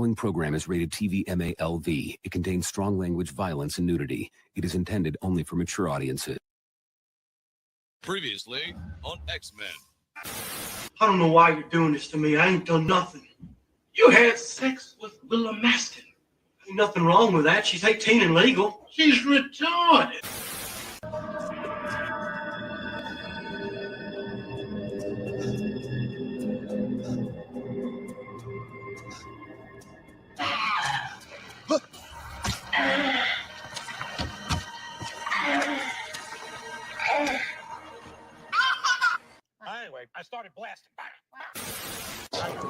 following program is rated TV MALV. It contains strong language, violence, and nudity. It is intended only for mature audiences. Previously on X-Men. I don't know why you're doing this to me. I ain't done nothing. You had sex with Willa Maston. Ain't nothing wrong with that. She's 18 and legal. She's retarded. Anyway, I started blasting.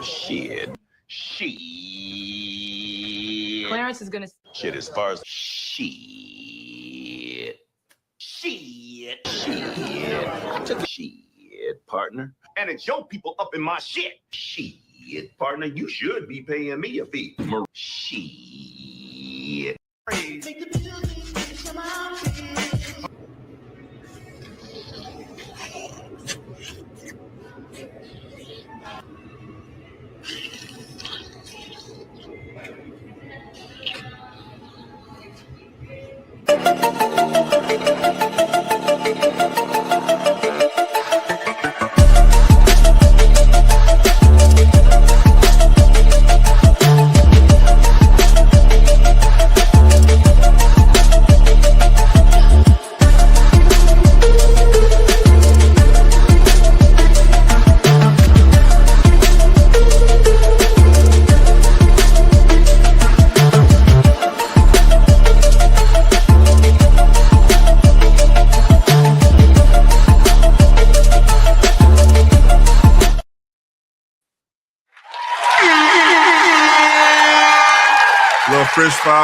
Shit. Clarence is gonna. Shit as far as shit. I took a shit, partner. And it's your people up in my shit. Shit, partner. You should be paying me a fee. Shit.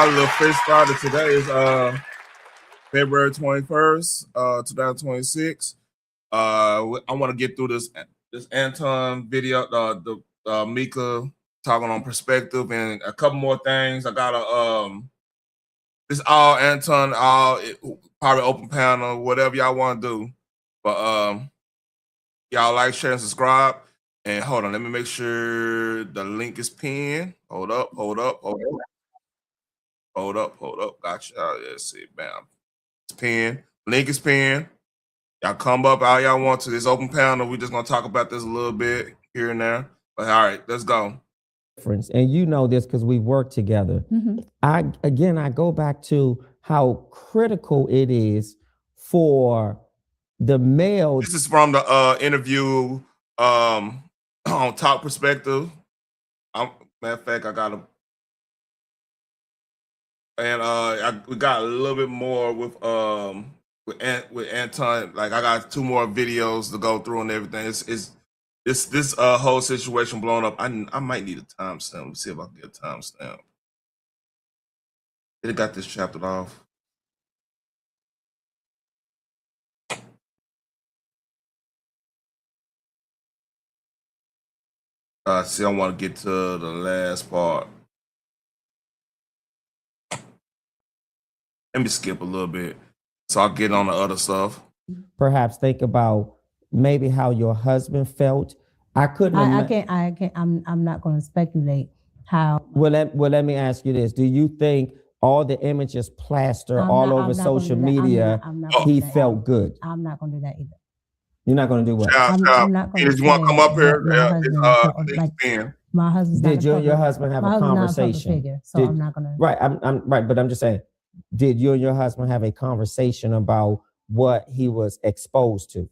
Little fish fry. Today is February 21st, 2026. I want to get through this Anton video, the Micca talking on perspective, and a couple more things. I got this all Anton, probably open panel, whatever y'all want to do. But y'all like, share, and subscribe. And hold on, let me make sure the link is pinned. Hold up. Gotcha. Let's see. Bam. It's pinned. Link is pinned. Y'all come up all y'all want to this open panel. We're just going to talk about this a little bit here and there. But all right, let's go. And you know this because we work together. Mm-hmm. I go back to how critical it is for the male. This is from the interview on Talk Perspective. Matter of fact, I got to. And we got a little bit more with Anton. Like, I got 2 more videos to go through and everything. This whole situation blown up. I might need a timestamp. Let's see if I can get a timestamp. It got this chaptered off. See, I want to get to the last part. Let me skip a little bit so I'll get on the other stuff. Perhaps think about maybe how your husband felt. I can't. I'm not going to speculate how. Well, let me ask you this: do you think all the images plastered all over social media, he felt good? I'm not going to do that either. You're not going to do what? I'm not going to. You want to come up here? My husband. Did you and your husband have a conversation? So I'm not going to. Right. I'm right, but I'm just saying. Did you and your husband have a conversation about what he was exposed to?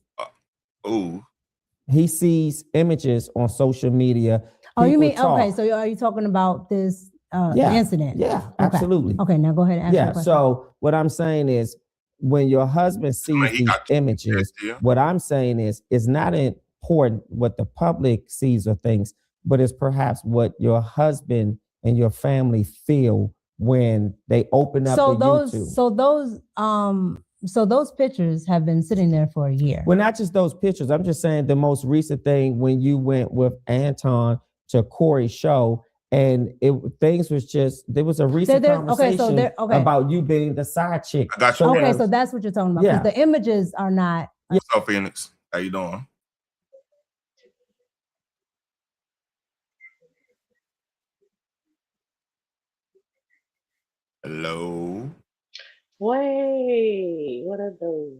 He sees images on social media. Oh, you mean, okay, so are you talking about this incident? Yeah, okay. Absolutely. Okay, now go ahead and ask question. So what I'm saying is when your husband sees these images, what I'm saying is it's not important what the public sees or thinks, but it's perhaps what your husband and your family feel when they open up YouTube. So those pictures have been sitting there for a year. Well, not just those pictures. I'm just saying the most recent thing when you went with Anton to Corey's show, and there was a recent conversation about you being the side chick. I got you. Okay, so that's what you're talking about. Because the images are not. What's up, Phoenix? How you doing? Hello. Wait, what are those?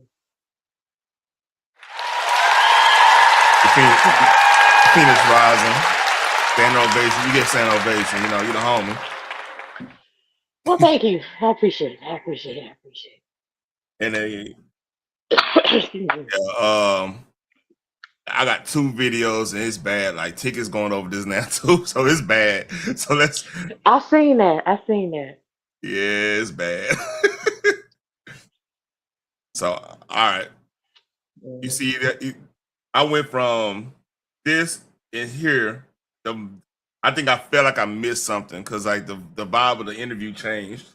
Phoenix Rising. Stand ovation. You get stand ovation. You know, you're the homie. Well, thank you. I appreciate it. I appreciate it. I appreciate And then, it. I got 2 videos and it's bad. Like tickets going over this now too, so it's bad. So let's. I seen that. I seen that. Yeah, it's bad. So all right, you see that I went from this and here. I think I felt like I missed something because like the vibe of the interview changed.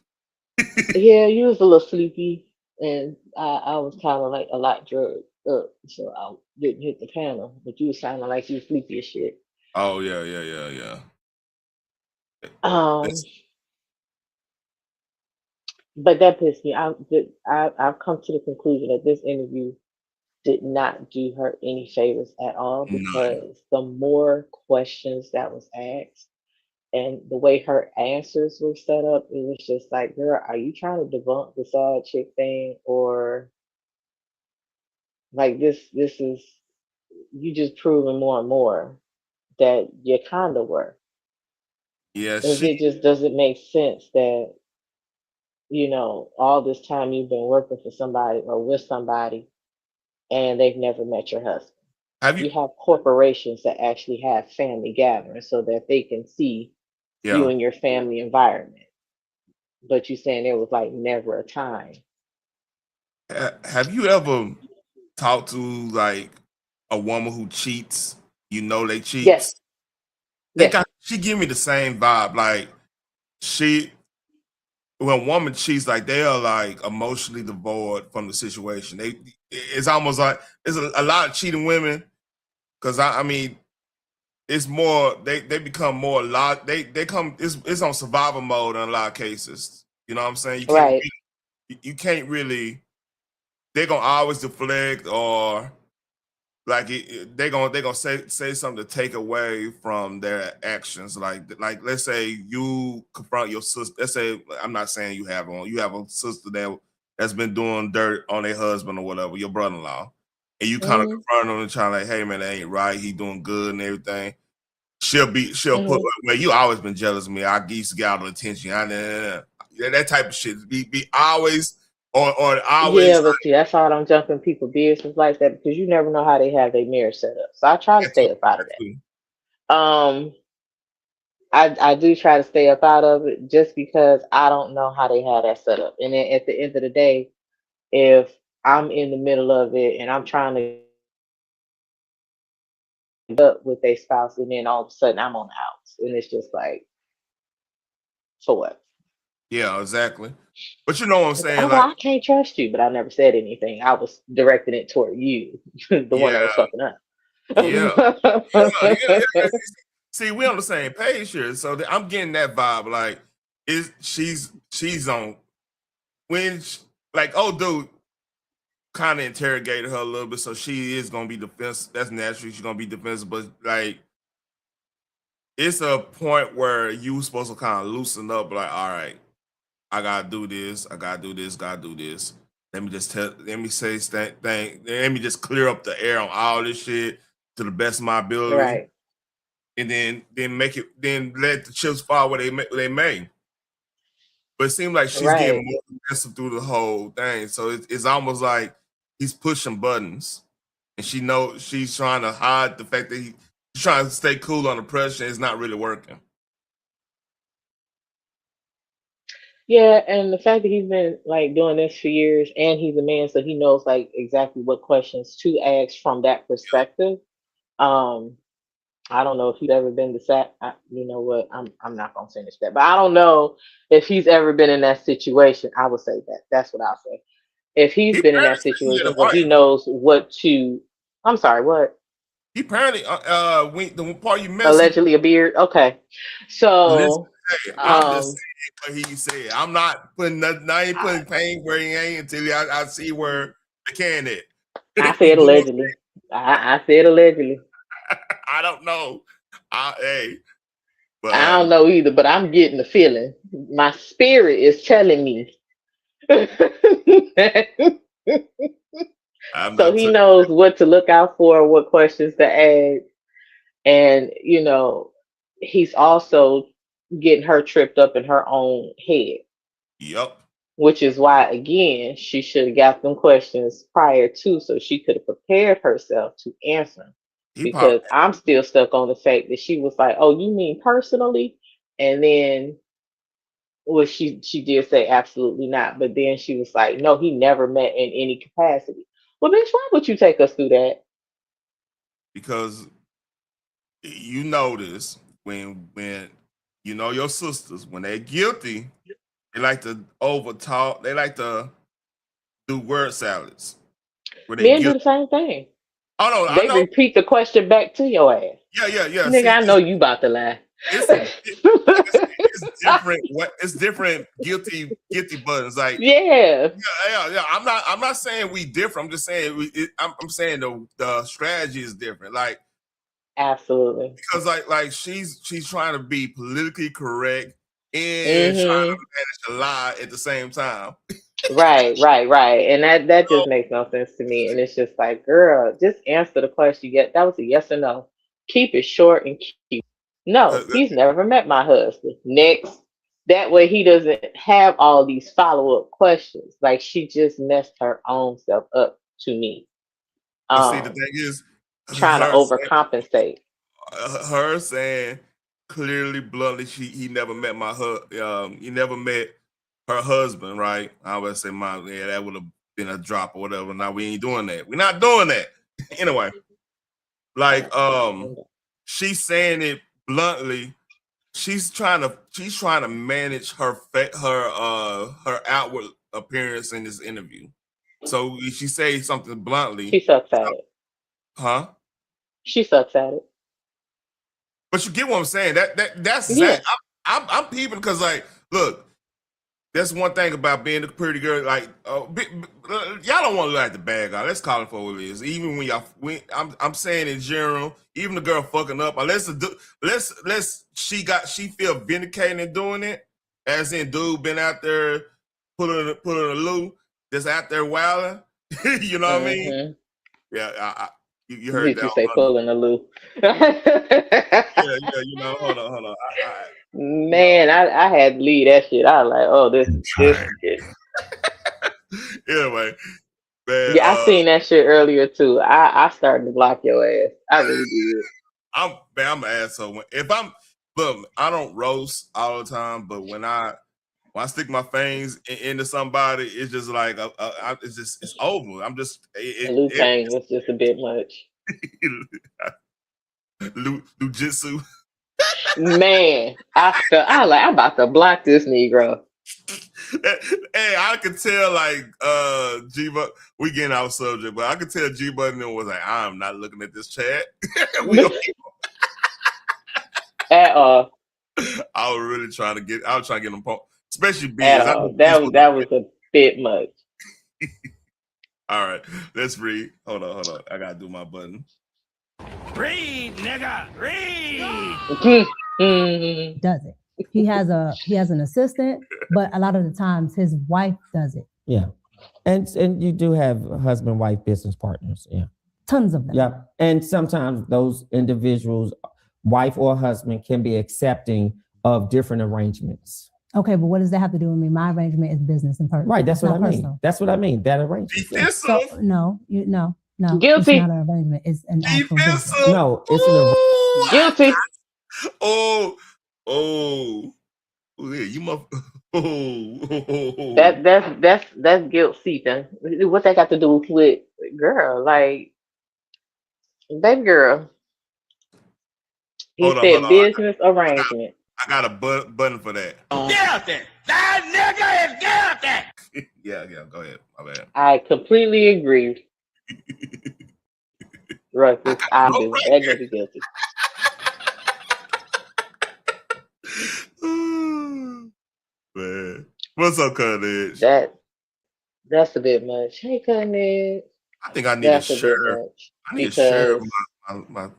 Yeah, you was a little sleepy, and I was kind of like a lot drugged up, so I didn't hit the panel. But you was sounding like you was sleepy as shit. Oh yeah. Um, but that pissed me. I've come to the conclusion that this interview did not do her any favors at all because the more questions that was asked and the way her answers were set up, it was just like, girl, are you trying to debunk the side chick thing, or like this is you just proving more and more that you kind of were. Yeah, It just doesn't make sense that, all this time you've been working for somebody or with somebody and they've never met your husband. You have corporations that actually have family gatherings so that they can see you and your family environment. But you saying there was like never a time. Have you ever talked to like a woman who cheats? You know they cheat. Yes. She give me the same vibe. Like when a woman cheats, like they are like emotionally devoid from the situation. It's almost like there's a lot of cheating women. Because I mean, it's more they become more they come it's on survival mode in a lot of cases. You know what I'm saying? You can't really. They're gonna always deflect or like they're gonna say something to take away from their actions. Like let's say you confront your sister. Let's say I'm not saying you have a sister that's been doing dirt on their husband or whatever, your brother-in-law, and you kind of confront them and try like, hey man, that ain't right. He doing good and everything. She'll put well, you always been jealous of me. I used to get all the attention. That type of shit. Be always. Or always, yeah, but see, that's all I'm jumping people business like that because you never know how they have their marriage set up. So I try to stay up out of that. I do try to stay up out of it just because I don't know how they have that set up. And then at the end of the day, if I'm in the middle of it and I'm trying to get up with a spouse, and then all of a sudden I'm on the outs, and it's just like, for what? Yeah, exactly. But you know what I'm saying? I can't trust you, but I never said anything. I was directing it toward you, the one that was fucking up. Yeah. See, we on the same page here, so I'm getting that vibe. Like, she's on when dude kind of interrogated her a little bit, so she is gonna be defensive. That's natural. She's gonna be defensive, but like, it's a point where you supposed to kind of loosen up. Like, all right. I gotta do this. Gotta do this. Let me just clear up the air on all this shit to the best of my ability. Right. And then let the chips fall where they may. But it seems like she's getting more aggressive through the whole thing. So it's almost like he's pushing buttons. And she knows she's trying to hide the fact that he's trying to stay cool under pressure. It's not really working. Yeah, and the fact that he's been like doing this for years, and he's a man, so he knows like exactly what questions to ask from that perspective. I don't know if he's ever been to you know what? I'm not gonna finish that, but I don't know if he's ever been in that situation. I would say that. That's what I'll say. If he's been in that situation where he knows what to. I'm sorry, what? He apparently the part you missed allegedly a beard. Okay, so I'm just saying what he said. I'm not putting nothing. I ain't putting pain where he ain't until I see where the can is. I said allegedly. I said allegedly. I don't know. But But I don't know either, but I'm getting the feeling. My spirit is telling me. So he knows what to look out for, what questions to ask. And, he's also getting her tripped up in her own head. Yep. Which is why, again, she should have got them questions prior to, so she could have prepared herself to answer them. Because I'm still stuck on the fact that she was like, "Oh, you mean personally?" And then, well, she did say absolutely not. But then she was like, "No, he never met in any capacity." Well, bitch, why would you take us through that? Because you notice when your sisters, when they're guilty, they like to overtalk. They like to do word salads. Men do the same thing. Oh no, they repeat the question back to your ass. Yeah. Nigga, see, I know you about to lie. It's different. It's different guilty buttons. Like yeah. I'm not saying we different. I'm just saying I'm saying the strategy is different. Like absolutely, because like she's trying to be politically correct and trying to manage a lie at the same time. Right. And that just makes no sense to me. And it's just like, girl, just answer the question. That was a yes or no. Keep it short and cute. No, he's never met my husband. Next. That way he doesn't have all these follow-up questions. Like she just messed her own self up to me. See, the thing is trying to overcompensate. Her saying clearly, bluntly, he never met he never met her husband, right? I would say, that would have been a drop or whatever. Now we ain't doing that. We're not doing that. Anyway, like she's saying it bluntly. She's trying to manage her outward appearance in this interview. So she says something bluntly. She sucks at it. Huh? She sucks at it. But you get what I'm saying? That's exactly. I'm peeping because like, look. That's one thing about being a pretty girl. Like, y'all don't want to look like the bad guy. Let's call it for what it is. Even when I'm saying in general, even the girl fucking up, unless she feel vindicated in doing it, as in dude been out there pulling a loo, just out there wilding. You know what I mean? Yeah, you heard Did that. You say pulling a loo? Yeah. Hold on. Man, I had to leave that shit. I was like, oh, this shit. Anyway, man. Yeah, I seen that shit earlier too. I started to block your ass. I really did. I'm an asshole. I don't roast all the time, but when I stick my fangs into somebody, it's just like it's over. I'm just Liu Kang was just a bit much. Jujitsu. Man, I'm about to block this Negro. Hey, I could tell like G-Button, we getting out of subject, but I could tell G-Button was like, I'm not looking at this chat. At all. I was really trying to get them especially At all. That was a bit much. All right, let's read. Hold on. I gotta do my button. Read, nigga, read. Does it? He has an assistant, but a lot of the times his wife does it. Yeah, and you do have husband-wife business partners. Yeah, tons of them. Yeah, and sometimes those individuals, wife or husband, can be accepting of different arrangements. Okay, but what does that have to do with me? My arrangement is business and personal. Right, that's what I mean. Personal. That's what I mean. That arrangement. Yeah. So, no. Guilty. It's not an arrangement. It's an actual business. No, it's an arrangement. Guilty. Oh, yeah, you must. That's guilt seeping. What that got to do with girl? Like, baby girl. He said business arrangement. I got a button for that. Get out there! That nigga is get out there! Yeah, go ahead. My bad. I completely agree. Ruckus, I do. That nigga guilty. Man, what's up, Cutting Edge? That's a bit much. Hey, Cutting Edge. I think I need to share. I need to share my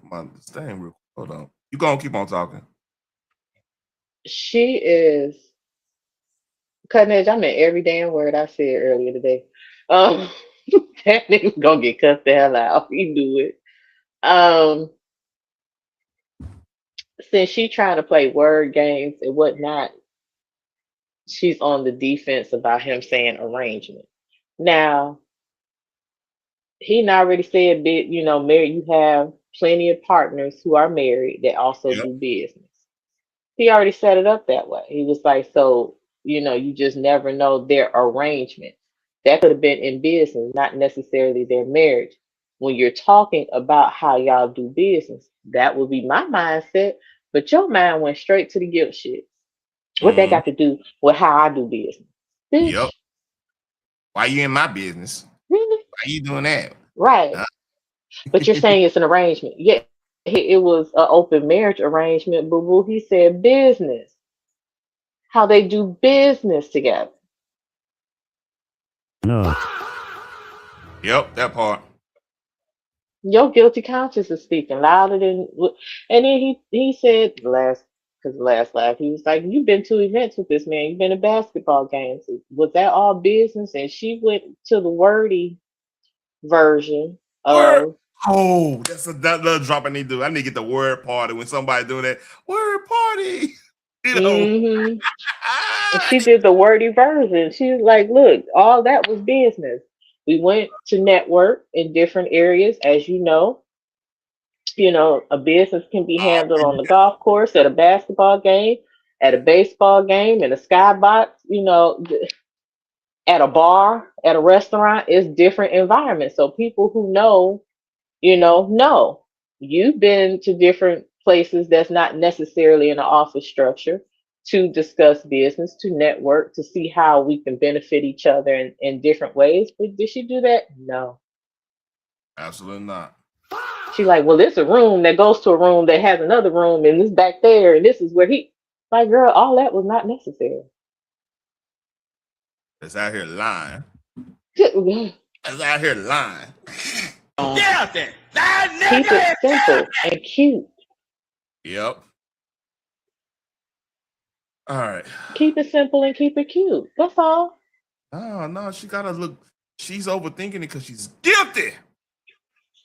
thing. Hold on. You gonna keep on talking? She is cutting edge. I meant every damn word I said earlier today. Um, that nigga's gonna get cut the hell out. He do it. Um, since she trying to play word games and whatnot, she's on the defense about him saying arrangement. Now, he already said that, married, you have plenty of partners who are married that also Yep. do business. He already set it up that way. He was like, so, you just never know their arrangement. That could have been in business, not necessarily their marriage. When you're talking about how y'all do business, that would be my mindset. But your mind went straight to the guilt shit. What that got to do with how I do business? Bitch. Yep. Why you in my business? Really? Why you doing that? Right. But you're saying it's an arrangement. Yeah, it was an open marriage arrangement, but boo, he said business. How they do business together. No. Yep, that part. Your guilty conscience is speaking louder than. And then he said last laugh, he was like, "You've been to events with this man. You've been to basketball games. Was that all business?" And she went to the wordy version Word. of. Oh, that's that little drop I need to do. I need to get the word party when somebody doing that word party. Mm-hmm. She did the wordy version. She was like, "Look, all that was business. We went to network in different areas, as you know. A business can be handled on the golf course, at a basketball game, at a baseball game, in a skybox. At a bar, at a restaurant, it's different environments. So people who know, know you've been to different places that's not necessarily in an office structure to discuss business, to network, to see how we can benefit each other in different ways. But did she do that? No. Absolutely not. She like, well, it's a room that goes to a room that has another room, and this back there, and this is where he. Like, girl, all that was not necessary. It's out here lying. Keep It's out here lying. Get out there. That it nigga simple and cute. Yep. All right. Keep it simple and keep it cute. That's all. Oh no, she gotta look. She's overthinking it because she's guilty.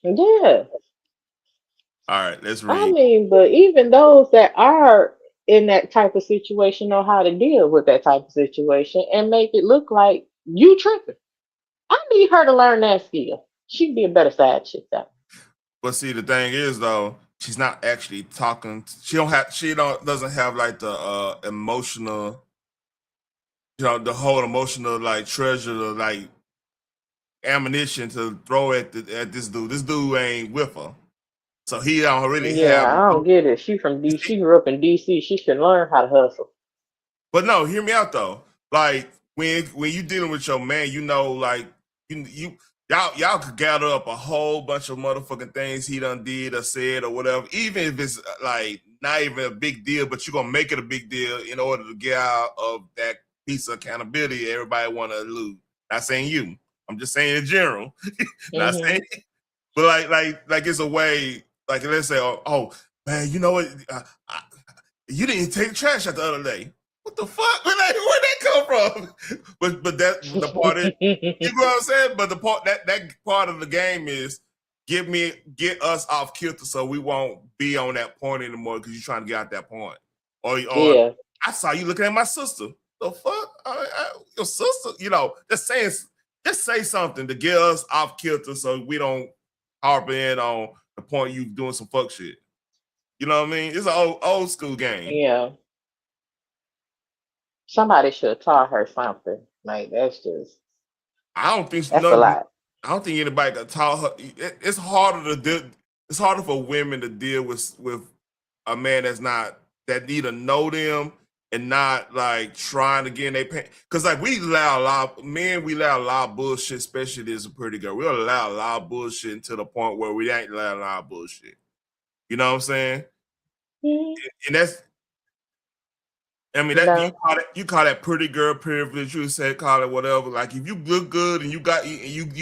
Yeah. All right, let's read. I mean, but even those that are in that type of situation know how to deal with that type of situation and make it look like you tripping. I need her to learn that skill. She'd be a better side chick though. But see, the thing is though, she's not actually talking. She doesn't have like the emotional, the whole emotional like treasure, like ammunition to throw at this dude. This dude ain't with her. So he don't really have. I don't get it. She from D. She grew up in DC. She should learn how to hustle. But no, hear me out though. Like when you dealing with your man, like y'all could gather up a whole bunch of motherfucking things he done did or said or whatever. Even if it's like not even a big deal, but you're gonna make it a big deal in order to get out of that piece of accountability everybody want to lose. Not saying you. I'm just saying in general. Not saying. But like it's a way. Like let's say, oh man, you know what? You didn't take the trash out the other day. What the fuck? Where'd that come from? But that the part is, you know what I'm saying? But the part that part of the game is get us off kilter so we won't be on that point anymore because you're trying to get out that point. Or yeah. I saw you looking at my sister. The fuck? Your sister? Just say something to get us off kilter so we don't harp in on the point you doing some fuck shit. You know what I mean? It's an old school game. Yeah. Somebody should have taught her something. Like that's just. I don't think that's a lot. I don't think anybody could taught her. It's harder to do. It's harder for women to deal with a man that neither know them and not like trying to get in their pants. Because like we allow a lot of bullshit, especially as a pretty girl. We'll allow a lot of bullshit to the point where we ain't allowed a lot of bullshit. You know what I'm saying? Mm-hmm. And that's. I mean, that you call that pretty girl privilege. You said call it whatever. Like if you look good and you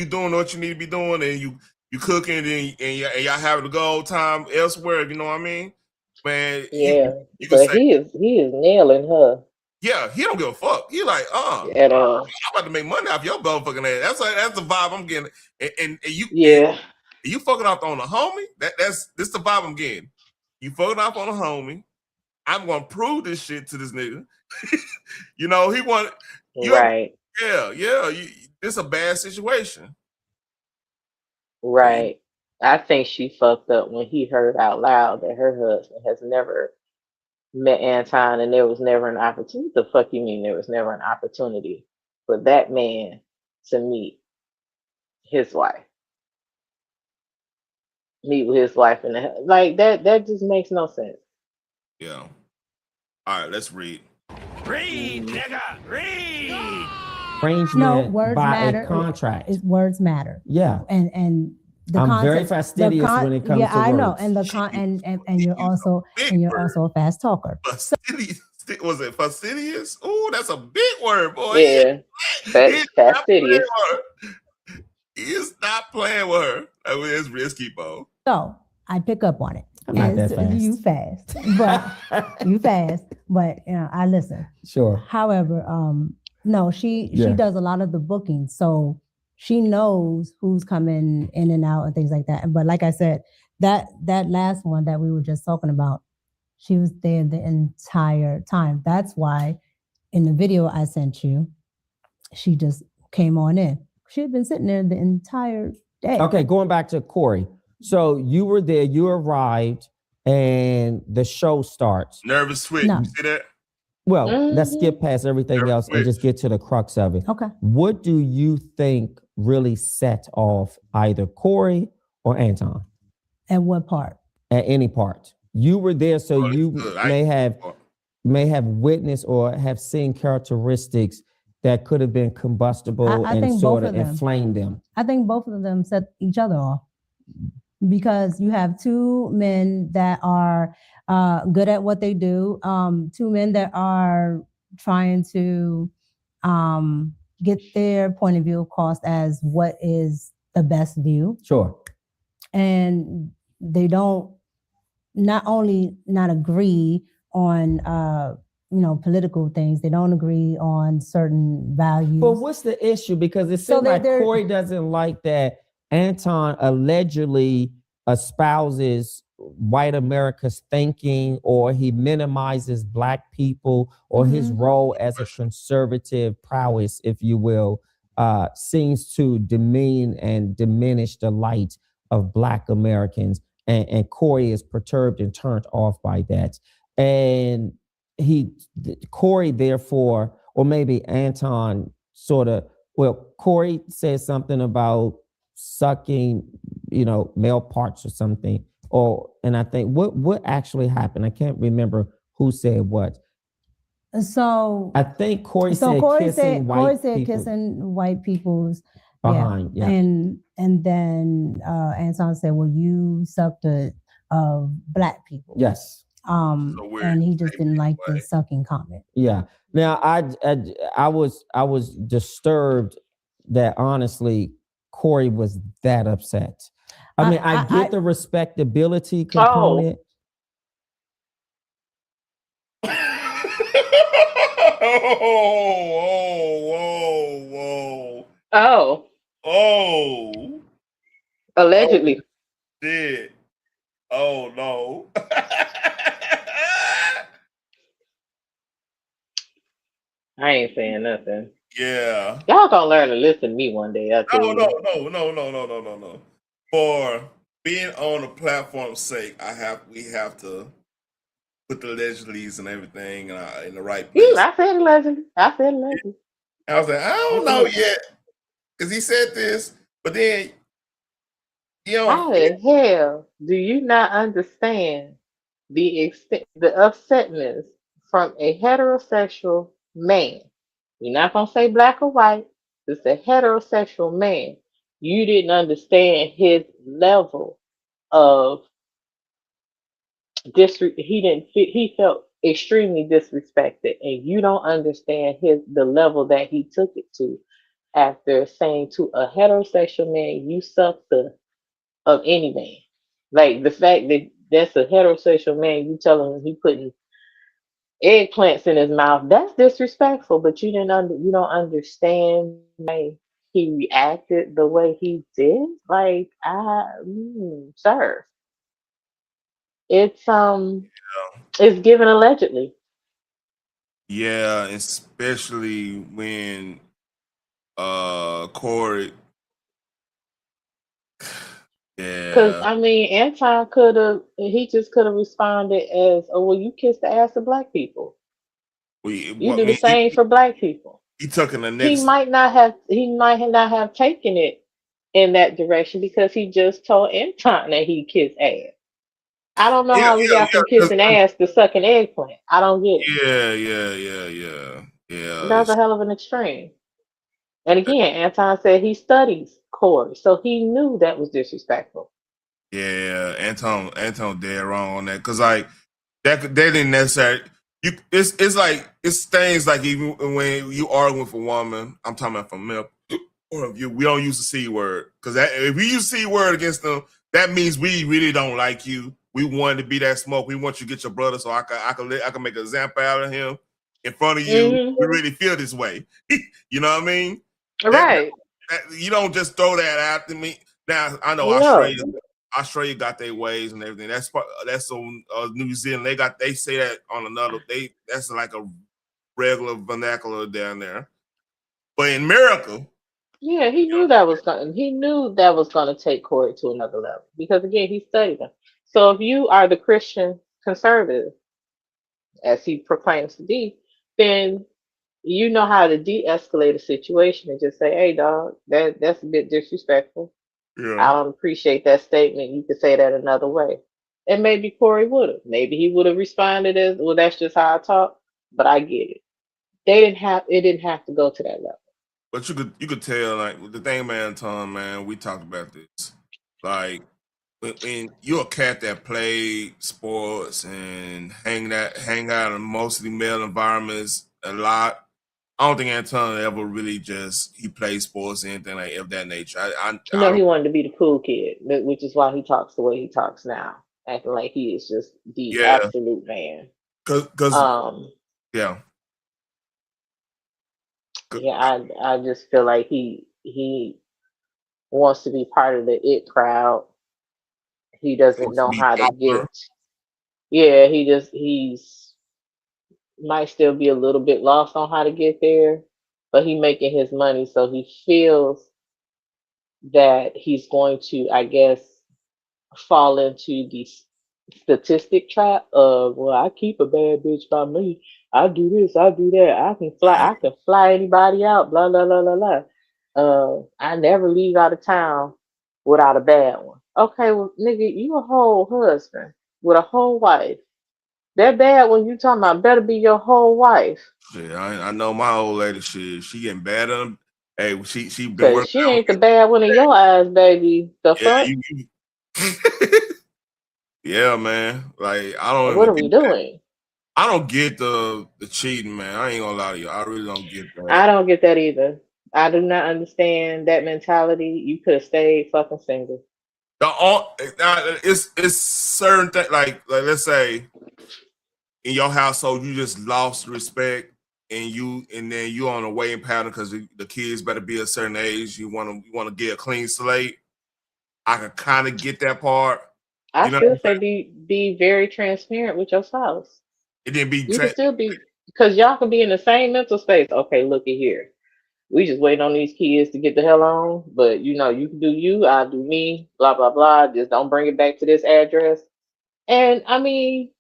doing what you need to be doing and you cooking and y'all having a good old time elsewhere. You know what I mean? Man, Yeah, you can but say, he is nailing her yeah, he don't give a fuck. He like, at all. I'm about to make money off your motherfucking ass. That's the vibe I'm getting. And Yeah, you fucking off on a homie. This the vibe I'm getting. You fucking off on a homie. I'm gonna prove this shit to this nigga. You know, he want you. right, Yeah. It's a bad situation. right. I think she fucked up when he heard out loud that her husband has never met Anton and there was never an opportunity. What the fuck you mean there was never an opportunity for that man to meet his wife? Meet with his wife and like that just makes no sense. Yeah. All right, let's read. Read, nigga, read. Arrangement words by matter. a contract. Words matter. Yeah. And the I'm very context, fastidious when it comes to I know, words. and and you're also a fast talker. Fastidious. Was it fastidious? Oh, that's a big word, boy. Yeah, fastidious. He's not playing with her. I mean, it's risky, Bo. So I pick up on it. I'm not that fast. You fast, but I listen. Sure. However, no, she does a lot of the booking, so she knows who's coming in and out and things like that. But like I said, that last one that we were just talking about, she was there the entire time. That's why in the video I sent you, she just came on in. She had been sitting there the entire day. Okay, going back to Corey. So you were there, you arrived, and the show starts. Nervous switch. No. You see that? Well, let's skip past everything else and just get to the crux of it. Okay. What do you think really set off either Corey or Anton? At what part? At any part. You were there, so you may have witnessed or have seen characteristics that could have been combustible and sort of inflamed them. I think both of them set each other off because you have two men that are good at what they do, two men that are trying to get their point of view across as what is the best view. Sure. And they don't not only not agree on political things, they don't agree on certain values. But what's the issue? Because it seems like Corey doesn't like that Anton allegedly espouses white America's thinking, or he minimizes Black people, or his role as a conservative prowess, if you will, seems to demean and diminish the light of Black Americans. And Corey is perturbed and turned off by that. And Corey, therefore, or maybe Anton Corey says something about sucking, male parts or something. And I think what actually happened? I can't remember who said what. So I think Corey said kissing white people's behind. Yeah. And then Anton said, well, you sucked Black people. Yes. And he just didn't like the sucking comment. Yeah. Now I was disturbed that honestly Corey was that upset. I mean, I get the respectability component. Oh. Allegedly. Did. Oh no. I ain't saying nothing. Yeah. Y'all gonna learn to listen to me one day. No. For being on a platform's sake, we have to put the legislation and everything in the right place. I said allegedly. I was like, I don't know yet, because he said this, but then how the hell do you not understand the upsetness from a heterosexual man? We're not gonna say Black or white. It's a heterosexual man. You didn't understand his level of he felt extremely disrespected, and you don't understand the level that he took it to after saying to a heterosexual man, you suck of any man. Like the fact that that's a heterosexual man. You telling him he putting eggplants in his mouth. That's disrespectful. But you you don't understand why he reacted the way he did. Like, sir, it's it's given allegedly. Yeah, especially when Corey. Because Yeah. I mean, Anton just could have responded as, "Oh, well, you kiss the ass of black people. You do the same for black people." He took in the He next. might not have taken it in that direction because he just told Anton that he kissed ass. I don't know Yeah, how we got from kissing ass to sucking eggplant. I don't get it. Yeah. That's a hell of an extreme. And again, Anton said he studies Corey, so he knew that was disrespectful. Yeah, Anton dead wrong on that because like that they didn't necessarily. It's like it's things like even when you argue with a woman, I'm talking about from male point of view, we don't use the C word because if we use C word against them, that means we really don't like you. We want to be that smoke. We want you to get your brother so I can make an example out of him in front of you. Mm-hmm. We really feel this way. You know what I mean? Right. You don't just throw that out to me. Now I know No. Australia got their ways and everything. That's on New Zealand. They say that on another. That's like a regular vernacular down there. But in America, Yeah, he knew that was gonna take Corey to another level because again he studied them. So if you are the Christian conservative, as he proclaims to be, then you know how to de-escalate a situation and just say, "Hey, dog, that's a bit disrespectful. I yeah. don't appreciate that statement. You could say that another way." And maybe Corey would have. Maybe he would have responded as, "Well, that's just how I talk." But I get it. It didn't have to go to that level. But you could tell like the thing, man, Tom, man, we talked about this. Like when you're a cat that played sports and hang out in mostly male environments a lot. I don't think Anton ever really he played sports or anything like of that nature. I No, don't. he wanted to be the cool kid, which is why he talks the way he talks now, acting like he is just the Yeah, absolute man. cause Um, yeah. yeah, I just feel like he wants to be part of the it crowd. He doesn't Wants to know be how to popular. get. Yeah, he's might still be a little bit lost on how to get there, but he making his money, so he feels that he's going to, I guess, fall into the statistic trap of, well, I keep a bad bitch by me. I do this, I do that. I can fly anybody out, blah blah blah blah blah. I never leave out of town without a bad one. Okay, well, nigga, you a whole husband with a whole wife. That bad one you talking about better be your whole wife. Yeah, I know my old lady. She getting better. Hey, she been Cause working she out ain't with the bad one in your eyes, baby. The me. fuck? Yeah, man. Like I don't What even are we get that. doing? I don't get the cheating, man. I ain't gonna lie to you. I really don't get that. I don't get that either. I do not understand that mentality. You could have stayed fucking single. It's certain things like let's say in your household you just lost respect and then you on a weighing pattern because the kids better be a certain age. You want to get a clean slate. I can kind of get that part. I You know, still say be very transparent with your spouse. it didn't be You can still be because y'all can be in the same mental space. Okay, looky here. We just waiting on these kids to get the hell on. But you can do you, I'll do me, blah blah blah. Just don't bring it back to this address. And I mean,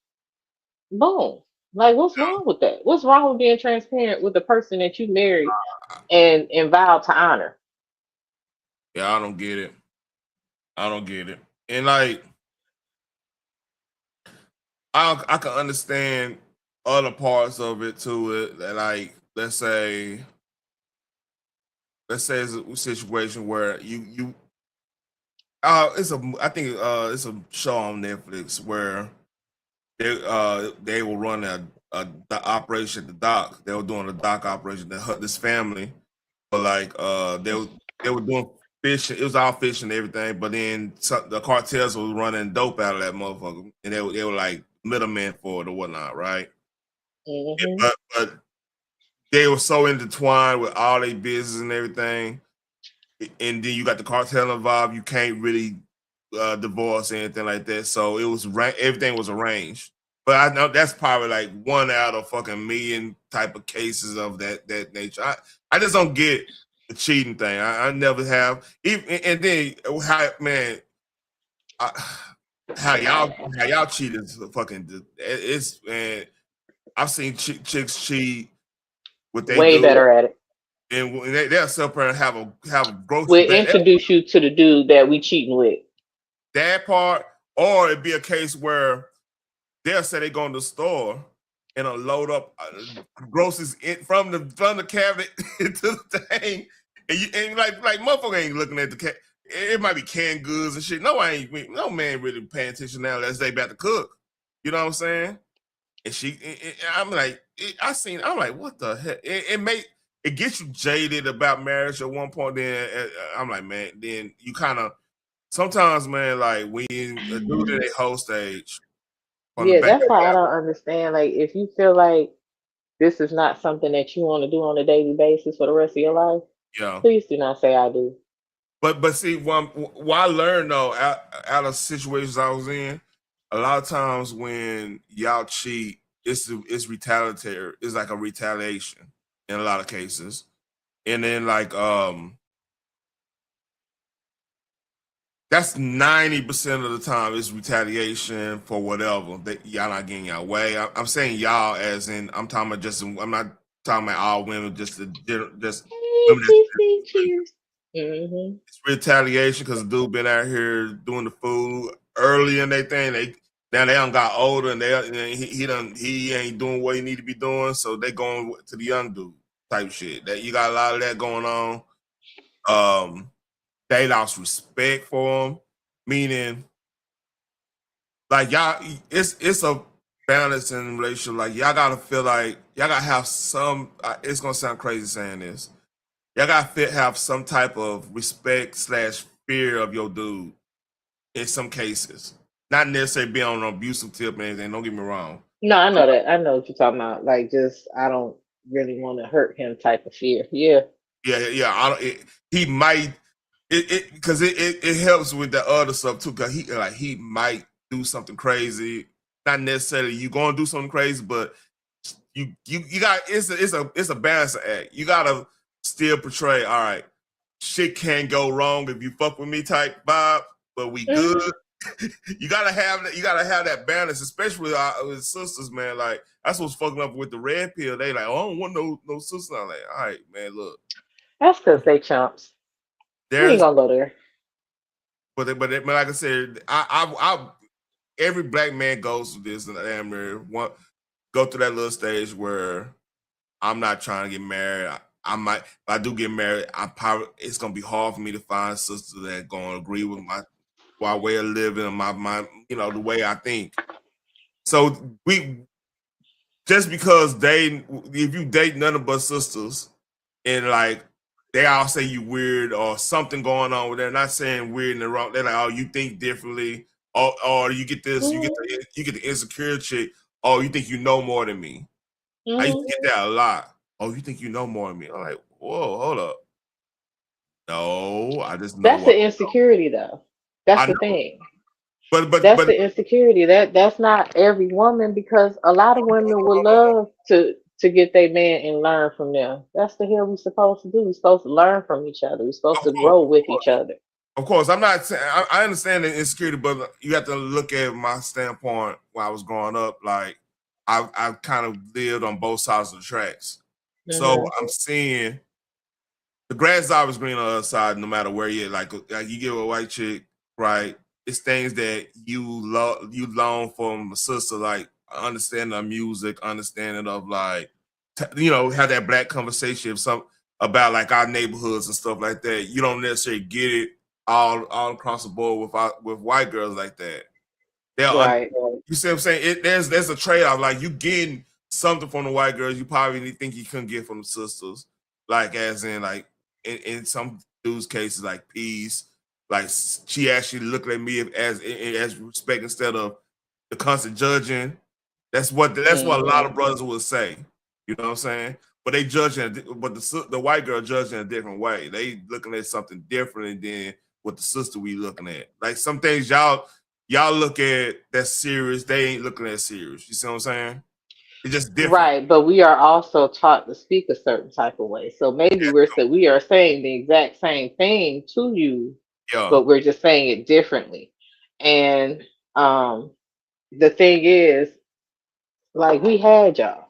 boom. Like, what's wrong with that? What's wrong with being transparent with the person that you married and vowed to honor? Yeah, I don't get it. I don't get it. And like I can understand other parts of it to it. That like let's say it's a situation where you I think it's a show on Netflix where they will run the operation at the dock. They were doing a dock operation that hurt this family, but like they were doing fishing. It was all fishing and everything, but then the cartels was running dope out of that motherfucker, and they were like middlemen for it or whatnot, right? Mm-hmm. But they were so intertwined with all their business and everything, and then you got the cartel involved. You can't really divorce or anything like that. So it was everything was arranged. But I know that's probably like 1 out of fucking million type of cases of that nature. I just don't get the cheating thing. I never have. Even and then how y'all cheat is fucking. It's man. I've seen chicks cheat with they way dude, better at it. and they'll sit there and have a gross. We'll introduce you to the dude that we cheating with. That part, or it'd be a case where they'll say they go in the store and load up groceries from the cabinet into the thing, and like motherfucker ain't looking at the cat. It might be canned goods and shit. No man really paying attention now unless they about to cook. You know what I'm saying? And I'm like, I'm like, what the heck? It gets you jaded about marriage at one point. Then I'm like, man, then you kind of sometimes, man, like when a dude at a whole stage. Yeah, that's why I don't understand. Like, if you feel like this is not something that you want to do on a daily basis for the rest of your life, please do not say I do. But see, what I learned though out of situations I was in, a lot of times when y'all cheat, it's retaliatory. It's like a retaliation in a lot of cases, and then like that's 90% of the time is retaliation for whatever that y'all not getting y'all way. I'm saying y'all as in I'm talking about I'm not talking about all women, just women. Mm-hmm. It's retaliation because the dude been out here doing the food early in their thing. Now they done got older and he ain't doing what he need to be doing, so they going to the young dude type shit. That you got a lot of that going on. They lost respect for him, meaning like y'all, it's a balance in relationship. Like y'all gotta feel like y'all gotta have some. It's gonna sound crazy saying this. Y'all gotta have some type of respect / fear of your dude. In some cases, not necessarily be on an abusive tip or anything. Don't get me wrong. No, I know that. I know what you're talking about. Like, just I don't really want to hurt him type of fear. Yeah. Yeah. He might. Because it helps with the other stuff too. Because he might do something crazy. Not necessarily you gonna do something crazy, but you got it's a balance act. You gotta still portray. All right, shit can't go wrong if you fuck with me type vibe, but we good. You gotta have that balance, especially with sisters, man. Like that's what's fucking up with the red pill. They like, oh, I don't want no sister. I'm like, all right, man, look. That's because they chumps. We ain't gonna go there. But like I said, I every black man goes through this, and go through that little stage where I'm not trying to get married. I might, if I do get married, it's gonna be hard for me to find sisters that gonna agree with my way of living and my the way I think. So just because if you date none but sisters and like they all say you weird or something going on with them, not saying weird and wrong. They're like, oh, you think differently, or you get this, you get the insecure chick. Oh, you think you know more than me. I used to get that a lot. Oh, you think you know more than me? I'm like, whoa, hold up. No, I just know. That's the insecurity, though. That's the thing. But that's the insecurity. That's not every woman, because a lot of women would love to get their man and learn from them. That's the hell we're supposed to do. We're supposed to learn from each other. We're supposed to grow with each other. Of course, I'm not saying I understand the insecurity, but you have to look at my standpoint when I was growing up. Like I kind of lived on both sides of the tracks, so I'm seeing the grass is always green on the other side, no matter where you're. Like you get a white chick, right? It's things that you long from a sister, like understanding of music, understanding of like, have that black conversation about like our neighborhoods and stuff like that. You don't necessarily get it all across the board with white girls like that. Right. You see what I'm saying? There's a trade-off. Like you getting something from the white girls you probably think you couldn't get from the sisters. Like as in like in some dude's cases like peace, like she actually looking at me as respect instead of the constant judging. That's what a lot of brothers will say. You know what I'm saying? But they judging, but the white girl judging a different way. They looking at something different than what the sister we looking at. Like some things y'all look at that's serious, they ain't looking at serious. You see what I'm saying? It's just different. Right, but we are also taught to speak a certain type of way. So maybe we are saying the exact same thing to you, but we're just saying it differently. And the thing is, like, we had y'all,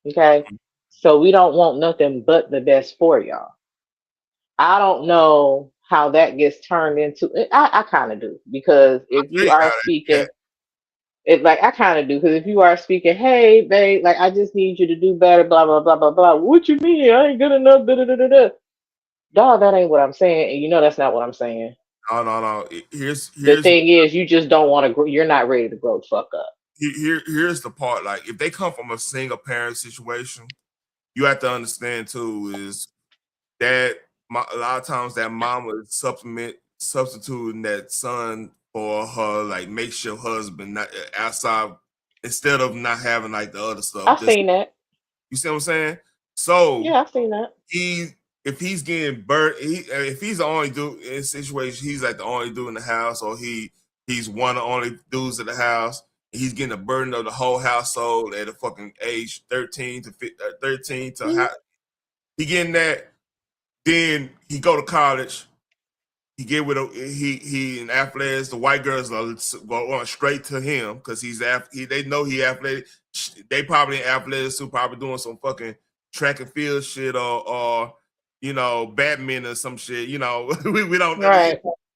okay? So we don't want nothing but the best for y'all. I don't know how that gets turned into. I kind of do, because if you are speaking, I kind of do, because if you are speaking, hey, babe, like, I just need you to do better, blah blah blah blah blah. What you mean? I ain't good enough. Da, da, da, da, da. Dog, that ain't what I'm saying, and you know that's not what I'm saying. No. Here's the thing is, you just don't want to grow. You're not ready to grow the fuck up. Here's the part. Like, if they come from a single parent situation, you have to understand too is that a lot of times that mama is substituting that son for her like makeshift husband, not outside, instead of not having like the other stuff. I've seen that. You see what I'm saying? So yeah, I've seen that. If he's getting burnt, if he's the only dude in a situation, he's like the only dude in the house, or he's one of the only dudes in the house. He's getting the burden of the whole household at a fucking age 13 to he getting that. Then he go to college. He get with he in athletics. The white girls are going straight to him because they know he athletic. They probably in athletics too, probably doing some fucking track and field shit or you know, badminton or some shit. You know, we don't know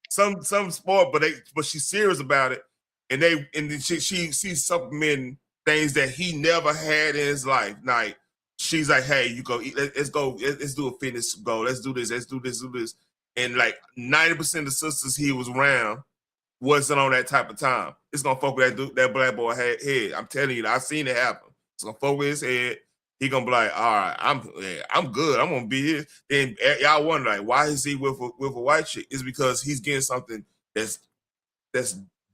some sport, but she's serious about it. And then she sees supplementing things that he never had in his life. Like, she's like, hey, you go eat, let's go, let's do a fitness goal, let's do this. And like 90% of the sisters he was around wasn't on that type of time. It's gonna fuck with that black boy head. I'm telling you, I've seen it happen. It's gonna fuck with his head. He gonna be like, all right, I'm good. I'm gonna be here. Then y'all wonder, like, why is he with a white chick? It's because he's getting something that's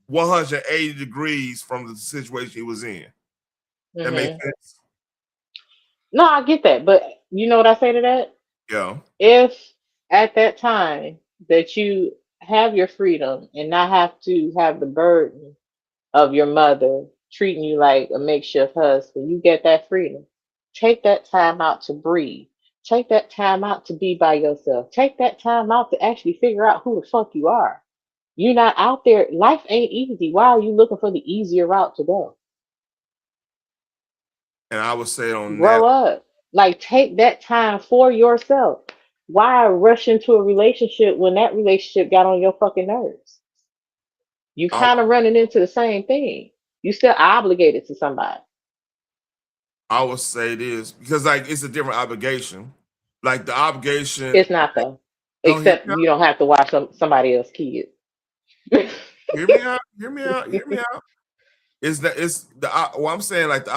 180 degrees from the situation he was in. That makes sense. No, I get that, but you know what I say to that? Yeah. If at that time that you have your freedom and not have to have the burden of your mother treating you like a makeshift husband, you get that freedom. Take that time out to breathe. Take that time out to be by yourself. Take that time out to actually figure out who the fuck you are. You're not out there. Life ain't easy. Why are you looking for the easier route to go? And I would say grow up. Like, take that time for yourself. Why rush into a relationship when that relationship got on your fucking nerves? You kind of running into the same thing. You still obligated to somebody. I would say this because, like, it's a different obligation. Like, the obligation. It's not though. Except you don't have to watch somebody else's kids. Hear me out. What I'm saying, like,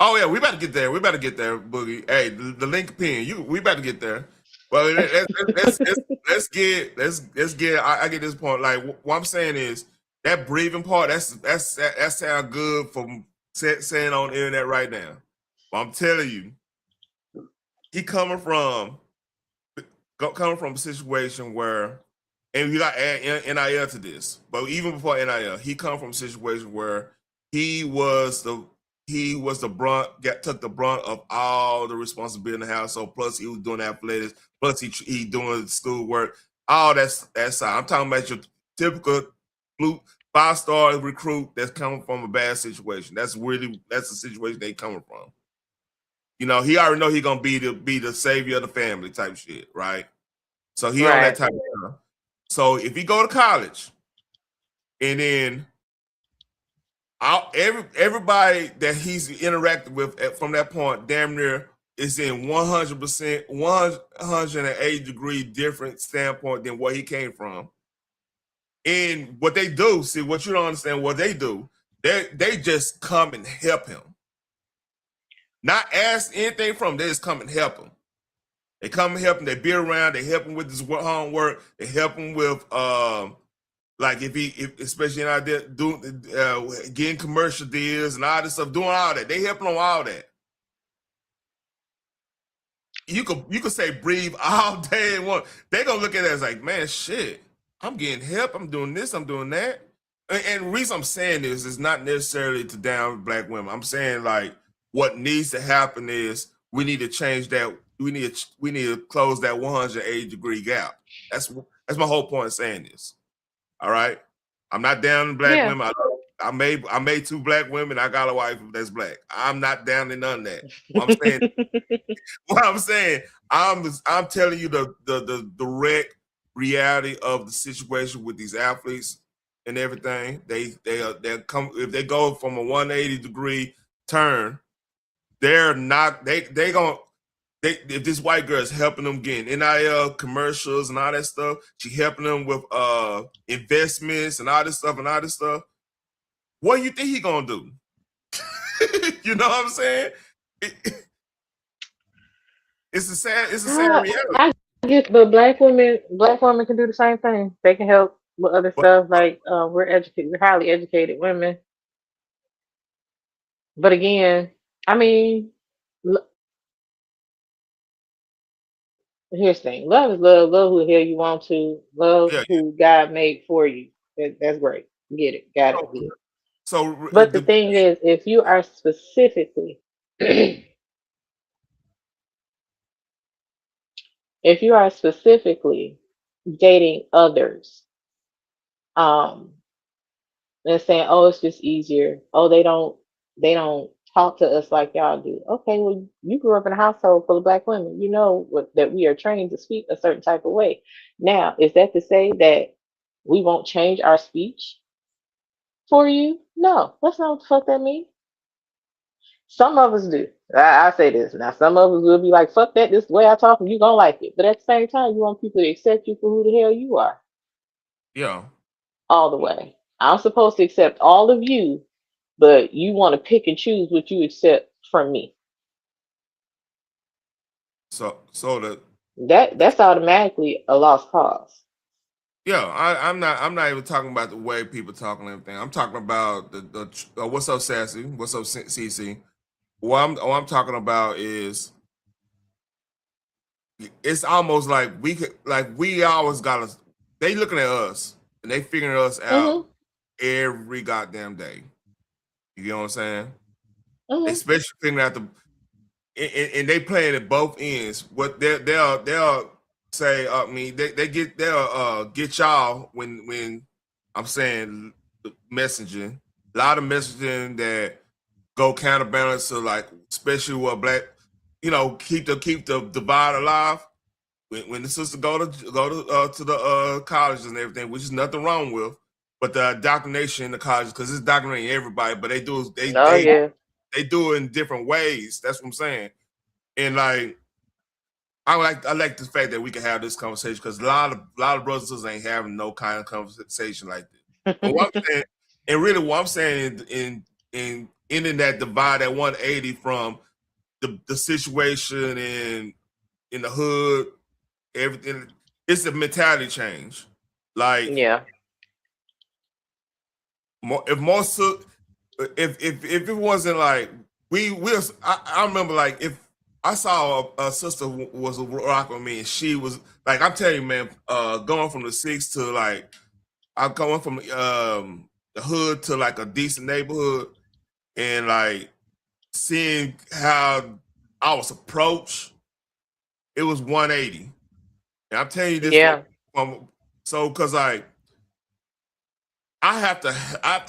oh yeah, we better get there. Boogie. Hey, the link pin. We better get there. Well, let's get. I get this point. Like, what I'm saying is that breathing part. That sound good from saying on the internet right now. But I'm telling you, he coming from a situation where, and you got to add NIL to this. But even before NIL, he come from a situation where he took the brunt of all the responsibility in the household. Plus, he was doing athletics. Plus, he doing school work. All that side. I'm talking about your typical 5-star recruit that's coming from a bad situation. That's the situation they coming from. You know, he already know he gonna be the savior of the family type shit, right? So he on that type of stuff. So if he go to college, and then everybody that he's interacted with from that point, damn near is in 100%, 180 degree different standpoint than what he came from. And what they do, see, what you don't understand, what they do, they just come and help him. Not ask anything from him, they just come and help him. They come and help him. They be around. They help him with his homework. They help him with like if especially out there doing getting commercial deals and all this stuff, doing all that. They help him on all that. You could say breathe all day and one. They gonna look at it as like, man, shit. I'm getting help. I'm doing this. I'm doing that. And the reason I'm saying this is not necessarily to down Black women. I'm saying like what needs to happen is we need to change that. We need to close that 180-degree gap. That's my whole point of saying this. All right. I'm not down Black women. I made 2 Black women. I got a wife that's Black. I'm not down in none of that. What I'm saying, I'm telling you the direct reality of the situation with these athletes and everything. They come if they go from a 180-degree turn, if this white girl is helping them getting NIL commercials and all that stuff, she helping them with investments and all this stuff. What do you think he gonna do? You know what I'm saying? It's a sad reality. I guess, but Black women can do the same thing. They can help with other stuff. Like we're highly educated women. But again, I mean, here's the thing: love is love. Love who the hell you want to. Love who God made for you. That's great. Get it? Got it. So, but the thing is, if you are specifically dating others, and saying, "Oh, it's just easier. Oh, they don't talk to us like y'all do." Okay, well, you grew up in a household full of Black women. You know that we are trained to speak a certain type of way. Now, is that to say that we won't change our speech for you? No, that's not what the fuck that means. Some of us do. I say this. Now, some of us will be like, fuck that, this is the way I talk and you gonna like it. But at the same time, you want people to accept you for who the hell you are. Yeah. All the way. I'm supposed to accept all of you, but you want to pick and choose what you accept from me. So that's automatically a lost cause. Yeah, I'm not even talking about the way people talk and everything. I'm talking about the what's up, Sassy? What's up, CC? What I'm talking about is it's almost like we always gotta. They looking at us and they figuring us out every goddamn day. You know what I'm saying? Especially figuring out and they playing at both ends. What they'll say, I mean, they'll get y'all when I'm saying messaging, a lot of messaging that go counterbalance to like, especially what Black, keep the divide alive. When the sisters go to the colleges and everything, which is nothing wrong with, but the indoctrination in the colleges, because it's indoctrinating everybody, but they do it in different ways. That's what I'm saying. And like, I like the fact that we can have this conversation because a lot of brothers and sisters ain't having no kind of conversation like this. And what I'm saying, and really what I'm saying in ending that divide at 180 from the situation in the hood, everything, it's a mentality change. Like, if it wasn't like I remember like if I saw a sister was rocking with me and she was like, I'm telling you, man, going from the 6 to like, I'm going from the hood to like a decent neighborhood and like seeing how I was approached, it was 180. And I'm telling you this because like I have to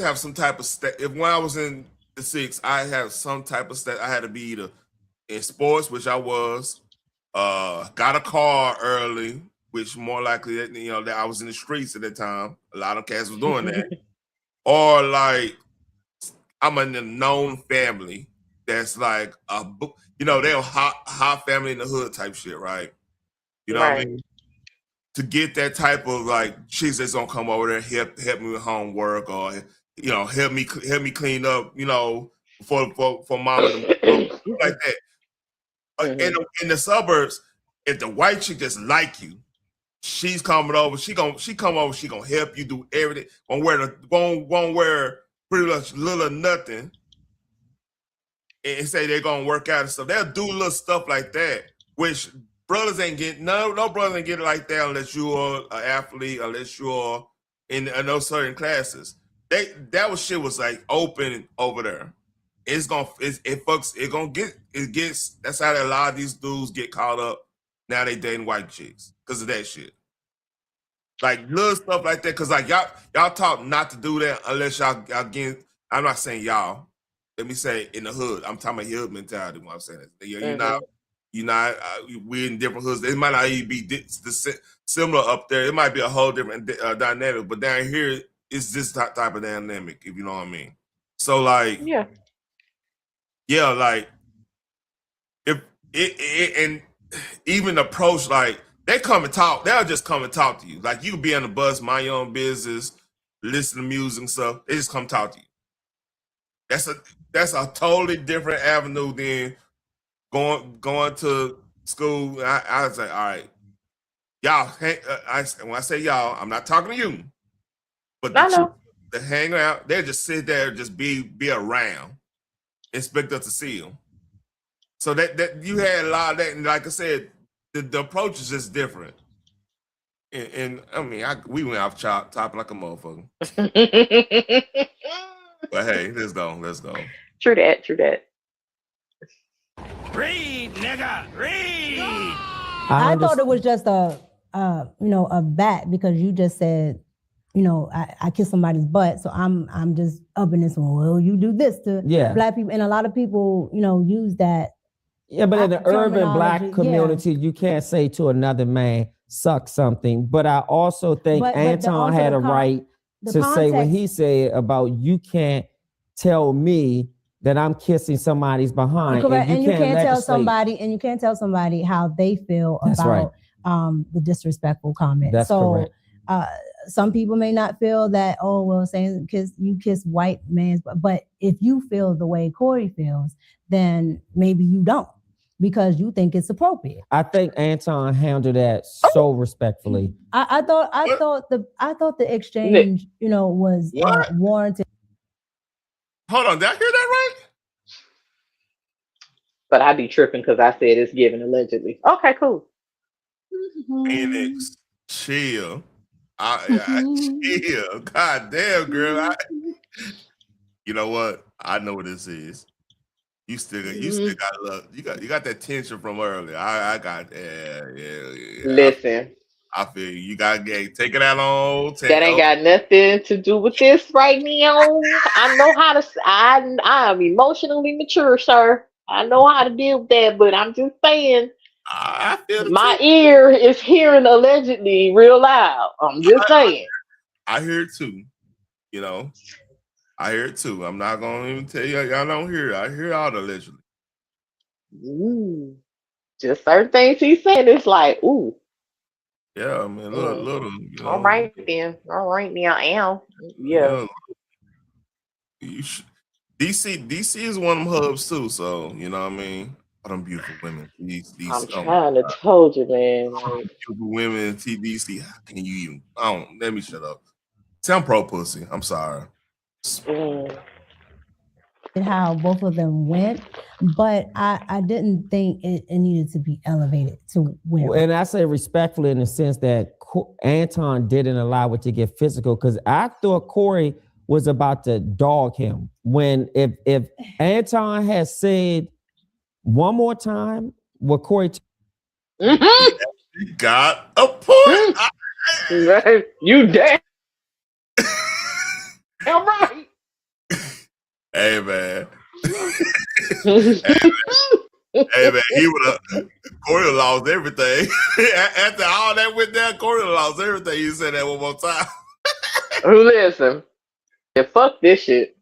have some type of if when I was in the 6, I had some type of I had to be either in sports, which I was, got a car early, which more likely that I was in the streets at that time. A lot of cats was doing that. Or like I'm in a known family that's like they're a hot family in the hood type shit, right? You know what I mean? To get that type of like chicks that's gonna come over there and help me with homework or help me clean up, for mama and like that. In the suburbs, if the white chick just like you, she's coming over. She gonna help you do everything. Won't wear pretty much little or nothing. And say they're gonna work out and stuff. They'll do little stuff like that, which brothers ain't getting. No brothers ain't getting like that unless you're an athlete, unless you're in those certain classes. That shit was like open over there. That's how a lot of these dudes get caught up. Now they dating white chicks because of that shit. Like little stuff like that. Cause like y'all taught not to do that unless y'all get. I'm not saying y'all. Let me say in the hood. I'm talking about hood mentality when I'm saying that. You're not. We're in different hoods. It might not even be similar up there. It might be a whole different dynamic. But down here, it's this type of dynamic. If you know what I mean. So like, yeah, like if it and even approach like they come and talk. They'll just come and talk to you. Like you could be on the bus, mind your own business, listen to music and stuff. They just come talk to you. That's a totally different avenue than going to school. I was like, all right, y'all. When I say y'all, I'm not talking to you, but the hang out, they just sit there, just be around, expect us to see them. So that you had a lot of that, and like I said, the approach is just different. And I mean, we went off topic like a motherfucker. But hey, let's go. True that. Read, nigga, read. I thought it was just a bat because you just said, I kiss somebody's butt, so I'm just upping this one. Well, you do this to black people, and a lot of people, use that. Yeah, but in the urban black community, you can't say to another man, suck something. But I also think Anton had a right to say what he said about you can't tell me that I'm kissing somebody's behind. Correct. And you can't tell somebody how they feel about the disrespectful comment. That's correct. Some people may not feel that, saying you kiss white man's, but if you feel the way Corey feels, then maybe you don't, because you think it's appropriate. I think Anton handled that so respectfully. I thought the exchange, was warranted. Hold on, did I hear that right? But I be tripping because I said it's given allegedly. Okay, cool. Phoenix, chill. Chill. God damn, girl. You know what? I know what this is. You still got love. You got that tension from earlier. I got Listen. I feel you got take it out on. That ain't got nothing to do with this right now. I know how to. I'm emotionally mature, sir. I know how to deal with that, but I'm just saying. I feel my ear is hearing allegedly real loud. I'm just saying. I hear it too. I hear it too. I'm not gonna even tell you y'all don't hear it. I hear all the allegedly. Ooh. Just certain things he's saying. It's like, ooh. Yeah, I mean, little. All right then. All right now, Al. Yeah. DC is one of them hubs too. So you know what I mean. All them beautiful women. I'm trying to told you, man. Beautiful women in TDC. How can you even? Let me shut up. I'm pro pussy. I'm sorry. How both of them went, but I didn't think it needed to be elevated to where. And I say respectfully in the sense that Anton didn't allow it to get physical, because I thought Corey was about to dog him. When if Anton has said one more time what Corey you got a point. You damn right. Hey man. Hey man, he would have Corey lost everything. After all that went down, Corey lost everything. You said that one more time. Listen. Yeah, fuck this shit.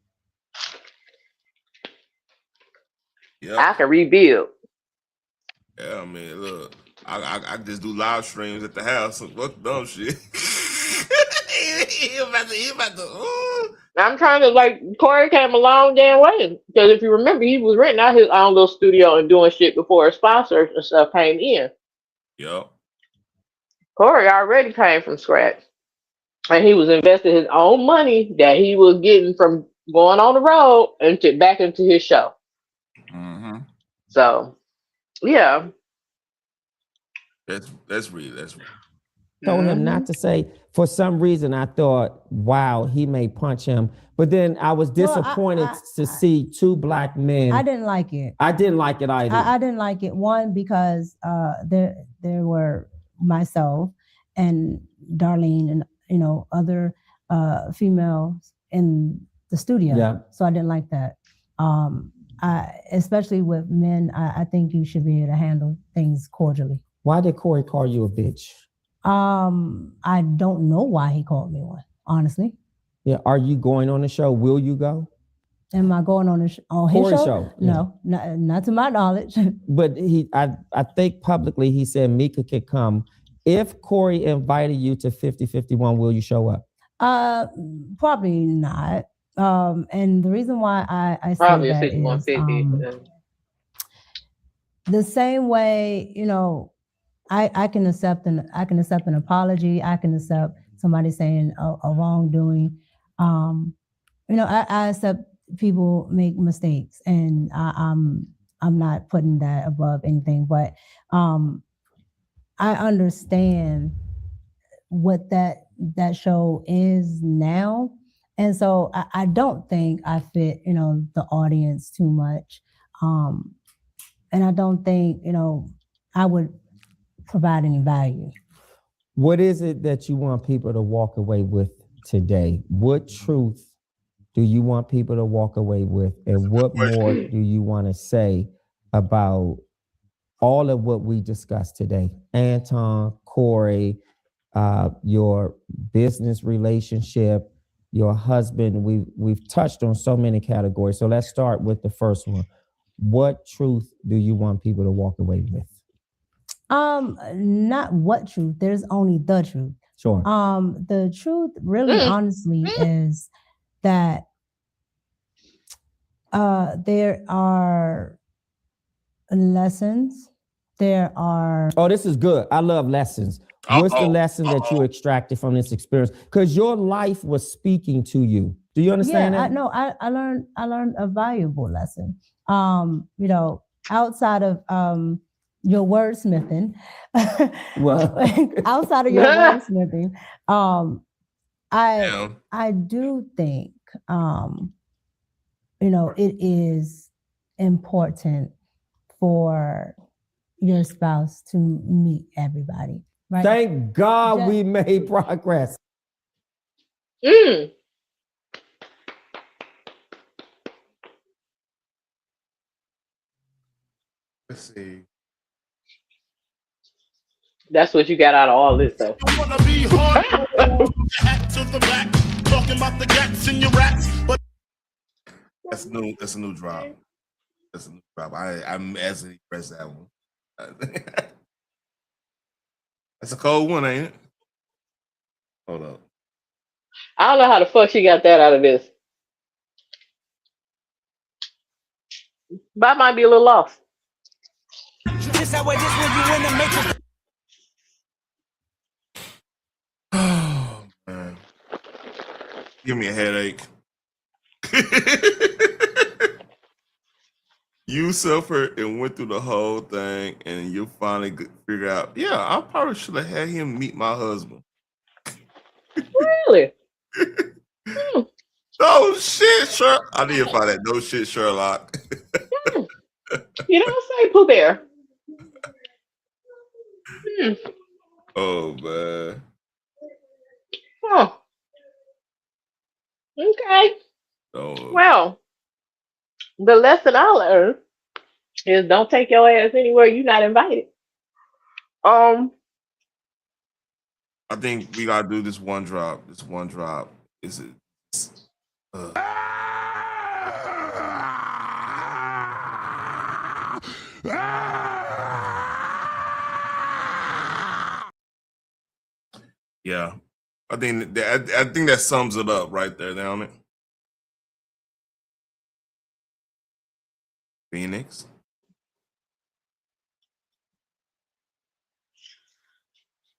Yep. I can rebuild. Yeah, I mean, look, I just do live streams at the house. Fuck dumb shit. he about to. I'm trying to Corey came a long damn way, because if you remember, he was renting out his own little studio and doing shit before his sponsors and stuff came in. Yep. Corey already came from scratch. And he was investing his own money that he was getting from going on the road into back into his show. Mm-hmm. So yeah. That's real. Told him not to say. For some reason, I thought, wow, he may punch him. But then I was disappointed to see two black men. I didn't like it. I didn't like it either. I didn't like it. One, because there were myself and Darlene and other females in the studio. Yeah. So I didn't like that. Especially with men, I think you should be able to handle things cordially. Why did Corey call you a bitch? I don't know why he called me one, honestly. Yeah. Are you going on the show? Will you go? Am I going on his show? No, not to my knowledge. But I think publicly he said Micca could come. If Corey invited you to 50-51, will you show up? Probably not. And the reason why I say Probably that a 5150. The same way, I can accept an apology. I can accept somebody saying a wrongdoing. I accept people make mistakes, and I'm not putting that above anything. But I understand what that show is now, and so I don't think I fit the audience too much, and I don't think I would provide any value. What is it that you want people to walk away with today? What truth do you want people to walk away with? And what more do you want to say about all of what we discussed today? Anton, Corey, your business relationship, your husband. We've touched on so many categories. So let's start with the first one. What truth do you want people to walk away with? Not what truth. There's only the truth. Sure. The truth really honestly is that there are lessons. There are. Oh, this is good. I love lessons. What's the lesson that you extracted from this experience? Because your life was speaking to you. Do you understand that? I learned a valuable lesson. Outside of your wordsmithing, outside of your wordsmithing, I do think it is important for your spouse to meet everybody. Right? Thank God we made progress. Let's see. That's what you got out of all this, though. I wanna be hard. Hat to the back, talking about the gats in your rats. But That's a new drop. I'm as impressed that one. That's a cold one, ain't it? Hold up. I don't know how the fuck she got that out of this. But I might be a little lost. Oh man, give me a headache. You suffered and went through the whole thing, and you finally figure out, yeah, I probably should have had him meet my husband. Really? Oh shit, Sherlock. I need to find that. No shit, Sherlock. You don't say Pooh Bear. Oh man. Oh. Okay. Oh. Well, the lesson I learned is don't take your ass anywhere you're not invited. I think we gotta do this one drop. Is it? Yeah, I think that sums it up right there, don't it? Phoenix.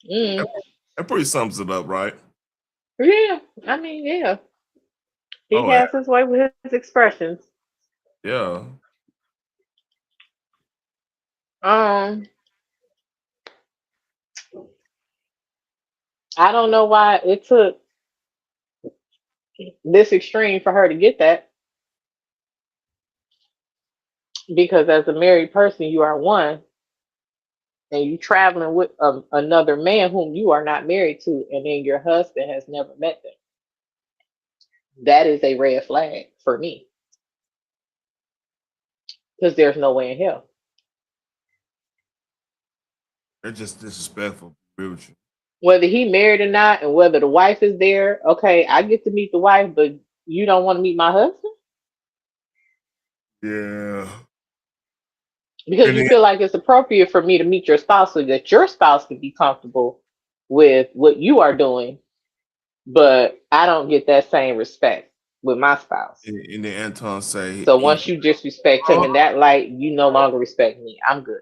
That pretty sums it up, right? Yeah, I mean, yeah. He has his way with his expressions. Yeah. I don't know why it took this extreme for her to get that. Because as a married person, you are one, and you traveling with another man whom you are not married to, and then your husband has never met them. That is a red flag for me. Because there's no way in hell. They're just disrespectful. Whether he married or not, and whether the wife is there, okay, I get to meet the wife, but you don't want to meet my husband? Yeah. Because you feel like it's appropriate for me to meet your spouse so that your spouse can be comfortable with what you are doing, but I don't get that same respect with my spouse. And then Anton say, so once you disrespect him in that light, you no longer respect me. I'm good.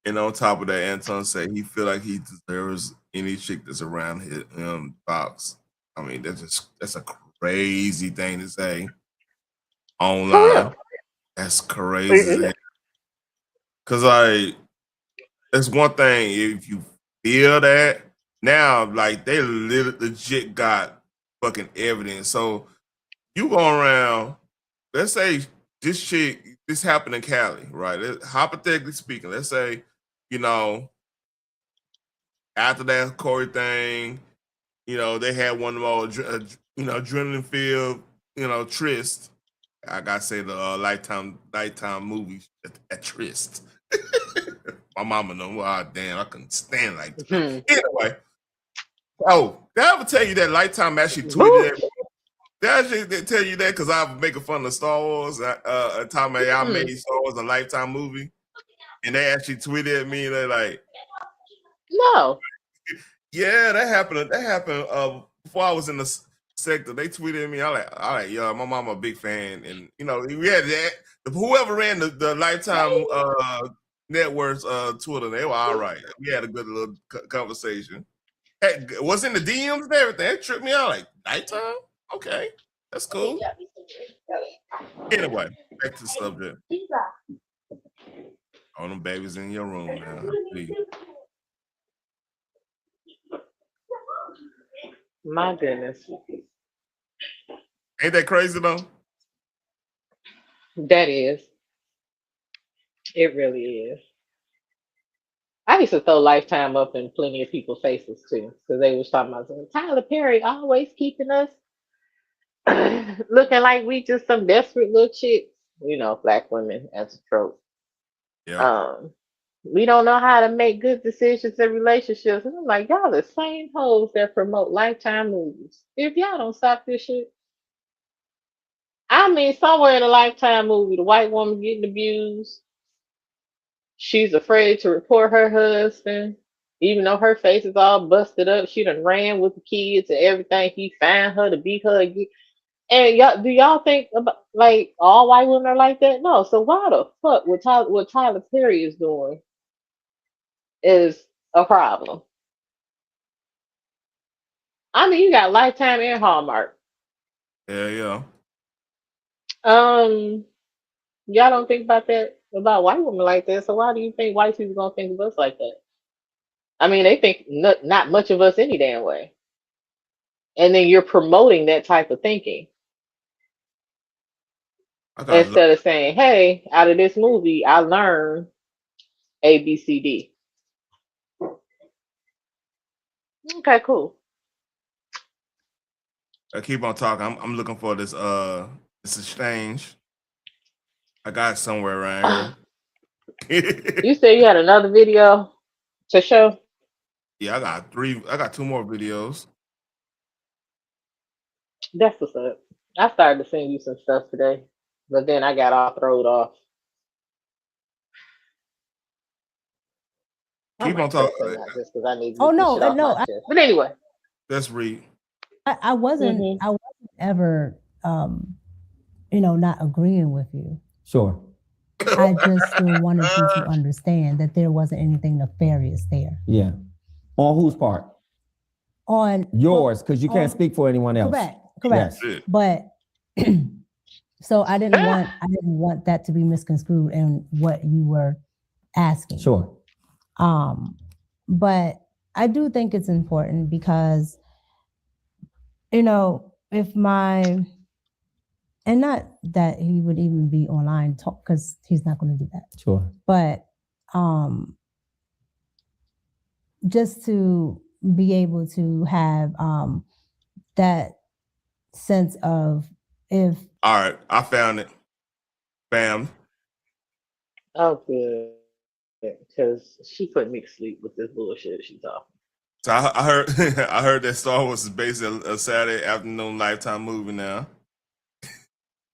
And on top of that, Anton say he feel like he deserves any chick that's around his box. I mean, that's a crazy thing to say online. That's crazy. Cause like, that's one thing. If you feel that now, like they legit got fucking evidence. So you go around. Let's say this chick, this happened in Cali, right? Hypothetically speaking, let's say, you know, after that Corey thing, you know, they had one of the more, adrenaline filled, tryst. I gotta say the lifetime movie at tryst. My mama know. Oh, damn, I couldn't stand like that. Anyway, did I ever tell you that Lifetime actually tweeted that? Did I actually tell you that because I was making fun of Star Wars? A time I made Star Wars a Lifetime movie, and they actually tweeted at me. They're like, "No, yeah, that happened. That happened before I was in the sector. They tweeted at me. I like, yo, my mama a big fan, and we had that. Whoever ran the Lifetime networks Twitter, they were all right. We had a good little conversation. Hey, what's in the DMs and everything? It tripped me out. Like, Lifetime? Okay, that's cool. Anyway, back to the subject. All them babies in your room now. My goodness. Ain't that crazy though? That is. It really is. I used to throw Lifetime up in plenty of people's faces too, because they was talking about Tyler Perry always keeping us looking like we just some desperate little chicks. Black women as a trope. Yeah. We don't know how to make good decisions in relationships. And I'm like, y'all the same hoes that promote Lifetime movies. If y'all don't stop this shit. I mean, somewhere in a Lifetime movie, the white woman getting abused. She's afraid to report her husband, even though her face is all busted up. She done ran with the kids and everything. He found her to beat her again. And do y'all think about like all white women are like that? No. So why the fuck what Tyler Perry is doing is a problem? I mean, you got Lifetime and Hallmark. Yeah. Y'all don't think about that about white women like that. So why do you think white people gonna think of us like that? I mean, they think not much of us any damn way. And then you're promoting that type of thinking. Instead of saying, hey, out of this movie, I learned A, B, C, D. Okay, cool. I keep on talking. I'm looking for this exchange. I got it somewhere around here. You said you had another video to show? Yeah, I got 2 more videos. That's what's up. I started to send you some stuff today, but then I got all thrown off. Keep on talking. Just because I need to no. But anyway, let's read. I wasn't ever not agreeing with you. Sure. I just still wanted you to understand that there wasn't anything nefarious there. Yeah. On whose part? On yours, because you can't speak for anyone else. Correct. Yes. But so I didn't want that to be misconstrued in what you were asking. Sure. But I do think it's important because, if and not that he would even be online talk, because he's not going to do that. Sure. But just to be able to have that sense of if. All right, I found it. Bam. Oh, good. Because she put me to sleep with this bullshit she's talking. So I heard I heard that Star Wars is based on a Saturday afternoon Lifetime movie now.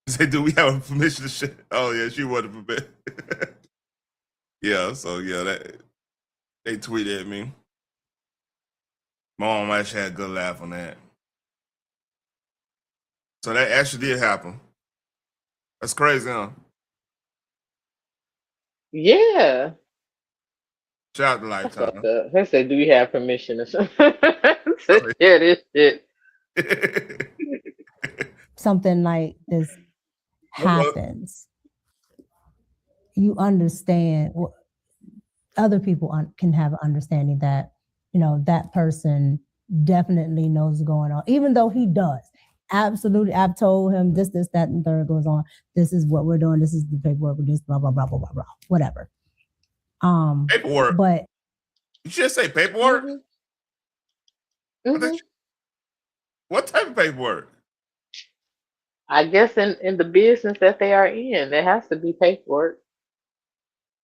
Say, do we have permission to share? Oh yeah, she wasn't prepared. Yeah, so yeah, that they tweeted at me. My mom actually had a good laugh on that. So that actually did happen. That's crazy, huh? Yeah. Shout out to Lifetime. They said, do we have permission to share this shit? Something like this happens. You understand, other people can have an understanding that, that person definitely knows what's going on, even though he does. Absolutely. I've told him this, that, and third goes on. This is what we're doing. This is the paperwork. We're just blah, blah, blah, blah, blah, blah, whatever. Paperwork. But you should say paperwork. Mm-hmm. What type of paperwork? I guess in the business that they are in, there has to be paperwork.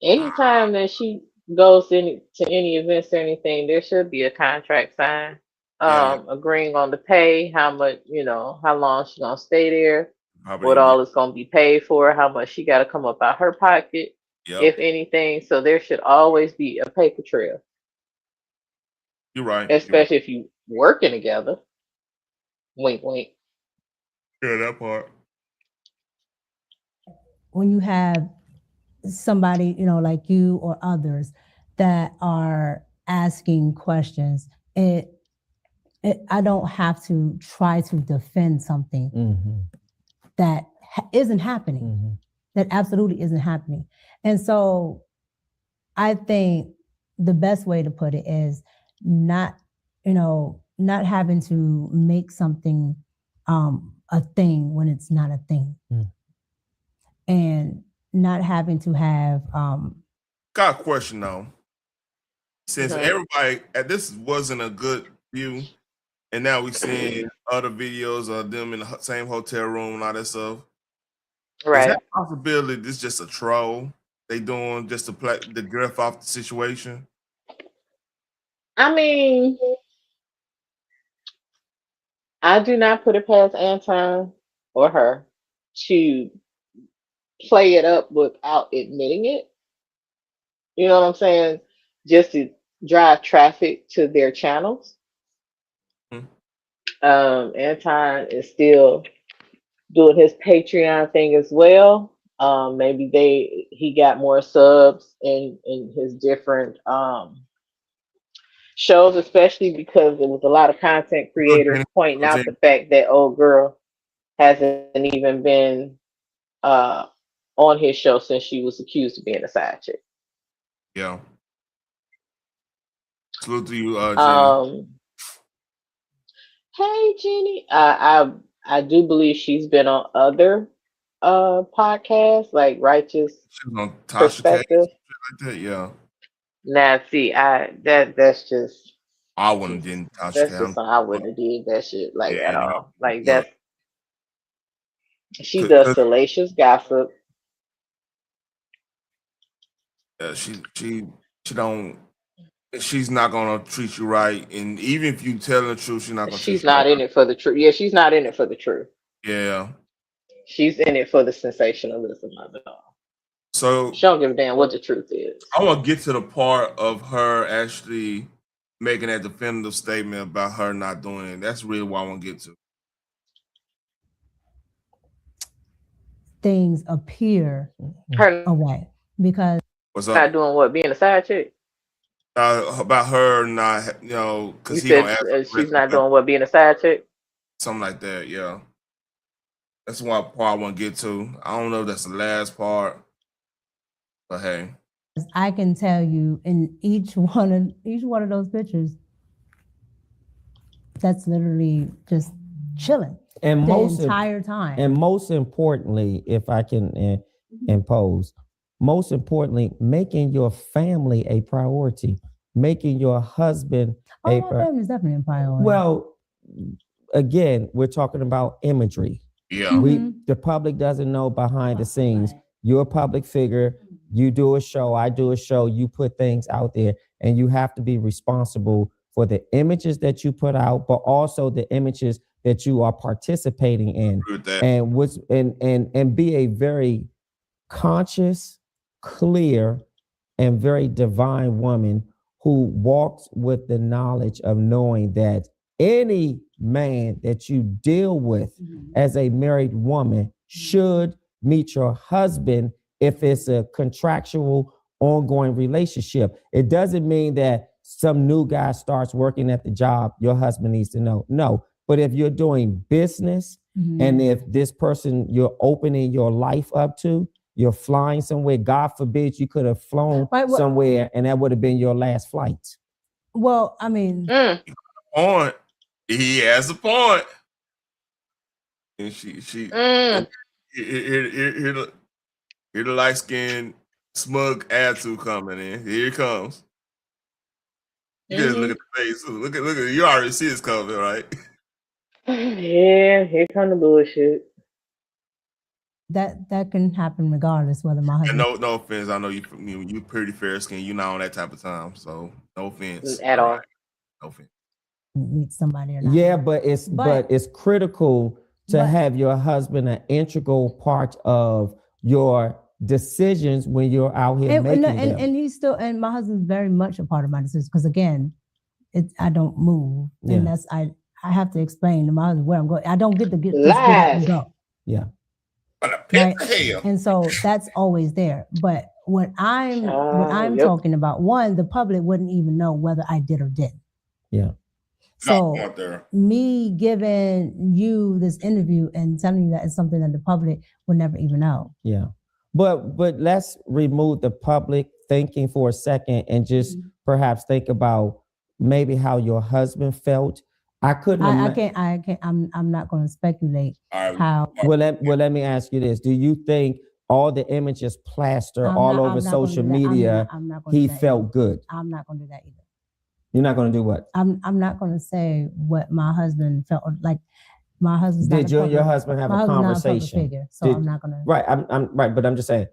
Anytime that she goes to any events or anything, there should be a contract signed, agreeing on the pay, how much, how long she's gonna stay there, what all is gonna be paid for, how much she got to come up out her pocket, if anything. So there should always be a paper trail. You're right. Especially if you working together. Wink, wink. Yeah, that part. When you have somebody, like you or others that are asking questions, I don't have to try to defend something that isn't happening, that absolutely isn't happening. And so I think the best way to put it is not having to make something a thing when it's not a thing. And not having to have got a question though. Since everybody this wasn't a good view, and now we're seeing other videos of them in the same hotel room and all that stuff. Right. Is that a possibility this is just a troll they doing just to play the griff off the situation? I mean, I do not put it past Anton or her to play it up without admitting it. You know what I'm saying? Just to drive traffic to their channels. Anton is still doing his Patreon thing as well. Maybe he got more subs in his different shows, especially because there was a lot of content creators pointing out the fact that old girl hasn't even been on his show since she was accused of being a side chick. Yeah. Salute to you, Jenny. Hey, Jenny. I do believe she's been on other podcasts, like Righteous She was on Perspective. like that, yeah. Now, see, that's just. I wouldn't have done Tasha. That's just something I wouldn't have did that shit at all. Like that's. She does salacious gossip. Yeah, she don't. She's not gonna treat you right, and even if you tell the truth, she's not gonna. She's not in it for the truth. Yeah, she's not in it for the truth. Yeah, she's in it for the sensationalism of it all. So she don't give a damn what the truth is. I want to get to the part of her actually making that definitive statement about her not doing it. That's really what I want to get to. Things appear away because not doing what, being a side chick. About her not, because You said she's not doing what, being a side chick? Something like that, yeah. That's one part I want to get to. I don't know if that's the last part, but hey. I can tell you in each one of those pictures, that's literally just chilling and the entire time. And most importantly, if I can impose, most importantly, making your family a priority, making your husband my family is definitely a priority. Well, again, we're talking about imagery. Yeah. The public doesn't know behind the scenes. You're a public figure. You do a show, I do a show, you put things out there, and you have to be responsible for the images that you put out, but also the images that you are participating in. And be a very conscious, clear, and very divine woman who walks with the knowledge of knowing that any man that you deal with as a married woman should meet your husband if it's a contractual ongoing relationship. It doesn't mean that some new guy starts working at the job, your husband needs to know. No, but if you're doing business and if this person you're opening your life up to, you're flying somewhere, God forbid you could have flown somewhere and that would have been your last flight. Well, I mean, point. He has a point. And here the light skinned smug attitude coming in. Here it comes. Just look at the face. Look at you already see this coming, right? Yeah, here come the bullshit. That can happen regardless whether my husband. And no offense. I know you pretty fair skinned. You're not on that type of time, so no offense at all. No offense. Meet somebody or not. Yeah, but it's critical to have your husband an integral part of your decisions when you're out here making them. And he's still, and my husband's very much a part of my decisions because again, I don't move, and that's I have to explain to my husband where I'm going. I don't get to get and go. Yeah. Right? And so that's always there. But what I'm talking about, one, the public wouldn't even know whether I did or didn't. Yeah. So me giving you this interview and telling you that it's something that the public would never even know. Yeah. But let's remove the public thinking for a second and just perhaps think about maybe how your husband felt. I can't. I'm not going to speculate how. Well, let me ask you this: do you think all the images plastered all over social media, he felt good? I'm not going to do that either. You're not going to do what? I'm not going to say what my husband felt like. My husband. Did you and your husband have a conversation? Figure, so I'm not going to. Right. I'm right, but I'm just saying.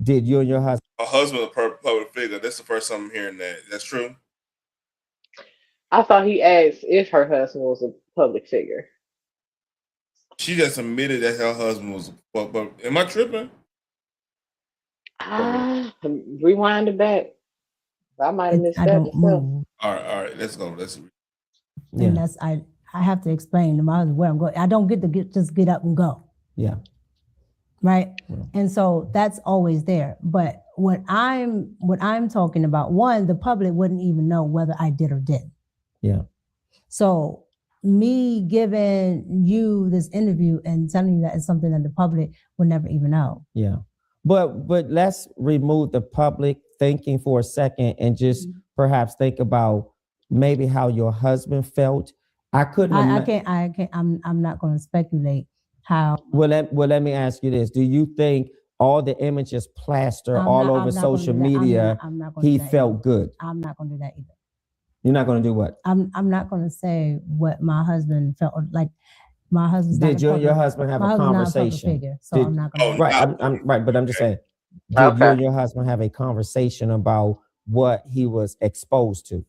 Did you and your husband? A husband, a public figure. That's the first time I'm hearing that. That's true. I thought he asked if her husband was a public figure. She just admitted that her husband was. But am I tripping? Rewind it back. I might have missed that myself. All right. Let's go. And that's I have to explain to my husband where I'm going. I don't get to just get up and go. Yeah. Right. Yeah. And so that's always there. But what I'm talking about, one, the public wouldn't even know whether I did or didn't. Yeah. So me giving you this interview and telling you that it's something that the public would never even know. Yeah. But let's remove the public thinking for a second and just perhaps think about maybe how your husband felt. I'm not going to speculate how. Well, let me ask you this: do you think all the images plastered all over social media, he felt good? I'm not going to do that either. You're not going to do what? I'm not going to say what my husband felt like. My husband. Did you and your husband have a conversation? Figure, so I'm not going to. Right. I'm right, but I'm just saying. Did you and your husband have a conversation about what he was exposed to?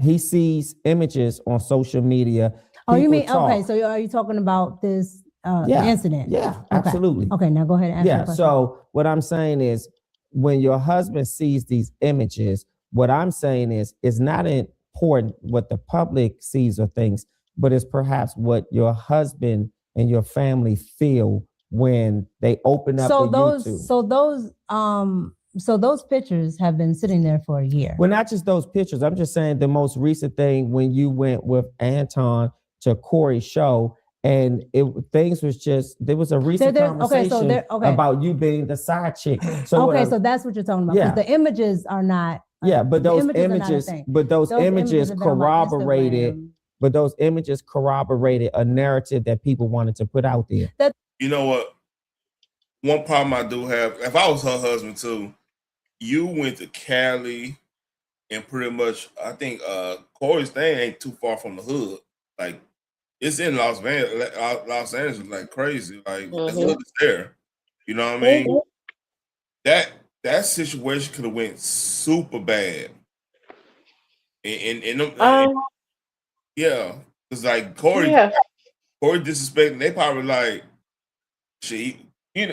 He sees images on social media. Oh, you mean okay? So are you talking about this incident? Yeah, absolutely. Okay, now go ahead and answer the question. So what I'm saying is, when your husband sees these images, what I'm saying is, it's not important what the public sees or thinks, but it's perhaps what your husband and your family feel when they open up YouTube. So those So those pictures have been sitting there for a year. Well, not just those pictures. I'm just saying the most recent thing when you went with Anton to Corey's show, and things was just there was a recent conversation about you being the side chick. So so that's what you're talking about. Because the images are not. But those images corroborated. But those images corroborated a narrative that people wanted to put out there. You know what? One problem I do have, if I was her husband too, you went to Cali and pretty much, I think Corey's thing ain't too far from the hood. Like, it's in Los Angeles, like crazy. Like, the hood is there. You know what I mean? That situation could have went super bad. Yeah, it's like Corey disrespecting. They probably like,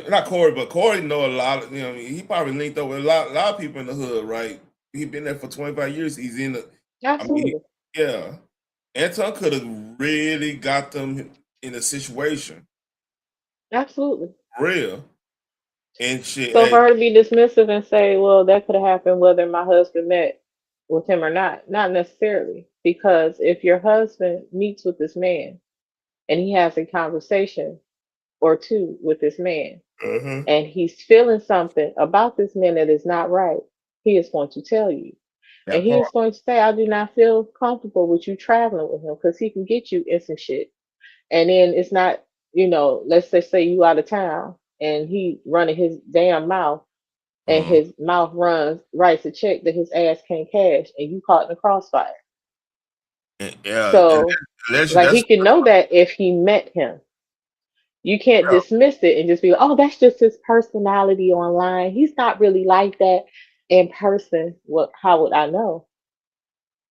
not Corey, but Corey know a lot of, he probably linked up with a lot of people in the hood, right? He been there for 25 years. He's in the, absolutely. Anton could have really got them in a situation. Absolutely. Real. And shit. So for her to be dismissive and say, well, that could have happened whether my husband met with him or not necessarily. Because if your husband meets with this man and he has a conversation or two with this man, and he's feeling something about this man that is not right, he is going to tell you. And he is going to say, I do not feel comfortable with you traveling with him because he can get you in some shit. And then it's not, let's just say you out of town and he running his damn mouth and his mouth writes a check that his ass can't cash and you caught in the crossfire. So he can know that if he met him. You can't dismiss it and just be like, oh, that's just his personality online. He's not really like that in person. How would I know?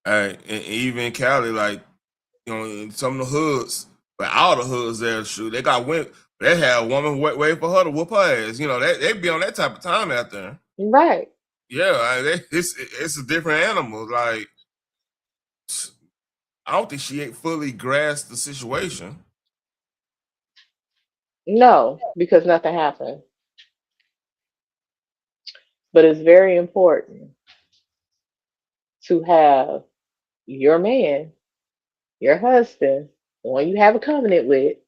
And even in Cali, like, in some of the hoods, but all the hoods there, shoot, they got women. They had a woman wait for her to whoop her ass. They be on that type of time out there. Right. Yeah, it's a different animal. Like, I don't think she ain't fully grasped the situation. No, because nothing happened. But it's very important to have your man, your husband, the one you have a covenant with,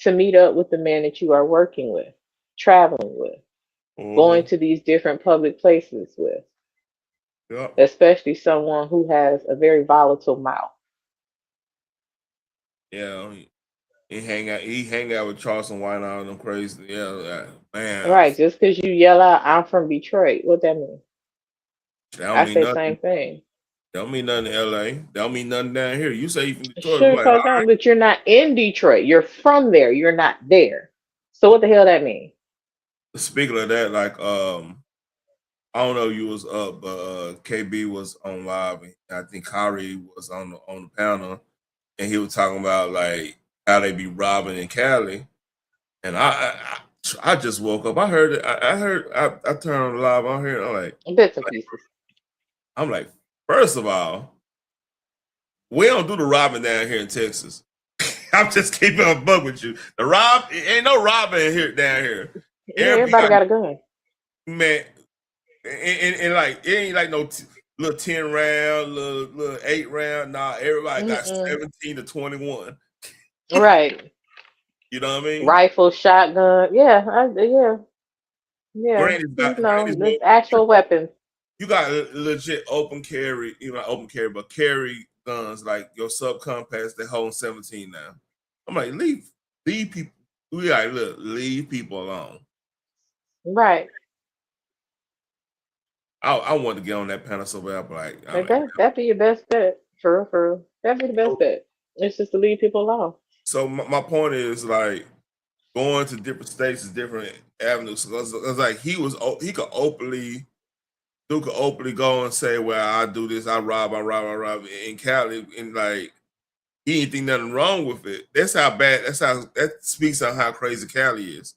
to meet up with the man that you are working with, traveling with, going to these different public places with, especially someone who has a very volatile mouth. Yeah, he hang out with Charleston White and all them crazy. Yeah, man. Right, just because you yell out, I'm from Detroit, what that mean? I say the same thing. Don't mean nothing in LA. Don't mean nothing down here. You say you from Detroit. Sure, but you're not in Detroit. You're from there. You're not there. So what the hell that mean? Speaking of that, like, I don't know if you was up, but KB was on live. And I think Kyrie was on the panel, and he was talking about like how they be robbing in Cali. And I just woke up. I heard it. I turned on the live on here. And I'm like, bits and pieces. I'm like, first of all, we don't do the robbing down here in Texas. I'm just keeping a buck with you. Ain't no robbing here down here. Yeah, everybody got a gun. Man, and like it ain't like no little 10 round, little 8 round. Nah, everybody got 17 to 21. Right. You know what I mean? Rifle, shotgun. Yeah. There's actual weapons. You got legit open carry, not open carry, but carry guns like your subcompass that hold 17 now. I'm like, leave people. We like, look, leave people alone. Right. I want to get on that panel so bad, but that'd be your best bet. For real. That'd be the best bet. It's just to leave people alone. So my point is like going to different states is different avenues. Because like he could openly go and say, well, I do this, I rob in Cali, and like he didn't think nothing wrong with it. That speaks on how crazy Cali is.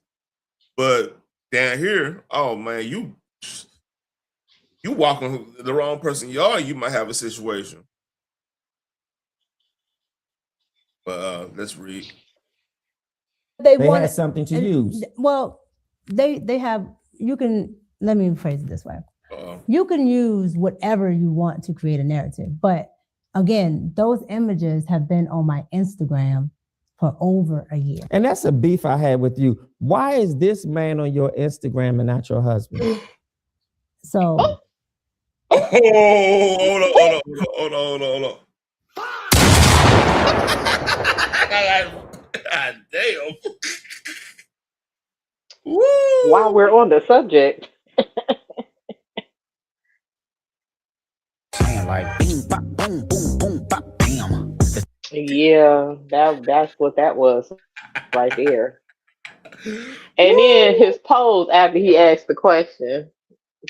But down here, oh man, you walking the wrong person yard, you might have a situation. But let's read. They had something to use. Well, they have. You can let me phrase it this way. You can use whatever you want to create a narrative, but again, those images have been on my Instagram for over a year. And that's a beef I had with you. Why is this man on your Instagram and not your husband? So. Hold on. God damn. Woo. While we're on the subject. Like boom, bop, boom, boom, boom, bop, bam. Yeah, that's what that was right there. And then his pose after he asked the question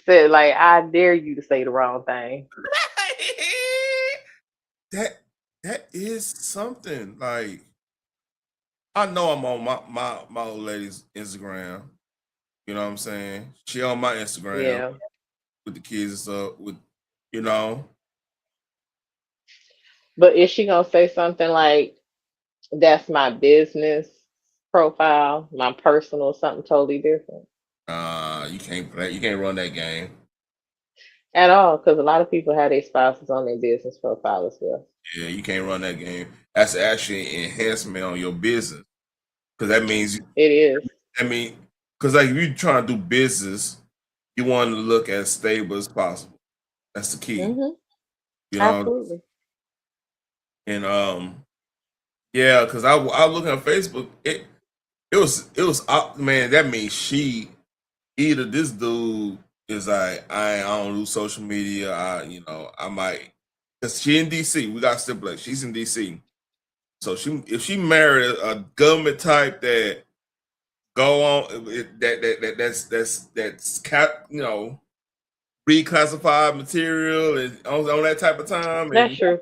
said, like, I dare you to say the wrong thing. That is something. Like, I know I'm on my old lady's Instagram. You know what I'm saying? She on my Instagram with the kids and stuff. With But is she gonna say something like, "That's my business profile, my personal, something totally different"? You can't play. You can't run that game at all, because a lot of people have their spouses on their business profile as well. Yeah, you can't run that game. That's actually enhancement on your business, because that means it is. I mean, because like if you're trying to do business, you want to look as stable as possible. That's the key. Mm-hmm. You know, absolutely. And yeah, because I was looking at Facebook. It was man. That means either this dude is like, I don't do social media. I might, because she in DC. We got stipulate she's in DC. So if she married a government type that go on that's reclassified material and on that type of time. That's true.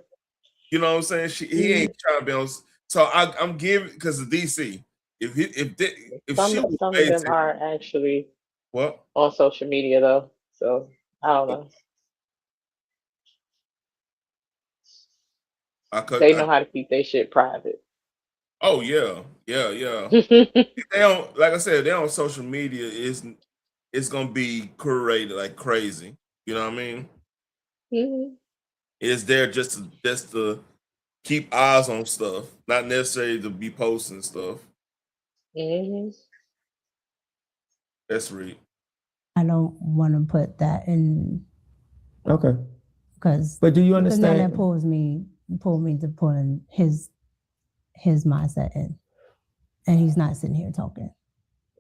You know what I'm saying? He ain't trying to be on. So I'm giving, because of DC. If some of them are actually on social media though. So I don't know. They know how to keep their shit private. Oh yeah. They don't, like I said, they're on social media. It's gonna be curated like crazy. You know what I mean? Mm-hmm. It's there just to keep eyes on stuff, not necessarily to be posting stuff. Mm-hmm. That's real. I don't want to put that in. Okay. But do you understand? That pulled me to put his mindset in, and he's not sitting here talking.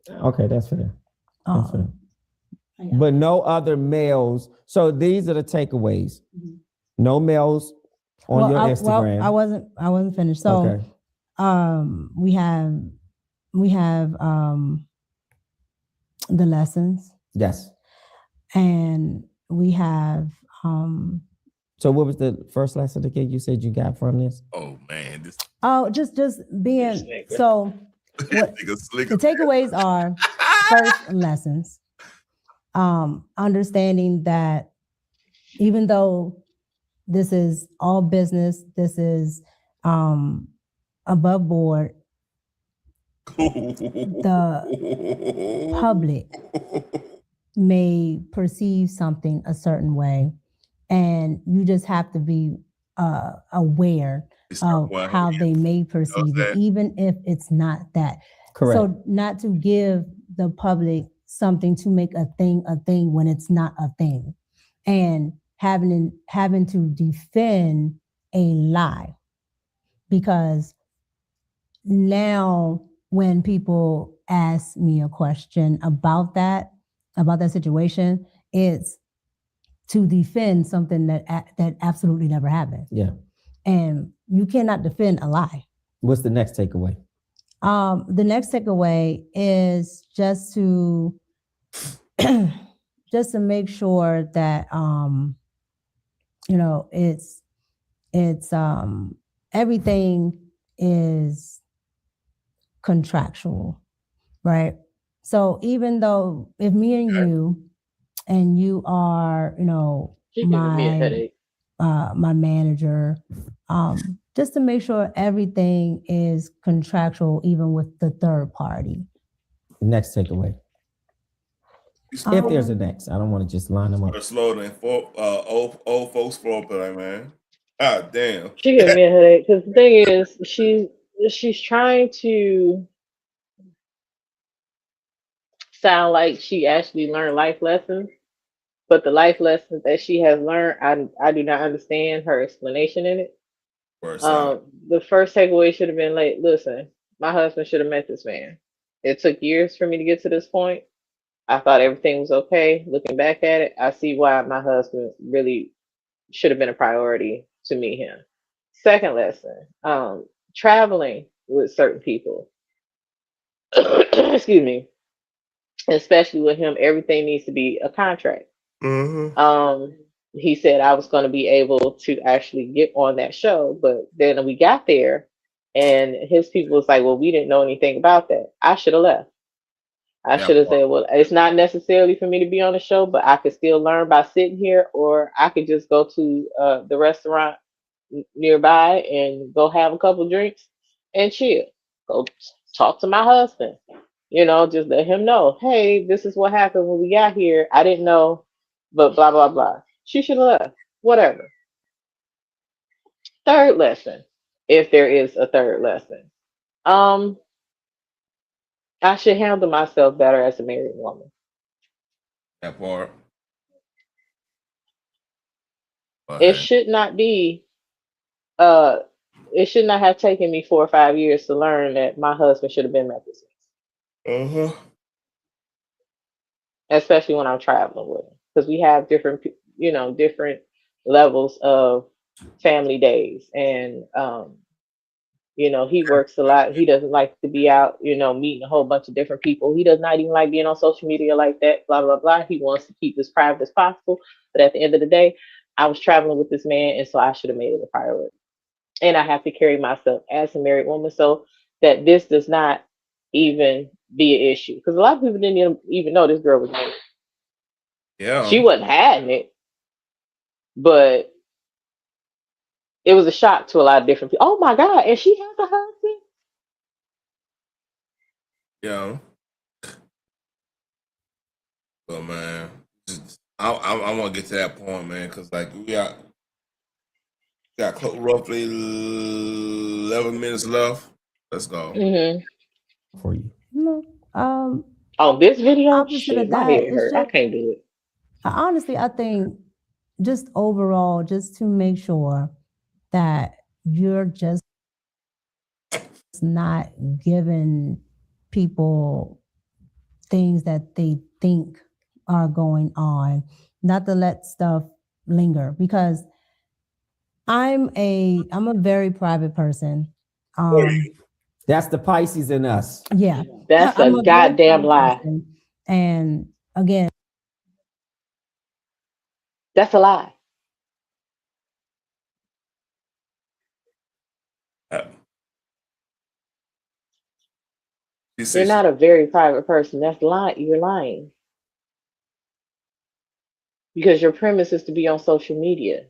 Okay, that's fair. But no other males. So these are the takeaways. Mm-hmm. No males on your Instagram. I wasn't finished. So, we have the lessons. Yes. And we have. So what was the first lesson again you said you got from this? Oh man, just being so. The takeaways are first lessons. Understanding that even though this is all business, this is above board, the public may perceive something a certain way, and you just have to be aware of how they may perceive it, even if it's not that. Correct. So not to give the public something to make a thing when it's not a thing, and having to defend a lie, because now when people ask me a question about that situation, it's to defend something that absolutely never happened. Yeah. And you cannot defend a lie. What's the next takeaway? The next takeaway is just to make sure that it's everything is contractual, right? So even though if me and you are, my manager, just to make sure everything is contractual, even with the third party. Next takeaway. If there's a next, I don't want to just line them up. Slow than old folks floor play, man. God damn. She gave me a headache because the thing is, she's trying to sound like she actually learned life lessons, but the life lessons that she has learned, I do not understand her explanation in it. The first takeaway should have been like, listen, my husband should have met this man. It took years for me to get to this point. I thought everything was okay. Looking back at it, I see why my husband really should have been a priority to meet him. Second lesson, traveling with certain people, excuse me, especially with him, everything needs to be a contract. He said I was going to be able to actually get on that show, but then we got there and his people was like, well, we didn't know anything about that. I should have left. I should have said, well, it's not necessarily for me to be on the show, but I could still learn by sitting here, or I could just go to the restaurant nearby and go have a couple drinks and chill. Go talk to my husband. You know, just let him know, hey, this is what happened when we got here. I didn't know, but blah, blah, blah. She should have left. Whatever. Third lesson, if there is a third lesson. I should handle myself better as a married woman. That part. It should not be, it should not have taken me 4 or 5 years to learn that my husband should have been at this. Especially when I'm traveling with him, because we have different, different levels of family days, and he works a lot. He doesn't like to be out, meeting a whole bunch of different people. He does not even like being on social media like that, blah, blah, blah. He wants to keep as private as possible. But at the end of the day, I was traveling with this man, and so I should have made it a priority. And I have to carry myself as a married woman so that this does not even be an issue. Because a lot of people didn't even know this girl was married. Yeah. She wasn't hiding it, but it was a shock to a lot of different people. Oh my God, and she has a husband? Yeah. Well, man, I want to get to that point, man, because like we got roughly 11 minutes left. Let's go. For you. On this video, shit, my head hurt. I can't do it. Honestly, I think just overall, just to make sure that you're just not giving people things that they think are going on, not to let stuff linger, because I'm a very private person. That's the Pisces in us. Yeah. That's a goddamn lie. And again, that's a lie. You're not a very private person. That's lying. You're lying. Because your premise is to be on social media.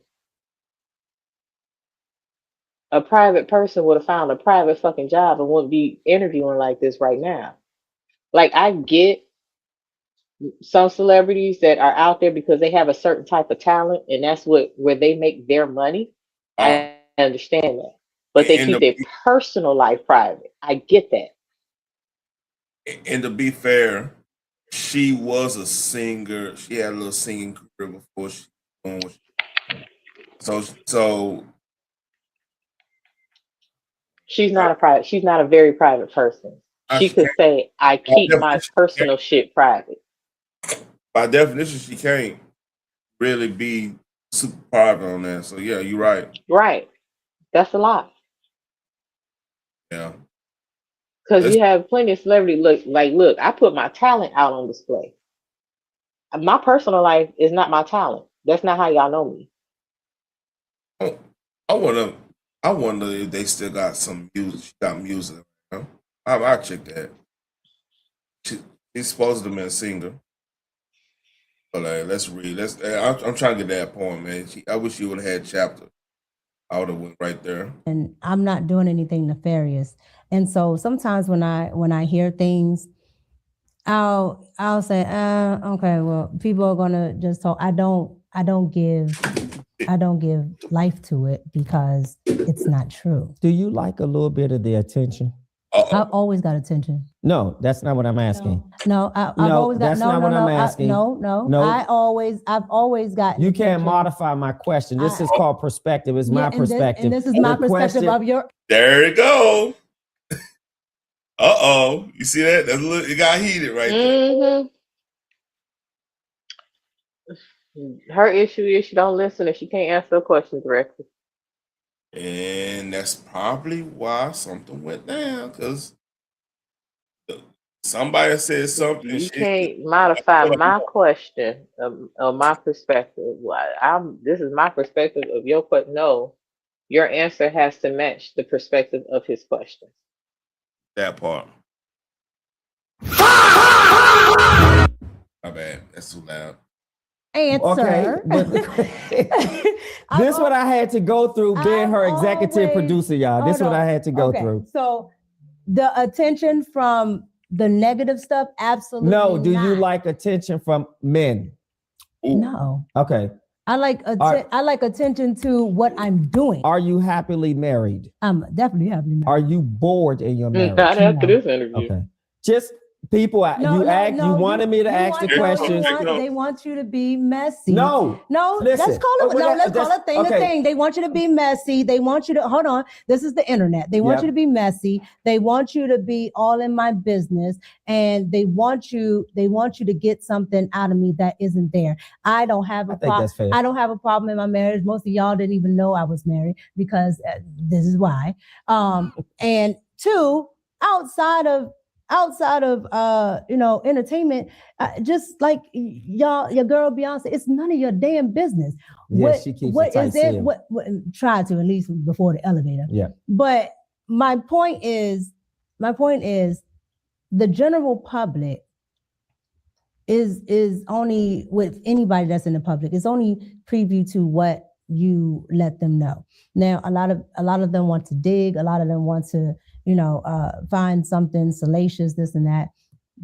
A private person would have found a private fucking job and wouldn't be interviewing like this right now. Like, I get some celebrities that are out there because they have a certain type of talent, and that's where they make their money. I understand that. But they keep their personal life private. I get that. And to be fair, she was a singer. She had a little singing career before she so she's not a very private person. She could say, I keep my personal shit private. By definition, she can't really be super private on that. So yeah, you're right. Right. That's a lot. Yeah. Because you have plenty of celebrities look, I put my talent out on display. My personal life is not my talent. That's not how y'all know me. I wonder if they still got some music. She got music. You know? I'll check that. She's supposed to be a singer. But let's read. I'm trying to get that point, man. I wish you would have had chapter. I would have went right there. And I'm not doing anything nefarious. And so sometimes when I hear things, I'll say, okay, well, people are gonna just talk. I don't give life to it because it's not true. Do you like a little bit of the attention? I've always got attention. No, that's not what I'm asking. No, I've always got. That's not what I'm asking. No. I've always got. You can't modify my question. This is called perspective. It's my perspective. And this is my perspective of your. There you go. You see that? That's a little, it got heated right there. Her issue is she don't listen and she can't answer a question directly. And that's probably why something went down, because somebody said something. You can't modify my question or my perspective. This is my perspective of your question. No, your answer has to match the perspective of his question. That part. My bad. That's too loud. Answer. Okay. This is what I had to go through being her executive producer, y'all. This is what I had to go through. So the attention from the negative stuff, absolutely no. Do not. You like attention from men? Ooh. No. Okay. I like attention to what I'm doing. Are you happily married? I'm definitely happily married. Are you bored in your marriage? Not after this interview. Okay. Just people, you wanted me to ask the questions. They want you to be messy. No, listen. Let's call it thing to thing. They want you to be messy. They want you to hold on. This is the internet. They want you to be messy. They want you to be all in my business, and they want you to get something out of me that isn't there. I don't have a problem. I don't have a problem in my marriage. Most of y'all didn't even know I was married because this is why. And two, outside of entertainment, just like your girl Beyonce, it's none of your damn business. She keeps what is it? What try to, at least before the elevator. Yeah. But my point is the general public is only, with anybody that's in the public, is only preview to what you let them know. Now, a lot of them want to dig, a lot of them want to find something salacious, this and that.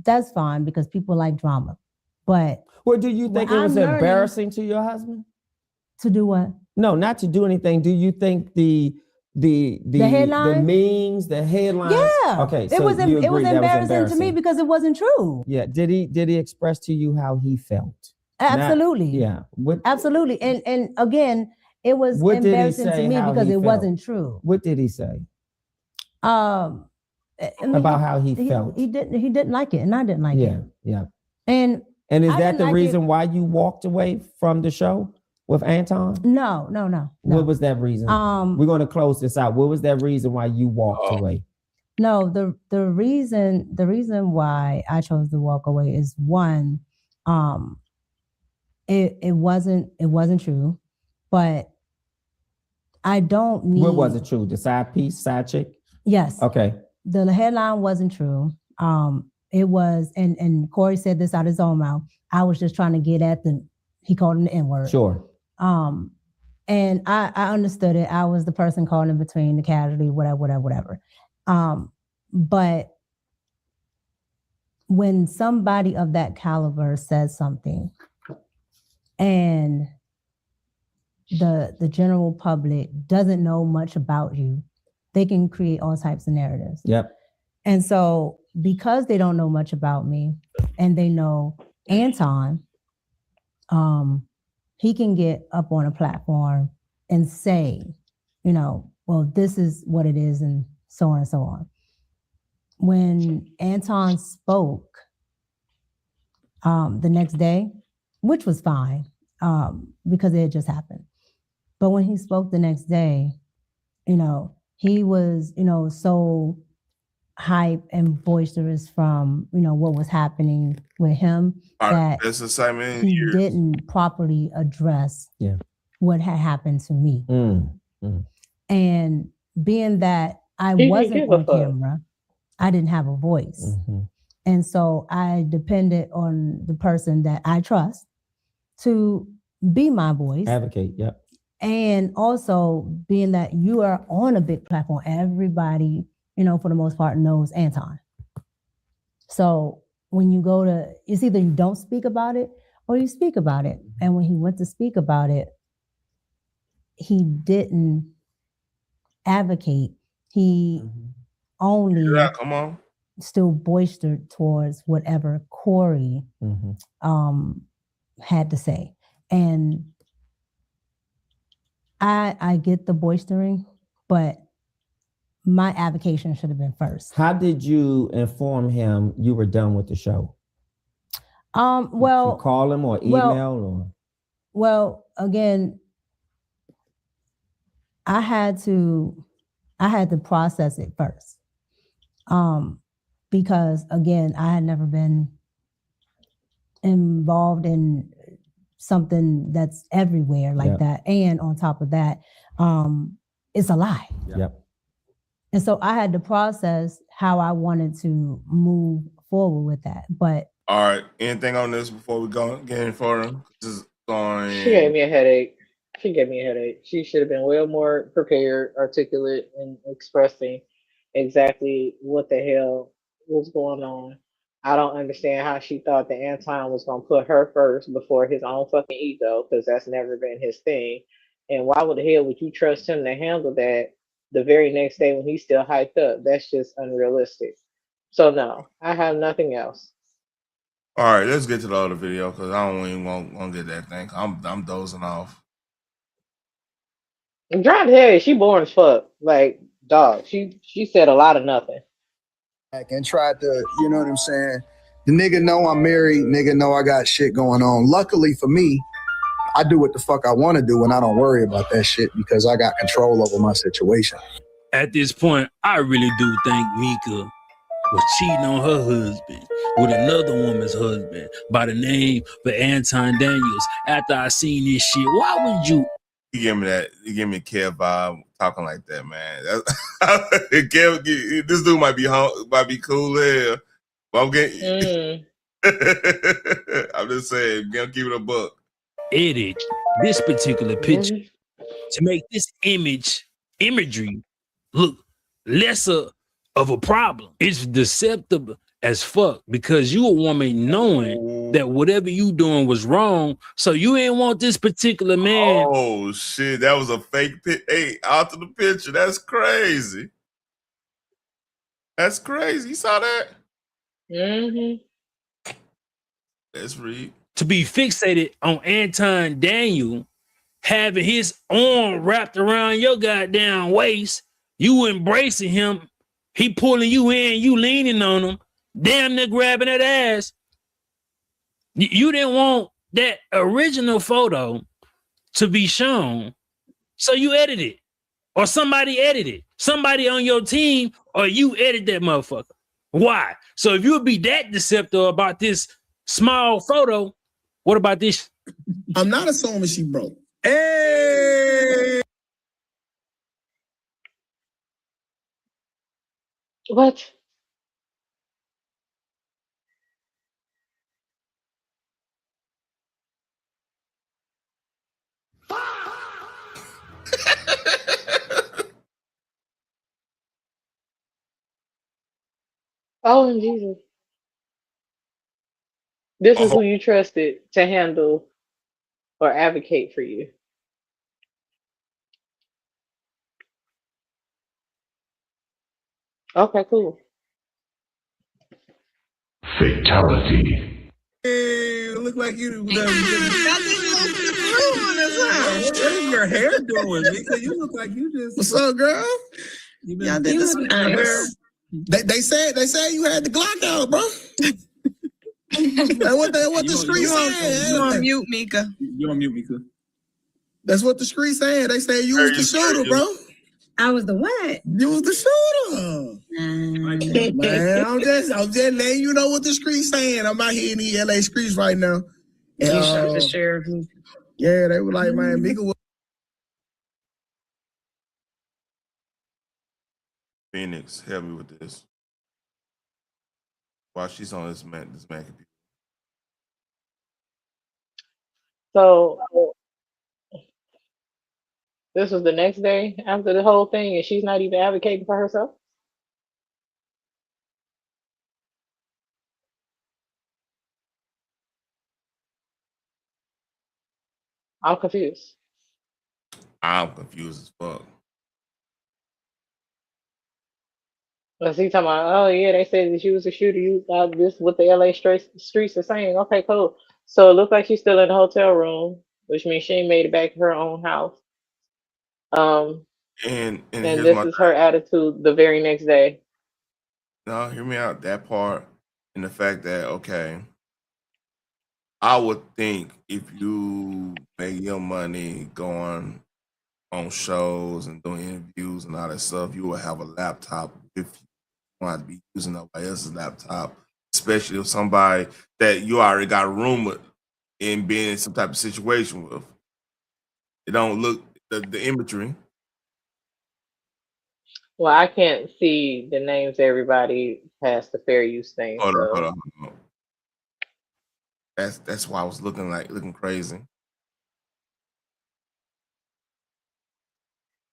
That's fine because people like drama. But do you think it was embarrassing to your husband? To do what? No, not to do anything. Do you think the headline, the memes, the headlines? Yeah. Okay. So it was embarrassing to me because it wasn't true. Yeah. Did he express to you how he felt? Absolutely. Absolutely. And again, it was embarrassing to me because it wasn't true. What did he say? About how he felt. He didn't like it, and I didn't like it. Yeah. And is that the reason why you walked away from the show with Anton? No. What was that reason? We're going to close this out. What was that reason why you walked away? No, the reason why I chose to walk away is one, it wasn't true, but I don't need. What was it true? The side chick? Yes. Okay. The headline wasn't true. It was, and Corey said this out of his own mouth. I was just trying to get at he called him the N-word. Sure. And I understood it. I was the person caught in between, the casualty, whatever. But when somebody of that caliber says something and the general public doesn't know much about you, they can create all types of narratives. Yep. And so because they don't know much about me and they know Anton, he can get up on a platform and say, well, this is what it is, and so on and so on. When Anton spoke the next day, which was fine because it had just happened. But when he spoke the next day, he was, so hype and boisterous from, what was happening with him that he didn't properly address what had happened to me. And being that I wasn't on camera, I didn't have a voice. And so I depended on the person that I trust to be my voice. Advocate, yep. And also being that you are on a big platform, everybody, for the most part knows Anton. So when you go to, it's either you don't speak about it or you speak about it. And when he went to speak about it, he didn't advocate. He only come on. still boistered towards whatever Corey had to say. And I get the boistering, but my advocation should have been first. How did you inform him you were done with the show? Well, you call him or email or? Well, again, I had to process it first. Because again, I had never been involved in something that's everywhere like that. And on top of that, it's a lie. Yep. And so I had to process how I wanted to move forward with that. But all right, anything on this before we get any further? She gave me a headache. She should have been well more prepared, articulate, and expressing exactly what the hell was going on. I don't understand how she thought that Anton was going to put her first before his own fucking ego, because that's never been his thing. And why would the hell would you trust him to handle that the very next day when he's still hyped up? That's just unrealistic. So no, I have nothing else. All right, let's get to the other video because I don't even want to get that thing. I'm dozing off. I'm trying to tell you, she boring as fuck. Like, dog, she said a lot of nothing. And tried to, you know what I'm saying? The nigga know I'm married, nigga know I got shit going on. Luckily for me, I do what the fuck I want to do and I don't worry about that shit because I got control over my situation. At this point, I really do think Micca was cheating on her husband with another woman's husband by the name of Anton Daniels. After I seen this shit, why would you? You give me that. You give me a Kev vibe talking like that, man. Kev, this dude might be cool there, but I'm getting. I'm just saying, keep it a buck. Edit this particular picture to make this imagery look lesser of a problem. It's deceptive as fuck because you a woman knowing that whatever you doing was wrong, so you ain't want this particular man. Oh shit, that was a fake pic. Hey, out to the picture. That's crazy. That's crazy. You saw that? Let's read. To be fixated on Anton Daniel having his arm wrapped around your goddamn waist, you embracing him, he pulling you in, you leaning on him, damn near grabbing that ass. You didn't want that original photo to be shown, so you edited it. Or somebody edited. Somebody on your team or you edit that motherfucker. Why? So if you would be that deceptive about this small photo, what about this? I'm not assuming she broke. Hey! What? Oh, Jesus. This is who you trusted to handle or advocate for you. Okay, cool. Fatality. Hey, look like you. What is your hair doing, Micca? You look like you just. What's up, girl? Y'all did this nice. They said you had the Glock out, bro. What the street saying? You on mute, Micca. You on mute, Micca. That's what the street saying. They say you was the shooter, bro. I was the what? You was the shooter. Man, I'm just letting you know what the streets saying. I'm out here in the LA streets right now. You shot the sheriff. Yeah, they were like, man, Micca was. Phoenix, help me with this. While she's on this man computer. So this was the next day after the whole thing, and she's not even advocating for herself. I'm confused. I'm confused as fuck. Let's see, talking about, oh yeah, they said that she was a shooter. You this what the LA streets are saying. Okay, cool. So it looks like she's still in the hotel room, which means she ain't made it back to her own house. And And here's this my is her attitude the very next day. no, hear me out. That part and the fact that okay, I would think if you make your money going on shows and doing interviews and all that stuff, you will have a laptop with you. You want to be using nobody else's laptop, especially if somebody that you already got a room with and being in some type of situation with. It don't look the imagery. Well, I can't see the names of everybody past the fair use thing. Hold So on. That's why I was looking crazy.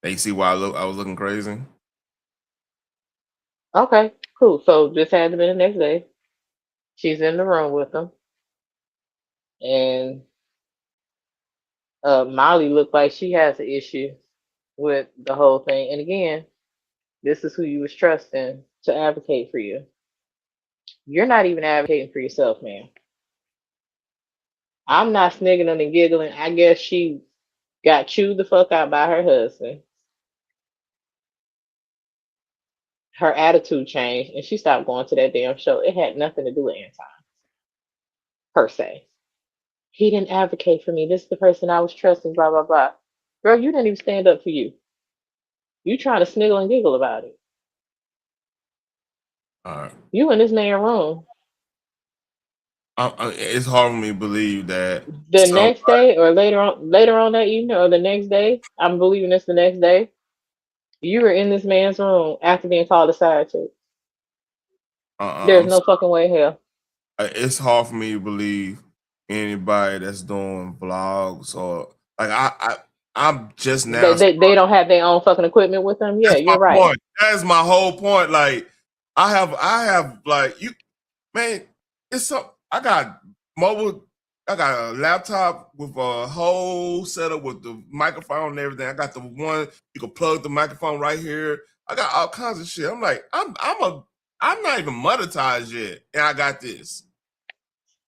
Now you see why I was looking crazy? okay, cool. So this had to be the next day. She's in the room with them, and Molly looked like she has an issue with the whole thing. And again, this is who you was trusting to advocate for you. You're not even advocating for yourself, man. I'm not sniggling and giggling. I guess she got chewed the fuck out by her husband. Her attitude changed, and she stopped going to that damn show. It had nothing to do with Anton, per se. He didn't advocate for me. This is the person I was trusting, blah, blah, blah. Girl, you didn't even stand up for you. You trying to sniggle and giggle about it. All right. You in this man room. It's hard for me to believe that The next day or later on that evening or the next day, I'm believing it's the next day, you were in this man's room after being called a side chick. There's I'm no fucking way in hell. It's hard for me to believe anybody that's doing vlogs or like I'm just now. They don't have their own fucking equipment with them. Yeah, you're right. Point. That's my whole point. Like I have like you, man. It's so I got mobile. I got a laptop with a whole setup with the microphone and everything. I got the one you can plug the microphone right here. I got all kinds of shit. I'm like, I'm not even monetized yet, and I got this.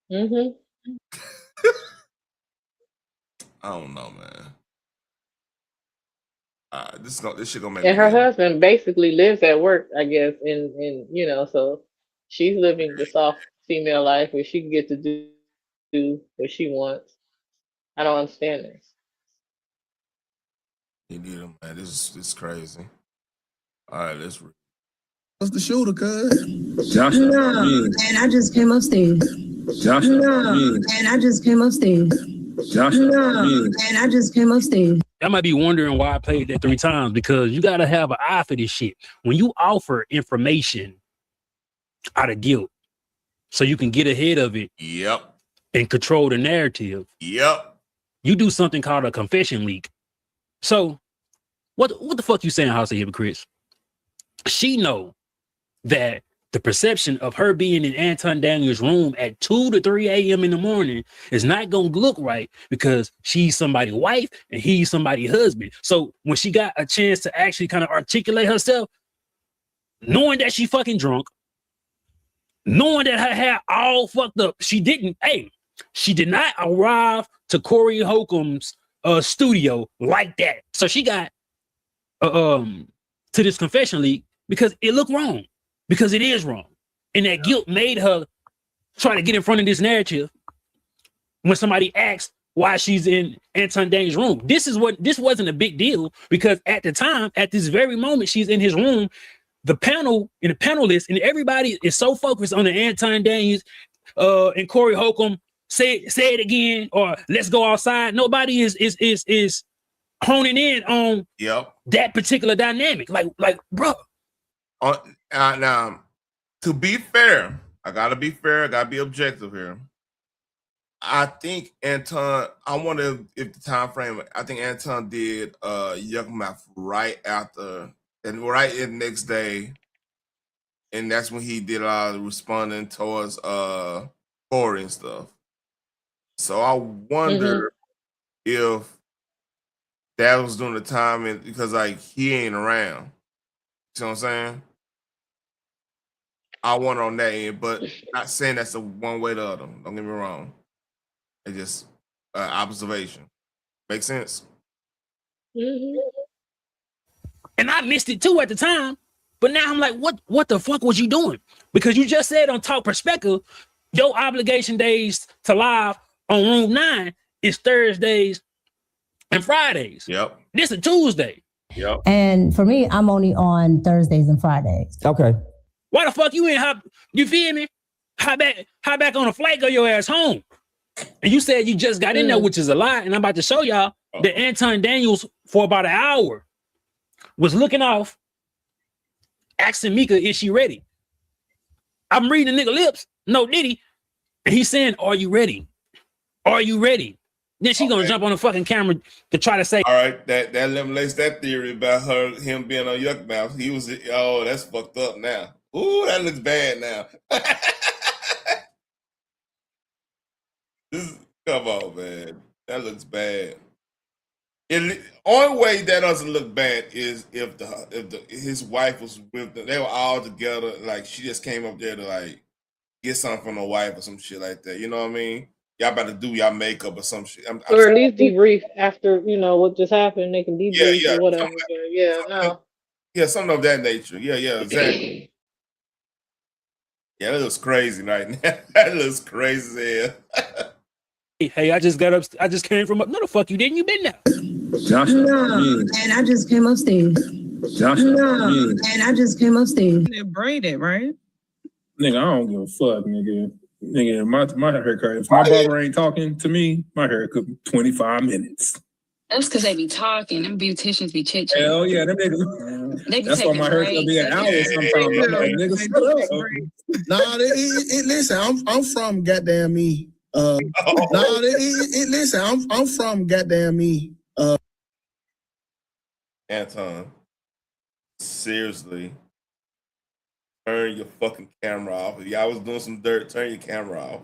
Mm-hmm. I don't know, man. This shit gonna make And me her mad. husband basically lives at work, I guess, in so she's living the soft female life where she can get to do what she wants. I don't understand this. You need him, man. This is crazy. All right, let's read. What's the shooter, cuz? Joshua. No, and I just came upstairs. Joshua. No, and I just came upstairs. Joshua. No, and I just came upstairs. I might be wondering why I played that 3 times, because you gotta have an eye for this shit. When you offer information out of guilt, so you can get ahead of it. Yep. And control the narrative. Yep. You do something called a confession leak. So what the fuck you saying, House of Hypocrites? She know that the perception of her being in Anton Daniels' room at 2 to 3 a.m. in the morning is not gonna look right because she's somebody's wife and he's somebody's husband. So when she got a chance to actually kind of articulate herself, knowing that she fucking drunk, knowing that her hair all fucked up, she did not arrive to Corey Holcomb's studio like that. So she got to this confession leak because it looked wrong. Because it is wrong. And that guilt made her try to get in front of this narrative when somebody asks why she's in Anton Daniels' room. This wasn't a big deal because at the time, at this very moment, she's in his room. The panel and the panelists and everybody is so focused on the Anton Daniels and Corey Holcomb. Say it again, or let's go outside. Nobody is honing in on that particular dynamic. Like, bro. Now, to be fair, I gotta be fair. I gotta be objective here. I think Anton. I wonder if the time frame. I think Anton did Yuck Mouth right after, and right in the next day, and that's when he did a lot of responding towards Corey and stuff. So I wonder if Dad was doing the time and because like he ain't around. You see what I'm saying? I want on that end, but not saying that's a one way or the other. Don't get me wrong. It's just observation. Make sense? Mm-hmm. And I missed it too at the time. But now I'm like, what the fuck was you doing? Because you just said on Talk Perspective, your obligation days to live on Room 9 is Thursdays and Fridays. Yep. This is Tuesday. Yep. And for me, I'm only on Thursdays and Fridays. Okay. Why the fuck you ain't hop? You feel me? Hop back on a flight, go your ass home. And you said you just got in there, which is a lie. And I'm about to show y'all that Anton Daniels, for about an hour, was looking off, asking Micca, is she ready? I'm reading the nigga lips. No, did he? And he's saying, are you ready? Are you ready? Then she gonna jump on the fucking camera to try to say, all right, that eliminates that theory about him being on Yuck Mouth. He was, oh, that's fucked up now. Ooh, that looks bad now. Come on, man. That looks bad. The only way that doesn't look bad is if his wife was with them. They were all together. Like she just came up there to like get something from the wife or some shit like that. You know what I mean? Y'all about to do y'all makeup or some shit. Or at least debrief after what just happened. They can debrief or whatever. Yeah, something of that nature. Yeah, exactly. Yeah, that looks crazy right now. That looks crazy as hell. Hey, I just got up. I just came from up. No, the fuck you didn't. You been there? No, and I just came upstairs. No, and I just came upstairs. They're braided, right? Nigga, I don't give a fuck, nigga. Nigga, my haircut. If my barber ain't talking to me, my haircut 25 minutes. That's because they be talking. Them beauticians be chit-chatting. Hell yeah, them niggas. They be that's why my haircut be an hour sometimes. I'm like, nigga, nah, listen, I'm from goddamn me. Listen, I'm from goddamn me. Anton, seriously, turn your fucking camera off. If y'all was doing some dirt, turn your camera off.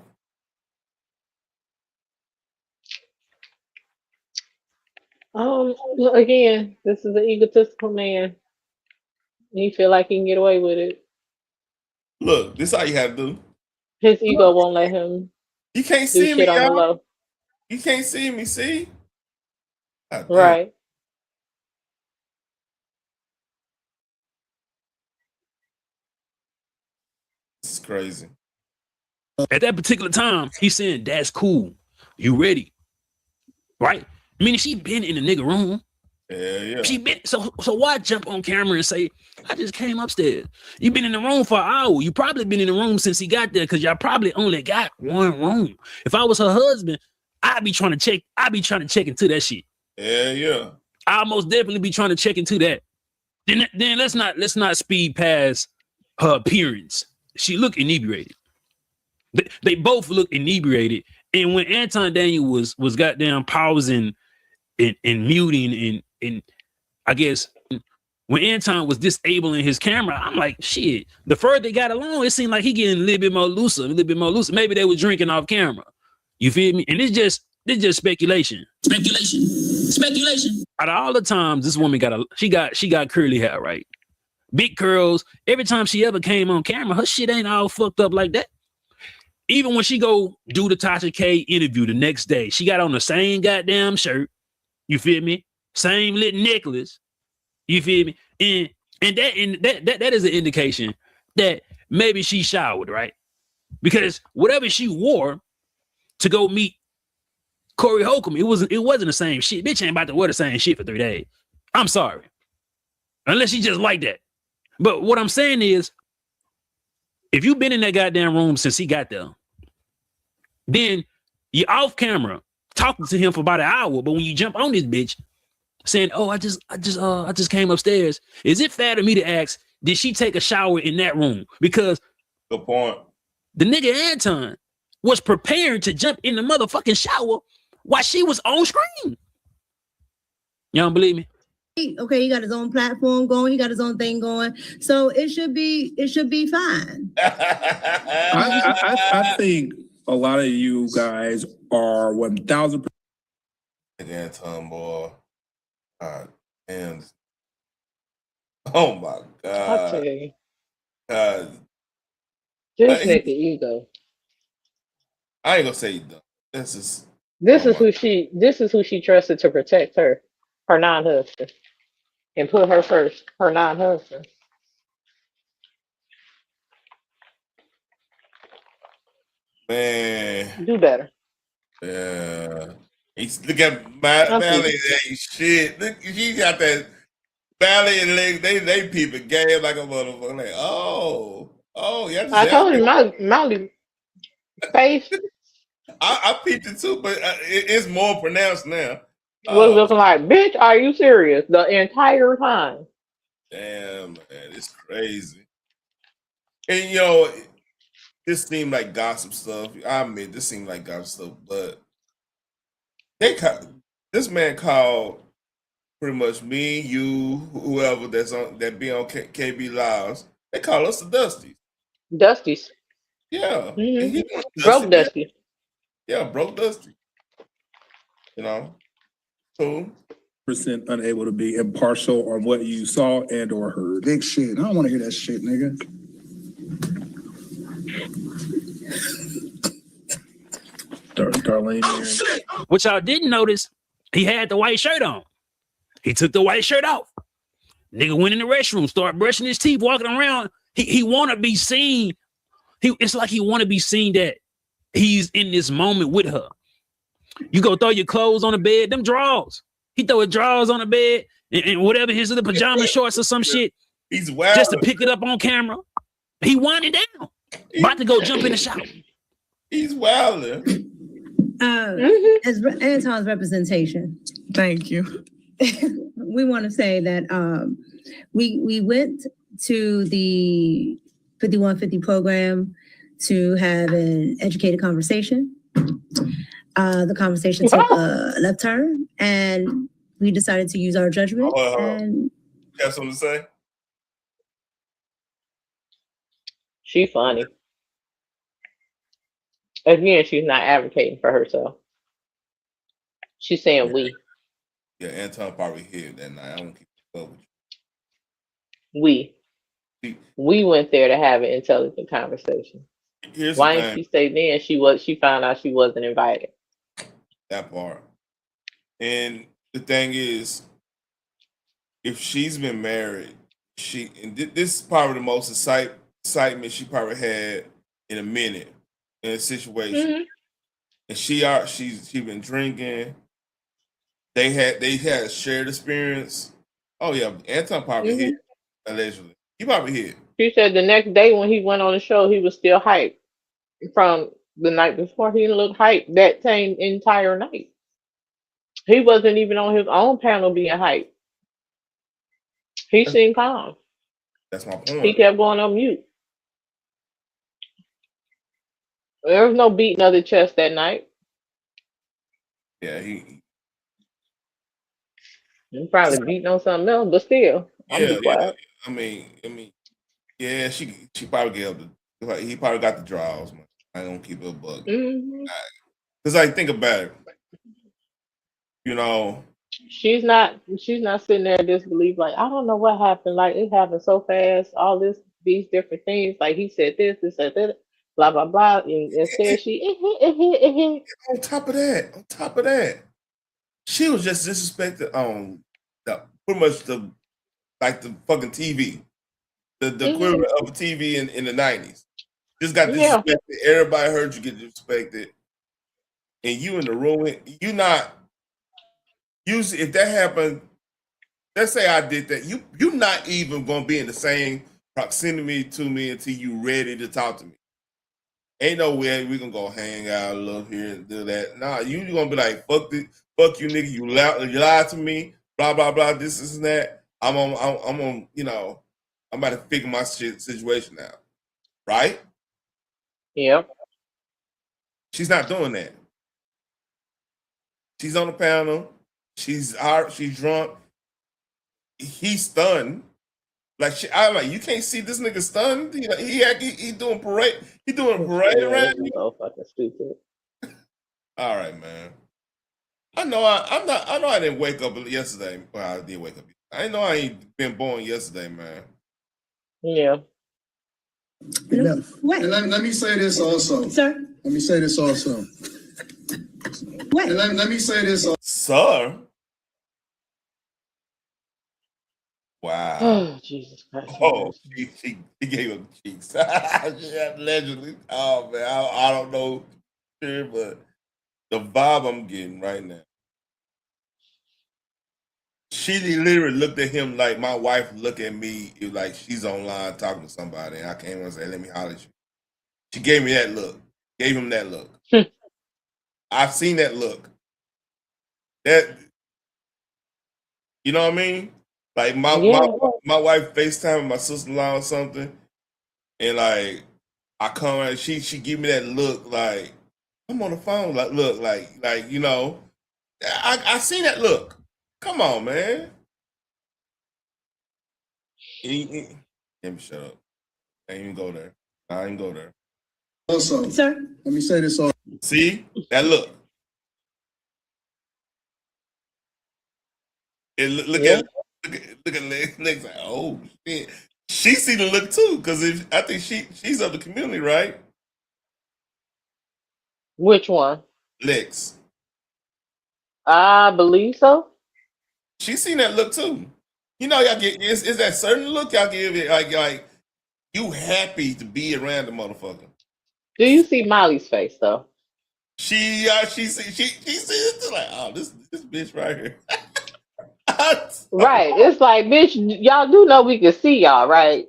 Again, this is an egotistical man. He feel like he can get away with it. Look, this is how you have to do. His ego won't let him. You can't do see shit me, on the y'all. low. You can't see me, see? Right. This is crazy. At that particular time, he's saying, that's cool. You ready? Right? I mean, she been in the nigga room. Yeah. She been so why jump on camera and say, I just came upstairs? You been in the room for an hour. You probably been in the room since he got there because y'all probably only got one room. If I was her husband, I'd be trying to check into that shit. Yeah. I'll most definitely be trying to check into that. Then let's not speed past her appearance. She looked inebriated. They both look inebriated. And when Anton Daniel was goddamn pausing and muting and I guess when Anton was disabling his camera, I'm like, shit. The further they got along, it seemed like he getting a little bit more looser. Maybe they were drinking off camera. You feel me? And it's just speculation. Speculation. Out of all the times this woman she got curly hair, right? Big curls. Every time she ever came on camera, her shit ain't all fucked up like that. Even when she go do the Tasha K interview the next day, she got on the same goddamn shirt. You feel me? Same lit necklace. You feel me? And that is an indication that maybe she showered, right? Because whatever she wore to go meet Corey Holcomb, it wasn't the same shit. Bitch ain't about to wear the same shit for 3 days. I'm sorry. Unless she just like that. But what I'm saying is, if you've been in that goddamn room since he got there, then you're off camera talking to him for about an hour. But when you jump on this bitch saying, "Oh, I just came upstairs," is it fair to me to ask, did she take a shower in that room? Because good point. The nigga Anton was preparing to jump in the motherfucking shower while she was on screen. You don't believe me? Okay, he got his own platform going. He got his own thing going. So it should be fine. I think a lot of you guys are 1,000%. Anton, boy. God damn. Oh my I tell God. you, God. this nigga ego. I ain't gonna say dumb. This is This is who she trusted to protect her non-husband, and put her first, her non-husband. man. Do better. Yeah. Look at Valley ain't shit. Look, she got that Valley and leg. They peeping game like a motherfucker. Like, oh, yeah. I told you, Molly face I peeped it too, but it's more pronounced now. was looking like, bitch, are you serious? The entire time. Damn, man, it's crazy. And you know, this seemed like gossip stuff. I admit this seemed like gossip stuff, but this man called pretty much me, you, whoever that be on KB Lives. They call us the Dusties. Dusties. Yeah. Mm-hmm. Broke Dusty. Yeah, broke Dusty. You know, cool. Percent unable to be impartial on what you saw and or heard. Big shit. I don't want to hear that shit, nigga. Darlene. What y'all didn't notice, he had the white shirt on. He took the white shirt off. Nigga went in the restroom, started brushing his teeth, walking around. He want to be seen. It's like he want to be seen that he's in this moment with her. You go throw your clothes on the bed, them drawers. He throw his drawers on the bed and whatever, his little pajama shorts or some shit. He's wild. Just to pick it up on camera. He winding down. About to go jump in the shower. He's wilder. As Anton's representation. Thank you. We want to say that we went to the 5150 program to have an educated conversation. The conversation took a left turn, and we decided to use our judgment. And you have something to say? She funny. Again, she's not advocating for herself. She's saying we. Yeah, Anton probably here that night. I don't keep up with you. We went there to have an intelligent conversation. Why didn't she say then she found out she wasn't invited? That part. And the thing is, if she's been married, this is probably the most excitement she probably had in a minute in a situation. Mm-hmm. And she's been drinking. They had a shared experience. Oh yeah, Anton probably hit, allegedly. He probably hit. She said the next day when he went on the show, he was still hyped from the night before. He didn't look hyped that same entire night. He wasn't even on his own panel being hyped. He seemed calm. That's my point. He kept going on mute. There was no beating of the chest that night. Yeah, he probably beating on something else, but still, yeah. I mean, yeah. She probably gave he probably got the draws, man. I don't keep it a bug. Cause like think about it, you know. She's not sitting there disbelief like I don't know what happened. Like it happened so fast. All these different things. Like he said this said that, blah blah blah. And instead she. On top of that, she was just disrespected on pretty much the fucking TV, the equivalent of a TV in the 90s. Just got disrespected. Yeah. Everybody heard you get disrespected, and you in the room. You not. Usually, if that happened, let's say I did that, you're not even gonna be in the same proximity to me until you ready to talk to me. Ain't no way we gonna go hang out a little here and do that. Nah, you gonna be like, fuck you, nigga. You lied to me. Blah blah blah. This and that. I'm on. You know, I'm about to figure my situation out. Right? Yep. She's not doing that. She's on the panel. She's drunk. He's stunned. I'm like, you can't see this nigga stunned. He doing parade. He doing a parade around you. So fucking stupid. All right, man. I know I didn't wake up yesterday. Well, I did wake up. I know I ain't been born yesterday, man. Yeah. Wait. And let me say this also. Sir? Let me say this also. Wait. And let me say this also. Sir? Wow. Oh, Jesus Christ. Oh, she gave him cheeks. Allegedly. Oh, man. I don't know. Sure, but the vibe I'm getting right now. She literally looked at him like my wife look at me like she's online talking to somebody. And I came and said, let me holler at you. She gave me that look. Gave him that look. I've seen that look. That, you know what I mean? Like my wife FaceTime my sister-in-law or something. And like I come and she give me that look like I'm on the phone. Like look, like you know. I seen that look. Come on, man. Let me shut up. I ain't even go there. I ain't go there. Also, sir, let me say this also. See? That look. And look at legs like, oh shit. She see the look too, because I think she's of the community, right? Which one? Lex. I believe so. She seen that look too. You know, y'all get is that certain look y'all give it like you happy to be around the motherfucker. Do you see Molly's face though? She sees it like, oh, this bitch right here. Right. It's like, bitch, y'all do know we can see y'all, right?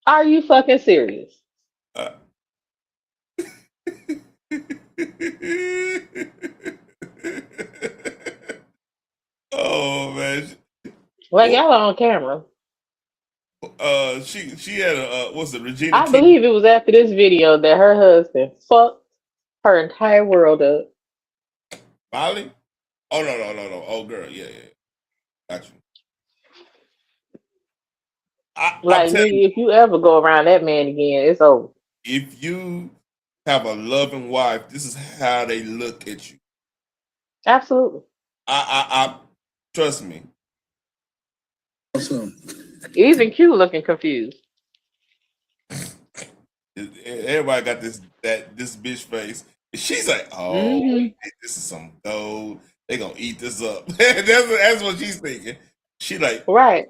Are you fucking serious? Oh man. Like y'all on camera. She had a what's it, Regina I King? believe it was after this video that her husband fucked her entire world up. Molly? Oh no. Oh girl, yeah. Got you. Like, nigga, if you ever go around that man again, it's over. If you have a loving wife, this is how they look at you. Absolutely. I trust me. Awesome. Even Q looking confused. Everybody got this bitch face. She's like, oh, this is some gold. They gonna eat this up. that's what she's thinking. She like, right.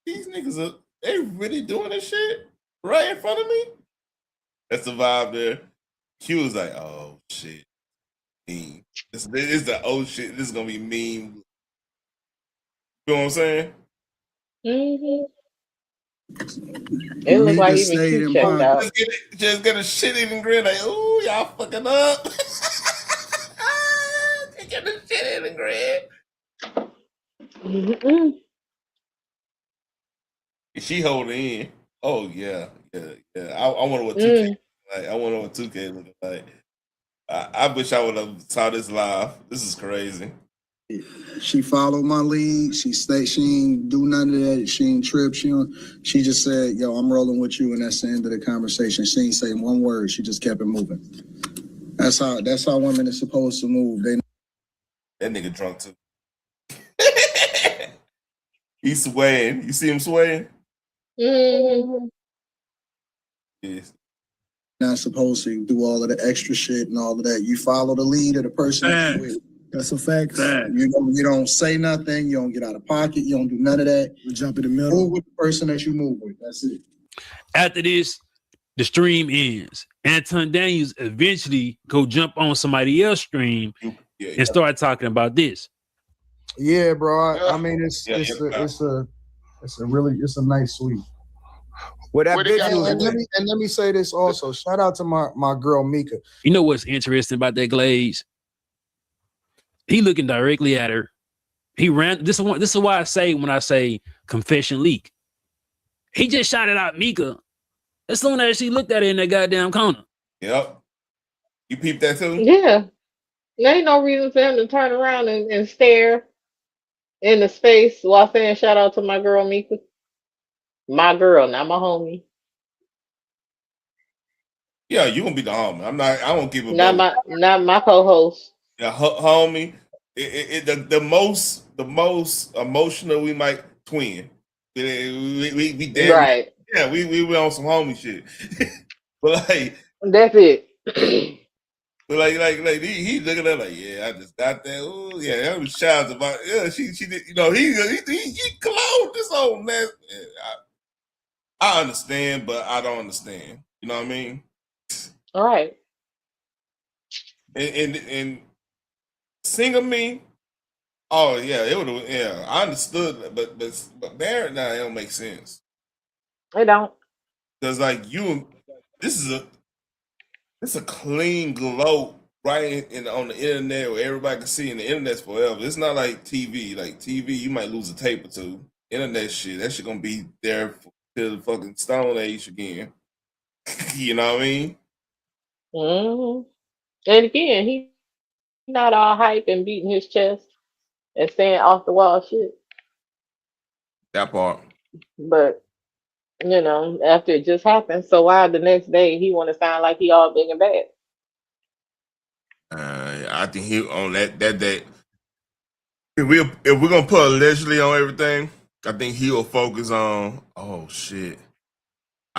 These niggas are they really doing this shit right in front of me? That's the vibe there. Q was like, oh shit. Mean. This is the old shit. This is gonna be mean. You know what I'm saying? It looked like even Q checked out. Just get a shit eating grin like, ooh, y'all fucking up. Just get a shit eating grin. She holding in. Oh yeah. I wonder what 2K like. I wonder what 2K looking like. I wish I would have saw this live. This is crazy. She followed my lead. She ain't do none of that. She ain't trip. She just said, yo, I'm rolling with you, and that's the end of the conversation. She ain't say one word. She just kept it moving. That's how women are supposed to move. That nigga drunk too. He's swaying. You see him swaying? Yes. Not supposed to do all of the extra shit and all of that. You follow the lead of the person that you're with. That's a fact. You don't say nothing. You don't get out of pocket. You don't do none of that. You jump in the middle. Move with the person that you move with. That's it. After this, the stream ends. Anton Daniels eventually go jump on somebody else's stream and start talking about this. Yeah, bro. I mean, it's a nice sweep. Well, that and let me say this also. Shout out to my girl Micca. You know what's interesting about that Glaze? He looking directly at her. He ran. This is why I say when I say confession leak. He just shot it out Micca. As soon as she looked at it in that goddamn corner. Yep. You peeped that too? Yeah. There ain't no reason for him to turn around and stare in the space while saying shout out to my girl Micca. My girl, not my homie. Yeah, you gonna be the homie. I won't give a not my co-host. Yeah, homie. The most emotional we might twin. We damn right. Yeah, we on some homie shit. But like that's it. But like he looking at like, yeah, I just got that. Ooh, yeah, that was shots about. Yeah, she did. You know, he cloned this old man. I understand, but I don't understand. You know what I mean? All right. And single me. Oh yeah, it would have. Yeah, I understood, but married now it don't make sense. It don't. Cause like this is a clean glow right on the internet where everybody can see, and the internet's forever. It's not like TV. Like TV, you might lose a tape or two. Internet shit, that shit gonna be there till the fucking Stone Age again. You know what I mean? Mm-hmm. And again, he not all hype and beating his chest and saying off the wall shit. That part. But you know, after it just happened, so why the next day he want to sound like he all big and bad? I think he on that day. If we're gonna put allegedly on everything, I think he will focus on. Oh shit!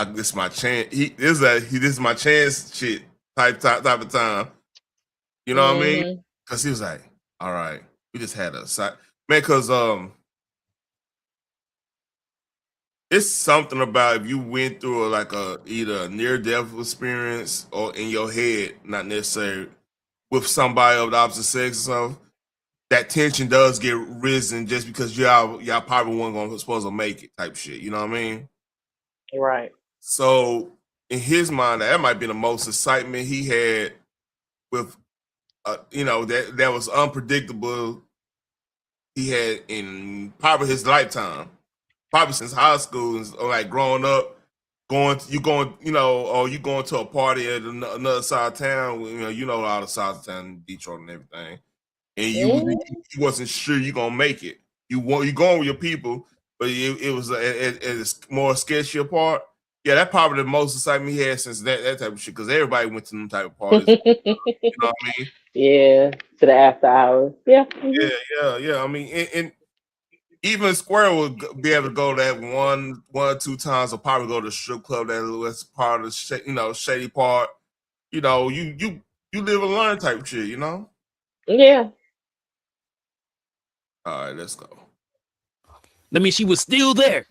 This is my chance. This is my chance. Shit, type of time. You know what I mean? Because he was like, "All right, we just had a side man." Because it's something about if you went through either a near death experience or in your head, not necessarily with somebody of the opposite sex or something. That tension does get risen just because y'all probably weren't supposed to make it type shit. You know what I mean? Right. So in his mind, that might be the most excitement he had with, that was unpredictable. He had in probably his lifetime, probably since high school, or like growing up, or you going to a party at another side of town. You know all the sides of town, Detroit and everything. And you wasn't sure you gonna make it. You going with your people, but it was a more sketchier part. Yeah, that probably the most excitement he had since that type of shit. Because everybody went to them type of parties. You know what I mean? Yeah, to the after hours. Yeah. Yeah. I mean, and even Square would be able to go that one or two times, or probably go to the strip club that was part of the shady part. You know, you live and learn type shit. You know? Yeah. All right, let's go. I mean, she was still there.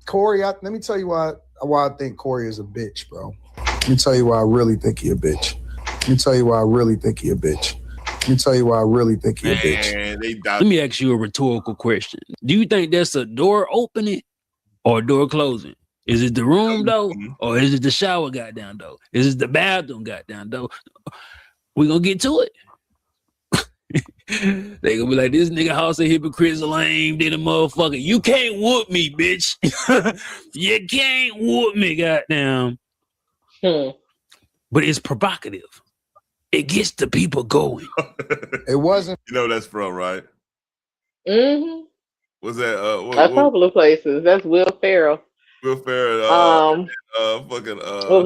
Corey, let me tell you why I think Corey is a bitch, bro. Let me tell you why I really think he a bitch. Let me tell you why I really think he a bitch. Let me tell you why I really think he a bitch. Let me ask you a rhetorical question. Do you think that's a door opening or a door closing? Is it the room though? Or is it the shower goddamn though? Is it the bathroom goddamn though? We gonna get to it. They gonna be like, this nigga house of hypocrites lame, did a motherfucker. You can't whoop me, bitch. You can't whoop me, goddamn. But it's provocative. It gets the people going. It wasn't. You know that's from, right? Mm-hmm. Was that a couple of places? That's Will Ferrell. Will Ferrell. What was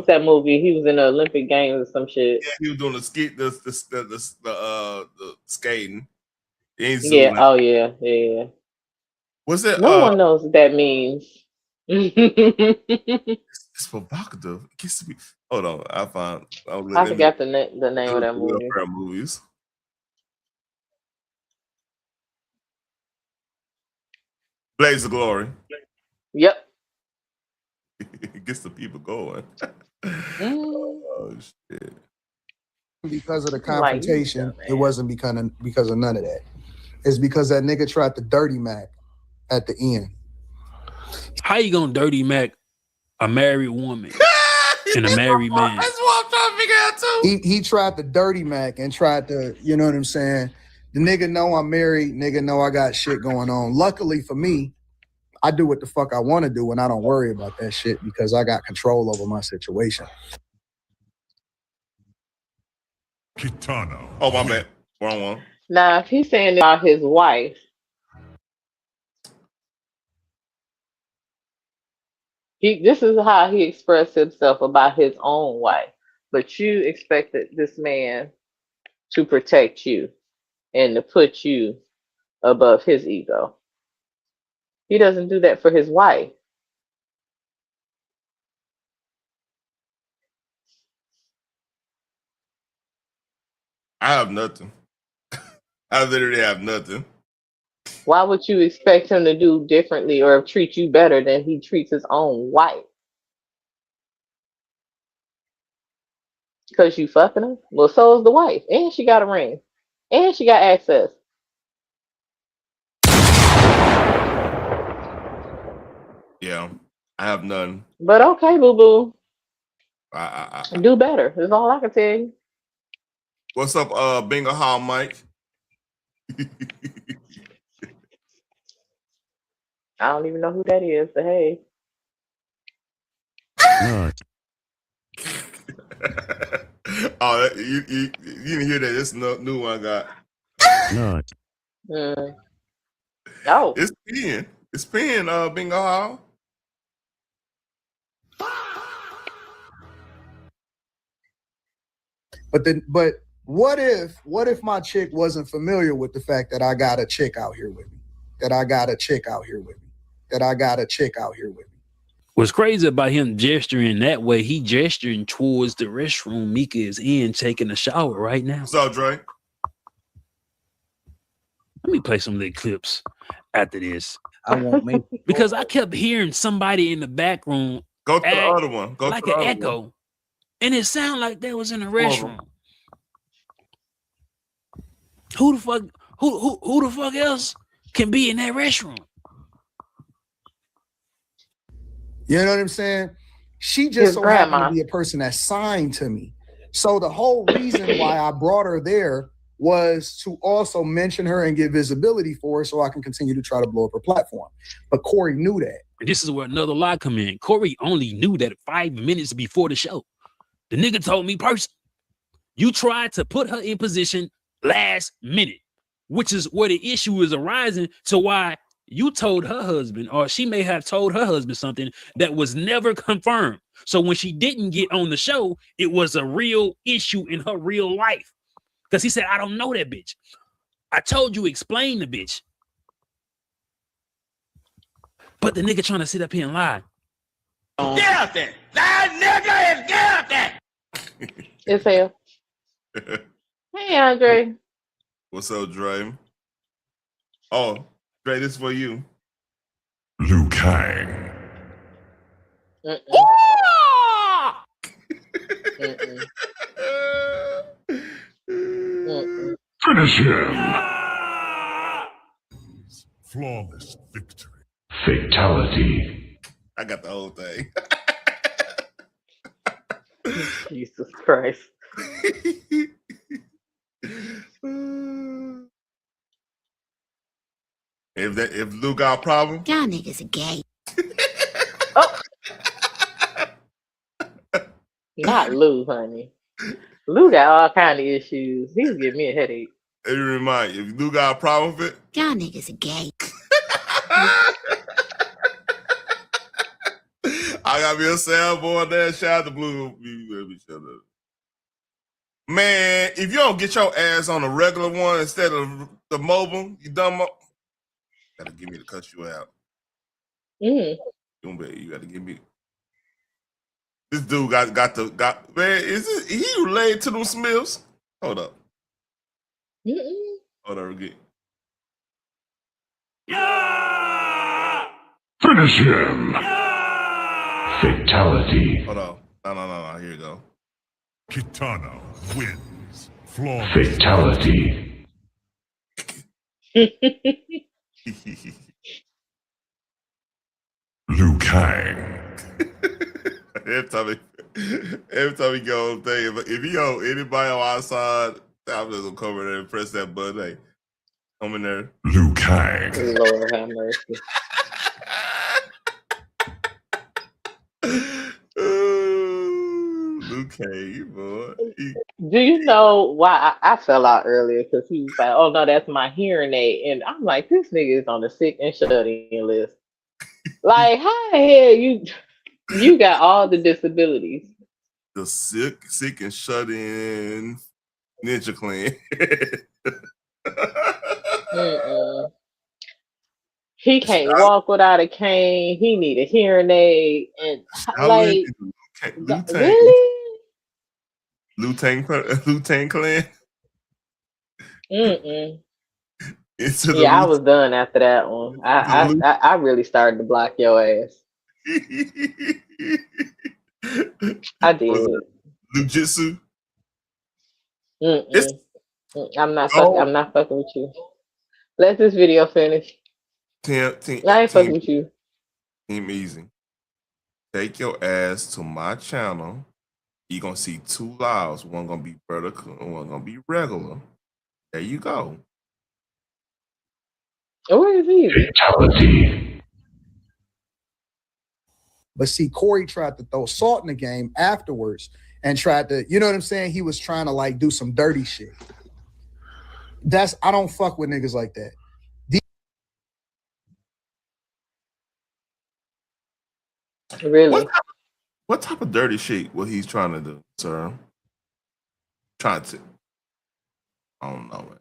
that movie? He was in the Olympic Games or some shit. Yeah, he was doing the skating. Yeah. Oh yeah. Was it? No one knows what that means. It's provocative. It gets to be. Hold on, I forgot the name of that movie. Movies. Blaze of Glory. Yep. It gets the people going. Oh shit. Because of the confrontation, it wasn't because of none of that. It's because that nigga tried to dirty Mac at the end. How you gonna dirty Mac a married woman and a married man? That's what I'm trying to figure out too. He tried to dirty Mac and tried to, you know what I'm saying? The nigga know I'm married, nigga know I got shit going on. Luckily for me, I do what the fuck I want to do and I don't worry about that shit because I got control over my situation. Kitano. Oh, my bad. Wrong one. Now, if he's saying about his wife, this is how he expressed himself about his own wife. but you expected this man to protect you and to put you above his ego. He doesn't do that for his wife. I have nothing. I literally have nothing. Why would you expect him to do differently or treat you better than he treats his own wife? Because you fucking her? Well, so is the wife. And she got a ring. And she got access. Yeah, I have none. But okay, boo-boo. I do better. That's all I can tell you. What's up, Bingo Hall Mike? I don't even know who that is, but hey. Oh, you didn't hear that? This new one I got. Oh, it's Pen. It's Pen. Bingo Hall. But what if my chick wasn't familiar with the fact that I got a chick out here with me? That I got a chick out here with me. What's crazy about him gesturing that way, he gesturing towards the restroom Micca is in, taking a shower right now. What's up, Dre? Let me play some of the clips after this. I want me because I kept hearing somebody in the back room go to the other one. Go like to the an other echo. one. And it sounded like they was in the restroom. Who the fuck else can be in that restroom? You know what I'm saying? She just so happened to be a person that's signed to me. So the whole reason why I brought her there was to also mention her and get visibility for her so I can continue to try to blow up her platform. But Corey knew that. And this is where another lie come in. Corey only knew that 5 minutes before the show. The nigga told me personally, you tried to put her in position last minute, which is where the issue is arising to why you told her husband, or she may have told her husband something that was never confirmed. So when she didn't get on the show, it was a real issue in her real life. Because he said, I don't know that bitch. I told you, explain the bitch. But the nigga trying to sit up here and lie. Get out there. That nigga is get out there. It's hell. Hey, Andre. What's up, Dre? Oh, Dre, this is for you. Liu Kang. Finish him. Flawless victory. Fatality. I got the whole thing. Jesus Christ. If Lou got a problem, y'all niggas are gay. Not Lou, honey. Lou got all kind of issues. He's giving me a headache. Let me remind you, if Lou got a problem with it, y'all niggas are gay. I gotta be a sad boy there. Shout out to Blue. Shut up. Man, if you don't get your ass on a regular one instead of the mobile, you dumb. Gotta give me to cut you out. You gotta give me. This dude got man. Is he related to them Smiths? Hold up. Hold up again. Finish him. Fatality. Hold on. No. Here you go. Kitana wins. Flawless. Fatality. Liu Kang. Every time he go on thing, if he owe anybody on our side, I'm just gonna come in there and press that button. Hey, come in there. Liu Kang. Lord have mercy. Liu Kang, boy. Do you know why I fell out earlier? Because he was like, oh no, that's my hearing aid. And I'm like, this nigga is on the sick and shut-in list. Like, how the hell you got all the disabilities The sick and shut in Ninja Clan. He can't walk without a cane. He need a hearing aid, and like, really? Liu-Tang Clan. Yeah, I was done after that one. I really started to block your ass. I did. Jiu-Jitsu. I'm not fucking with you. Let this video finish. I ain't fucking with you. Team Easy. Take your ass to my channel. You're gonna see 2 lives. One gonna be vertical and one gonna be regular. There you go. Where is he? Fatality. But see, Corey tried to throw salt in the game afterwards and tried to, you know what I'm saying? He was trying to like do some dirty shit. I don't fuck with niggas like that. Really? What type of dirty shit what he's trying to do, sir? I don't know, man.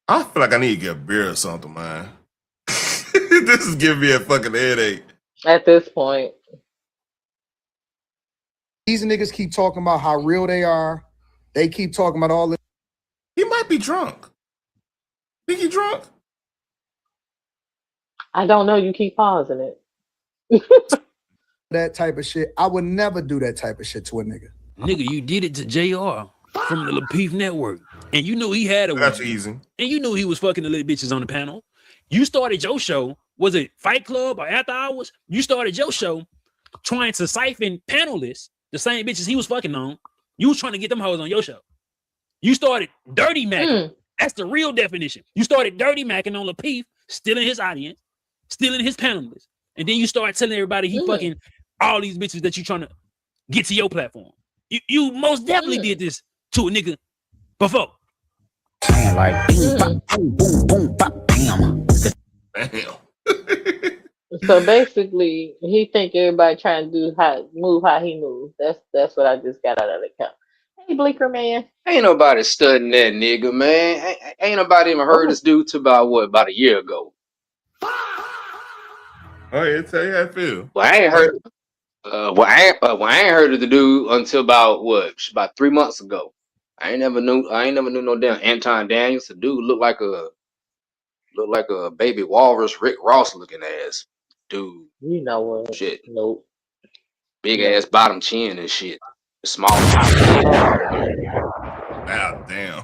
I feel like I need to get a beer or something, man. This is giving me a fucking headache. At this point. These niggas keep talking about how real they are. They keep talking about all this. He might be drunk. Think he drunk? I don't know. You keep pausing it. That type of shit. I would never do that type of shit to a nigga. Nigga, you did it to JR from the Lapeef Network. And you knew he had a That's easy. And you knew he was fucking the little bitches on the panel. You started your show. Was it Fight Club or After Hours? You started your show trying to siphon panelists, the same bitches he was fucking on. You was trying to get them hoes on your show. You started dirty macking. That's the real definition. You started dirty macking on Lapeef, stealing his audience, stealing his panelists. And then you start telling everybody he fucking all these bitches that you trying to get to your platform. You most definitely did this to a nigga before. Like boom, boom, boom, bam. So basically, he think everybody trying to move how he moves. That's what I just got out of the count. Hey, Bleeker man. Ain't nobody studying that nigga, man. Ain't nobody even heard this dude till about a year ago. Oh yeah, tell you how I feel. Well, I ain't heard. I ain't heard of the dude until about 3 months ago. I ain't never knew no damn Anton Daniels. The dude looked like a baby walrus, Rick Ross looking ass dude. You know what? Shit. Nope. Big ass bottom chin and shit. Small. Wow, damn.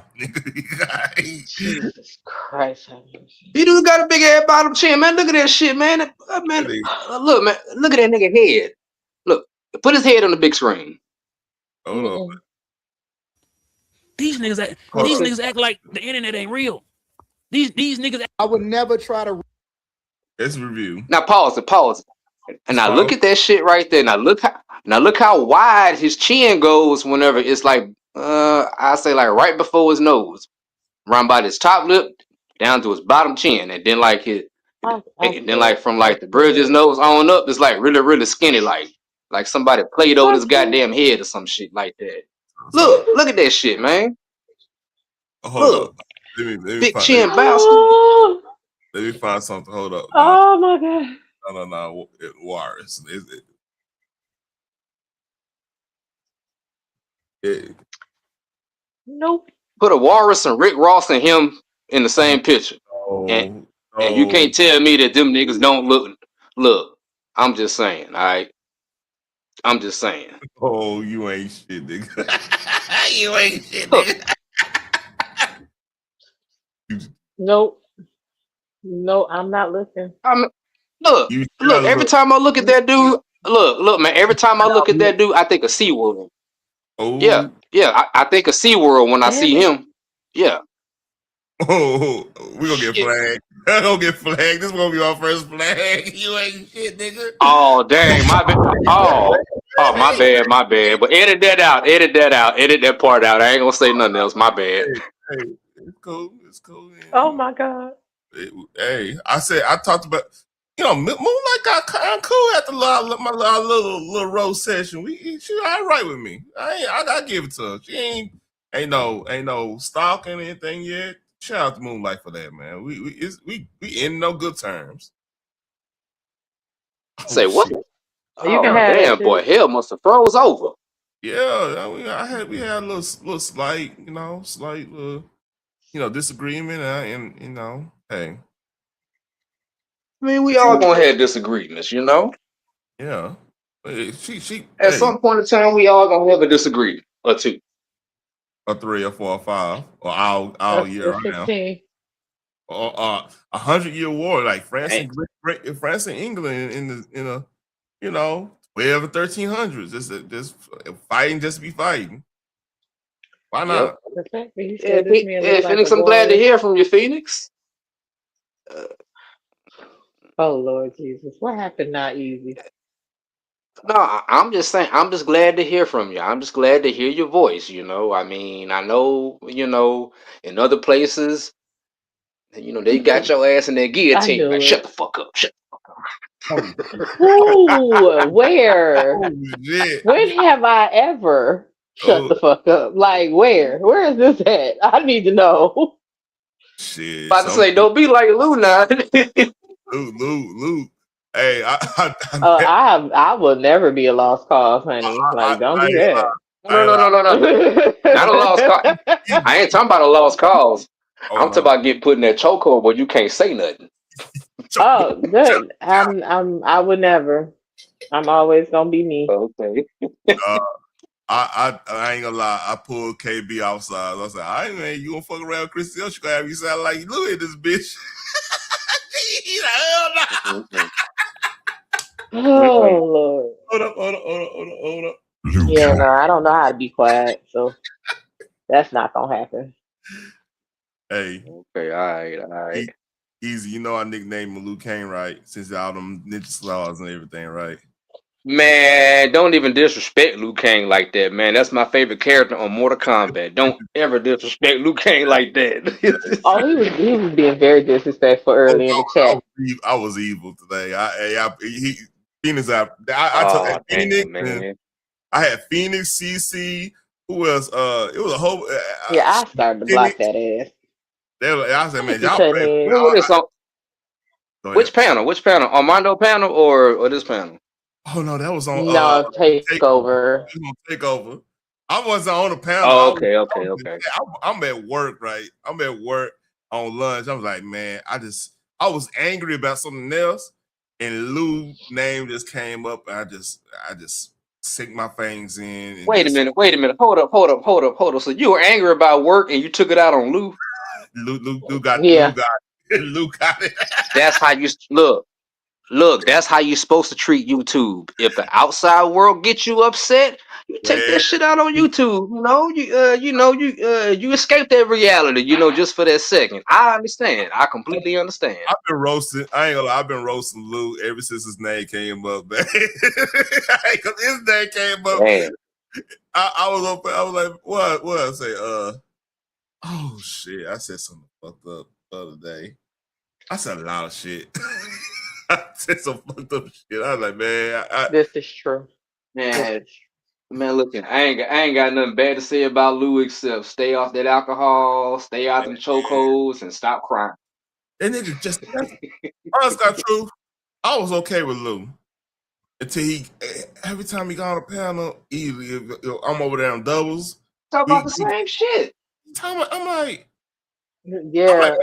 Jesus Christ. He dude got a big ass bottom chin, man. Look at that shit, man. Look, man. Look at that nigga head. Look, put his head on the big screen. Hold on. These niggas act like the internet ain't real. These niggas. I would never try to. Let's review. Now pause it. And now look at that shit right there. Now look how wide his chin goes whenever it's like I say like right before his nose, around by his top lip down to his bottom chin, and then like from like the bridge of his nose on up, it's like really really skinny, like somebody played over his goddamn head or some shit like that. Look at that shit, man. Hold up. Let me big find, chin bastard. Let me find something. Hold up. Oh my god. No. Walrus. Nope. Put a walrus and Rick Ross and him in the same picture. And you can't tell me that them niggas don't look. I'm just saying, all right? I'm just saying. Oh, you ain't shit, nigga. You ain't shit, nigga. Nope. No, I'm not looking. Look, every time I look at that dude, look, man, every time I look at that dude, I think of SeaWorld. Oh. Yeah, I think of SeaWorld when I see him. Yeah. Oh, we gonna get flagged. I'm gonna get flagged. This is gonna be our first flag. You ain't shit, nigga. Oh, dang, my bad. Oh, my bad. But edit that out. Edit that part out. I ain't gonna say nothing else. My bad. Hey, it's cool. Man. Oh my god. Hey, I talked about You know, Moonlight got kind of cool after my little rose session. She all right with me. I give it to her. She ain't no stalking anything yet. Shout out to Moonlight for that, man. We in no good terms. Say what? You Oh can have damn, that boy, shit. hell must have froze over. Yeah, we had a little slight, disagreement, and hey. I mean, we all gonna have disagreements, you know. Yeah, she at some point in time, we all gonna have a disagreement or two, or 3 or 4 or 5, or all year That's round. 16. Or 100-year war like France and England in a 12 or 1300s. Just fighting, just be fighting. Why not? The fact that you Yeah, said this man looks like Phoenix, a I'm glad to walrus. hear from you, Phoenix. Oh Lord Jesus, what happened? Not easy. No, I'm just saying. I'm just glad to hear from you. I'm just glad to hear your voice. You know, I mean, I know, in other places, they got your ass in their I guillotine. Like, knew shut it. the fuck up. Shut the fuck up. Who? Where? Oh shit. When have I ever shut the fuck up? Like where? Where is this at? I need to know. Shit. About to say, don't be like Lou now. Lou. Hey, I will never be a lost cause, honey. Like, don't do that. No. Not a lost cause. I ain't talking about a lost cause. I'm talking about getting put in that chokehold where you can't say nothing. Oh, good. I would never. I'm always gonna be me. Okay. I ain't gonna lie. I pulled KB outside. I said, "All right, man, you gonna fuck around with Christy? She gonna have you sound like Lou in this bitch." Hell no. Oh Lord. Hold up. Yeah, no, I don't know how to be quiet, so that's not gonna happen. Hey. Okay, all right. Easy. You know I nicknamed him Liu Kang, right? Since all them ninja stars and everything, right? Man, don't even disrespect Liu Kang like that, man. That's my favorite character on Mortal Kombat. Don't ever disrespect Liu Kang like that. Oh, he was being very disrespectful early in the chat. I was evil today. Phoenix. I took damn, Phoenix, man. I had Phoenix, CC. Who else? It was a whole. Yeah, I started to block that ass. I said, man, y'all Because play. Which panel? Which panel? Armando panel or this panel? Oh no, that was on Takeover. Takeover. I wasn't on the panel. Oh, okay. I'm at work, right? I'm at work on lunch. I was like, man, I was angry about something else, and Lou's name just came up, and I just sink my fangs in. And wait a minute. Hold up. So you were angry about work and you took it out on Lou? Lou got it. That's how you look. That's how you're supposed to treat YouTube. If the outside world gets you upset, you take that shit out on YouTube. You escape that reality. Just for that second. I understand. I completely understand. I've been roasting. I ain't gonna lie. I've been roasting Lou ever since his name came up. Because his name came up. Damn. I was up. I was like, what? What I say? Oh shit! I said something fucked up the other day. I said a lot of shit. I said some fucked up shit. I was like, man, this is true. Man, look, I ain't got nothing bad to say about Lou except stay off that alcohol, stay out them chokeholds, and stop crying. That nigga just honest got true. I was okay with Lou until every time he got on a panel, I'm over there on doubles. Talk about the same shit. I'm like,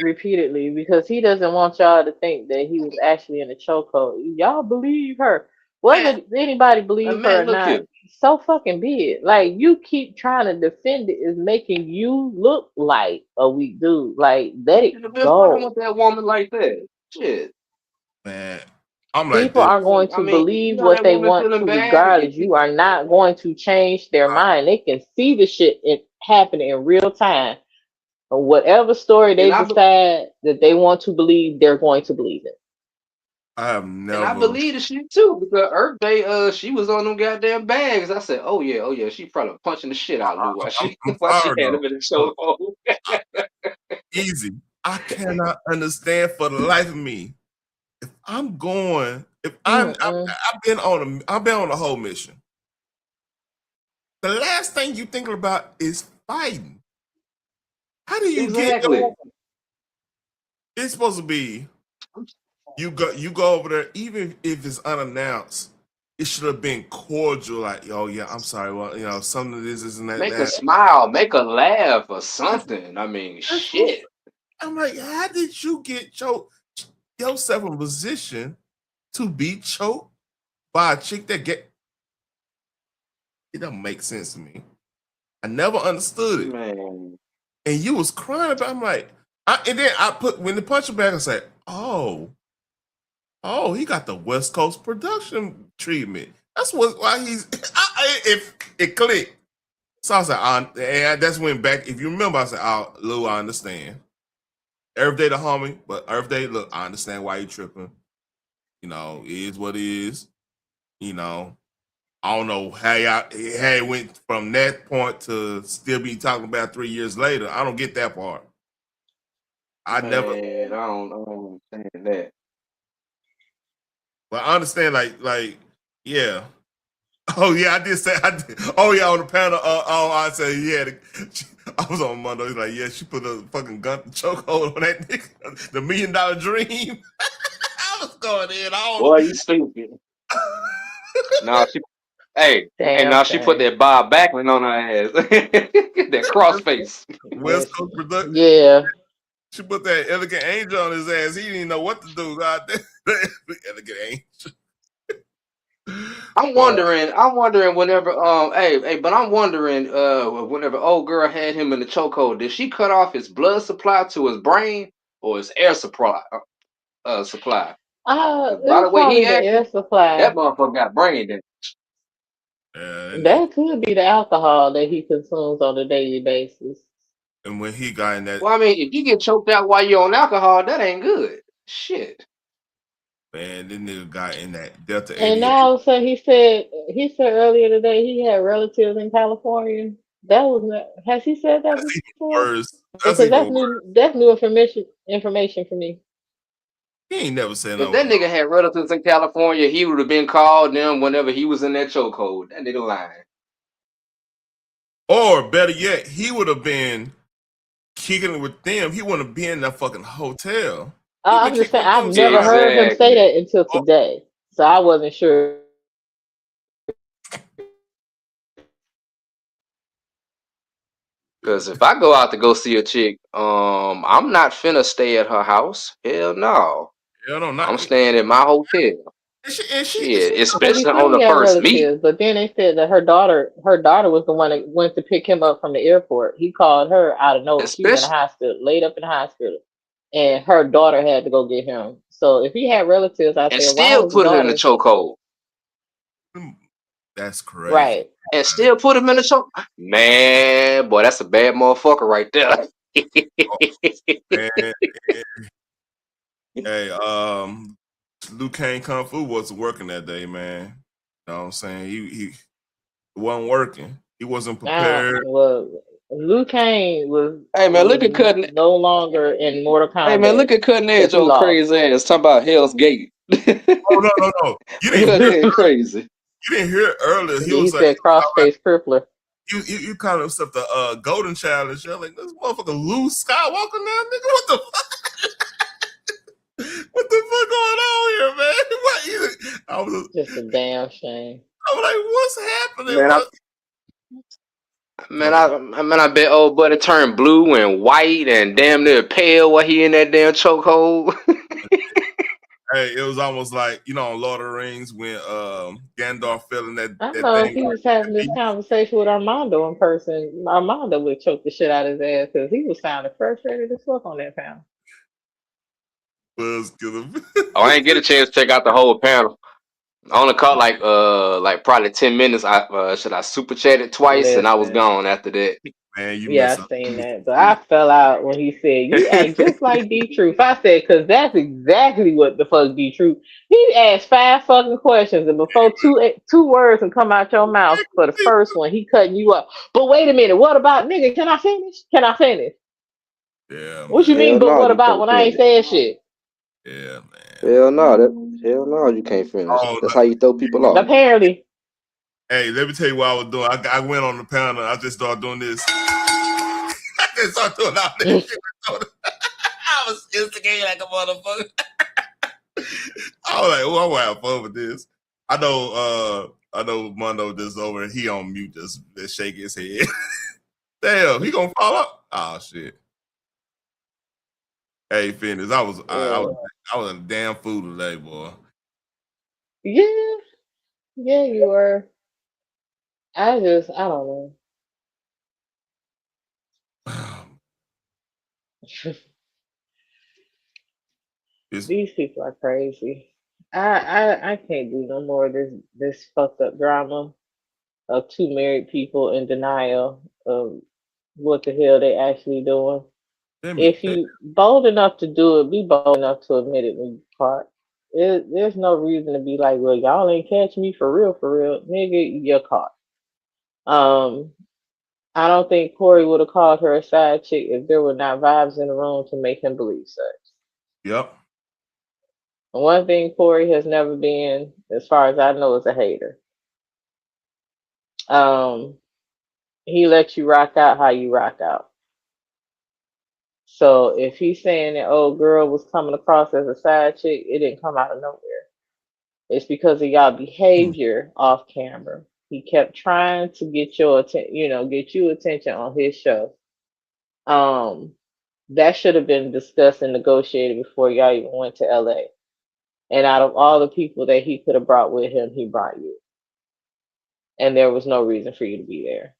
repeatedly, because he doesn't want y'all to think that he was actually in a chokehold. Y'all believe her. Whether anybody believe her or not, so fucking be it. Like, you keep trying to defend it is making you look like a weak dude. Like, let it go. With that woman like that, shit. Man, I'm like, people are going to believe what they want to, regardless. You are not going to change their mind. They can see the shit happening in real time. Or whatever story they decide that they want to believe, they're going to believe it. I have never. And I believe the shit too, because Earth Day, she was on them goddamn bags. I said, oh yeah, she probably punching the shit out of Lou while she had him in the show. Easy. I cannot understand for the life of me. If I'm going. If I've been on a whole mission. The last thing you thinking about is fighting. How do you get? It's supposed to be. You go over there, even if it's unannounced. It should have been cordial, like, oh yeah, I'm sorry. Well, you know, some of this isn't that. Make a smile, make a laugh, or something. I mean, shit. I'm like, how did you get yourself in position to be choked by a chick that get? It doesn't make sense to me. I never understood it. Man. And you was crying about. I'm like, and then I put when the punch back, I said, oh, he got the West Coast production treatment. That's why he's. If it clicked, so I was like, and that's when back. If you remember, I said, oh, Lou, I understand. Every day the homie, but every day, look, I understand why you tripping. You know, it is what it is. You know, I don't know how it went from that point to still be talking about 3 years later. I don't get that part. I don't understand that. But I understand, like, yeah. Oh yeah, I did say oh yeah, on the panel. I said I was on Monday. He's like, yeah, she put a fucking gun chokehold on that nigga. The $1 Million Dream. I was going in. Boy, you stupid. She put that Bob Backlund on her ass. That crossface. West Coast production. Yeah. She put that Elegant Angel on his ass. He didn't even know what to do. God damn. Elegant Angel. I'm wondering whenever but I'm wondering whenever old girl had him in the chokehold, did she cut off his blood supply to his brain or his air supply? By the way he acted, air supply. that motherfucker got brain damage. That could be the alcohol that he consumes on a daily basis. And when he got in that, well, I mean, if you get choked out while you're on alcohol, that ain't good. Shit. Man, this nigga got in that Delta. And now, so he said earlier today he had relatives in California. That was not. Has he said that before? Because that's new information for me. He ain't never said if that nigga had relatives in California, he would have been called them whenever he was in that chokehold. That nigga lying. Or better yet, he would have been kicking it with them. He wouldn't be in that fucking hotel. I'm just saying, I've never heard him say that until today, so I wasn't sure. Because if I go out to go see a chick, I'm not finna stay at her house. Hell no. Hell no, I'm staying at my hotel. Especially on the first meet. But then they said that her daughter was the one that went to pick him up from the airport. He called her out of nowhere. She was in the hospital, laid up in the hospital, and her daughter had to go get him. So if he had relatives, I said, still put her in the chokehold. That's crazy. Right. And still put him in the choke. Man, boy, that's a bad motherfucker right there. Hey, Liu Kang Kung Fu wasn't working that day, man. You know what I'm saying? He wasn't working. He wasn't prepared. Liu Kang was. Hey man, look at Cutting. No longer in Mortal Kombat. Hey man, look at Cutting Edge on crazy ass talking about Hell's Gate. Oh no! You didn't hear crazy. You didn't hear it earlier. He said crossface crippler. You call himself the Golden Challenge. You're like, this motherfucker Luke Skywalker now, nigga. What the fuck? What the fuck going on here, man? I was just a damn shame. I'm like, what's happening? Man, I bet old buddy turned blue and white and damn near pale while he in that damn chokehold. Hey, it was almost like, you know, on Lord of the Rings when Gandalf fell in that. I know if he was having this conversation with Armando in person, Armando would choke the shit out of his ass because he was sounding frustrated as fuck on that panel. I ain't get a chance to check out the whole panel. I only caught like probably 10 minutes. I super chatted twice and I was gone after that. Man, I seen that, but I fell out when he said you act just like D-Truth. I said because that's exactly what the fuck D-Truth. He asked 5 fucking questions, and before two words can come out your mouth for the first one, he cutting you up. But wait a minute, what about nigga? Can I finish? Yeah. What you mean? But what about when I ain't saying shit? Yeah, man. Hell no, you can't finish. Oh, That's how you throw people off. Apparently. Hey, let me tell you what I was doing. I went on the panel. I just started doing this. I just started doing all that shit. I was instigating like a motherfucker. I was like, oh, I want to have fun with this. I know Mondo just over. He on mute, just shake his head. Damn, he gonna fall up. Oh shit. Hey, Fitness, I was a damn fool today, boy. Yeah, you were. I don't know. These people are crazy. I can't do no more of this fucked up drama of two married people in denial of what the hell they actually doing. If you bold enough to do it, be bold enough to admit it when you caught. There's no reason to be like, well, y'all ain't catch me for real, nigga. You're caught. I don't think Corey would have called her a side chick if there were not vibes in the room to make him believe such. Yep. One thing Corey has never been, as far as I know, is a hater. He lets you rock out how you rock out. So if he's saying that old girl was coming across as a side chick, it didn't come out of nowhere. It's because of y'all behavior off camera. He kept trying to get your get you attention on his show. That should have been discussed and negotiated before y'all even went to LA. And out of all the people that he could have brought with him, he brought you. And there was no reason for you to be there.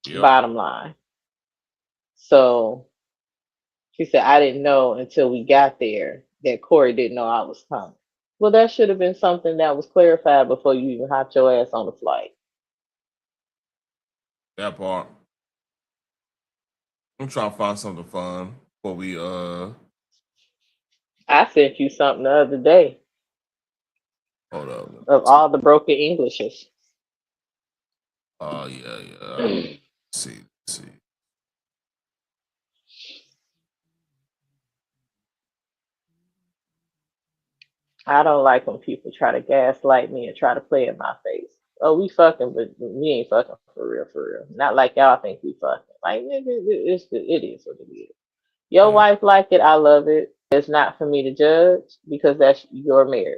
Yep. Bottom line. So she said, I didn't know until we got there that Corey didn't know I was coming. Well, that should have been something that was clarified before you even hopped your ass on the flight. That part. I'm trying to find something fun before we I sent you something the other day. Hold up. Of all the broken Englishes. Oh yeah. Let's see. I don't like when people try to gaslight me and try to play in my face. Oh, we fucking, but we ain't fucking for real. Not like y'all think we fucking. Like, it is what it is. Your wife like it, I love it. It's not for me to judge because that's your marriage.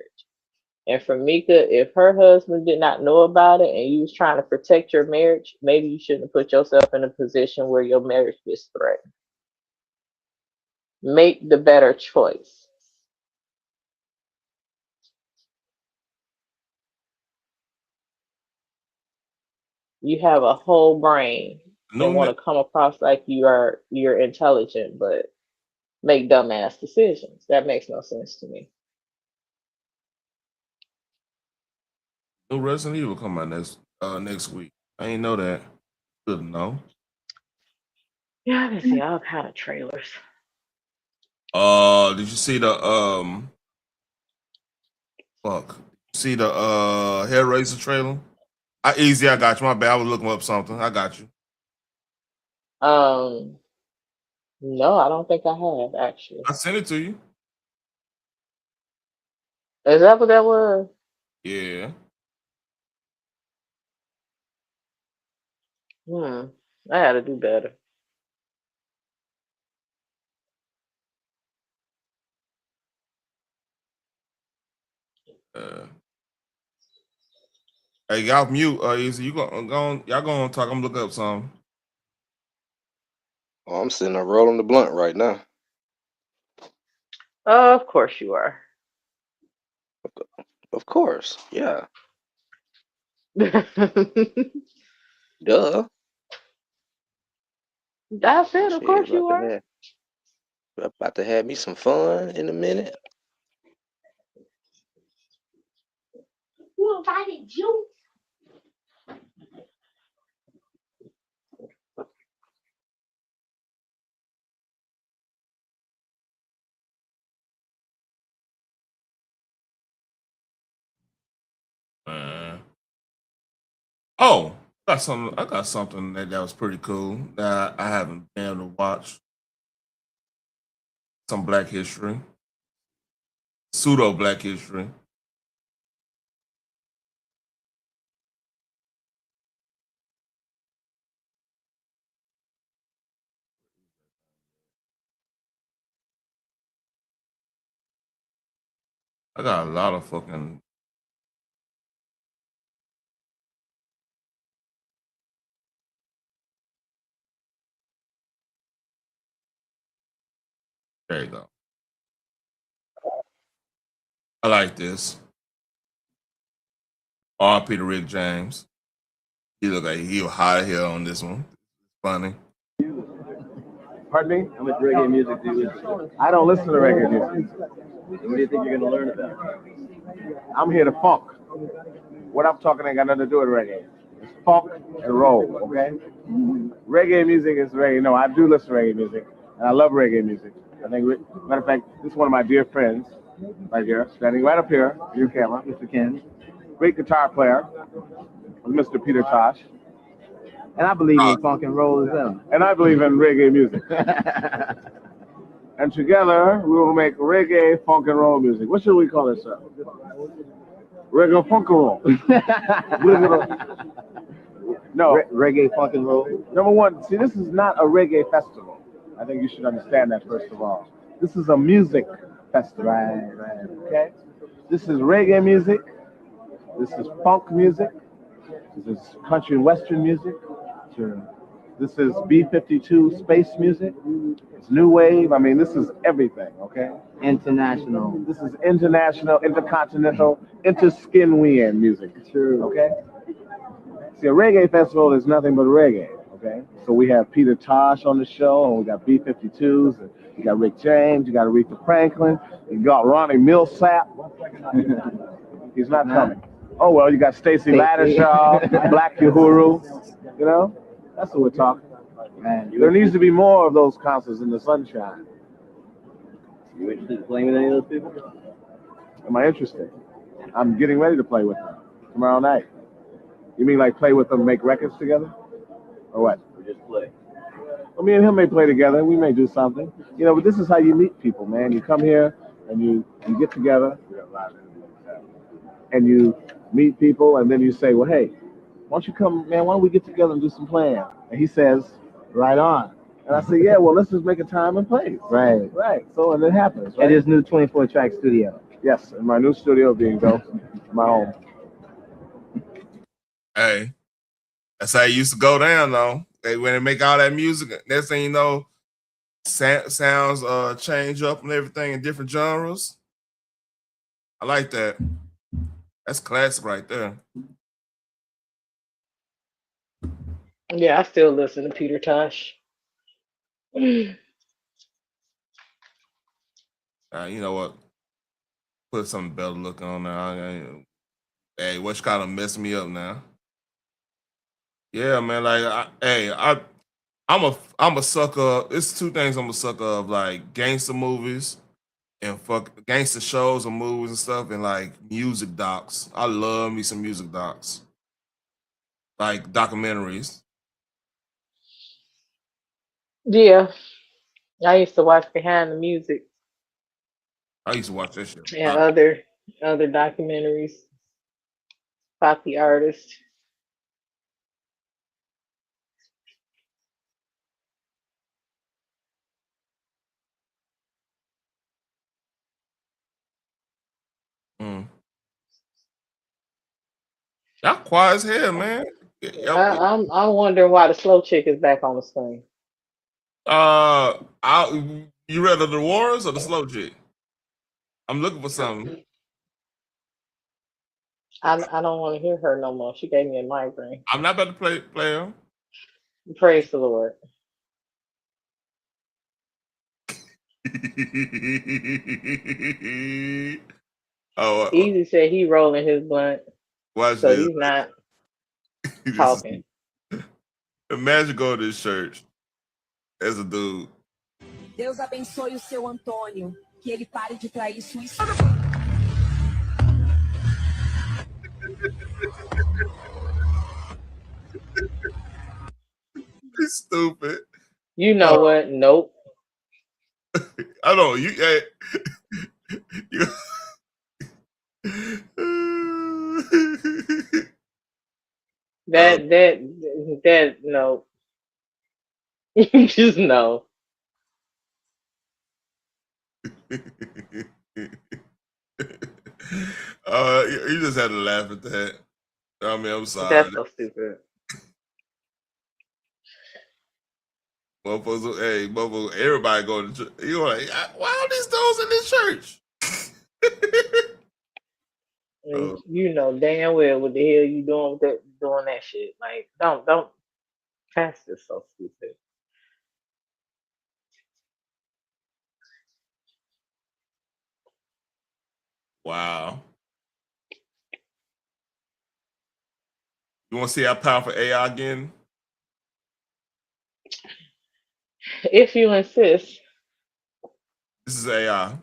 And for Micca, if her husband did not know about it and you was trying to protect your marriage, maybe you shouldn't have put yourself in a position where your marriage gets threatened. Make the better choice. You have a whole brain and want to come across like you're intelligent, but make dumbass decisions. That makes no sense to me. New Resident Evil come out next week. I ain't know that. Good to know. Yeah, I've been seeing all kind of trailers. Did you see the See the Hellraiser trailer? I got you. My bad. I was looking up something. I got you. No, I don't think I have actually. I sent it to you. Is that what that was? Yeah. I had to do better. Hey, y'all mute. Easy. You y'all gonna talk. I'm looking up something. Oh, I'm sitting there rolling the blunt right now. Of course you are. Of course, yeah. Duh. That's it. Of course you are. About to have me some fun in a minute. Who invited you? Oh, I got something that was pretty cool that I haven't been able to watch. Some Black History. pseudo Black History. I got a lot of fucking. There you go. I like this. R.P. to Rick James. He looked like he was hot as hell on this one. Funny. Pardon me? How much reggae music do you listen to? I don't listen to reggae music. What do you think you're going to learn about? I'm here to funk. What I'm talking ain't got nothing to do with reggae. It's funk and roll, okay? Reggae music is reggae. No, I do listen to reggae music, and I love reggae music. I think, matter of fact, this is one of my dear friends, right here, standing right up here, your camera, Mr. Ken. Great guitar player, Mr. Peter Tosh. And I believe in funk and roll as well. And I believe in reggae music. And together, we will make reggae, funk, and roll music. What should we call it, sir? Reggae, funk, and roll. No. Reggae, funk, and roll. Number one, see, this is not a reggae festival. I think you should understand that, first of all. This is a music festival. Right. Okay? This is reggae music. This is funk music. This is country and western music. Sure. This is B-52 space music. It's new wave. I mean, this is everything, okay? International. This is international, intercontinental, inter-skin-wean music. True. Okay? See, a reggae festival is nothing but reggae, okay? So we have Peter Tosh on the show, and we got B-52s, and you got Rick James, you got Aretha Franklin, you got Ronnie Millsap. He's not coming. Oh, well, you got Stacey Lattershaw, Black Uhuru, you know? That's what we're talking. Man, there needs to be more of those concerts in the sunshine. You interested in playing with any of those people? Am I interested? I'm getting ready to play with them tomorrow night. You mean like play with them, make records together? Or what? Or just play? Well, me and him may play together. We may do something. You know, but this is how you meet people, man. You come here and you get together. And you meet people, and then you say, well, hey, why don't you come, man, why don't we get together and do some playing? And he says, right on. And I say, yeah, well, let's just make a time and play. Right. Right. So, and it happens, right? At his new 24-track studio. Yes, in my new studio being built, my home. Hey, that's how it used to go down, though. Hey, when they make all that music, next thing you know, sounds change up and everything in different genres. I like that. That's classic right there. Yeah, I still listen to Peter Tosh. You know what? Put something better looking on now. Hey, what's kind of messing me up now? Yeah, man. Like, I'm a sucker. It's two things I'm a sucker of, like gangster movies and gangster shows and movies and stuff, and like music docs. I love me some music docs, like documentaries. Yeah, I used to watch Behind the Music. I used to watch that shit. And other documentaries about the artist. Y'all quiet as hell, man. I'm wondering why the slow chick is back on the screen. You rather the Wars or the slow chick? I'm looking for something. I don't want to hear her no more. She gave me a migraine. I'm not about to play her. Praise the Lord. Easy said he rolling his blunt. Watch so this. He's not talking. Imagine going to this church as a dude. Deus abençoe o seu Antônio, que ele pare de trair sua esposa. He's stupid. You know what? Nope. I don't. That no. Just no. You just had to laugh at that. I mean, I'm sorry. That's so stupid. Motherfuckers, hey, motherfuckers, everybody go to church. You're like, why are these dogs in this church? You know damn well what the hell you doing with that, doing that shit. Like, don't. That's just so stupid. Wow. You want to see how powerful AI again? If you insist. This is AI.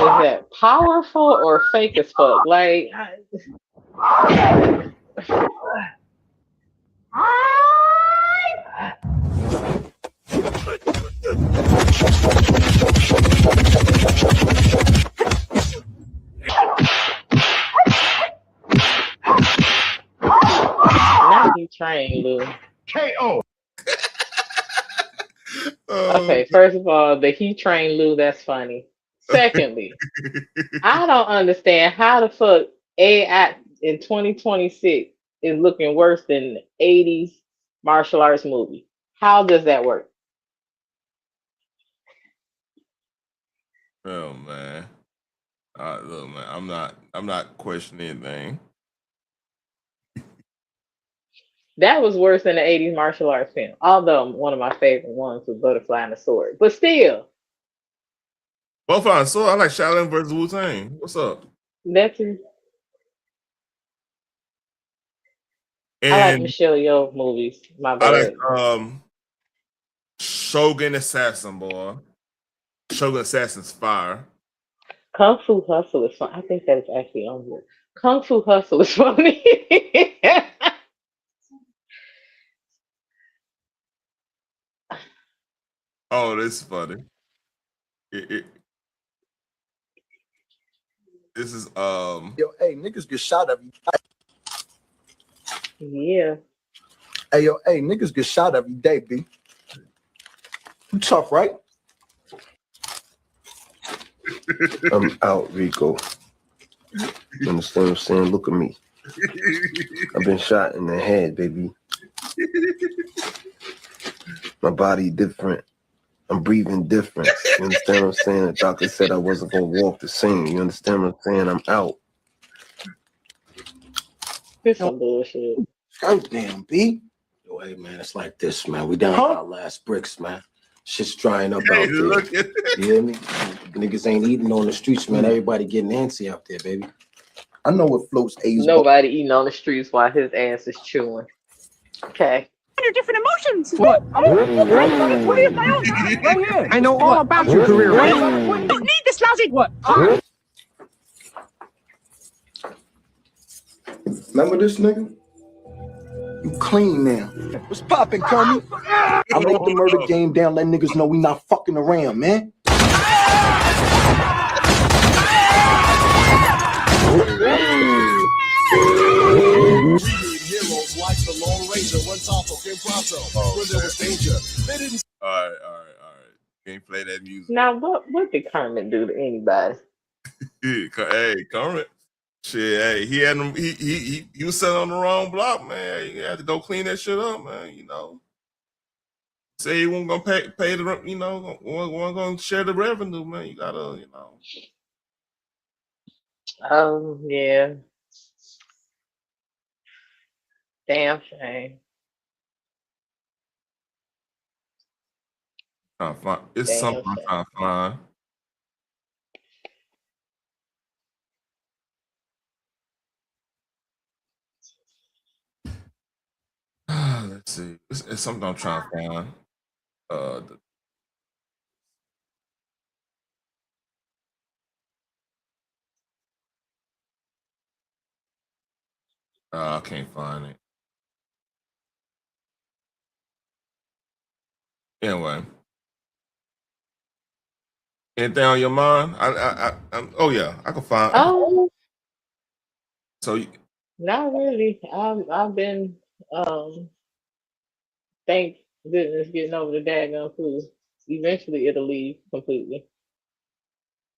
Is that powerful or fake as fuck? Like, not he trained, Lou. KO. Okay, first of all, the he trained Lou, that's funny. Secondly, I don't understand how the fuck AI in 2026 is looking worse than the 80s martial arts movie. How does that work? Oh man. Look, man, I'm not questioning anything. That was worse than the 80s martial arts film. Although one of my favorite ones was Butterfly and the Sword. But still. Butterfly and the Sword, I like Shaolin versus Wu-Tang. What's up? That's it. I like Michelle Yeoh movies. My bad. I like Shogun Assassin, boy. Shogun Assassin's fire. Kung Fu Hustle is fun. I think that is actually on here. Kung Fu Hustle is funny. Oh, this is funny. This is Yo, hey, niggas get shot every Yeah. Hey, yo, hey, niggas get shot every day, B. You tough, right? I'm out, Rico. You understand what I'm saying? Look at me. I've been shot in the head, baby. My body different. I'm breathing different. You understand what I'm saying? The doctor said I wasn't gonna walk the same. You understand what I'm saying? I'm out. This some bullshit. Oh damn, B. Yo, hey man, it's like this, man. We down to our last bricks, man. Shit's drying up out there. You hear me? Niggas ain't eating on the streets, man. Everybody getting antsy out there, baby. I know what floats A's. Nobody eating on the streets while his ass is chewing. Okay. Your different emotions. What? What is my own? Right here. I know all about your career. Right? Don't need this lousy. What? Remember this nigga? You clean now. What's poppin', Kermit? I make the murder game down, let niggas know we not fucking around, man. All right. Can't play that music. Now, what did Kermit do to anybody? Hey, Kermit. Shit, hey, he had him. He was sitting on the wrong block, man. He had to go clean that shit up, man. You know, say he wasn't gonna pay the, you know, wasn't gonna share the revenue, man. You gotta, you know. Yeah. Damn shame. It's something I'm trying to find. see, it's something I'm trying to find. I can't find it. Anyway, anything on your mind? Oh yeah, I can find. So not really. I've been thank goodness getting over the daggone flu. Eventually it'll leave completely.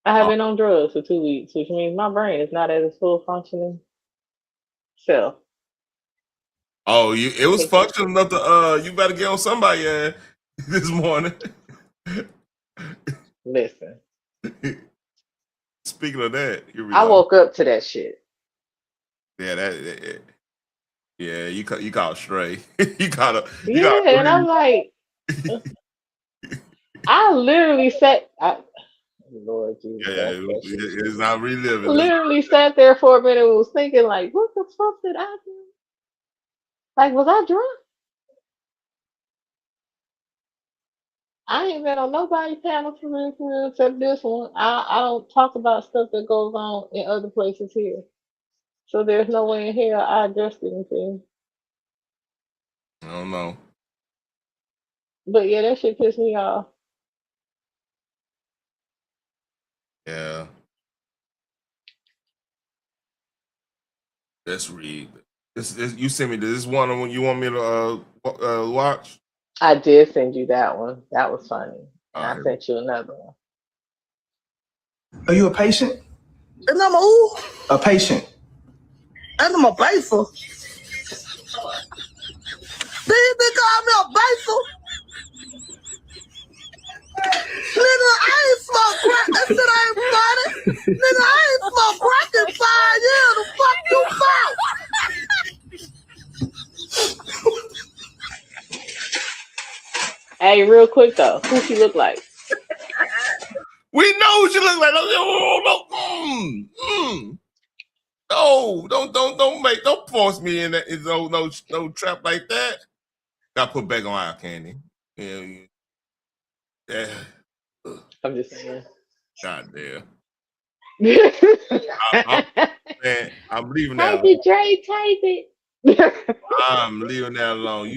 I have been on drugs for 2 weeks, which means my brain is not at its full functioning self. Oh, it was functional enough to you better get on somebody this morning. Listen. Speaking of that, I woke up to that shit. Yeah, yeah, you caught stray. you caught and I'm like, I literally sat. Lord Jesus, it's not reliving. Literally sat there for a minute and was thinking, like, what the fuck did I do? Like, was I drunk? I ain't been on nobody's panel for real except this one. I don't talk about stuff that goes on in other places here. So there's no way in hell I addressed anything. I don't know. But yeah, that shit pissed me off. Yeah. Let's read. This you sent me this one you want me to watch? I did send you that one. That was funny. And I sent you another one. Are you a patient? And I'm a patient. And I'm a baser. These niggas call me a baser. Nigga, I ain't smoked crack. That shit ain't funny. Nigga, I ain't smoked crack in 5 years. The fuck you Hey, real quick though, who she look like? We know who she look like. No, don't force me in that. No trap like that. Got put back on eye candy. Yeah. I'm just saying. God damn. I'm leaving that. Type it, Dre. Type it. I'm leaving that alone.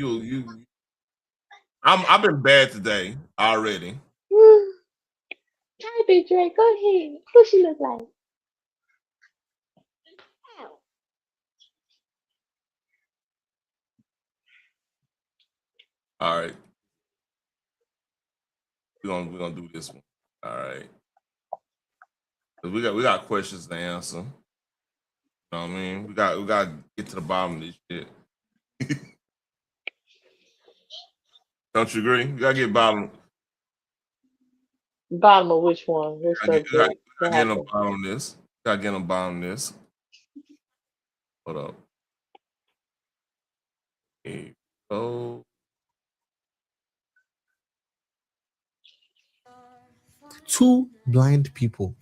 I've been bad today already. Type it, Dre. Go ahead. Who she look like? All right. We're gonna do this one. All right. We got questions to answer. You know what I mean? We got to get to the bottom of this shit. Don't you agree? We gotta get bottom. Bottom of which one? Which subject? Gotta get on bottom of this. Gotta get on bottom of this. Hold up. Here you go. Two blind people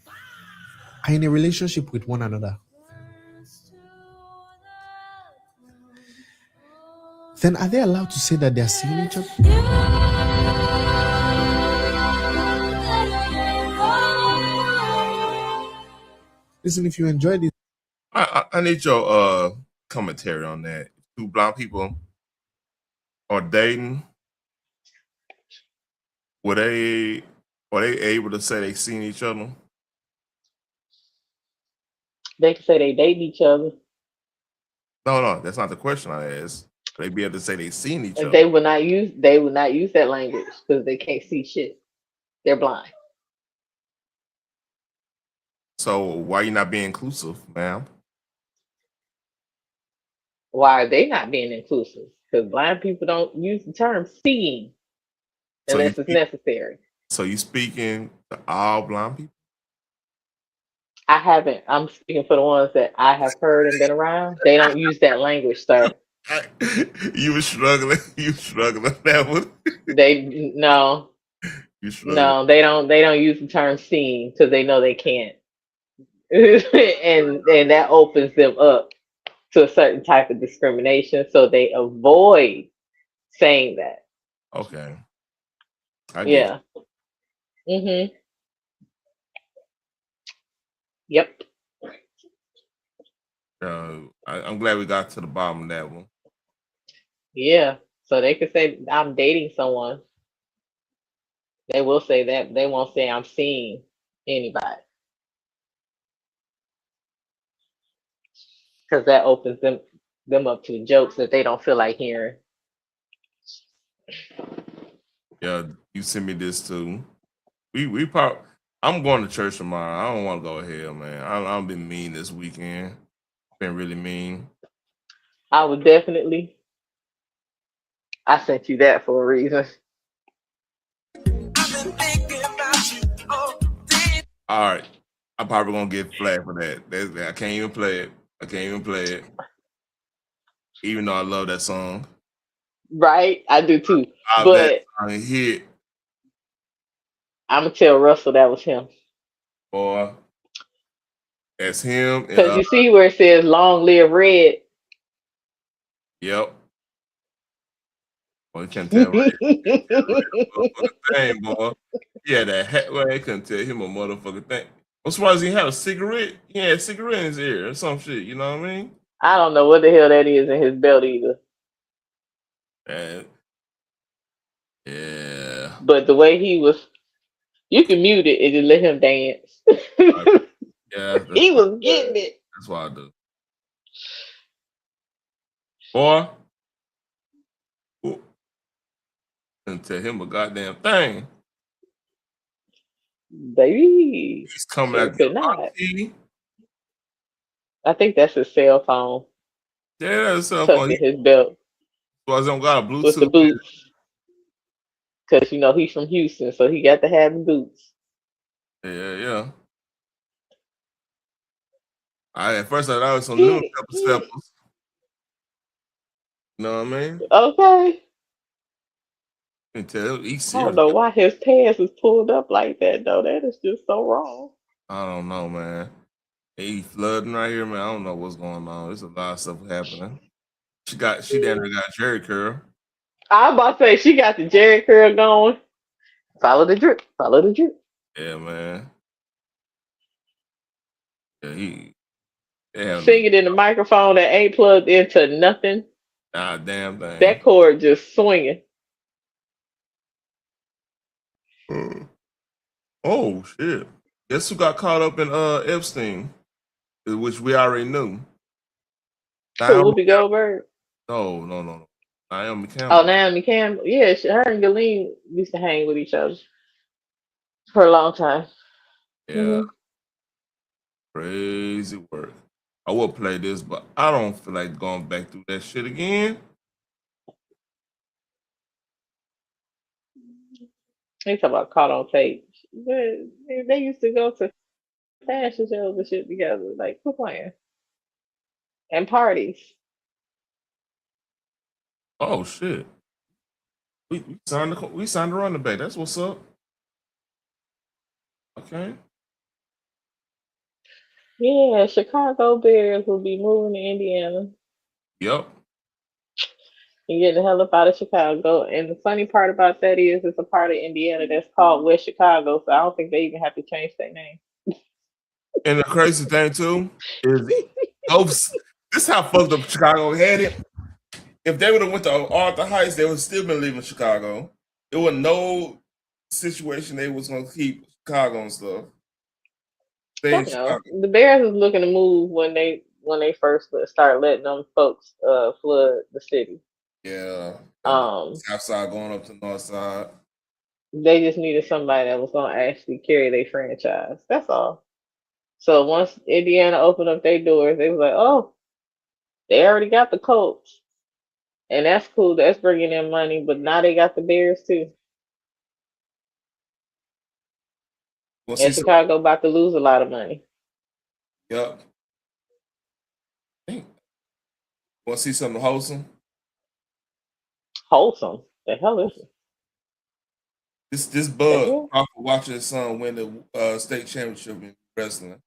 are in a relationship with one another. Then are they allowed to say that they are seeing each other? Listen, if you enjoy this, I need your commentary on that. Two blind people are dating. Are they able to say they seen each other? They can say they date each other. No, that's not the question I asked. They be able to say they seen each other. They would not use that language because they can't see shit. They're blind. So why are you not being inclusive, ma'am? Why are they not being inclusive? Because blind people don't use the term seeing unless it's necessary. So you speaking to all blind people? I haven't. I'm speaking for the ones that I have heard and been around. They don't use that language, sir. You were struggling. You struggling that one. No, they don't use the term seeing because they know they can't, and that opens them up to a certain type of discrimination. So they avoid saying that. Okay. I Yeah. Mm-hmm. Yep. I'm glad we got to the bottom of that one. Yeah. So they could say I'm dating someone. They will say that. They won't say I'm seeing anybody. Because that opens them up to jokes that they don't feel like hearing. Yeah, you sent me this too. We probably. I'm going to church tomorrow. I don't want to go ahead, man. I've been mean this weekend. Been really mean. I would definitely. I sent you that for a reason. All right, I'm probably gonna get flagged for that. I can't even play it. I can't even play it, even though I love that song. Right, I do too. But that hit. I'm gonna tell Russell that was him. Boy, that's him. Because you see where it says "Long Live Red." Yep. Well, you can't tell Red. Thing, boy. Yeah, that hat. Well, they couldn't tell him a motherfucking thing. I'm surprised he had a cigarette. He had a cigarette in his ear or some shit. You know what I mean? I don't know what the hell that is in his belt either. And yeah. But the way he was, you can mute it and just let him dance. Yeah, he was getting it. That's what I do. Boy, couldn't tell him a goddamn thing. Baby, he's coming sure at could not. I think that's his cell phone. Yeah, that's cell tucked phone. in his belt. So I don't got a Bluetooth with the boots. Because, you know, he's from Houston, so he got to have the boots. Yeah. At first I thought it was some new pepper steppers. You know what I mean? Okay. You can tell he's serious. I don't know why his pants is pulled up like that, though. That is just so wrong. I don't know, man. He flooding right here, man. I don't know what's going on. There's a lot of stuff happening. She down there got Jerry curl. I was about to say she got the Jerry curl going. Follow the drip. Follow the drip. Yeah, man. Yeah, singing in the microphone that ain't plugged into nothing. Ah, damn thing. That cord just swinging. Oh shit! Guess who got caught up in Epstein, which we already knew. Whoopi Goldberg. No. Naomi Campbell. Oh, Naomi Campbell. Yeah, her and Ghislaine used to hang with each other for a long time. Yeah. Mm-hmm. Crazy work. I will play this, but I don't feel like going back through that shit again. They talk about caught on tape. They used to go to fashion shows and shit together. Like, quit playing. And parties. Oh shit. We signed the running back. That's what's up. Okay. Yeah, Chicago Bears will be moving to Indiana. Yep. And getting the hell up out of Chicago. And the funny part about that is it's a part of Indiana that's called West Chicago, so I don't think they even have to change their name. And the crazy thing too is this is how fucked up Chicago had it. If they would have went to Arthur Heights, they would still been leaving Chicago. There was no situation they was gonna keep Chicago and stuff. The Bears is looking to move when they first start letting them folks flood the city. Yeah. South side going up to north side. They just needed somebody that was gonna actually carry their franchise. That's all. So once Indiana opened up their doors, they was like, oh, they already got the Colts. And that's cool. That's bringing in money. But now they got the Bears too. And Chicago about to lose a lot of money. Yep. Want to see something wholesome? Wholesome? The hell is it? This bug off of watching his son win the state championship in wrestling.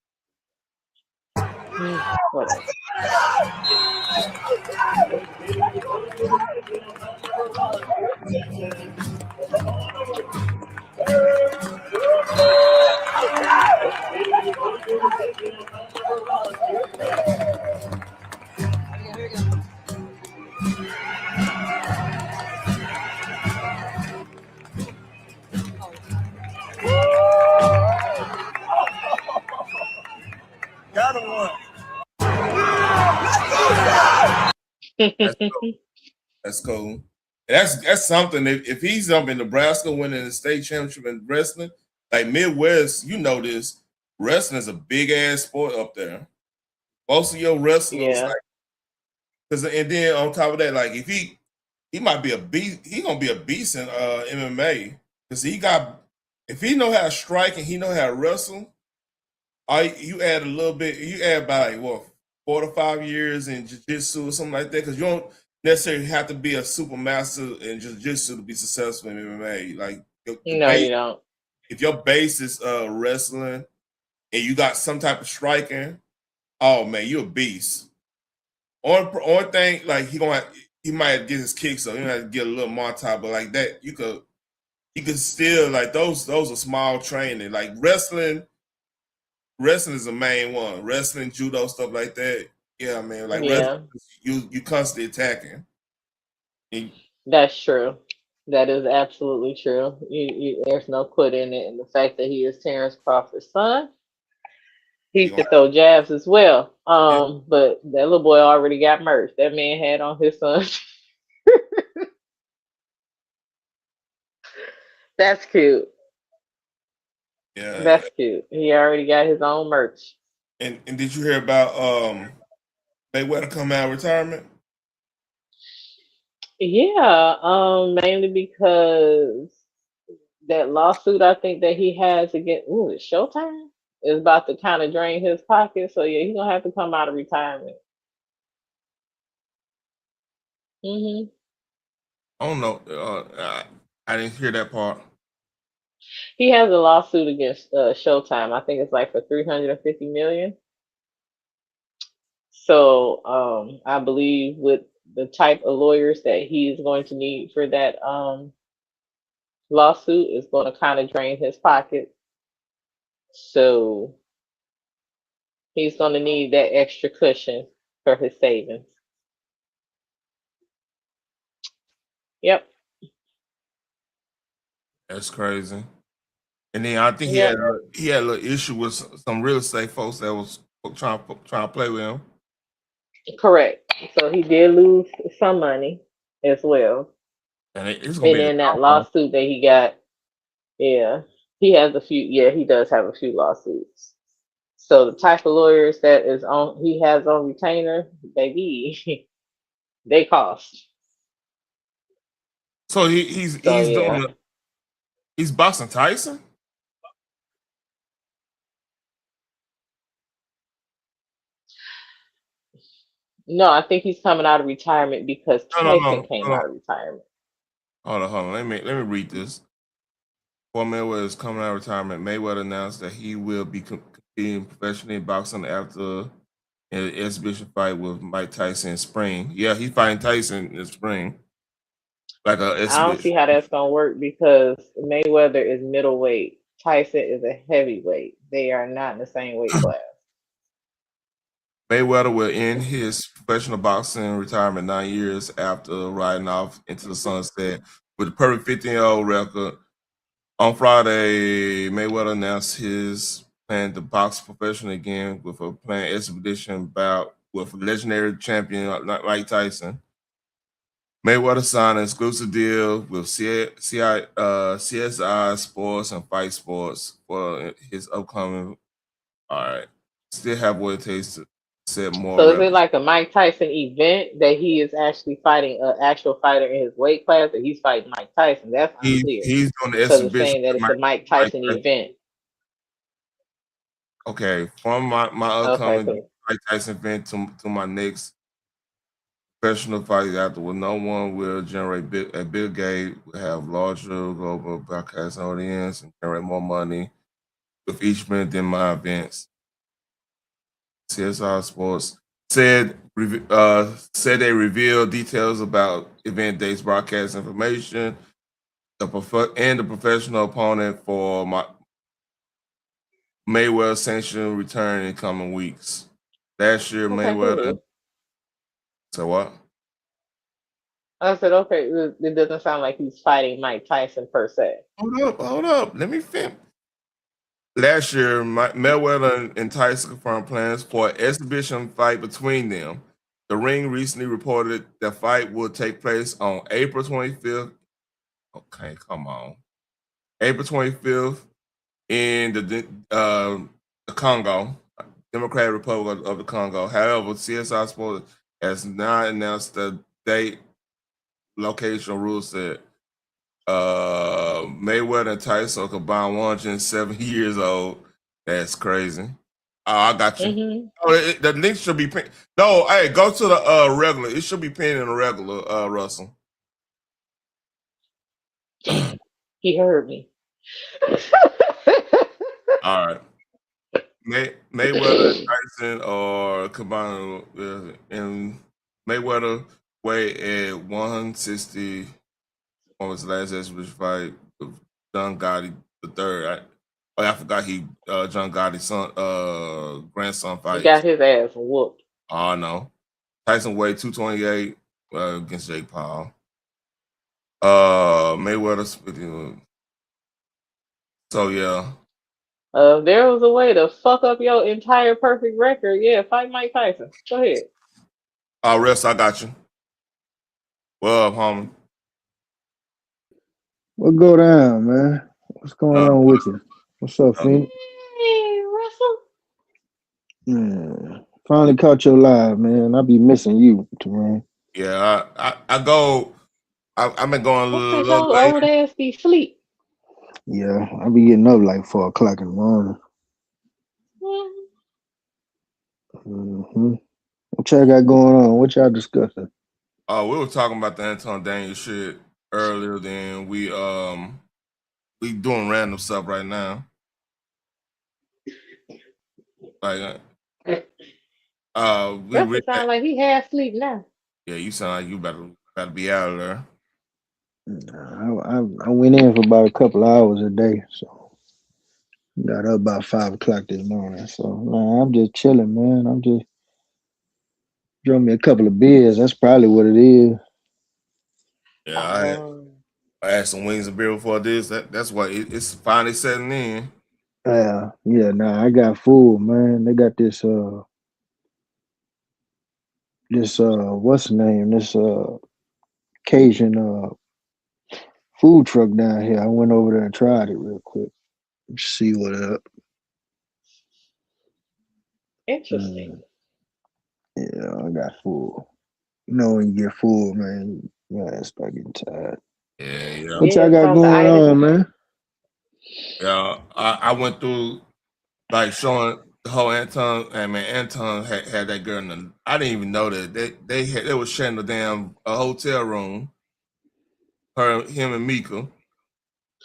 That's cool. That's something. If he's up in Nebraska winning the state championship in wrestling, like Midwest, you know this. Wrestling is a big ass sport up there. Most of your wrestlers, like, and then on top of that, like if he might be a beast, he gonna be a beast in MMA because if he know how to strike and he know how to wrestle, you add a little bit, you add about like what 4 to 5 years in jiu-jitsu or something like that, because you don't necessarily have to be a super master in jiu-jitsu to be successful in MMA. Like you don't. If your base is wrestling and you got some type of striking, oh man, you're a beast. Only thing, like he might get his kicks, so he might get a little more time, but like that, you could still, like those are small training. Like wrestling is the main one. Wrestling, judo, stuff like that. Yeah, man. Like wrestling, you constantly attacking. That's true. That is absolutely true. There's no quitting it, and the fact that he is Terrence Crawford's son, he could throw jabs as well. But that little boy already got merged. That man had on his son. That's cute. Yeah, that's cute. He already got his own merch. And did you hear about Mayweather coming out of retirement? Yeah, mainly because that lawsuit I think that he has against Showtime is about to kind of drain his pocket. So yeah, he's gonna have to come out of retirement. I don't know. I didn't hear that part. He has a lawsuit against Showtime. I think it's like for $350 million. So I believe with the type of lawyers that he is going to need for that lawsuit is going to kind of drain his pocket. So he's going to need that extra cushion for his savings. Yep. That's crazy. And then I think he had a little issue with some real estate folks that was trying to play with him. Correct. So he did lose some money as well. And it's gonna be in that lawsuit that he got, he has a few. Yeah, he does have a few lawsuits. So the type of lawyers that he has on retainer, baby, they cost. So he's boxing Tyson. No, I think he's coming out of retirement because Tyson came out of retirement. Hold on. Let me read this. Before Mayweather is coming out of retirement, Mayweather announced that he will be competing professionally in boxing after an exhibition fight with Mike Tyson in spring. Yeah, he's fighting Tyson in spring. Like a exhibition. I don't see how that's gonna work because Mayweather is middleweight. Tyson is a heavyweight. They are not in the same weight class. Mayweather will end his professional boxing retirement 9 years after riding off into the sunset with a perfect 15-year-old record. On Friday, Mayweather announced his plan to box professionally again with a planned exhibition bout with legendary champion Mike Tyson. Mayweather signed an exclusive deal with CSI Sports and Fight Sports for his upcoming. All right, still have what it takes to set more. So is it like a Mike Tyson event that he is actually fighting an actual fighter in his weight class, or he's fighting Mike Tyson? That's unclear. He's doing the exhibition. It's saying that it's a Mike Tyson event. Okay, from my upcoming Mike Tyson event to my next professional fight afterward, no one will generate a big gate, will have larger global broadcast audience, and generate more money with each minute than my events. CSI Sports said they revealed details about event dates, broadcast information, and the professional opponent for Mayweather sanctioned return in coming weeks. Last year, Mayweather. So what? I said, okay, it doesn't sound like he's fighting Mike Tyson per se. Hold up. Let me finish. Last year, Mayweather and Tyson confirmed plans for an exhibition fight between them. The Ring recently reported the fight will take place on April 25th. Okay, come on. April 25th in the Congo, Democratic Republic of the Congo. However, CSI Sports has not announced the date, location, or rule set. Mayweather and Tyson are combined 107 years old. That's crazy. Oh, I got you. Mm-hmm. Oh, the link should be pinned. No, hey, go to the regular. It should be pinned in the regular, Russell. He heard me. All right. Mayweather and Tyson are combined, and Mayweather weighed at 160 on his last exhibition fight with John Gotti III. I forgot he John Gotti's son, grandson fight. He got his ass whooped. Oh no. Tyson weighed 228 against Jake Paul. Mayweather. So yeah. There was a way to fuck up your entire perfect record. Yeah, fight Mike Tyson. Go ahead. Rest, I got you. Well, homie. What go down, man? What's going on with you? What's up, Phoenix? Hey, Russell. Man, finally caught your live, man. I be missing you, Terrain. Yeah, I go. I've been going a little your old ass be sleep. Yeah, I be getting up like 4 o'clock in the morning. Mm-hmm. What y'all got going on? What y'all discussing? We were talking about the Anton Daniel shit earlier. Then we doing random stuff right now. Like Russell sound like he half asleep now. Yeah, you sound like you better be out of there. I went in for about a couple of hours a day, so got up about 5 o'clock this morning. So I'm just chilling, man. I'm just drunk me a couple of beers. That's probably what it is. Yeah, I had some wings and beer before this. That's why it's finally setting in. Yeah, I got full, man. They got this what's the name? This Cajun food truck down here. I went over there and tried it real quick. See what up. Interesting. Yeah, I got full. You know when you get full, man, your ass start getting tired. Yeah. What y'all got going on, man? Yeah, I went through like showing the whole Anton. I mean, Anton had that girl in I didn't even know that they were sharing a hotel room. Him and Micca,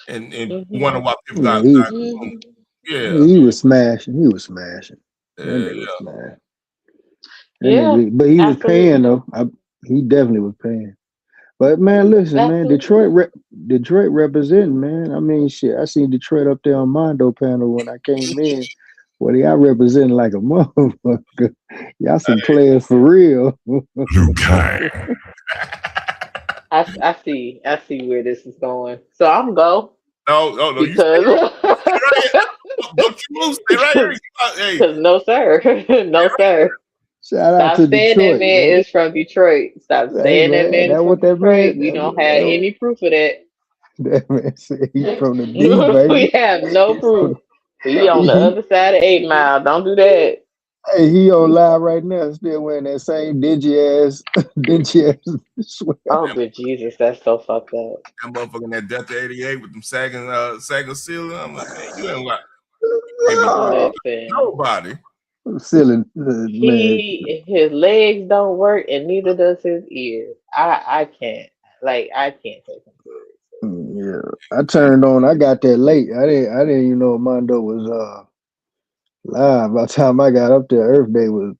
and wonder why people got. He was smashing. He was smashing. But he was paying though. He definitely was paying. But man, listen, man, Detroit representing, man. I mean, shit, I seen Detroit up there on Mondo panel when I came in. Well, y'all representing like a motherfucker. Y'all some players for real. I see where this is going. So I'm go. No. Because don't you move, stay right here. Because no, sir. No, sir. Shout out to Detroit. That man is from Detroit. Stop saying that man is from Detroit. We don't have any proof of that. That man said he's from the D, baby. We have no proof. He on the other side of 8 Mile. Don't do that. Hey, he on live right now, still wearing that same dingy ass sweater. Oh, good Jesus, that's so fucked up. That motherfucker in that Delta 88 with them sagging ceiling. I'm like, man, you ain't like nobody. Ceiling, his legs don't work, and neither does his ears. I can't. I can't take him serious. Yeah, I turned on. I got that late. I didn't even know Mondo was live. By the time I got up there, Earth Day was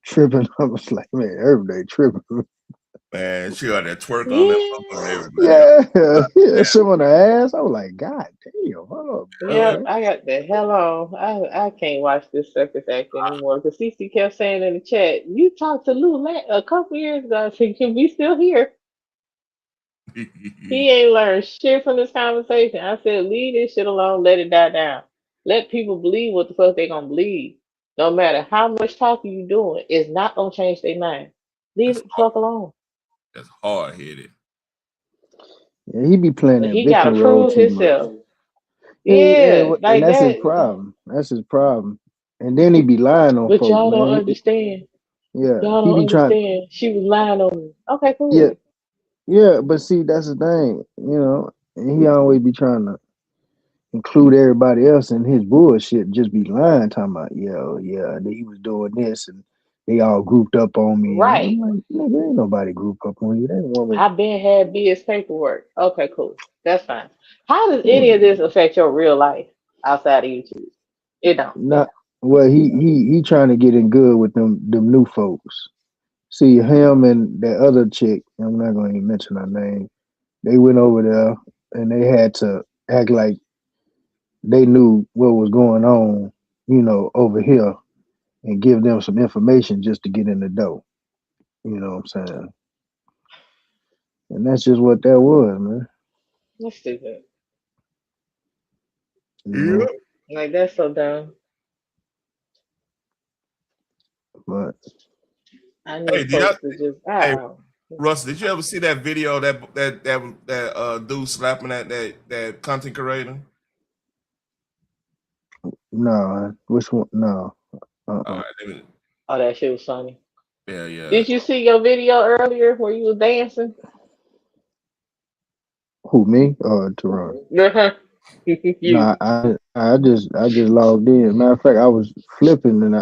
tripping. I was like, man, Earth Day tripping. Man, she got that twerk on that. Yeah, showing her ass. I was like, God damn, hold up. Yeah, I got the hell on. I can't watch this circus act anymore because CC kept saying in the chat, "You talked to Lou a couple years ago. I said, can we still here?" He ain't learned shit from this conversation. I said, leave this shit alone. Let it die down. Let people believe what the fuck they gonna believe. No matter how much talking you doing, it's not gonna change their mind. Leave it the fuck alone. That's hard headed. Yeah, he be playing that He victim gotta role prove too much. himself. Yeah, Yeah, and like that's his that. problem. That's his problem. And then he be lying on But folks, y'all don't man. understand. Yeah, Y'all he don't be trying. understand. She was lying on me. Okay, Yeah, cool. yeah, but see, that's the thing, and he always be trying to include everybody else in his bullshit, just be lying, talking about, yeah, that he was doing this and they all grouped up on me. And I'm Right. like, nigga, ain't nobody grouped up on you. That woman, I've been had BS paperwork. Okay, cool. That's fine. How does yeah, any of this affect your real life outside of YouTube? It don't. not well. He trying to get in good with them new folks. See him and that other chick. I'm not going to even mention her name. They went over there and they had to act like they knew what was going on, over here, and give them some information just to get in the door. You know what I'm saying? And that's just what that was, man. That's stupid. You know? Like that's so dumb. But I Hey, need folks to just hey, Russ, did you ever see that video that dude slapping that content creator? no, which one? No. All right, Oh, that shit was funny. yeah. Did you see your video earlier where you was dancing? Who, me or Teron? You. Nah, I just logged in. Matter of fact, I was flipping and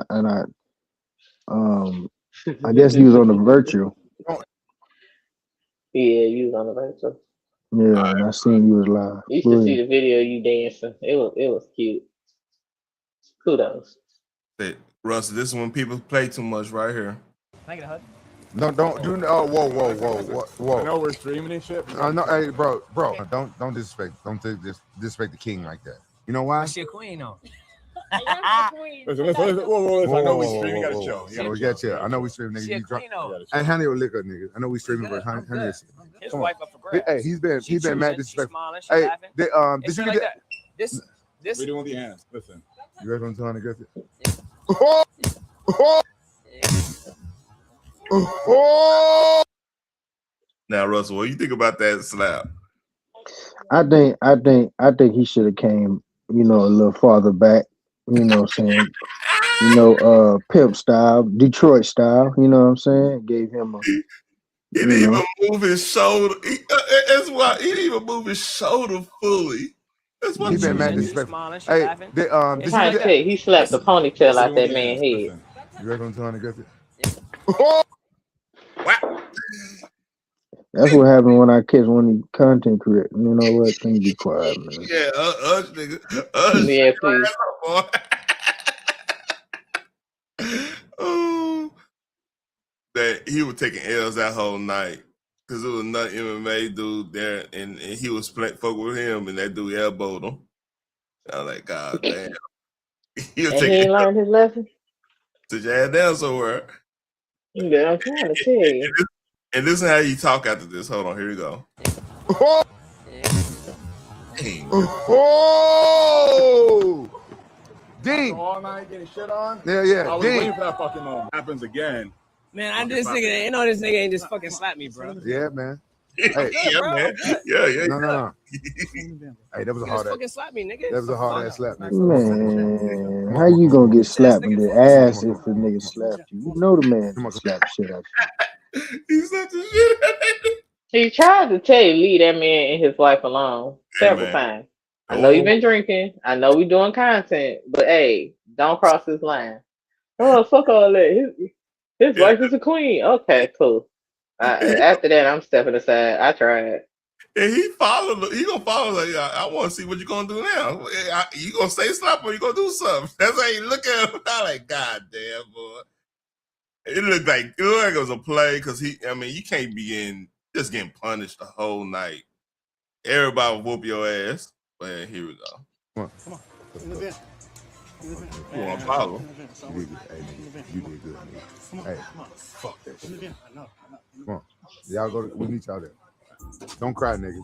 I guess he was on the virtual. Yeah, you was on the virtual. Yeah, and I seen you was live. You should see the video you dancing. It was cute. Kudos. Russ, this is when people play too much right here. Can I get a hug? No, don't do. Oh, whoa. I know we're streaming and shit. I know, hey, bro. Don't disrespect. Don't disrespect the king like that. You know why? She a queen, though. Listen. Whoa. I know we streaming. Gotta chill. We got chill. I know we streaming, nigga. She a queen, though. Hey, honey, or liquor, nigga. I know we streaming, but honey, His wife up for grabs. Hey, he's been mad disrespectful. Hey, did you get that? This. We doing the hands. Listen. You guys want to get it? Now, Russell, what do you think about that slap? I think he should have came, a little farther back. You know what I'm saying? Pimp style, Detroit style. You know what I'm saying? Gave him a. He didn't even move his shoulder. That's why he didn't even move his shoulder fully. That's why he been mad disrespectful. Hey, he slapped the ponytail out that man's head. You guys want to get it? That's what happened when I catch one of these content creators. You know what? Can you be quiet, man? Yeah, nigga. Yeah, please. Oh, that he was taking L's that whole night because it was another MMA dude there, and he was fucking with him, and that dude elbowed him. I was like, God damn. He ain't learned his lesson. Sit your ass down somewhere. Yeah, I'm trying to tell you. And this is how you talk after this. Hold on, here we go. Ding! All night getting shit on. Yeah. I was waiting for that fucking moment. Happens again. Man, I just nigga, you know this nigga ain't just fucking slap me, bro. Yeah, man. Hey, man. Yeah. No. Hey, that was a hard ass. Fucking slap me, nigga. That was a hard ass slap, nigga. Man, how you gonna get slapped in the ass if the nigga slapped you? You know the man slap shit out you. He slapped the shit out of you. He tried to tell you leave that man and his wife alone several times. I know you've been drinking. I know we doing content, but hey, don't cross this line. Oh, fuck all that. His wife is a queen. Okay, cool. After that, I'm stepping aside. I tried. And he gonna follow. Like, I want to see what you're gonna do now. You gonna stay slap or you gonna do something? That's how you look at him. I'm like, God damn, boy. It looked like it was a play because you can't be just getting punished the whole night. Everybody will whoop your ass. But here we go. Come on. You want to follow? You did good. Hey, fuck that shit. Come on. Y'all we meet y'all there. Don't cry, nigga.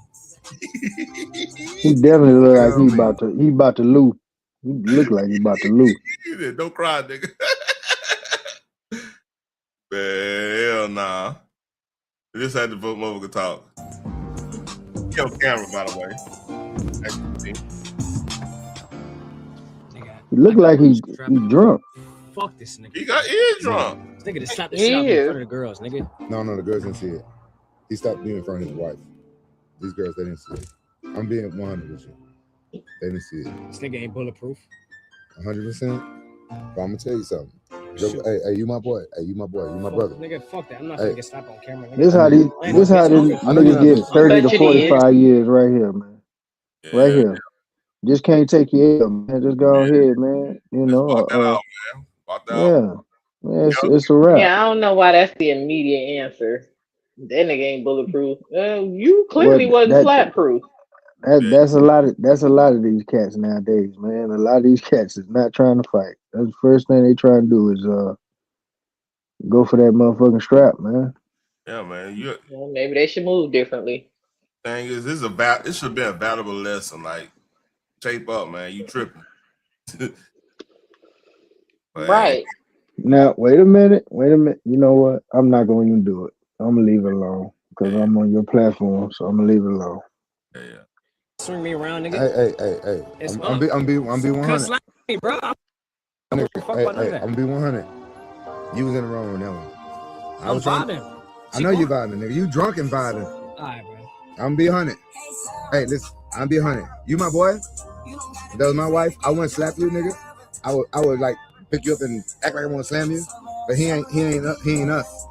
He definitely look like he about to lose. He look like he about to lose. Don't cry, nigga. Man, hell nah. We just had to vote motherfucker talk. He on camera, by the way. He look like he drunk. Fuck this nigga. He is drunk. This nigga just slapped the shit out of me in front of the girls, nigga. No, the girls didn't see it. He stopped being in front of his wife. These girls, they didn't see it. I'm being 100 with you. They didn't see it. This nigga ain't bulletproof. 100%. But I'm gonna tell you something. Hey, you my boy. Hey, you my boy. You my brother. Nigga, fuck that. I'm not gonna get slapped on camera. Nigga. This how these niggas get 30 to 45 years right here, man. Right here. Just can't take your L, man. Just go ahead, man. You know. Yeah, it's a wrap. Yeah, I don't know why that's the immediate answer. That nigga ain't bulletproof. You clearly wasn't flat proof. That's a lot of these cats nowadays, man. A lot of these cats is not trying to fight. That's the first thing they try to do is go for that motherfucking strap, man. Yeah, man. Well, maybe they should move differently. Thing is, this should be a valuable lesson. Like, shape up, man. You tripping. Right. Now, wait a minute. You know what? I'm not going to even do it. I'm going to leave it alone because I'm on your platform, so I'm going to leave it alone. Yeah. Swing me around, nigga. Hey. I'm be 100. Me, bro. I'm be 100. You was in the wrong on that one. I'm vibing. I know you vibing, nigga. You drunk and vibing. All right, bro. I'm be 100. Hey, listen. I'm be 100. You my boy. If that was my wife, I wouldn't slap you, nigga. I would like pick you up and act like I want to slam you. But he ain't us.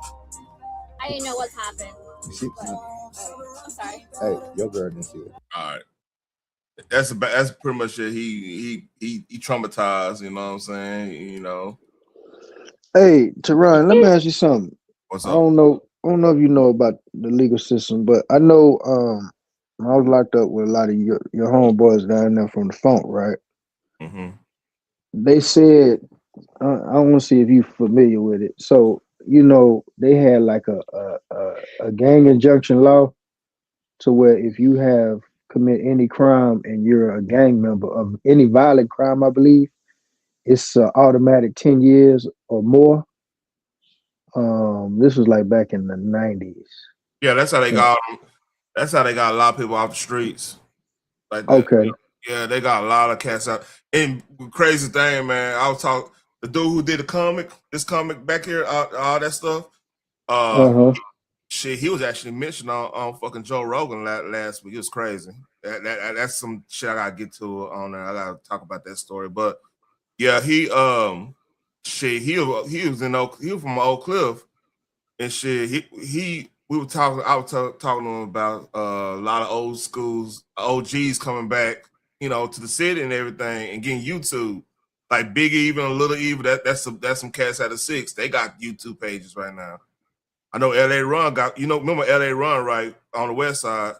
I didn't know what's happened. I'm sorry. Hey, your girl didn't see it. All right. That's pretty much it. He traumatized, you know what I'm saying? You know. Hey, Teron, let me ask you something. What's up? I don't know if you know about the legal system, but I know I was locked up with a lot of your homeboys down there from the funk, right? Mm-hmm. They said, I want to see if you're familiar with it. So, you know, they had like a gang injunction law to where if you have commit any crime and you're a gang member of any violent crime, I believe, it's automatic 10 years or more. This was like back in the 90s. Yeah, that's how they got. That's how they got a lot of people off the streets. Like that. Okay. Yeah, they got a lot of cats out. And crazy thing, man, I was talking the dude who did this comic back here, all that stuff. Shit, he was actually mentioned on fucking Joe Rogan last week. It was crazy. That's some shit I gotta get to on there. I gotta talk about that story. But yeah, he was from Oak Cliff and shit. We were talking. I was talking to him about a lot of old schools, OGs coming back, you know, to the city and everything, and getting YouTube. Like Biggie, even a Little Evil. That's some cats out of 6. They got YouTube pages right now. I know LA Run got. Remember LA Run, right, on the west side.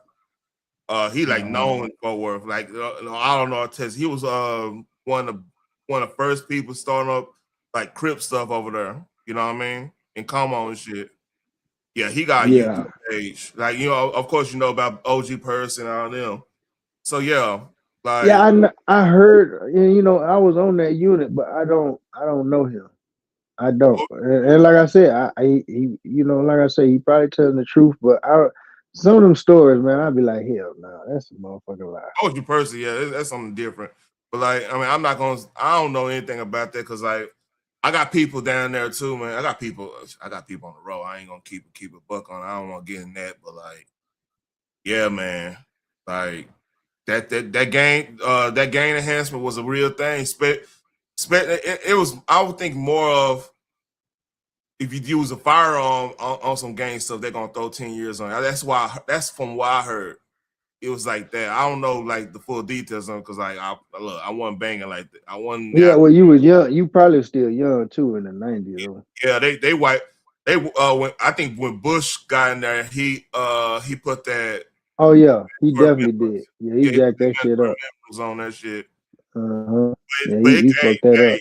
He like known in Fort Worth. Like I don't know. He was one of the first people starting up like Crip stuff over there. You know what I mean? And Como and shit. Yeah, he got a YouTube page. Like, of course, about OG Purse and all them. So yeah, like I heard. I was on that unit, but I don't know him. I don't. And like I said, he probably telling the truth. But some of them stories, man, I'd be like, hell no, that's a motherfucking lie. OG Purse, yeah, that's something different. But like, I mean, I don't know anything about that because like. I got people down there too, man. I got people on the road. I ain't gonna keep a buck on. I don't want to get in that, but like, yeah, man. Like that gang enhancement was a real thing. It was. I would think more of if you use a firearm on some gang stuff, they're gonna throw 10 years on. That's from what I heard. It was like that. I don't know like the full details on because like I wasn't banging like that. I wasn't. Yeah, well, you was young. You probably still young too in the 90s. Though. Yeah, they I think when Bush got in there, he put that. Oh yeah, he definitely did. Yeah, he jacked that shit up. Was on that shit. Yeah, he fucked that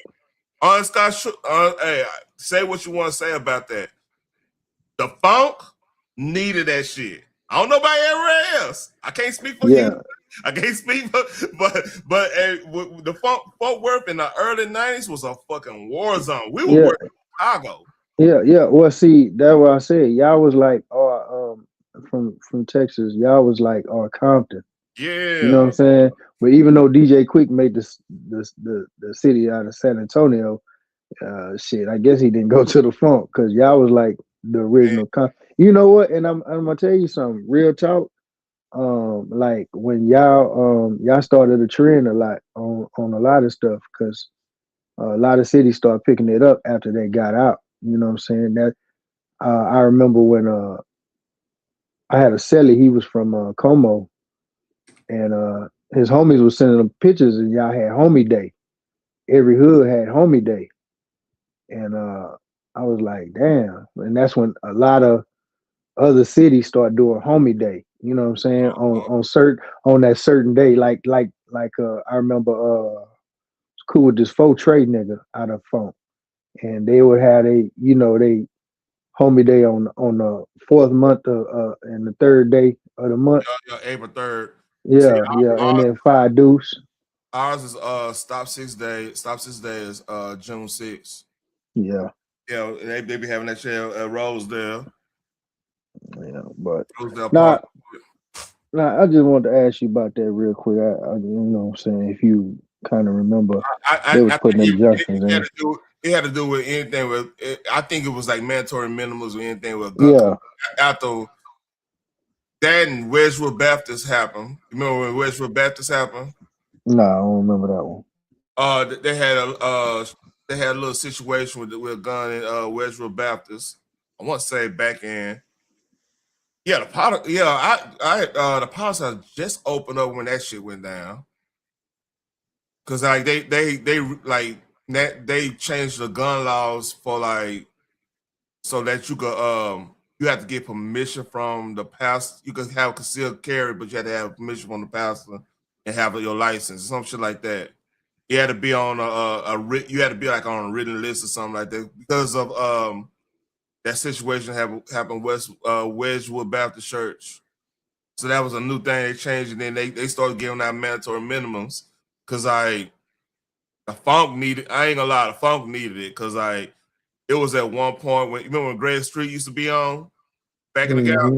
up. Scott, hey, say what you want to say about that. The funk needed that shit. I don't know about everywhere else. I can't speak for you. I can't speak for, but the Fort Worth in the early 90s was a fucking war zone. We were working in Chicago. Yeah. Well, see, that's what I said. Y'all was like, from Texas, y'all was like, Compton. You know what Yeah. I'm saying? But even though DJ Quick made the city out of San Antonio, shit, I guess he didn't go to the funk because y'all was like the original. You know what? And I'm gonna tell you something. Real talk. Like when y'all started a trend a lot on a lot of stuff because a lot of cities started picking it up after they got out. You know what I'm saying? That I remember when I had a celly. He was from Como, and his homies was sending him pictures, and y'all had homie day. Every hood had homie day, and I was like, damn. And that's when a lot of other cities start doing homie day. You know what I'm saying? On that certain day, like I remember it's cool with this faux trade nigga out of funk, and they would have they homie day on the fourth month and the third day of the month. Yeah, April 3rd. See, Yeah, and then 5 Deuce. Ours is Stop 6 Day. Stop 6 Day is June 6th. Yeah. Yeah, they be having that shit at Rosedale. Yeah, but Rosedale Park. Nah, I just wanted to ask you about that real quick. I you know what I'm saying, if you kind of remember, they was putting them junctions in. It had to do with anything with. I think it was like mandatory minimums or anything with gun. Yeah. After that and Wedgwood Baptist happened. Remember when Wedgwood Baptist happened? No, I don't remember that one. They had a little situation with a gun in Wedgwood Baptist. I want to say back in. Yeah, the policy just opened up when that shit went down. Cause like they like that they changed the gun laws for like so that you could you have to get permission from the pastor. You could have concealed carry, but you had to have permission from the pastor and have your license, some shit like that. You had to be on you had to be like on a written list or something like that because of that situation happened Wedgwood Baptist Church. So that was a new thing they changed, and then they started giving out mandatory minimums because the funk needed. I ain't gonna lie, the funk needed it because it was at one point when you remember when Greg Street used to be on back in the gap.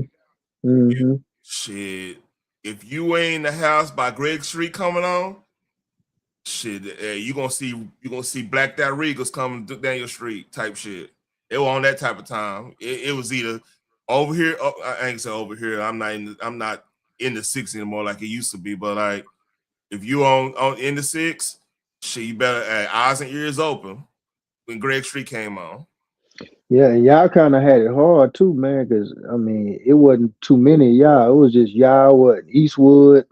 Mm-hmm. Shit, if you ain't in the house by Greg Street coming on, shit, you gonna see blacked out Regals coming down your street type shit. It was on that type of time. It was either over here. I ain't say over here. I'm not in the 6 anymore like it used to be. But like if you on in the 6, shit, you better eyes and ears open when Greg Street came on. Yeah, and y'all kind of had it hard too, man. Because I mean, it wasn't too many of y'all. It was just y'all, Eastwood.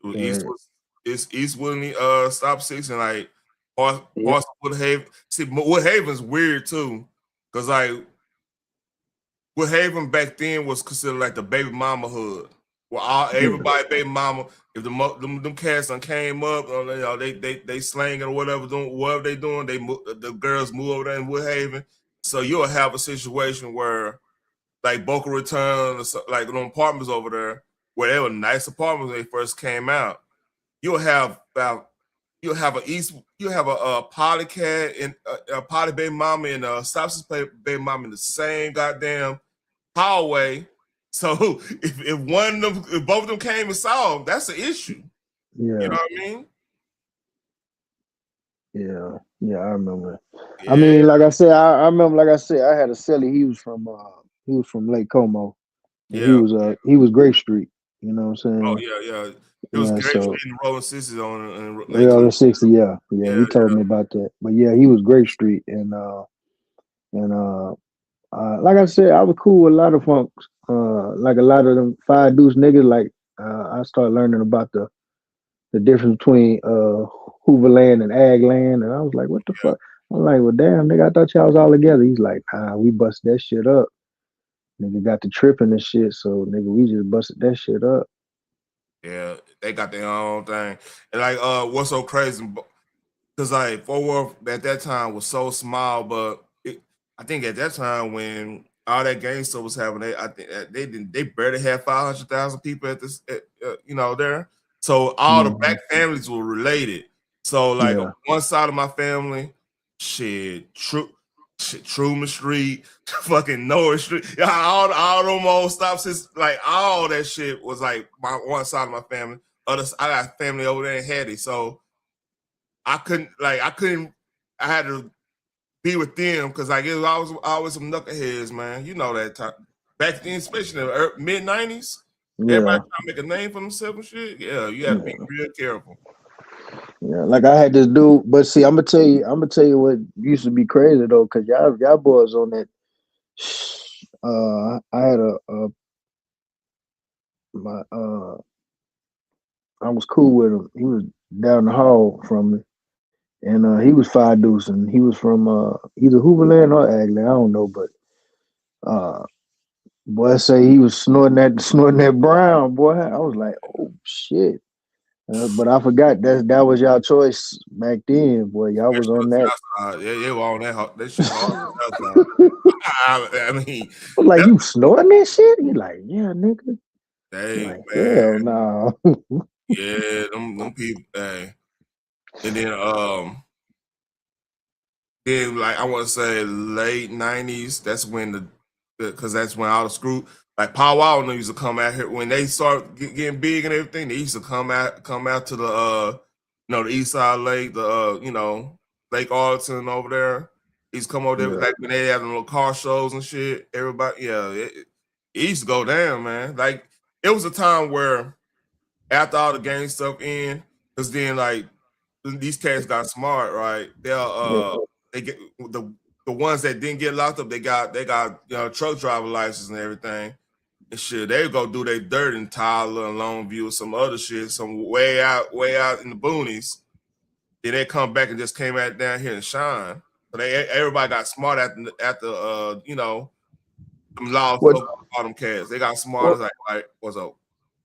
It's Eastwood and Stop 6 and like parts of Woodhaven. See, Woodhaven's weird too, because like Woodhaven back then was considered like the baby mama hood. Where everybody baby mama, if them cats done came up, they slanging or whatever they doing, the girls move over there in Woodhaven. So you'll have a situation where like Boca Raton, like them apartments over there, where they were nice apartments when they first came out. You'll have a poly cat and a poly baby mama and a substance baby mama in the same goddamn hallway. So if both of them came and saw them, that's an issue. Yeah. You know what I mean? Yeah, I remember. Yeah. I mean, like I said, I remember. Like I said, I had a celly. He was from Lake Como. And yeah, he was Grape Street. You know what I'm saying? Oh yeah. It was Grape Street and Rolling 60s on Lake Como. 60, yeah. He told me about that. But yeah, he was Grape Street, and like I said, I was cool with a lot of funks. Like a lot of them 5 Deuce niggas. Like I started learning about the difference between Hoover land and Ag land, and I was like, what the fuck? I'm like, well, damn, nigga, I thought y'all was all together. He's like, nah, we busted that shit up. Nigga got the tripping and shit, so nigga, we just busted that shit up. Yeah, they got their own thing. And like, what's so crazy? Because like Fort Worth at that time was so small, but I think at that time when all that gang stuff was happening, I think they barely had 500,000 people at this, there. So all the black families were related. So like one side of my family, shit, Truman Street, fucking North Street, all them old stops. Is like all that shit was like my one side of my family. I got family over there in Hattie, so I had to be with them because like it was always some knuckleheads, man. You know that time back then, especially in the mid '90s. Yeah. Everybody trying to make a name for themselves and shit. Yeah, you have to be real careful. Yeah, like I had this dude, but see, I'm gonna tell you what used to be crazy though, cause y'all boys on that. I had I was cool with him. He was down the hall from me, and he was 5 Deuce, and he was from either Hooverland or Agley, I don't know, but boy, say he was snorting that brown, boy. I was like, oh shit. But I forgot that was y'all choice back then, boy. Y'all was on that. Yeah, were on that shit hard. I mean, I was like, you snorting that shit? He like, yeah, nigga. Dang, like, man. Hell no. Yeah, them people. Dang. And then like I want to say late '90s. That's when because that's when all the screw like Pow Wow used to come out here when they start getting big and everything. They used to come out to the the East Side Lake, the Lake Arlington over there. He's come over there like when they had the little car shows and shit. Everybody, it used to go down, man. Like it was a time where after all the gang stuff in, because then like these cats got smart, right? They get the ones that didn't get locked up. They got truck driver license and everything and shit. They go do their dirt in Tyler and Longview or some other shit, some way out in the boonies. Then they come back and just came out down here and shine. So everybody got smart at the them law all them cats. They got smart. Like what's up?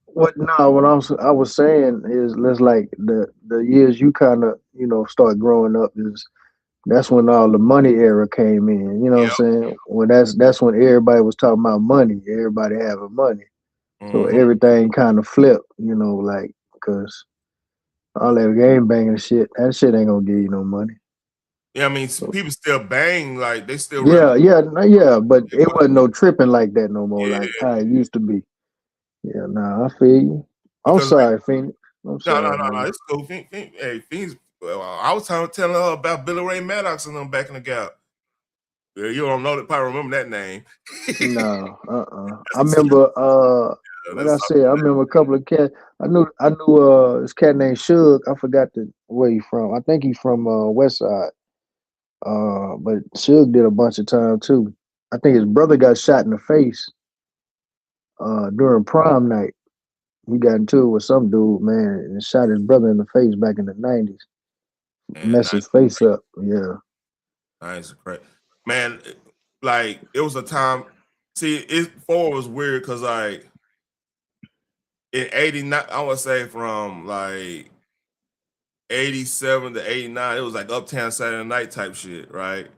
What I was saying is let's like the years you kind of start growing up that's when all the money era came in. You know what I'm saying? When that's when everybody was talking about money. Everybody having money, so everything kind of flipped. Like because all that game banging shit, that shit ain't gonna give you no money. Yeah, I mean people still bang like they still. Yeah, but it wasn't no tripping like that no more. Like how it used to be. Yeah, nah, I feel you. I'm sorry, Phoenix. I'm sorry. No, it's cool. Hey, Phoenix. Well, I was telling her about Billy Ray Maddox and them back in the Gap. Yeah, you don't know that. Probably remember that name. No, I remember. Like I said, I remember a couple of cats. I knew this cat named Suge. I forgot where he from. I think he's from West Side. But Suge did a bunch of time too. I think his brother got shot in the face during prom night. He got into it with some dude, man, and shot his brother in the face back in the 90s. Messed his face up. Yeah. Nice, great. Man, like it was a time. See, it was weird because like in '89, I would say from like '87 to '89, it was like Uptown Saturday Night type shit, right?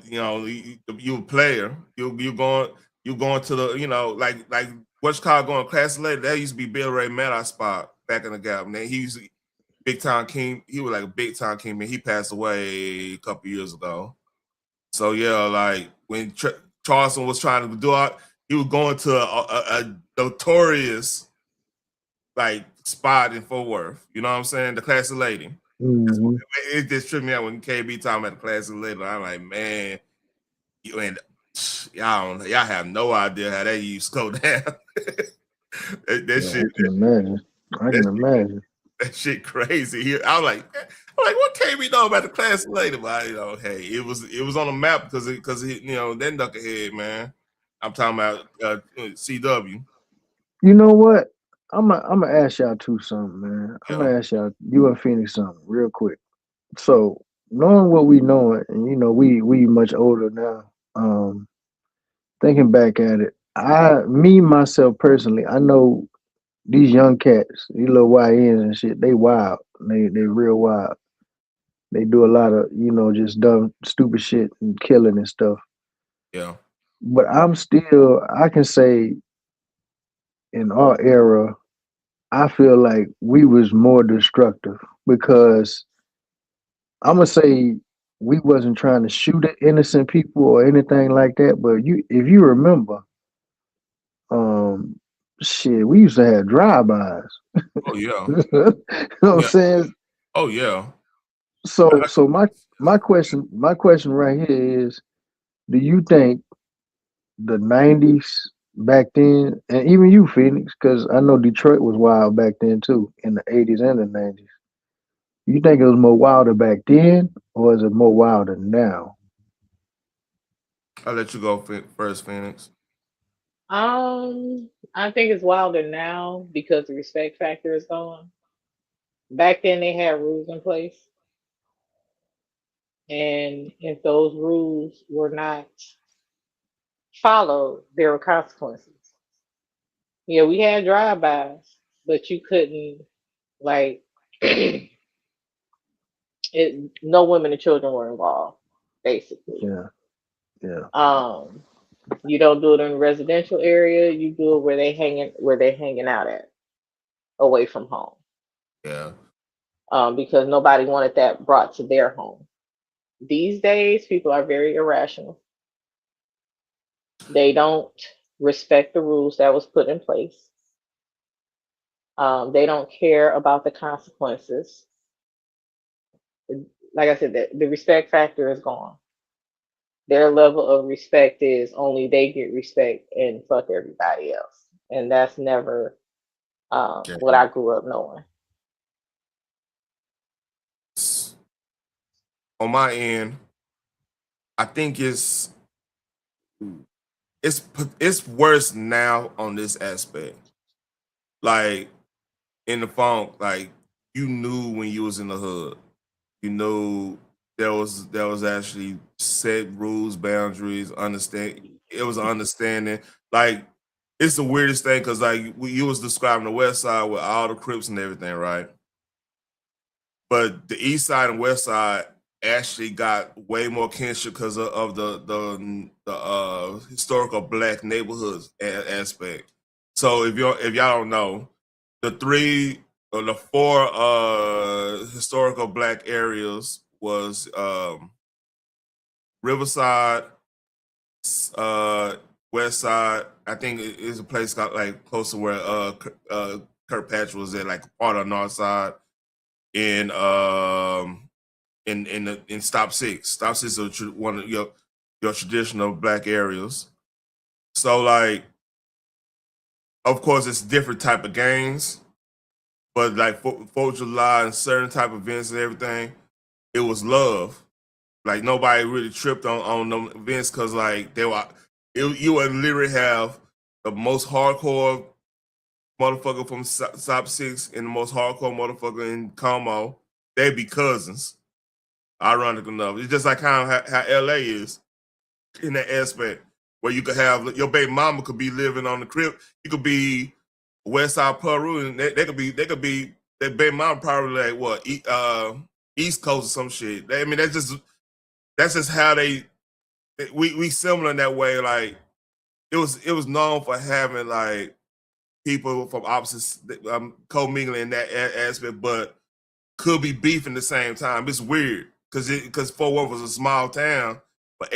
You a player, you going to the like what's called going class later. That used to be Bill Ray Maddox spot back in the Gap. Man, he was big time king. He was like a big time king. Man, he passed away a couple years ago. So yeah, like when Charleston was trying to do it, he was going to a notorious like spot in Fort Worth. You know what I'm saying? The Classy Lady. Mm-hmm. It just tripped me out when KB talking about the Classy Lady. I'm like, man, y'all have no idea how that used to go down. that shit. I can imagine. That shit crazy. I was like, what KB know about the Classy Lady? But hey, it was on the map because that knucklehead, man. I'm talking about CW. You know what? I'm gonna ask y'all something, man. I'm gonna ask y'all, you and Phoenix, something real quick. So knowing what we know, and we much older now. Thinking back at it, myself personally, I know these young cats, these little YNs and shit, they wild. They real wild. They do a lot of, just dumb, stupid shit and killing and stuff. Yeah. But I can say in our era, I feel like we was more destructive because I'm gonna say we wasn't trying to shoot at innocent people or anything like that. But if you remember, shit, we used to have drive-bys. Oh yeah. You know what I'm saying? Oh yeah. So my question right here is, do you think the 90s back then, and even you, Phoenix, because I know Detroit was wild back then too, in the 80s and the 90s. You think it was more wilder back then, or is it more wilder now? I'll let you go first, Phoenix. I think it's wilder now because the respect factor is gone. Back then they had rules in place. And if those rules were not followed, there were consequences. Yeah, we had drive-bys, but you couldn't like no women and children were involved, basically. Yeah. You don't do it in a residential area, you do it where they're hanging out at, away from home. Yeah. Because nobody wanted that brought to their home. These days, people are very irrational. They don't respect the rules that was put in place. They don't care about the consequences. Like I said, the respect factor is gone. Their level of respect is only they get respect and fuck everybody else. And that's never what I grew up knowing. On my end, I think it's worse now on this aspect. Like in the funk, like you knew when you was in the hood, you know there was actually set rules, boundaries, understand. It was an understanding. Like it's the weirdest thing because like you was describing the West Side with all the Crips and everything, right? But the East Side and West Side actually got way more kinship because of the historical Black neighborhoods aspect. So if y'all don't know, the four historical Black areas was Riverside, West Side. I think it is a place got like close to where Kirkpatrick was at, like part of the North Side. In Stop Six. Stop Six is one of your traditional Black areas. So like, of course, it's different type of gangs, but like 4th of July and certain type of events and everything, it was love. Like nobody really tripped on them events because like you would literally have the most hardcore motherfucker from Stop Six and the most hardcore motherfucker in Como. They'd be cousins. Ironic enough, it's just like how LA is in that aspect, where you could have your baby mama could be living on the crib. You could be West Side Peru, and they could be their baby mama probably like what East Coast or some shit. I mean that's just how we similar in that way. Like it was known for having like people from opposites co-mingling in that aspect, but could be beefing the same time. It's weird because Fort Worth was a small town, but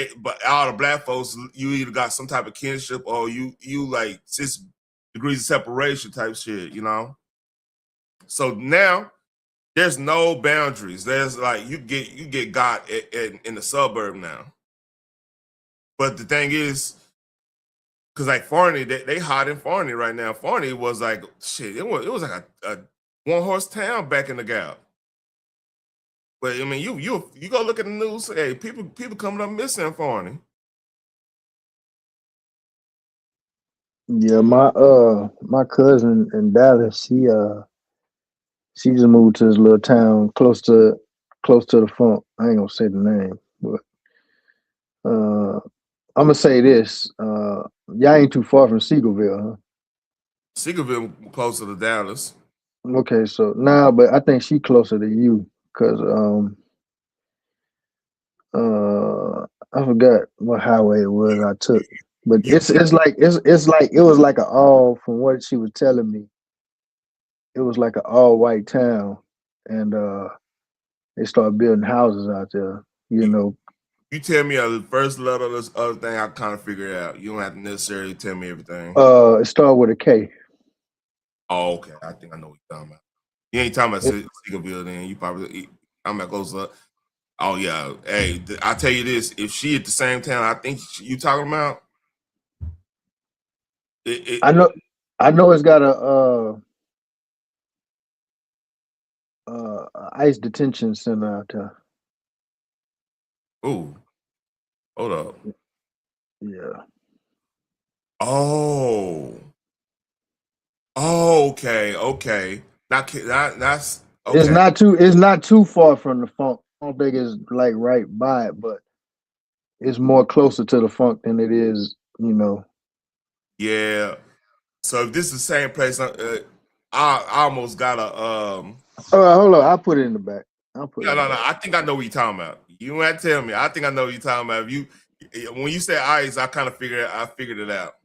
all the Black folks, you either got some type of kinship or you like 6 degrees of separation type shit, you know. So now there's no boundaries. There's like you get got in the suburb now. But the thing is, because like Farney, they hot in Farney right now. Farney was like shit. It was like a one horse town back in the Gap. But I mean, you go look at the news. Hey, people coming up missing in Farney. Yeah, my cousin in Dallas, she just moved to this little town close to the funk. I ain't gonna say the name, but I'm gonna say this. Y'all ain't too far from Seagoville, huh? Seagoville closer to Dallas. Okay, so but I think she closer to you because I forgot what highway it was I took, but it's like it was like from what she was telling me, it was like an all white town, and they started building houses out there. you know. You tell me the first letter of this other thing, I kind of figure it out. You don't have to necessarily tell me everything. It starts with a K. Oh, okay. I think I know what you're talking about. You ain't talking about Seagoville then. You probably, I'm not close up. Oh, yeah. Hey, I'll tell you this. If she at the same town, I think you talking about. I know it's got a ICE detention center out there. Ooh. Hold up. Yeah. Oh. Oh, okay. That's okay. It's not too far from the funk. I don't think it's like right by it, but it's more closer to the funk than it is, you know. Yeah. So if this is the same place, I almost got a All right, hold on. I'll put it in the back. No. I think I know what you're talking about. You don't have to tell me. I think I know what you're talking about. When you say ICE, I kind of figured it out.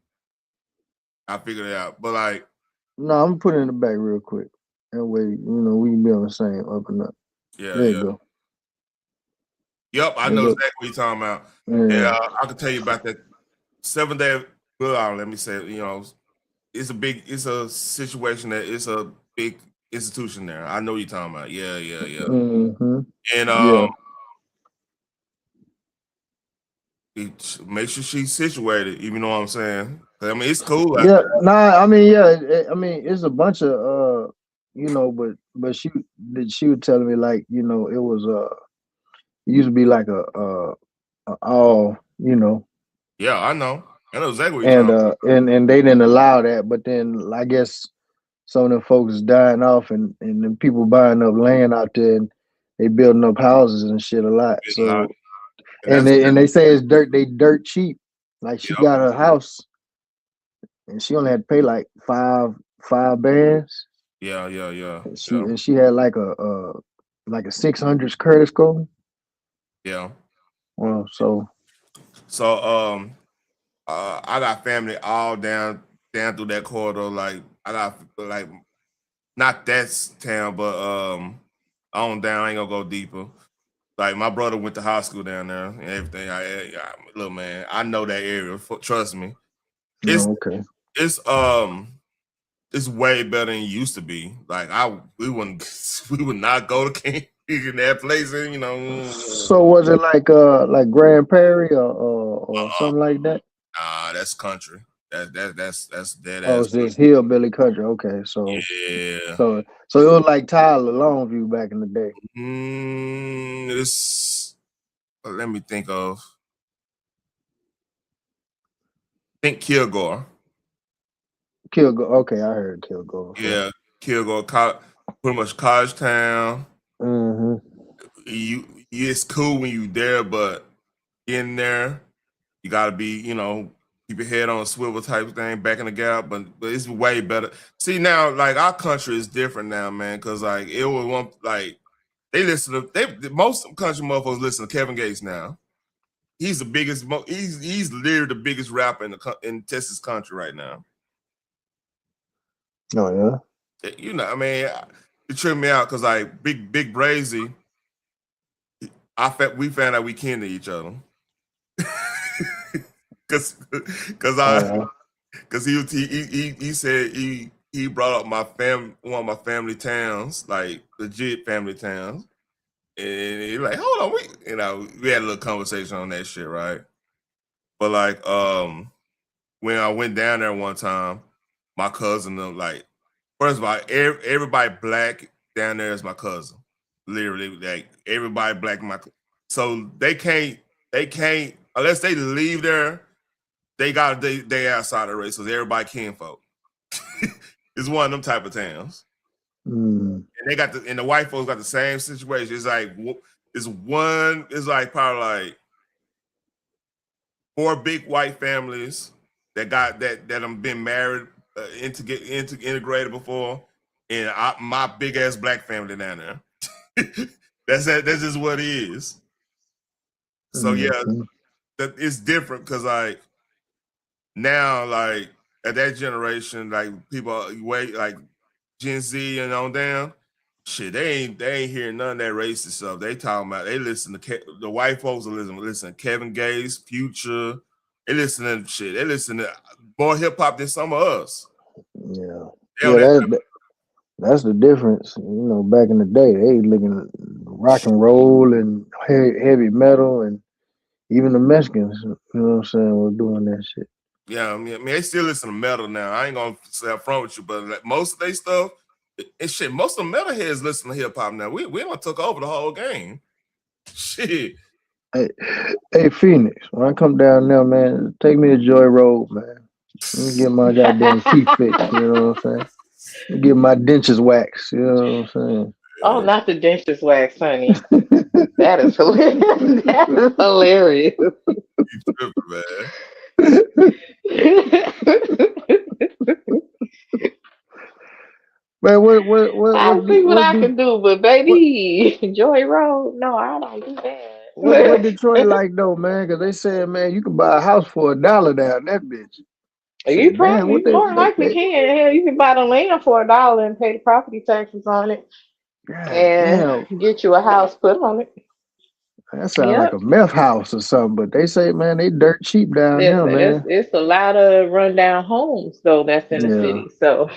But like, no, I'm gonna put it in the back real quick. That way, you know, we can be on the same up and up. Yeah, there you go. Yep, I know exactly what you're talking about. Yeah, I can tell you about that 7-day. Well, let me say, you know, it's a situation that it's a big institution there. I know what you're talking about. Yeah. Mm-hmm. And make sure she's situated. Even know what I'm saying? I mean, it's cool. Yeah, I mean, it's a bunch of you know, but she was telling me like, you know, it was it used to be like a all, you know. Yeah, I know exactly what you're talking about. And they didn't allow that, but then I guess some of them folks is dying off, and then people buying up land out there, and they building up houses and shit a lot. So and they say it's dirt cheap. Like she got her house, and she only had to pay like five bands. Yeah. And she had like a 600s credit score. Yeah. Well, I got family all down through that corridor. Like I got like not that town, but on down. I ain't gonna go deeper. Like my brother went to high school down there and everything. Look, man, I know that area. Trust me. Okay. It's way better than it used to be. Like we would not go to King in that place, and you know. So was it like Grand Prairie or something like that? Nah, that's country. That's dead ass. Oh, it's just hillbilly country. Okay, so yeah. So it was like Tyler Longview back in the day. Let me think of. Think Kilgore. Okay, I heard Kilgore. Yeah, Kilgore, pretty much college town. Mm-hmm. It's cool when you there, but in there, you gotta be, you know, keep your head on a swivel type thing, back in the gap. But it's way better. See now, like our country is different now, man, because like it was one like they listen to most country motherfuckers listen to Kevin Gates now. He's the biggest. He's literally the biggest rapper in Texas country right now. Oh yeah. You know, I mean, it tripped me out because like Big Brazy, we found out we kin to each other. Cause he said he brought up one of my family towns, like legit family towns. And he's like, hold on, we had a little conversation on that shit, right? But like, when I went down there one time, my cousin, like, first of all, everybody black down there is my cousin. Literally, like everybody black, so they can't unless they leave there, they outside the race, so everybody kinfolk. It's one of them type of towns. Mm. And the white folks got the same situation. It's like it's like probably like 4 big white families that have been married integrated before, and my big ass black family down there. That's just what it is. So yeah, that it's different because like now, like at that generation, like people way like Gen Z and on down, shit, they ain't hearing none of that racist stuff. They talking about, they listen to the white folks are listen to Kevin Gates, Future. They listen to shit. They listen to more hip hop than some of us. Yeah, that's the difference. You know, back in the day, they looking at rock and roll and heavy metal, and even the Mexicans, you know what I'm saying, were doing that shit. Yeah, I mean, they still listen to metal now. I ain't gonna say up front with you, but like most of their stuff, and shit, most of the metalheads listen to hip hop now. We don't took over the whole game. Shit. Hey, Phoenix, when I come down there, man, take me to Joy Road, man. Let me get my goddamn teeth fixed, you know what I'm saying? Let me get my dentures waxed, you know what I'm saying? Oh, not the dentures wax, honey. That is hilarious. That is hilarious. You tripping, man. What I see what I can do, but baby, Joy Road, no, I don't do that. What Detroit like though, man? Because they said, man, you can buy a house for $1 down that bitch. You probably more likely can. Hell, you can buy the land for $1 and pay the property taxes on it, and get you a house put on it. That sounds like a meth house or something, but they say, man, they dirt cheap down there, man. It's a lot of rundown homes though that's in the city. So,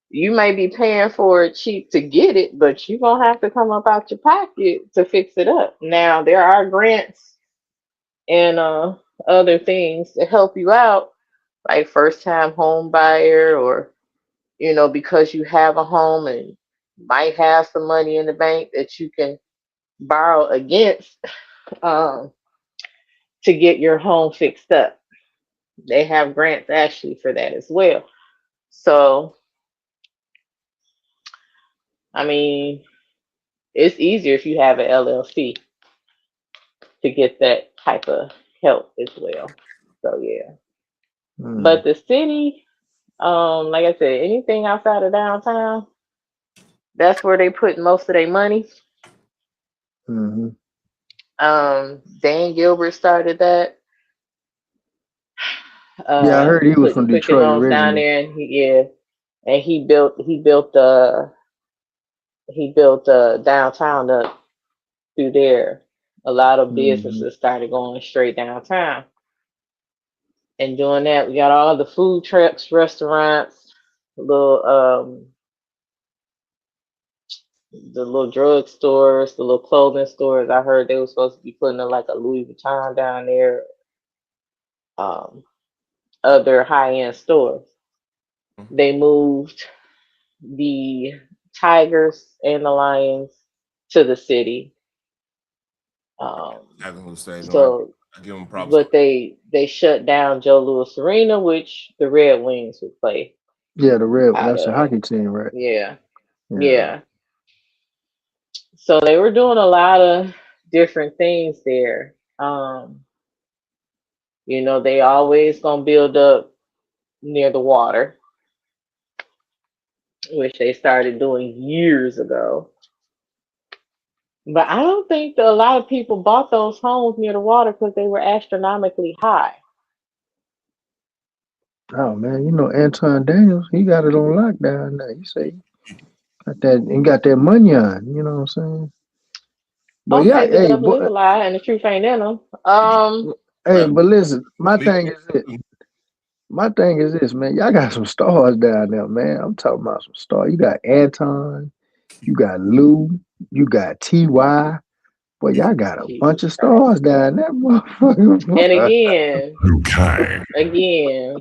you may be paying for it cheap to get it, but you're gonna have to come up out your pocket to fix it up. Now there are grants and other things to help you out, like first time home buyer, or because you have a home and might have some money in the bank that you can borrow against to get your home fixed up. They have grants actually for that as well. So I mean, it's easier if you have an LLC to get that type of help as well. So yeah. But the city, like I said, anything outside of downtown, that's where they put most of their money. Mm-hmm. Dan Gilbert started that. Yeah, I heard he was from Detroit originally. Down there, and he built downtown up through there. A lot of businesses started going straight downtown. And doing that, we got all the food trucks, restaurants, the little drug stores, the little clothing stores. I heard they were supposed to be putting in like a Louis Vuitton down there. Other high-end stores. They moved the Tigers and the Lions to the city. But they shut down Joe Louis Arena, which the Red Wings would play. Yeah, the Red. That's a hockey team, right? Yeah. So they were doing a lot of different things there. They always gonna build up near the water, which they started doing years ago. But I don't think that a lot of people bought those homes near the water because they were astronomically high. Oh man, Anton Daniels, he got it on lockdown now. You say got that money on, you know what I'm saying? But the devil is a lie and the truth ain't in them. Hey, but listen, my thing is this, man. Y'all got some stars down there, man. I'm talking about some stars. You got Anton, you got Lou, you got TY. Boy, y'all got a bunch of stars down there, motherfucker. And again,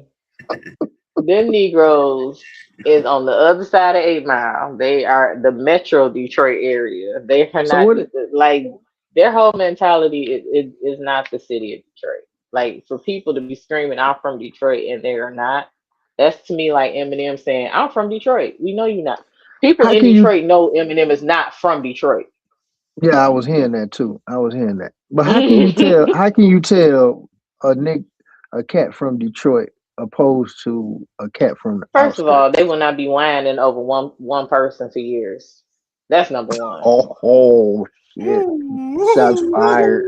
them Negroes is on the other side of 8 Mile. They are the Metro Detroit area. They are not like their whole mentality is not the city of Detroit. Like for people to be screaming, "I'm from Detroit," and they are not. That's to me like Eminem saying, "I'm from Detroit." We know you're not. People in Detroit know Eminem is not from Detroit. Yeah, I was hearing that too. But how can you tell? How can you tell a cat from Detroit opposed to a cat from the First of all, they will not be whining over one person for years. That's number one. Oh shit! Shots fired.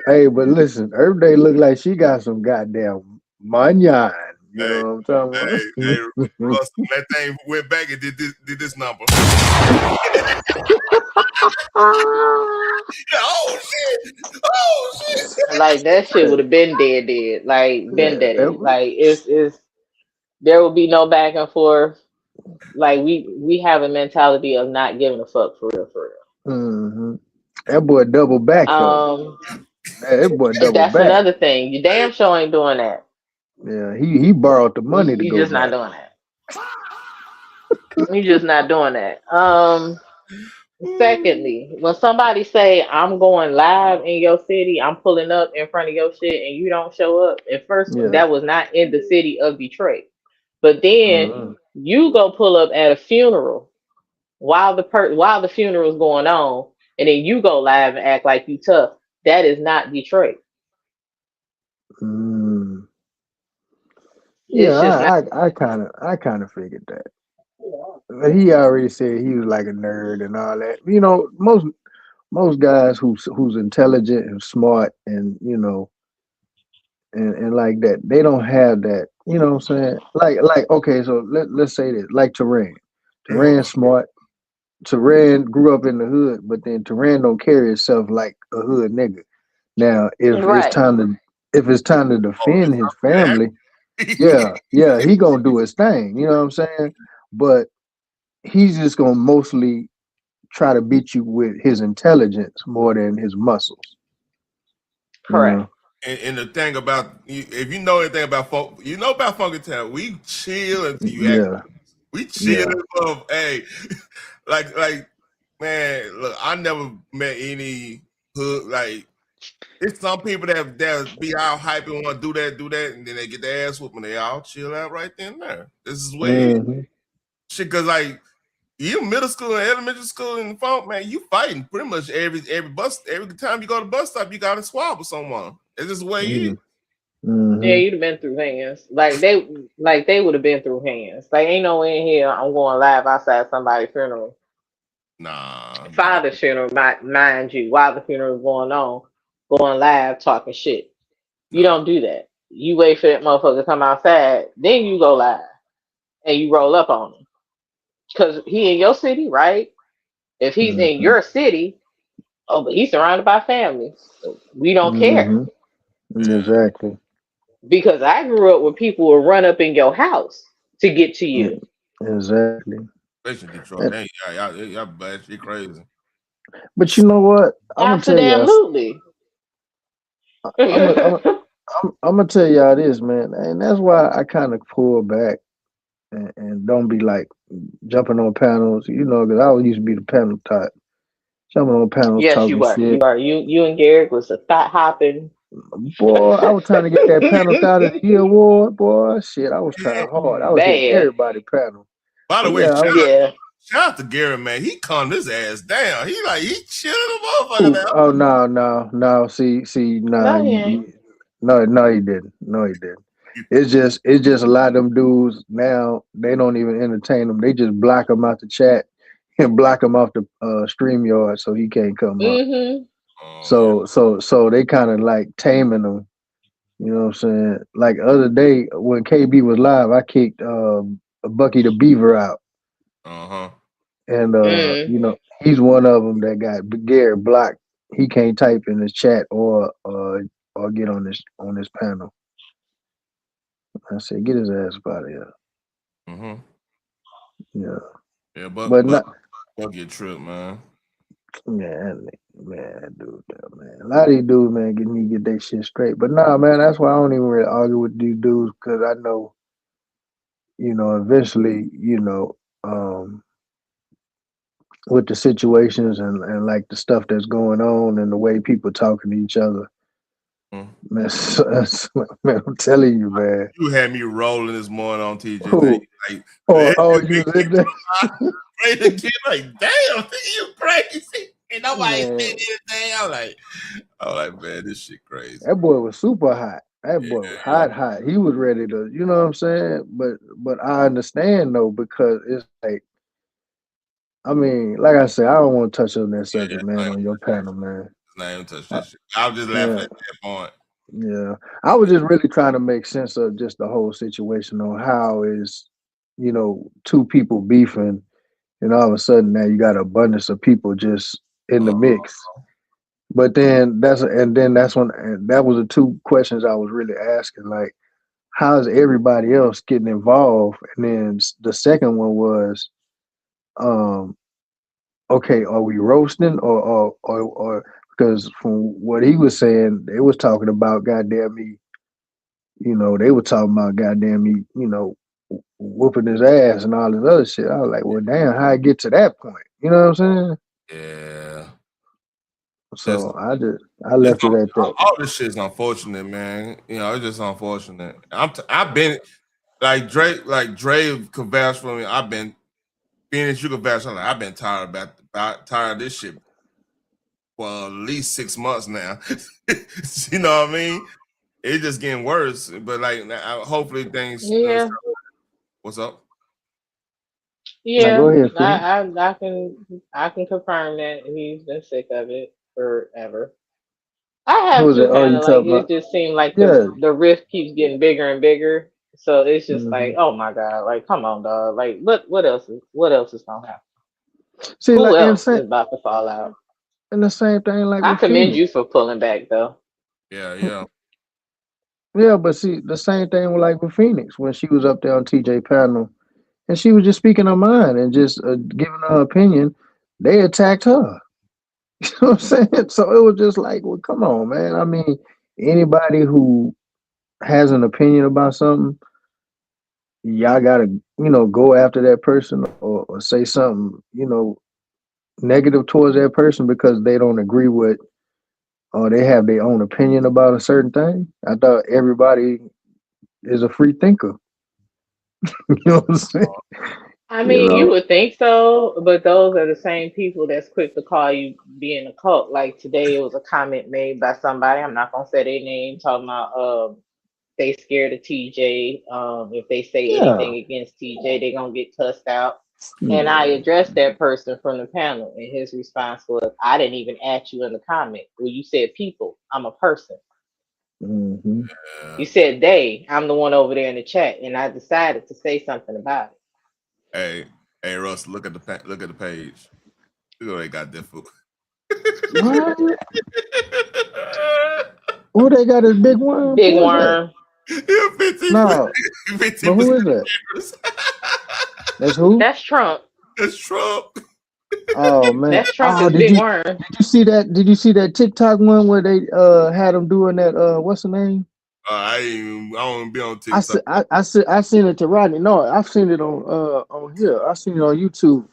Hey, but listen, Earth Day look like she got some goddamn manyan. You know what I'm talking Hey, about? Russ, that thing went back and did this number. Oh shit! Like that shit would have been dead. Like been dead. Like it's there will be no back and forth. Like we have a mentality of not giving a fuck for real. Mm-hmm. That boy double back though. That boy double That's back. another thing. You damn sure ain't doing that. Yeah, he borrowed the money to You go just back. not doing that. You just not doing that. Secondly, when somebody say I'm going live in your city, I'm pulling up in front of your shit, and you don't show up. At first, that was not in the city of Detroit, but then you go pull up at a funeral while the funeral's going on, and then you go live and act like you tough. That is not Detroit. Yeah, I kind of figured that. But he already said he was like a nerd and all that. You know, most guys who's intelligent and smart and you know and like that, they don't have that. You know what I'm saying? Like okay, so let's say this. Like Terran smart. Terran grew up in the hood, but then Terran don't carry himself like a hood nigga. Now, if it's time to defend his family, yeah, he gonna do his thing. You know what I'm saying? But he's just gonna mostly try to beat you with his intelligence more than his muscles. Correct. And the thing about if you know anything about Funky Town, we chill until you act. We chill above. Hey, like man, look, I never met any hood like. It's some people that be all hype and want to do that, and then they get their ass whooped and they all chill out right then and there. This is way shit, cause like you middle school and elementary school in the funk, man, you fighting pretty much every time you go to the bus stop, you got to swab with someone. It's just the way it is. Yeah, you'd have been through hands. Like they would have been through hands. Like ain't no way in here I'm going live outside somebody's funeral. Nah. Father's funeral, mind you, while the funeral is going on, going live talking shit. You don't do that. You wait for that motherfucker to come outside, then you go live and you roll up on him. Cause he in your city, right? If he's in your city, but he's surrounded by family. We don't care. Exactly. Because I grew up with people who run up in your house to get to you. Exactly. Especially Detroit. Y'all bad shit crazy. But you know what? I'm gonna tell I'm gonna tell y'all this, man, and that's why I kind of pull back and don't be like jumping on panels, you know, because I always used to be the panel type, jumping on panels, yes, talking you were. shit. You are. You and Garrick was a thought hopping. Boy, I was trying to get that panel thought of the year award. Boy, shit, I was trying hard. I was getting everybody panel. By the way, shout out to Gary, man. He calmed his ass down. He chilling the motherfucker now. Oh no. See, no, he didn't. No, he didn't. It's just a lot of them dudes now. They don't even entertain them. They just block them out the chat and block him off the StreamYard so he can't come up. So they kind of like taming them. You know what I'm saying? Like the other day when KB was live, I kicked Bucky the Beaver out. And you know, he's one of them that got Gary blocked. He can't type in his chat or get on this panel. I said, get his ass up out of here. Yeah, but not get tripped, man. Man, dude, man. A lot of these dudes, man, get their shit straight. But nah, man, that's why I don't even really argue with these dudes, because I know, you know, eventually, you know, with the situations and like the stuff that's going on and the way people talking to each other, man, man, I'm telling you, man. You had me rolling this morning on TJ. Like, you was in there? Like, damn, you crazy. Ain't nobody saying anything. I'm like, man, this shit crazy. That boy was super hot. That boy was hot. He was ready to, you know what I'm saying? But I understand though, because it's like, I mean, like I said, I don't want to touch on that subject, man, on your panel, man. I ain't touch that shit. I was just laughing at that point. Yeah, I was just really trying to make sense of just the whole situation on how is, two people beefing, and all of a sudden now you got an abundance of people just in the mix. But then that's when, and that was the two questions I was really asking, like, how is everybody else getting involved? And then the second one was, okay, are we roasting or because from what he was saying, they was talking about goddamn me, they were talking about goddamn me, whooping his ass and all this other shit. I was like, well, damn, how I get to that point? You know what I'm saying? Yeah. So I left it at that. All this shit is unfortunate, man. It's just unfortunate. I've been like Dre could vouch for me. I've been Phoenix, you could vouch. I've been tired tired of this shit for at least 6 months now. You know what I mean? It's just getting worse. But like, hopefully things. Yeah. What's up? Yeah, go ahead, I can confirm that he's been sick of it forever. I Who have was to it? Oh, kind you of talking about? it just seemed like Yeah. the rift keeps getting bigger and bigger. So it's just like, Mhm. oh my God, like come on, dog. Like what else is gonna happen? See, Who like, else is about to fall out? and the same thing like I with commend Phoenix. you for pulling back though. Yeah. Yeah, but see, the same thing with like with Phoenix when she was up there on TJ panel, and she was just speaking her mind and just giving her opinion. They attacked her. You know what I'm saying? So it was just like, well, come on, man. I mean, anybody who has an opinion about something, y'all gotta, go after that person or say something, negative towards that person because they don't agree with or they have their own opinion about a certain thing. I thought everybody is a free thinker. You know what I'm saying? I mean, you would think so, but those are the same people that's quick to call you being a cult. Like today, it was a comment made by somebody. I'm not gonna say their name, talking about they scared of TJ. If they say anything against TJ, they gonna get cussed out. And I addressed that person from the panel, and his response was, "I didn't even ask you in the comment. Well, you said people. I'm a person. Mm-hmm. You said they. I'm the one over there in the chat, and I decided to say something about it." Hey, Russ, look at the page. Look what they got there for. What? Who they got as Big Worm? Big Worm. Yeah, 15. No, 15%. but who is that? That's who? That's Trump. That's Trump. Oh man! That's Trump is Big Worm. Did you see that? Did you see that TikTok one where they had him doing that? What's the name? I don't be on TikTok. I seen it to Rodney. No, I've seen it on here. I seen it on YouTube.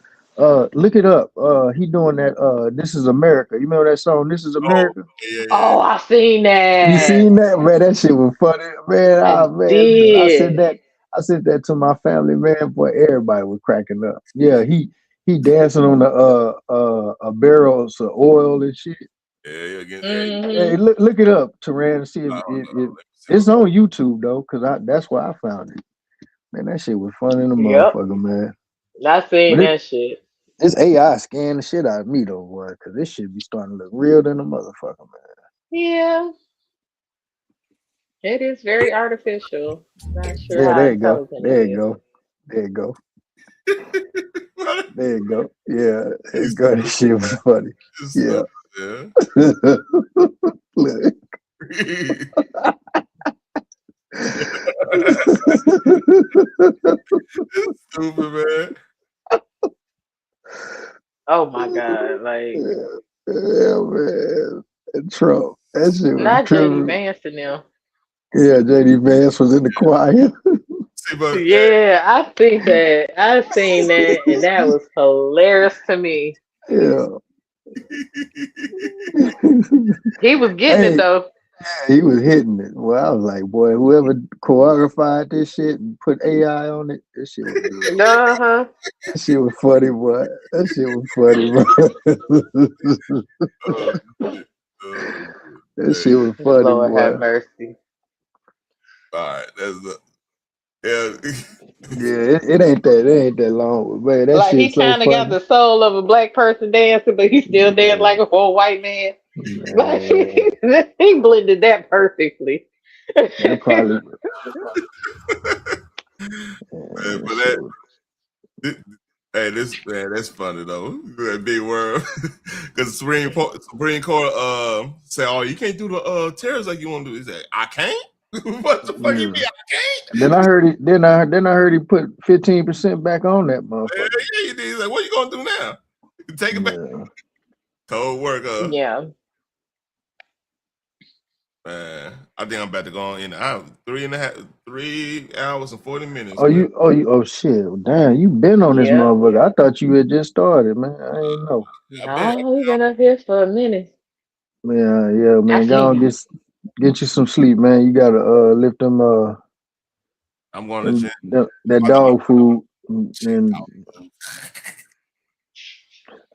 Look it up. He doing that. This is America. You remember that song? This is America. Yeah. Oh, I seen that. You seen that, man? That shit was funny, man. I sent that to my family, man. Boy, everybody was cracking up. Yeah, he dancing on the barrels of oil and shit. Yeah, again. Hey, look it up, Teran. See if it's on YouTube though, cause that's where I found it. Man, that shit was funny in the motherfucker, man. I seen that shit. This AI scan the shit out of me though, boy, cause this shit be starting to look real than a motherfucker, man. Yeah. It is very artificial. Not sure Yeah, how there you go. intelligent There it you is. go. There you go. There you go. Yeah, there you go. That shit was funny. Yeah. Look. Stupid, man. Oh my God! Like, yeah, man. And Trump. That shit was not tripping. JD Vance and them. Yeah, JD Vance was in the choir. Yeah, I think that I seen that, and that was hilarious to me. Yeah. He was getting it though. Yeah, he was hitting it. Well, I was like, boy, whoever choreographed this shit and put AI on it, this shit was good. That shit was funny, boy. That shit was funny, bro. That shit was funny, Lord boy. have mercy. All right, that's the it ain't that long, man. That Like shit's he so kind of got funny. the soul of a black person dancing, but he still dance like a whole white man. He blended that perfectly. That probably. But hey, this man, that's funny though. That big word, because Supreme Court say, "Oh, you can't do the tariffs like you want to do." He said, "I can't." What the fuck you mean I can't? Then I heard he. Then I heard he put 15% back on that motherfucker. Yeah, he did. He's like, "What you gonna do now? Take it back." Cold work, Yeah. Man, I think I'm about to go in. 3 hours and 40 minutes. Oh shit! Damn, you been on this motherfucker. I thought you had just started, man. I didn't know. No, we've been up here for a minute. Yeah, man. Go on, get you some sleep, man. You gotta lift them. I'm going to gym. That dog food. And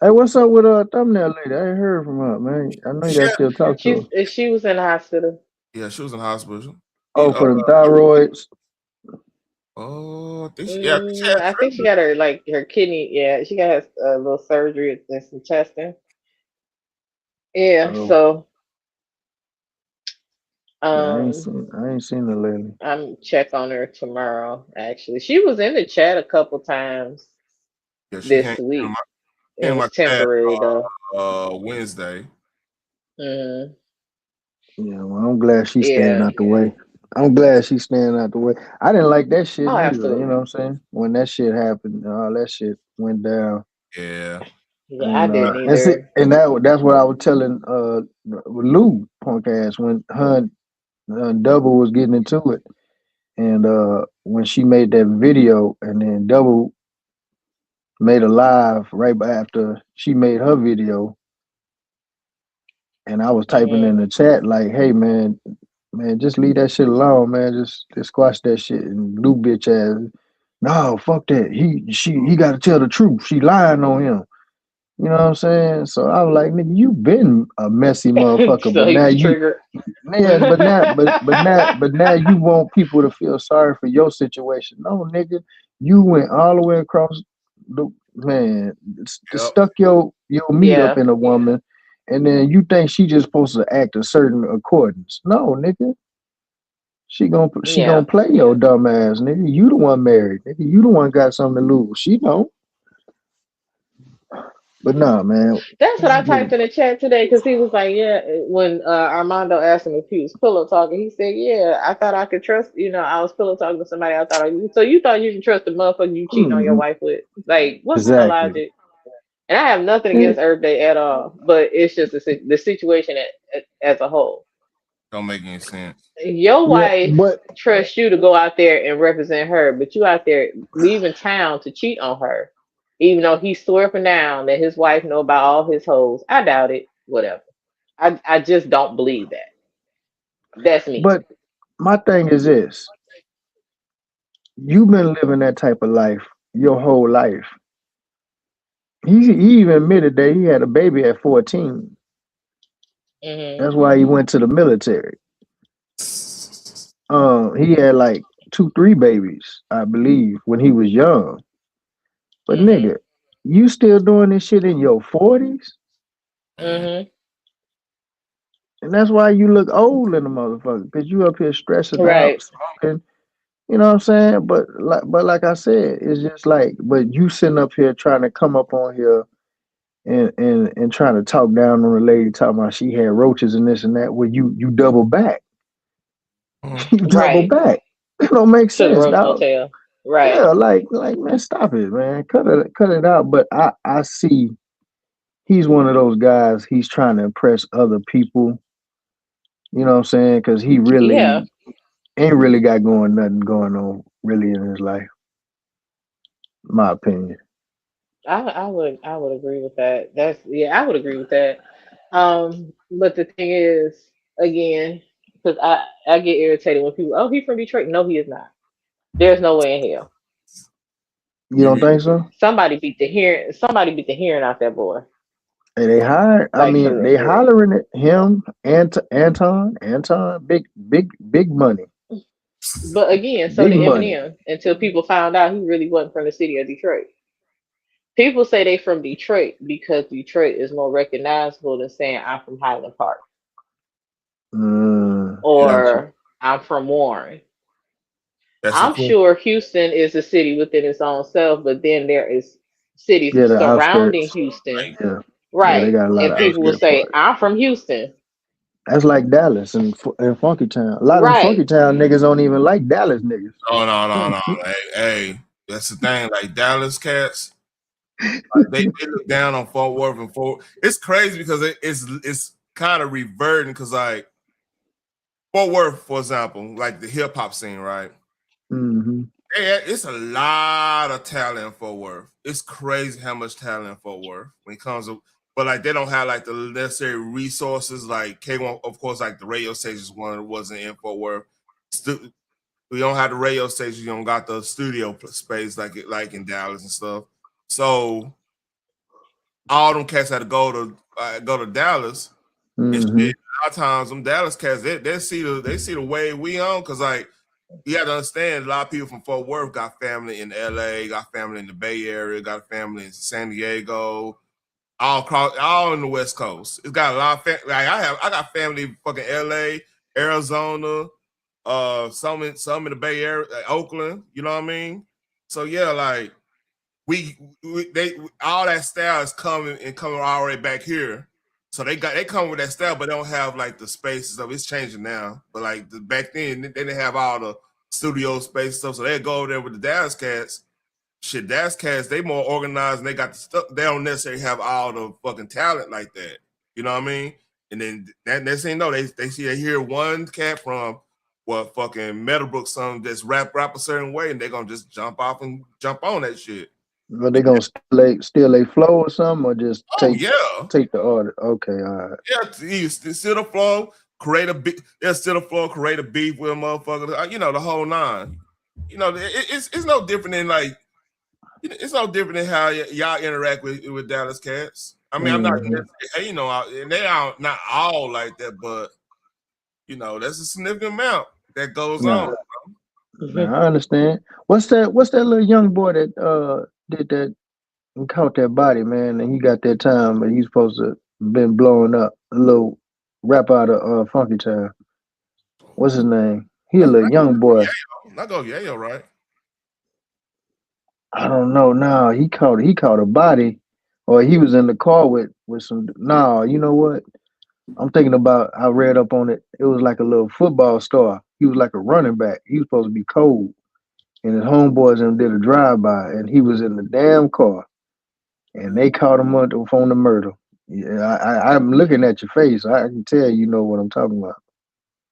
hey, what's up with thumbnail lady? I ain't heard from her, man. I know you gotta still talk to her. She was in the hospital. Yeah, she was in the hospital. Oh, for the thyroids. Oh, I think she got her kidney. Yeah, she got a little surgery and some testing. Yeah, so I ain't seen her lately. I'm check on her tomorrow. Actually, she was in the chat a couple times this week. It was temporary though. Wednesday. Mm-hmm. Yeah, well, I'm glad she's staying out the way. I'm glad she's staying out the way. I didn't like that shit either. Absolutely. You know what I'm saying? When that shit happened, all that shit went down. Yeah. Yeah, I didn't either. And that's what I was telling Lou punk ass when her and Double was getting into it. And when she made that video and then Double made a live right after she made her video. And I was typing in the chat like, hey man, just leave that shit alone, man. Just squash that shit. And Lou bitch ass, no, fuck that. He gotta tell the truth. She lying on him. You know what I'm saying? So I was like, nigga, you been a messy motherfucker, So but now you triggered. but now you want people to feel sorry for your situation. No, nigga, you went all the way across the stuck your meat up in a woman, and then you think she just supposed to act a certain accordance. No, nigga. She gonna play your dumb ass, nigga. You the one married, nigga. You the one got something to lose. She don't. But nah, man. That's what I typed in the chat today because he was like, yeah, when Armando asked him if he was pillow talking, he said, yeah, I thought I could trust, I was pillow talking to somebody I thought so you thought you can trust the motherfucker you cheating on your wife with? Like, what's the logic? And I have nothing against Earth Day at all, but it's just the situation as a whole. Don't make any sense. Your wife trusts you to go out there and represent her, but you out there leaving town to cheat on her. Even though he swore up and down that his wife know about all his hoes. I doubt it. Whatever. I just don't believe that. That's me. But my thing is this. You've been living that type of life your whole life. He even admitted that he had a baby at 14. Mm-hmm. That's why he went to the military. He had like 2-3 babies, I believe, when he was young. But nigga, you still doing this shit in your 40s? Mm-hmm. And that's why you look old in the motherfucker, because you up here stressing out, smoking. You know what I'm saying? But like I said, it's just like, but you sitting up here trying to come up on here and trying to talk down on the lady, talking about she had roaches and this and that, where you double back. You double back. It don't make sense, dog. Right. Yeah, like man, stop it, man. Cut it out. But I see he's one of those guys, he's trying to impress other people. You know what I'm saying? Because he really ain't really got nothing going on really in his life. My opinion. I would agree with that. I would agree with that. But the thing is, again, because I get irritated when people, he's from Detroit. No, he is not. There's no way in hell. You don't think so? Somebody beat the hearing out that boy. And they hired. They hollering at him, Anton, big money. But again, so did Eminem until people found out he really wasn't from the city of Detroit. People say they from Detroit because Detroit is more recognizable than saying I'm from Highland Park or I'm from Warren. I'm sure Houston is a city within its own self, but then there is cities surrounding Houston. Yeah. Right. Yeah, they got a lot and of people will outskirts say, parts. I'm from Houston. That's like Dallas and Funky Town. A lot of them Funky Town niggas don't even like Dallas niggas. No. Hey, that's the thing. Like Dallas cats, they look down on Fort Worth and Fort. It's crazy because it's kind of reverting because like Fort Worth, for example, like the hip hop scene, right? Mm-hmm. It's a lot of talent in Fort Worth. It's crazy how much talent in Fort Worth when it comes to, but like they don't have like the necessary resources. Like K1, of course, like the radio stations wasn't in Fort Worth. We don't have the radio station. You don't got the studio space like in Dallas and stuff. So all them cats had to go to Dallas. Mm-hmm. And shit, a lot of times them Dallas cats they see the way we on because like. You have to understand, a lot of people from Fort Worth got family in LA, got family in the Bay Area, got family in San Diego, all in the West Coast. It's got a lot of family. Like I got family in fucking LA, Arizona, some in the Bay Area, Oakland. You know what I mean? So yeah, like they all that style is coming all the way back here. So they come with that style, but they don't have like the spaces of it's changing now. But like back then, they didn't have all the studio space stuff. So they go over there with the Dallas cats. Shit, Dallas cats, they more organized and they got the stuff. They don't necessarily have all the fucking talent like that. You know what I mean? And then that next thing you know, they hear one cat from fucking Meadowbrook something that's rap a certain way, and they're gonna just jump off and jump on that shit. Are they gonna steal a flow or something, or just take the order? Okay, all right. Yeah, you steal the flow, create a beef. Yeah, steal the flow, create a beef with a motherfucker. You know the whole nine. You know it's no different than like it's no different than how y'all interact with Dallas cats. I mean, I'm not hating on, and they are not all like that, but you know that's a significant amount that goes on. Nah, I understand. What's that little young boy that did that and caught that body, man, and he got that time, but he's supposed to been blowing up. A little rap out of Funky Town. What's his name? He a little young boy. Not go Yayo, right? I don't know. No, he caught a body, or he was in the car with some. No, you know what? I'm thinking about. I read up on it. It was like a little football star. He was like a running back. He was supposed to be cold, and his homeboys and did a drive-by, and he was in the damn car, and they caught him on the murder. Yeah, I'm looking at your face. I can tell you know what I'm talking about.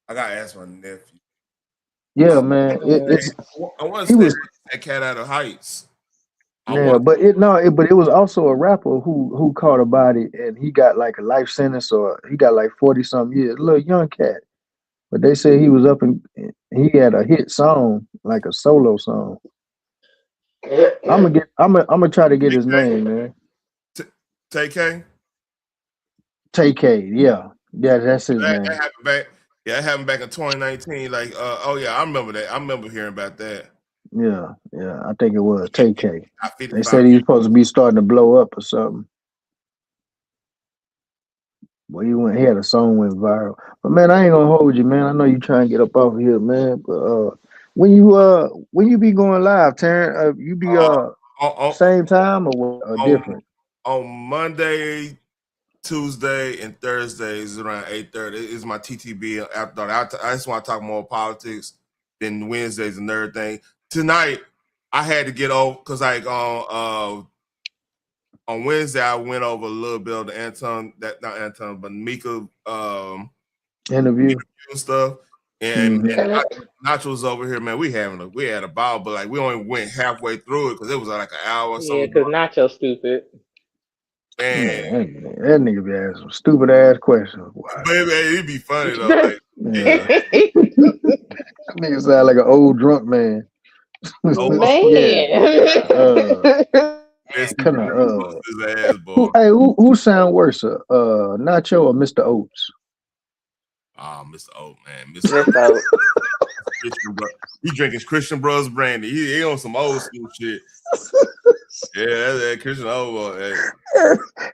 I gotta ask my nephew. Yeah, man. I want to stay that cat out of Heights. But it was also a rapper who caught a body and he got like a life sentence or he got like 40-something years. A little young cat. But they said he was up and he had a hit song, like a solo song. I'm gonna try to get his name, man. TK? TK, yeah. Yeah, that's his name. That happened back in 2019. Like, I remember that. I remember hearing about that. Yeah, I think it was TK. They said he was supposed to be starting to blow up or something. Well, he had a song went viral. But man, I ain't gonna hold you, man. I know you trying to get up off of here, man. But when you be going live, Taryn, you be same time or different? On Monday, Tuesday, and Thursdays around 8:30 is my TTB after dark. I just want to talk more politics than Wednesdays and everything. Tonight, I had to get over because like on Wednesday I went over a little bit of the Anton, but Micca interview and stuff. And Nacho's over here, man. We had a ball, but like we only went halfway through it because it was like an hour or something. Yeah, because Nacho's stupid. Man, that nigga be asking some stupid ass questions. Wow. Baby, it'd be funny though. Like, nigga sound like an old drunk man. Who sound worse, Nacho or Mr. Oates? Mr. Oates, man. Mr. Oates. He drinking Christian Brothers brandy. He on some old school shit. Yeah, that Christian Oval. Hey.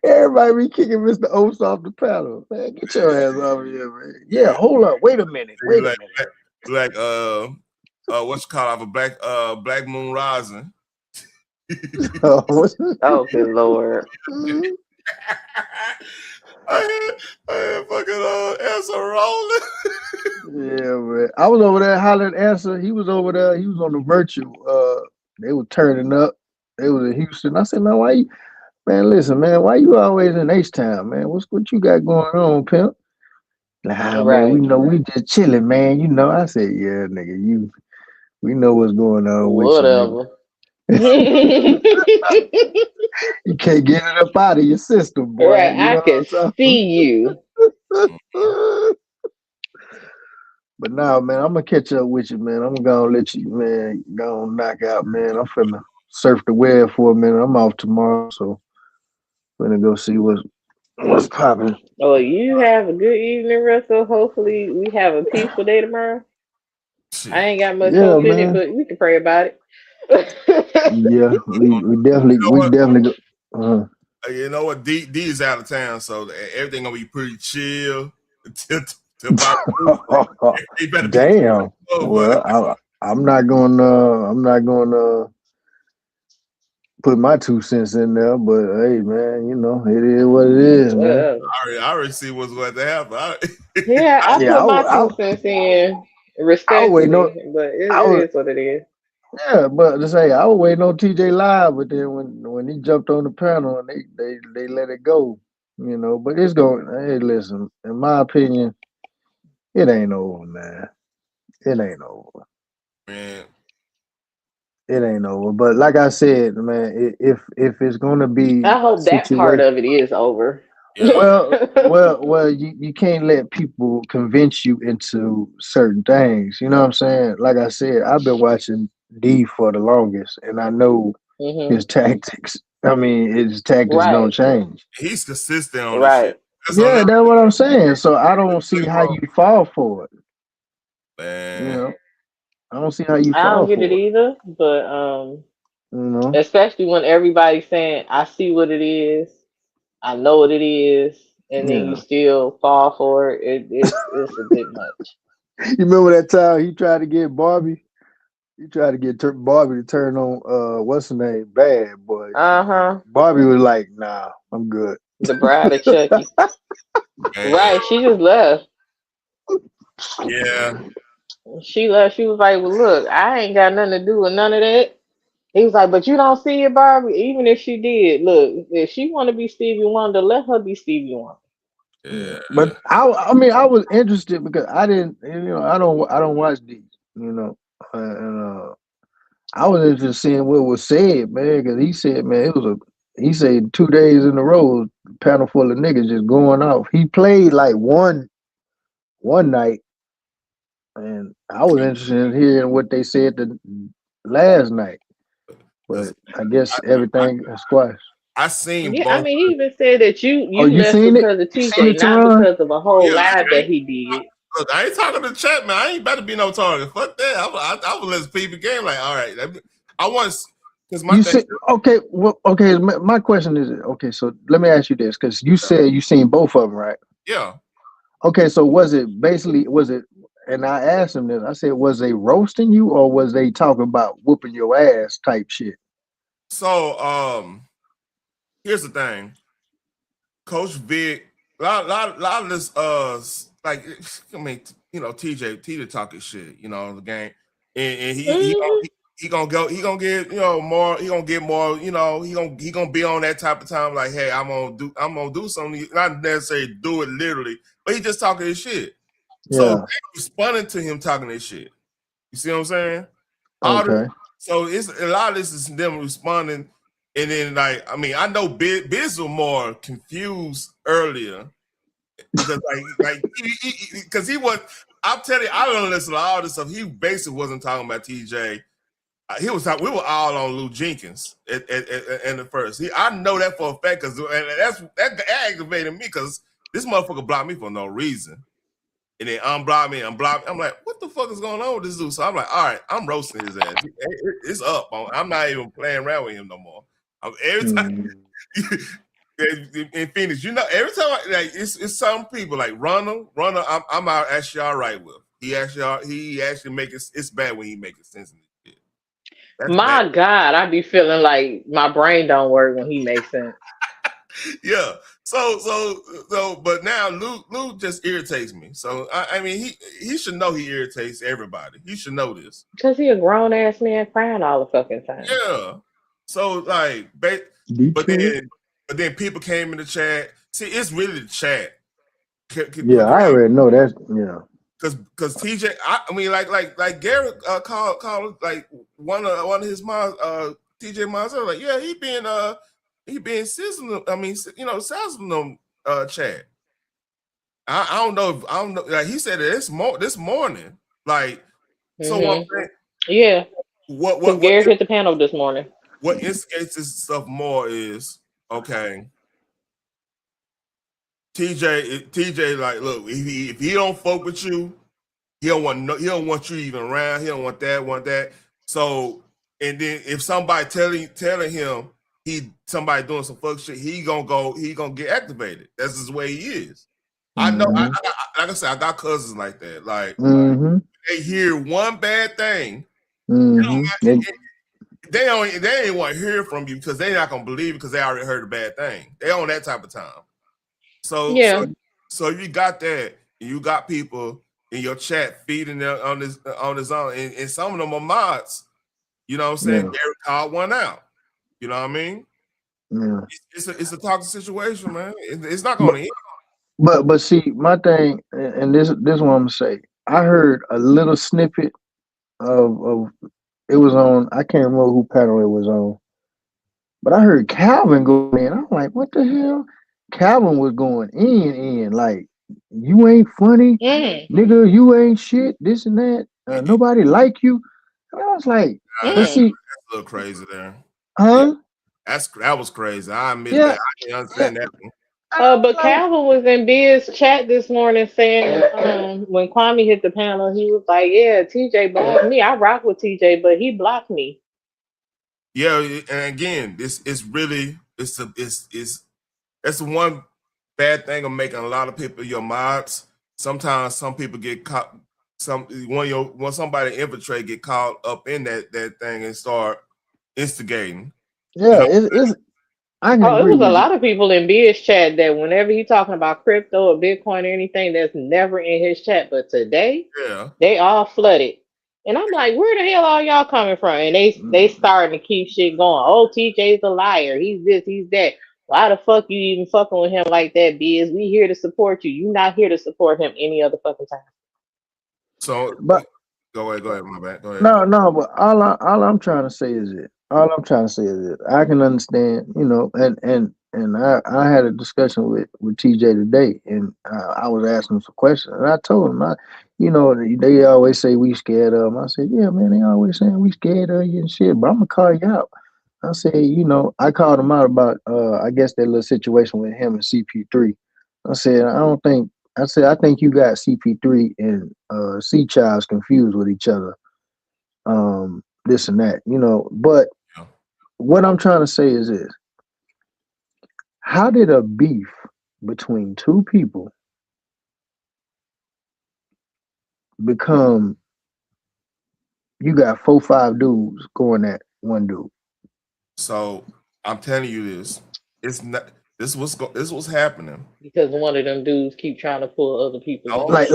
Everybody be kicking Mr. Oates off the panel. Man, get your ass over here, man. Yeah, hold up. Wait a minute. Wait a minute. Like what's it called off of Black Moon Rising. Oh, good Lord. I had fucking Elsa rolling. Yeah, man. I was over there hollering at Elsa. He was over there. He was on the virtual. They were turning up. They was in Houston. I said, man, why you, man, listen, man, why you always in H-Town, man? What you got going on, pimp? Nah, man, we know we just chilling, man. You know, I said, yeah, nigga, we know what's going on with Whatever. you. You can't get it up out of your system, boy. Right, you know I can see you. But now, man, I'm gonna catch up with you, man. I'm gonna let you, man, go on knock out, man. I'm finna surf the web for a minute. I'm off tomorrow, so I'm gonna go see what's popping. Well, you have a good evening, Russell. Hopefully, we have a peaceful day tomorrow. I ain't got much hope in it, but we can pray about it. Yeah, we definitely go. You know what? D is out of town, so everything gonna be pretty chill until Damn. Well, I'm not gonna put my 2 cents in there, but hey, man, you know it is what it is, man. I already see what's going to happen. I put my 2 cents in respectfully, but it is what it is. Yeah, but to say I was waiting on TJ live, but then when he jumped on the panel and they let it go, you know. But it's going. Hey, listen, in my opinion, it ain't over, man. It ain't over. Man. It ain't over. But like I said, man, if it's gonna be, I hope that part of it is over. Well, you can't let people convince you into certain things. You know what I'm saying? Like I said, I've been watching D for the longest, and I know his tactics. I mean, his tactics don't change. He's consistent on this shit. That's what I'm saying. So I don't see how you fall for it. Man. You know, I don't see how you fall. I don't get for it either, but you know, especially when everybody's saying, "I see what it is, I know what it is," and then you still fall for it. It's a bit much. You remember that time he tried to get Barbie? He tried to get Barbie to turn on what's her name, Bad Boy. Barbie was like, "Nah, I'm good." The bride of Chucky. Right? She just left. Yeah. She left. She was like, "Well, look, I ain't got nothing to do with none of that." He was like, "But you don't see it, Barbie. Even if she did, look, if she want to be Stevie Wonder, let her be Stevie Wonder." Yeah. But I mean, I was interested because I didn't, I don't watch these, and I was interested in seeing what was said, man, because he said, man, he said 2 days in a row, a panel full of niggas just going off. He played like one night, and I was interested in hearing what they said the last night, but I guess everything is squashed. I seen both. I mean, he even said that you left because of TJ, not because of a whole live that he did. Look, I ain't talking to the chat, man. I ain't about to be no target. Fuck that. I was letting people game. Like, all right, I want because my thing. My question is okay. So let me ask you this, because you said you seen both of them, right? Yeah. Okay, so was it? And I asked him this. I said, was they roasting you or was they talking about whooping your ass type shit? So, here's the thing. Coach Vic, a lot of this, like, I mean, TJ talking shit, the game, and he gonna get more, he gonna get more, he gonna be on that type of time, like, hey, I'm gonna do something, not necessarily do it literally, but he just talking his shit. So they responding to him talking his shit. You see what I'm saying? So it's a lot of this is them responding. And then, like, I mean, I know Biz was more confused earlier because, because he was. I'm telling you, I don't listen to all this stuff. He basically wasn't talking about TJ. He was talking. We were all on Lou Jenkins in the first. I know that for a fact because that aggravated me because this motherfucker blocked me for no reason, and then unblocked me. I'm like, what the fuck is going on with this dude? So I'm like, all right, I'm roasting his ass. It's up. I'm not even playing around with him no more. Every time in Phoenix, you know, every time it's some people like Runner, I'm out actually all right with. He actually make it. It's bad when he make it sense. My God, I be feeling like my brain don't work when he makes sense. Yeah. So, but now Luke just irritates me. So I mean, he should know he irritates everybody. He should know this. Because he a grown ass man crying all the fucking time. Yeah. So like, but then people came in the chat. See, it's really the chat. Yeah, I already know that's Because TJ, I mean, like Garrett called like one of his moms, TJ moms, like, yeah, he been sizzling. I mean, you know, sizzling them chat. I don't know. Like he said it this morning. Like, so what? Yeah. What Garrett hit the panel this morning. What instigates this stuff more is okay. TJ, like, look, if he don't fuck with you, he don't want you even around. He don't want that. So, and then if somebody telling him somebody doing some fuck shit, he gonna get activated. That's just the way he is. I know. Like I said, I got cousins like that. Like they hear one bad thing, they ain't want to hear from you because they're not gonna believe it because they already heard a bad thing. They on that type of time. So you got that. You got people in your chat feeding them on his own, and some of them are mods. You know what I'm saying? Yeah. Gary called one out. You know what I mean? Yeah. It's a toxic situation, man. It's not going to end. But see, my thing, and this what I'm gonna say. I heard a little snippet of it was on. I can't remember who panel it was on, but I heard Calvin go in. I'm like, what the hell? Calvin was going in like, you ain't funny, nigga. You ain't shit. This and that. Nobody like you. And I was like, but see, that's a little crazy there. Huh? Yeah, that was crazy. I admit that. I didn't understand that one. But Calvin was in Biz's chat this morning saying when Kwame hit the panel, he was like, yeah, TJ blocked me. I rock with TJ, but he blocked me. Yeah, and again, that's the one bad thing of making a lot of people your mods. Sometimes some people get caught. When somebody infiltrate, get caught up in that thing and start instigating. Yeah, it's. I can agree it was with a lot of people in Biz's chat that whenever he talking about crypto or Bitcoin or anything, that's never in his chat. But today, they all flooded. And I'm like, where the hell are y'all coming from? And they starting to keep shit going. Oh, TJ's a liar. He's this, he's that. Why the fuck you even fucking with him like that, Biz? We here to support you. You not here to support him any other fucking time. So, but go ahead, my bad. Go ahead. No, but all I'm trying to say is it. All I'm trying to say is it. I can understand, you know, and I had a discussion with TJ today, and I was asking him some questions, and I told him, you know, they always say we scared of him. I said, yeah, man, they always saying we scared of you and shit, but I'm gonna call you out. I said, you know, I called him out about I guess that little situation with him and CP3. I said, I think you got CP3 and C Child's confused with each other. This and that, you know. But what I'm trying to say is this: how did a beef between two people become? You got 4-5 dudes going at one dude. So I'm telling you this. It's not. This was happening because one of them dudes keep trying to pull other people. Like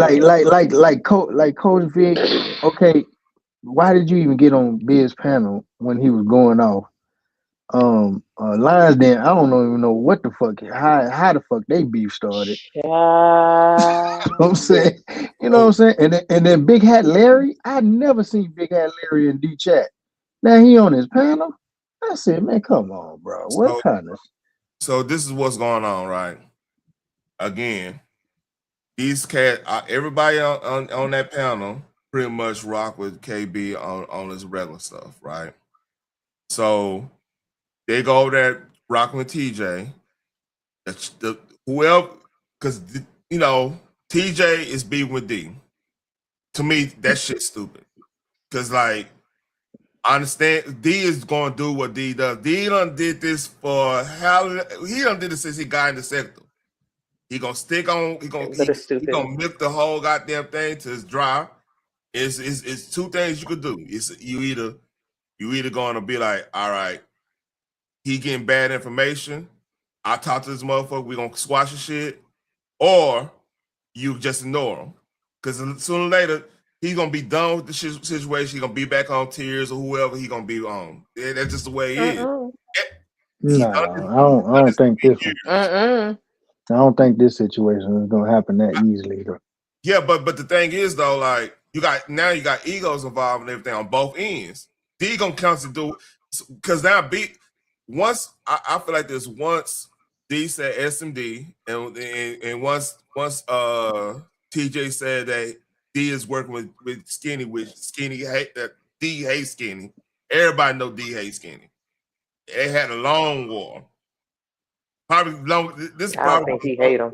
Coach Vic. Okay, why did you even get on Biz's panel when he was going off? Lions Den, I don't even know what the fuck, how the fuck they beef started. You know what I'm saying? You know what I'm saying? And then Big Hat Larry, I never seen Big Hat Larry in D chat. Now he on his panel. I said, man, come on, bro. What kind of? So this is what's going on, right? Again, these cats, everybody on that panel pretty much rock with KB on his regular stuff, right? So they go over there rocking with TJ. Whoever, because you know TJ is beefing with D. To me, that shit's stupid. Because like I understand D is gonna do what D does. D done did this for he done did this since he got in the sector. He gonna stick on. He gonna milk the whole goddamn thing till it's dry. It's two things you could do. It's you either gonna be like, all right, he getting bad information. I talk to this motherfucker. We gonna squash the shit, or you just ignore him because sooner or later he's gonna be done with the situation. He gonna be back on Tears or whoever he gonna be on. Yeah, that's just the way it is. No, I don't think this one. I don't think this situation is gonna happen that easily though. Yeah, but the thing is though, like you got egos involved and everything on both ends. D gonna constantly do because now once I feel like this once D said SMD and once TJ said that D is working with Skinny, which Skinny hate that D hates Skinny. Everybody know D hates Skinny. They had a long war. Probably long. This I don't think he hate him.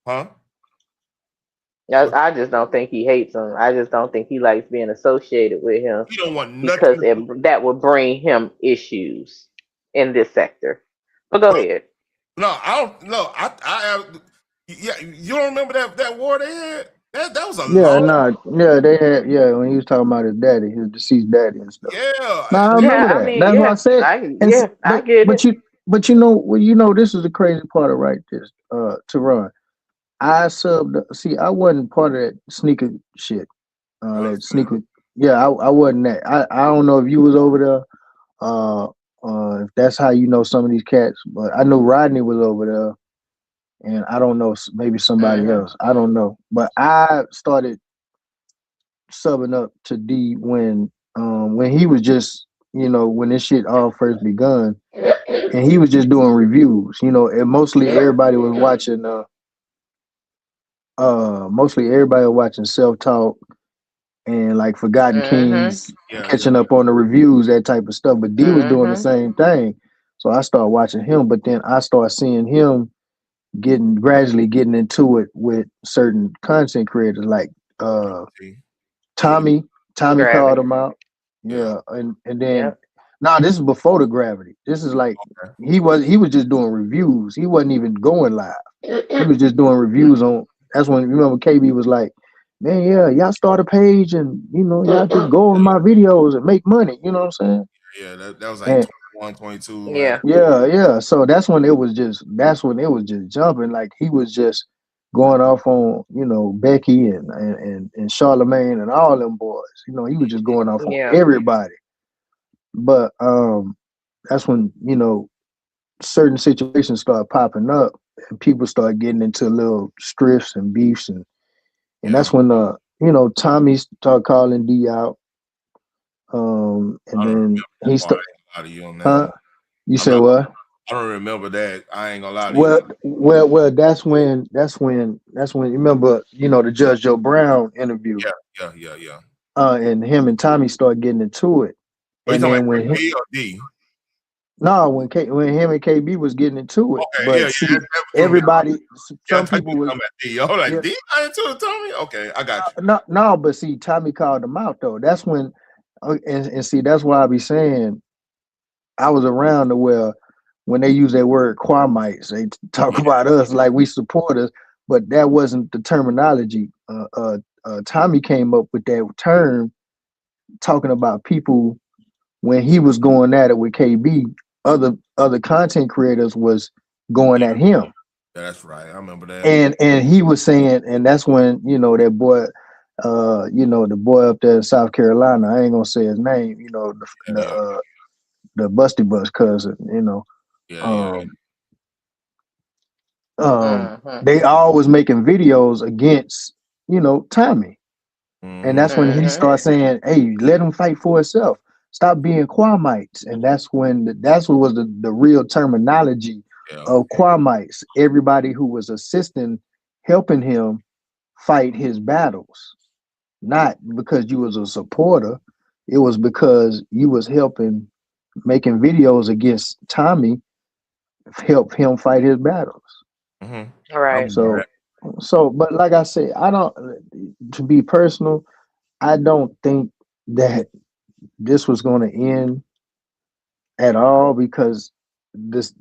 Huh? I just don't think he hates him. I just don't think he likes being associated with him. He don't want nothing because that would bring him issues in this sector. But go ahead. No, I don't. No, I yeah. You don't remember that war they had? That was a they had when he was talking about his daddy, his deceased daddy and stuff. Yeah, I remember that. That's what I said. I get it. But you know, this is the crazy part of this, Teron. I wasn't part of that sneaker shit. That sneaker. Yeah, I wasn't that. I don't know if you was over there. If that's how you know some of these cats, but I know Rodney was over there, and I don't know, maybe somebody else. I don't know, but I started subbing up to D when he was just when this shit all first begun, and he was just doing reviews. And mostly everybody was watching. Mostly everybody was watching Self Talk and like Forgotten Kings, catching up on the reviews, that type of stuff. But D was doing the same thing. So I started watching him, but then I started seeing him gradually getting into it with certain content creators like Tommy called him out. Yeah. And then this is before the Gravity. This is like he was just doing reviews. He wasn't even going live. He was just doing reviews on. That's when you remember KB was like, man, y'all start a page and y'all just go on my videos and make money. You know what I'm saying? Yeah, that was like 21, 22. Yeah. So that's when it was just jumping. Like he was just going off on Becky and Charlemagne and all them boys. He was just going off on everybody. But that's when certain situations start popping up and people start getting into little striffs and beefs and that's when Tommy started calling D out. And then he started. You said what? I don't remember that. I ain't gonna lie to you. Well, that's when you remember, the Judge Joe Brown interview. Yeah. And him and Tommy started getting into it. And then when B or D? No, when him and KB was getting into it. Okay, but everybody, some people was D. D got into it, Tommy. Okay, I got you. No, but see, Tommy called him out though. That's when, and see, that's why I be saying, I was around to where when they use that word Quamites, they talk about us like we supporters, but that wasn't the terminology. Tommy came up with that term, talking about people when he was going at it with KB. Other content creators was going at him. That's right. I remember that. And he was saying, and that's when that boy, the boy up there in South Carolina. I ain't gonna say his name. The Busty Bus cousin. They all was making videos against Tommy, and that's when he started saying, "Hey, let him fight for himself. Stop being Quamites." And that's what was the real terminology of Quamites. Everybody who was helping him fight his battles, not because you was a supporter. It was because you was making videos against Tommy, help him fight his battles. All right. So, but like I said, to be personal, I don't think that this was going to end at all, because this.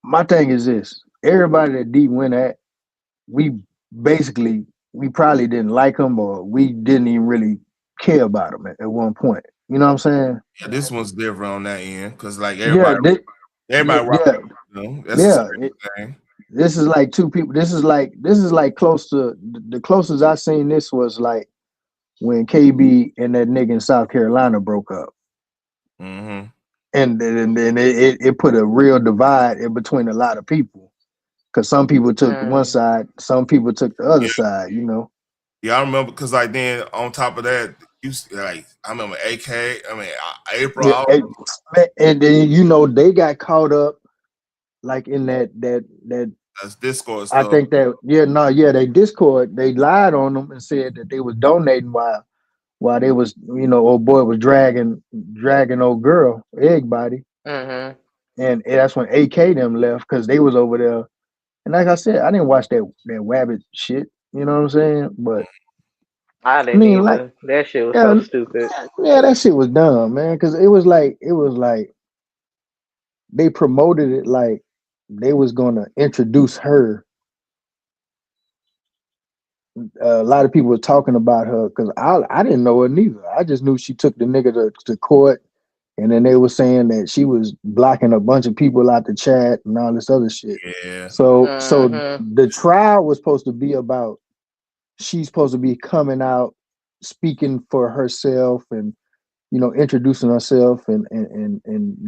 My thing is this: everybody that D went at, we probably didn't like them, or we didn't even really care about them at one point. You know what I'm saying? Yeah, this one's different on that end because like Yeah, everybody rock, yeah, you know, that's yeah. the same thing. This is like two people. This is like close to the closest I seen this was like when KB and that nigga in South Carolina broke up. Mm-hmm. And then it put a real divide in between a lot of people, because some people took one side, some people took the other side. You know. Yeah, I remember because like then on top of that, I remember AK. I mean April. Yeah, and then they got caught up like in that that's Discord I stuff. think that they Discord, they lied on them and said that they was donating while they was, old boy was dragging old girl egg body, and that's when AK them left because they was over there. And like I said, I didn't watch that Wabbit shit. You know what I'm saying? But I didn't either. That shit was so stupid. Yeah, that shit was dumb, man. Because it was like they promoted it like they was gonna introduce her. A lot of people were talking about her because I didn't know her neither. I just knew she took the nigga to court, and then they were saying that she was blocking a bunch of people out the chat and all this other shit. Yeah. So the trial was supposed to be about, she's supposed to be coming out, speaking for herself, and introducing herself and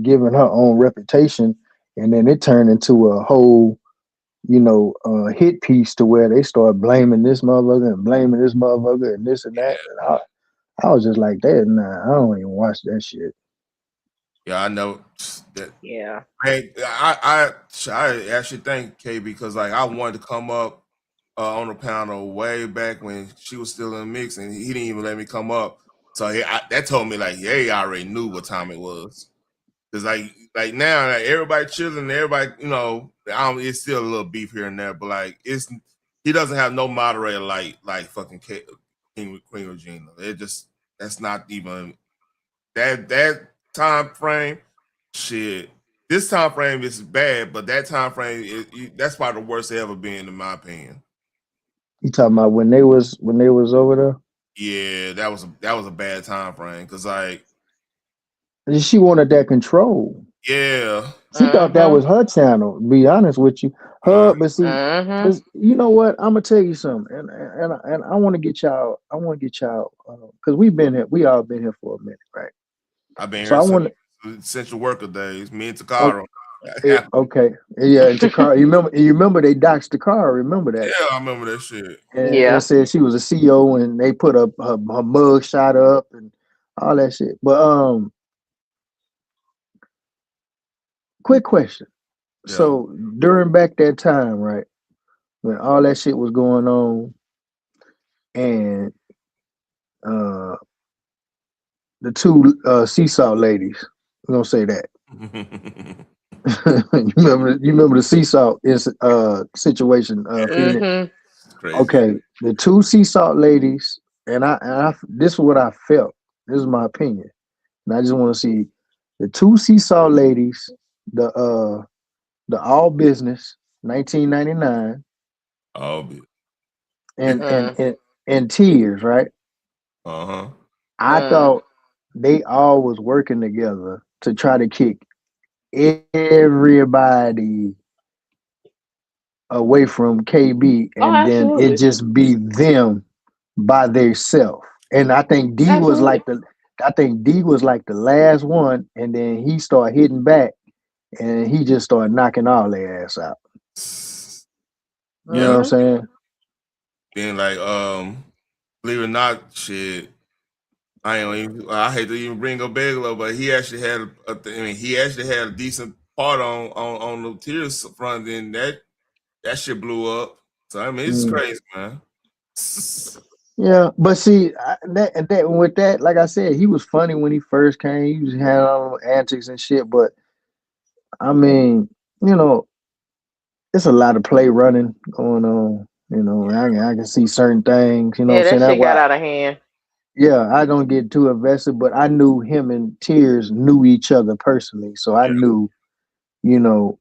giving her own reputation. And then it turned into a whole hit piece to where they start blaming this motherfucker and blaming this motherfucker and this and that. And I was just like, that. Nah, I don't even watch that shit. Yeah, I know that. Yeah. Hey, I actually thank KB because like I wanted to come up on the panel way back when she was still in the mix, and he didn't even let me come up. So that told me like, he already knew what time it was. Cause like now, like, everybody chilling, everybody, it's still a little beef here and there, but like he doesn't have no moderator like fucking Queen Regina. That's not even that time frame. Shit, this time frame is bad, but that time frame that's probably the worst they ever been, in my opinion. You talking about when they was over there? Yeah, that was a bad time frame because like she wanted that control. Yeah, she thought that was her channel. To be honest with you, but see, you know what? I'm gonna tell you something, and I want to get y'all. I want to get y'all because we all been here for a minute, right? I've been here since essential worker days. Me and Takara. Okay, yeah, and Takara. You remember they doxed Takara? Remember that? Yeah, I remember that shit. And said she was a CEO, and they put up her mug shot up and all that shit. But quick question. Yeah. So during back that time, right, when all that shit was going on, and the two seesaw ladies, we're gonna say that. you remember the seesaw situation? Okay, the two seesaw ladies, and I this is what I felt. This is my opinion, and I just want to see the two seesaw ladies, the All Business 1999, and Tears, right? I thought they all was working together to try to kick everybody away from KB, and then it just be them by themselves. And I think D was like the last one, and then he started hitting back, and he just started knocking all their ass out. You know what I'm saying? Then like believe it or not, shit. I hate to even bring up Bigelow, but he actually had a decent part on the Tears front, and that shit blew up. So I mean, it's crazy, man. Yeah, but see, with that, like I said, he was funny when he first came. He had all antics and shit, but I mean, it's a lot of play running going on. I can see certain things. That shit got out of hand. Yeah, I don't get too invested, but I knew him and Tears knew each other personally, so I knew, you know,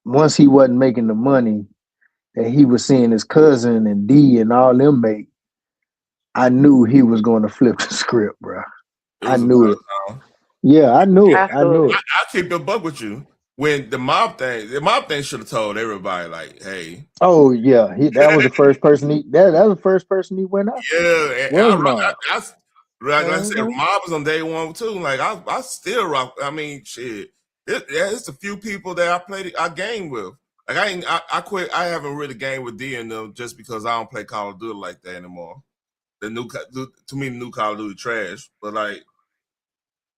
once he wasn't making the money that he was seeing his cousin and D and all them make, I knew he was going to flip the script, bro. I knew it. Yeah, I knew it. I knew it. I keep the buck with you. When the mob thing should have told everybody, like, hey. Oh yeah, that was the first person that was the first person he went after. Yeah, like I said, mob was on day one too. Like I still rock. I mean, shit. It's a few people that I game with. Like I quit. I haven't really gamed with D and them just because I don't play Call of Duty like that anymore. To me, the new Call of Duty trash. But like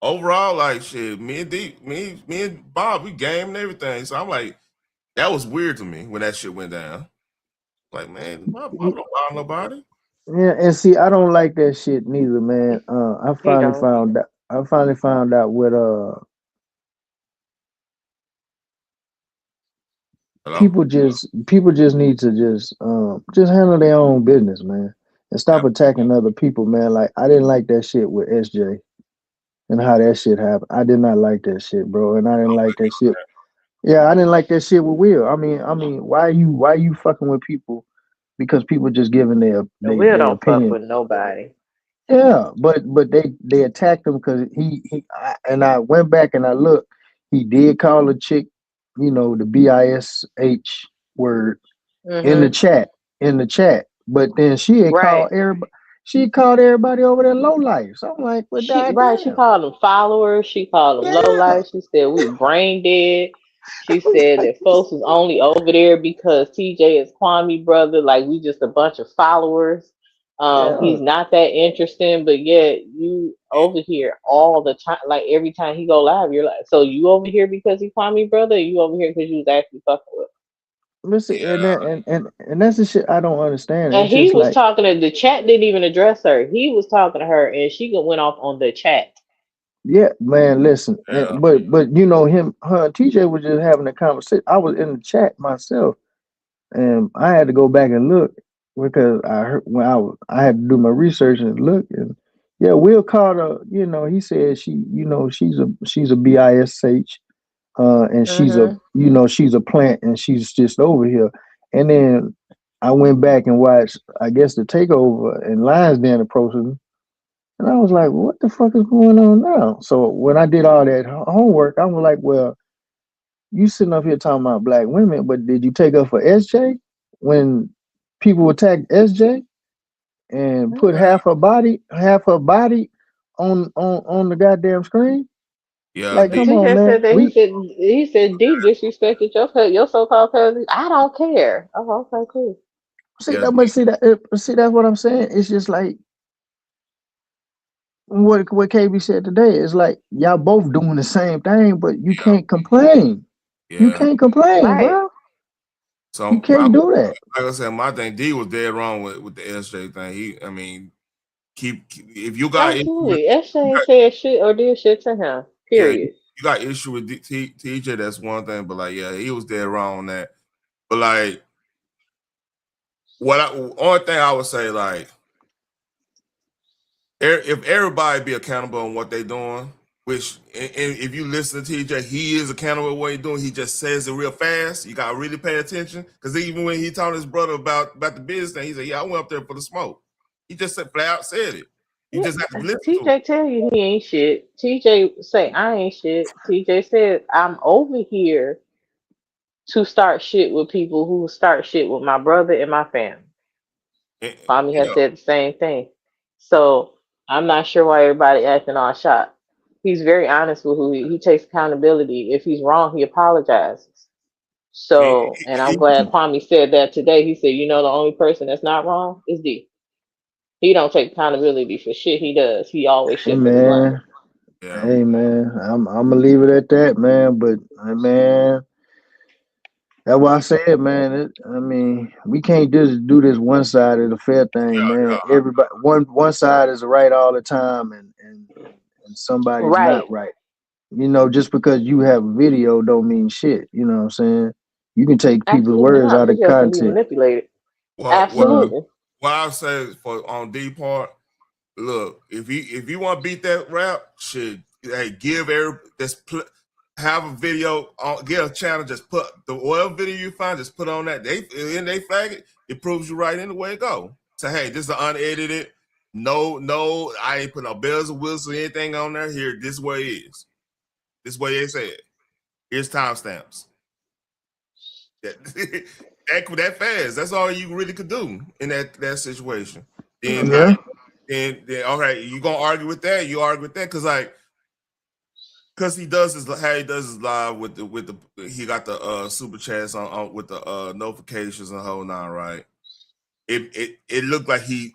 overall, like shit, me and Bob, we game and everything. So I'm like, that was weird to me when that shit went down. Like, man, Bob don't bother nobody. Yeah, and see, I don't like that shit neither, man. I finally found out what people just need to just handle their own business, man, and stop attacking other people, man. Like I didn't like that shit with SJ and how that shit happened. I did not like that shit, bro, and I didn't like that shit. Yeah, I didn't like that shit with Will. I mean, why are you fucking with people because people just giving their Will don't opinion. fuck with nobody. Yeah, but they attacked him because I went back and I looked. He did call a chick, you know, the BISH word in the chat. But then she had called everybody. She called everybody over there low life. So I'm like, well, she called them followers. She called them low life. She said we brain dead. She said that folks was only over there because TJ is Kwame brother. Like we just a bunch of followers. He's not that interesting, but yet you over here all the time. Like every time he go live, you're like, so you over here because he Kwame brother? Or you over here because you was actually fucking with him? Listen, and that's the shit I don't understand. And it's he just was like, talking to the chat, didn't even address her. He was talking to her, and she went off on the chat. yeah, man, listen, but you know her and TJ was just having a conversation. I was in the chat myself, and I had to go back and look because I heard when I had to do my research and look, and yeah, Will called her. You know, he said she's a BISH, and she's a plant, and she's just over here. And then I went back and watched, I guess, the takeover, and Lions Den approached me. And I was like, what the fuck is going on now? So when I did all that homework, I was like, well, you sitting up here talking about black women, but did you take up for SJ when people attacked SJ and put half her body on the goddamn screen? Yeah, like come on, man. Said that he said D disrespected your so-called cousin. I don't care. Oh, okay, cool. See that's what I'm saying. It's just like what KB said today. It's like y'all both doing the same thing, but you can't complain. Yeah. You can't complain, bro. So you can't do that. Like I said, my thing, D was dead wrong with the SJ thing. Keep if you got absolutely SJ ain't said shit or did shit to him. Period. Yeah, you got issue with TJ, that's one thing, but like, yeah, he was dead wrong on that. But like, only thing I would say, like, if everybody be accountable on what they doing, which if you listen to TJ, he is accountable for what he doing. He just says it real fast. You gotta really pay attention because even when he told his brother about the business thing, he said, "Yeah, I went up there for the smoke." He just flat out said it. You just have to listen. TJ tell you he ain't shit. TJ say I ain't shit. TJ said I'm over here to start shit with people who start shit with my brother and my family. Kwame has said the same thing. So I'm not sure why everybody acting all shocked. He's very honest with who he takes accountability. If he's wrong, he apologizes. So, and I'm glad Kwame said that today. He said, you know, the only person that's not wrong is D. He don't take accountability for shit he does. He always shifts his blame. Hey man, I'm gonna leave it at that, man. But man, that's why I said, man. I mean, we can't just do this one side of the fair thing, man. Everybody, one side is right all the time, and somebody's not right. You know, just because you have a video don't mean shit. You know what I'm saying? You can take people's words out of context. Manipulated. Absolutely. what I say for on D part, look, if you want to beat that rap, shit, hey, have a video on, get a channel, just put the whatever video you find, just put on that. They flag it, it proves you right in the way it go. So hey, this is unedited. No, I ain't put no bells or whistles or anything on there. Here, this way it is. This way they said. Here's timestamps. That fast. That's all you really could do in that situation. Then, then okay, you gonna argue with that? You argue with that because he does his live with the he got the super chats on with the notifications and the whole nine, right? It looked like you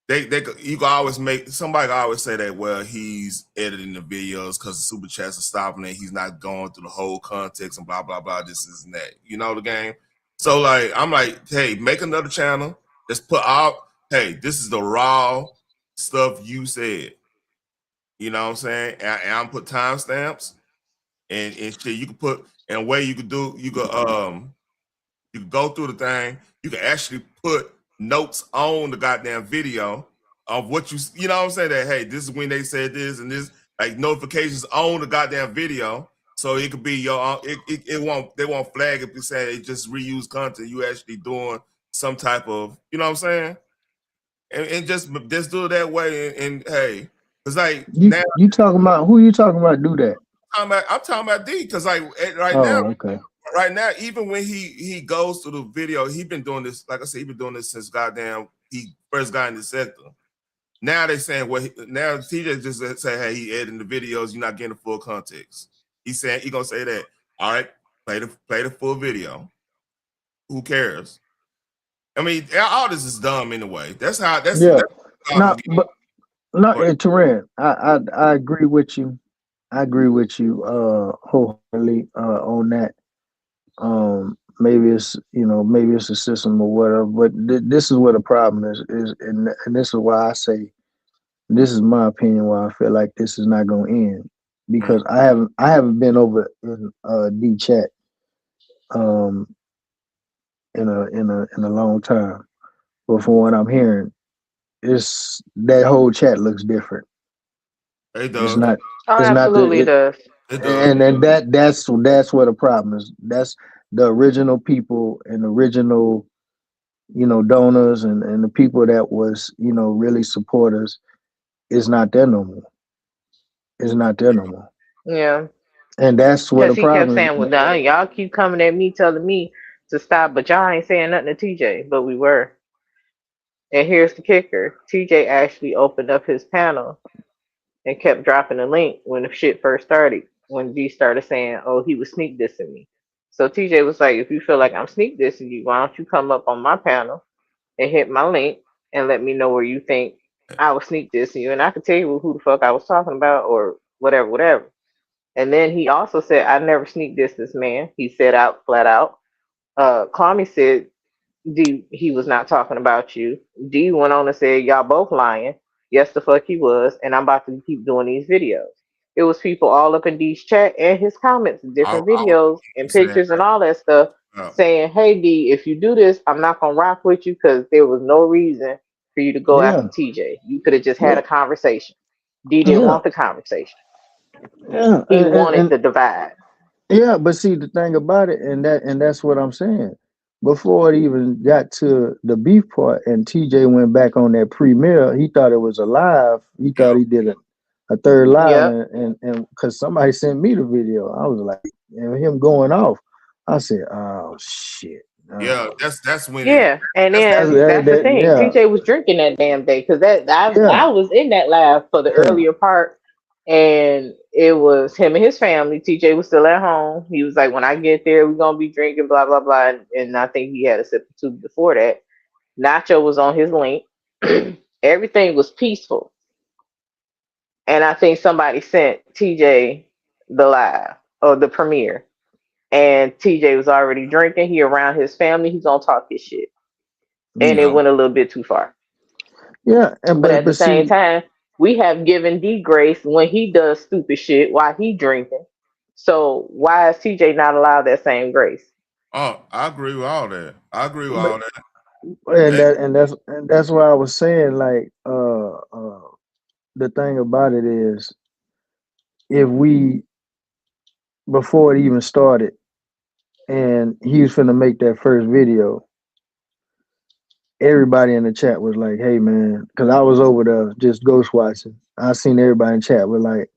can always somebody can always say that, well, he's editing the videos because the super chats are stopping it. He's not going through the whole context and blah blah blah. This is that. You know the game. So like I'm like, hey, make another channel. Just put out, hey, this is the raw stuff you said. You know what I'm saying? And I'm put timestamps and shit. You can put in a way you could do. You could go through the thing. You can actually put notes on the goddamn video of what you know what I'm saying, that hey, this is when they said this and this, like notifications on the goddamn video, so it could be your they won't flag if you say it just reuse content. You actually doing some type of, you know what I'm saying, and just do it that way. And hey, it's like you talking about who you talking about do that? I'm talking about D, because like right now, even when he goes to the video, he been doing this, like I said, he been doing this since goddamn he first got in the sector. Now they saying now TJ just say, hey, he editing the videos, you're not getting the full context. He's saying he gonna say that. All right, play the full video. Who cares? I mean, all this is dumb anyway. That's Terran, I agree with you. I agree with you wholeheartedly on that. Maybe it's a system or whatever, but this is where the problem is and this is why I say this is my opinion why I feel like this is not going to end, because I haven't been over in D chat in a long time, but from what I'm hearing, it's that whole chat looks different. It does. It's not. Oh, it's absolutely not does. It does. And that's where the problem is. That's the original people and original, donors and the people that was, really supporters is not there no more. It's not there no more. Yeah. And that's where the Because he kept problem saying, well, y'all keep coming at me, telling me to stop, but y'all ain't saying nothing to TJ, but we were. And here's the kicker. TJ actually opened up his panel and kept dropping the link when the shit first started, when D started saying, oh, he was sneak dissing me. So TJ was like, if you feel like I'm sneak dissing you, why don't you come up on my panel and hit my link and let me know where you think I was sneak dissing you, and I could tell you who the fuck I was talking about or whatever. And then he also said, I never sneak dissed this man. He said out flat out. Kwame said, D, he was not talking about you. D went on and said, y'all both lying. Yes, the fuck he was. And I'm about to keep doing these videos. It was people all up in D's chat and his comments, different videos and pictures and all that stuff, saying, hey, D, if you do this, I'm not going to rock with you because there was no reason for you to go after TJ. You could have just had a conversation. D didn't want the conversation. Yeah. He wanted the divide. Yeah, but see the thing about it, and that's what I'm saying. Before it even got to the beef part, and TJ went back on that premiere, he thought it was a live. He thought he did a third live, and because somebody sent me the video, I was like, him going off. I said, oh shit. Yeah, that's when. Yeah, and then that's the thing. Yeah. TJ was drinking that damn day because I was in that live for the earlier part. And it was him and his family. TJ was still at home. He was like, when I get there, we're going to be drinking, blah, blah, blah. And I think he had a sip or two before that. Nacho was on his link. Everything was peaceful. And I think somebody sent TJ the live or the premiere. And TJ was already drinking. He around his family. He's going to talk his shit. And it went a little bit too far. Yeah. But at the same time, we have given D grace when he does stupid shit while he drinking. So why is TJ not allowed that same grace? Oh, I agree with all that. And that's why I was saying, like, the thing about it is, if we, before it even started and he was finna make that first video, everybody in the chat was like, hey man, because I was over there just ghost watching. I seen everybody in chat was like,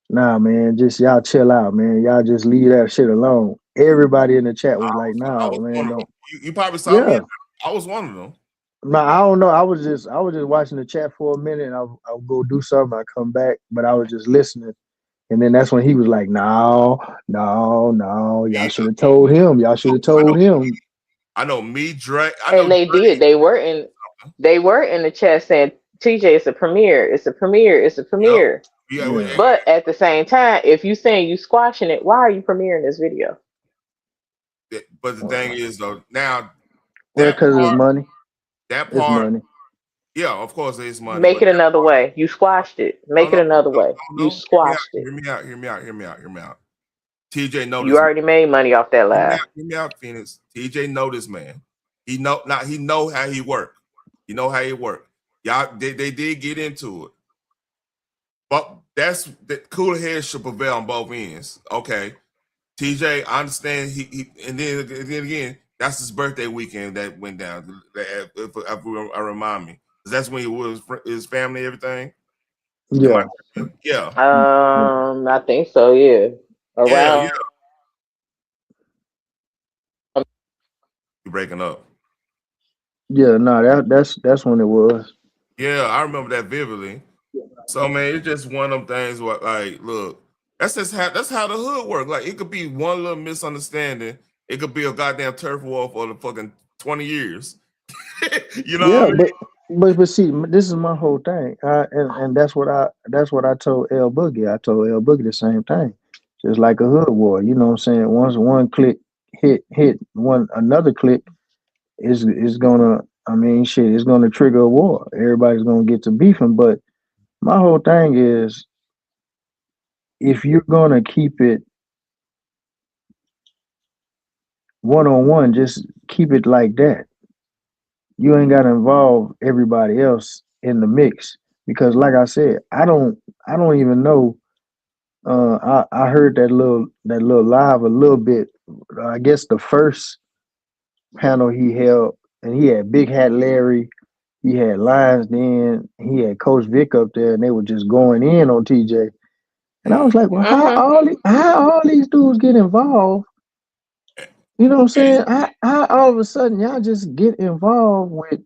nah man, just y'all chill out, man. Y'all just leave that shit alone. Everybody in the chat was like, nah man, don't. You probably saw Yeah. me. I was one of them. No, I don't know. I was just watching the chat for a minute. And I'll go do something. I come back, but I was just listening. And then that's when he was like, no, y'all should have told him. Y'all should have told him. I know me, Drake. And they did. They were in the chat saying, TJ, it's a premiere. It's a premiere. It's a premiere. Yep. Yeah. But at the same time, if you saying you squashing it, why are you premiering this video? But the thing is, though, now because it's money. That it's part, money. Yeah, of course it's money. Make it another way. You squashed it. Make it another way. You squashed it. Hear me out. TJ know this. You already made money off that live. Hear me out, Phoenix. TJ know this man. He know how he work. You know how he work. Y'all, they did get into it. But that's the cooler head should prevail on both ends. Okay. TJ, I understand he and then again, that's his birthday weekend that went down. If I remind me. That's when he was his family, everything. Yeah. Yeah. I think so, yeah. Around You're breaking up. Yeah, no, that's when it was. Yeah, I remember that vividly. So man, it's just one of them things where, like, look, that's how the hood work. Like, it could be one little misunderstanding. It could be a goddamn turf war for the fucking 20 years. You know what I mean? But see, this is my whole thing. And that's what I told L Boogie. I told L Boogie the same thing. Just like a hood war, you know what I'm saying? Once one click hit another click is gonna, I mean, shit, it's gonna trigger a war. Everybody's gonna get to beefing. But my whole thing is, if you're gonna keep it one-on-one, just keep it like that. You ain't gotta involve everybody else in the mix. Because like I said, I don't even know. I heard that little live a little bit. I guess the first panel he held, and he had Big Hat Larry, he had Lions Den, he had Coach Vic up there, and they were just going in on TJ. And I was like, well, how all these dudes get involved? You know what I'm saying? How all of a sudden y'all just get involved with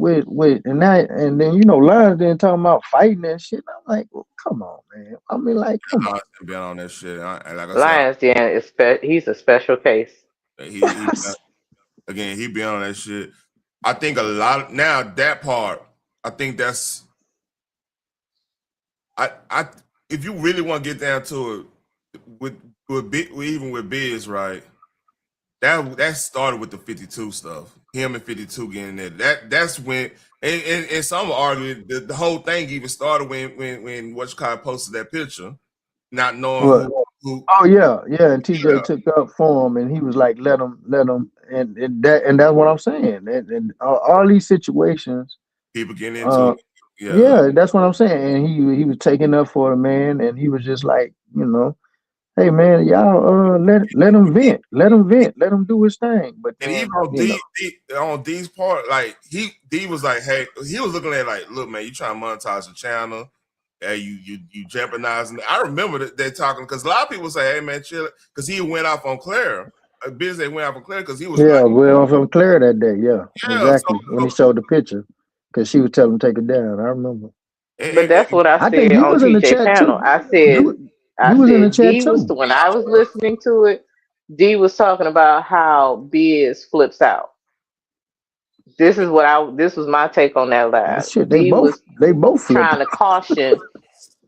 and then you know Lions Den talking about fighting and shit. I'm like, well, come on, man. I mean, like, come on. Been on that shit. Like I Lions Den is he's a special case. He been on that shit. I think a lot now that part. I think that's I if you really want to get down to it even with Biz, right? That started with the 52 stuff. Him and 52 getting there. That's when and some argue the whole thing even started when What's Called posted that picture, not knowing who. Oh yeah. And TJ took up for him, and he was like, let him, and that's what I'm saying. And all these situations, people getting into it. Yeah, that's what I'm saying. And he was taking up for a man, and he was just like, you know, hey man, y'all let him vent, let him do his thing. But and then, even on D's part, like D was like, hey, he was looking at like, look, man, you trying to monetize the channel, hey, you jeopardizing. I remember that they talking because a lot of people say, hey man, chill, because he went off on Claire. Busy went off on Claire because he was well from Claire that day, exactly when he showed the picture, because she was telling him to take it down. I remember. But that's what I said on TJ panel. Too. I said D was when I was listening to it, D was talking about how Biz flips out. This was my take on that live. They both trying to caution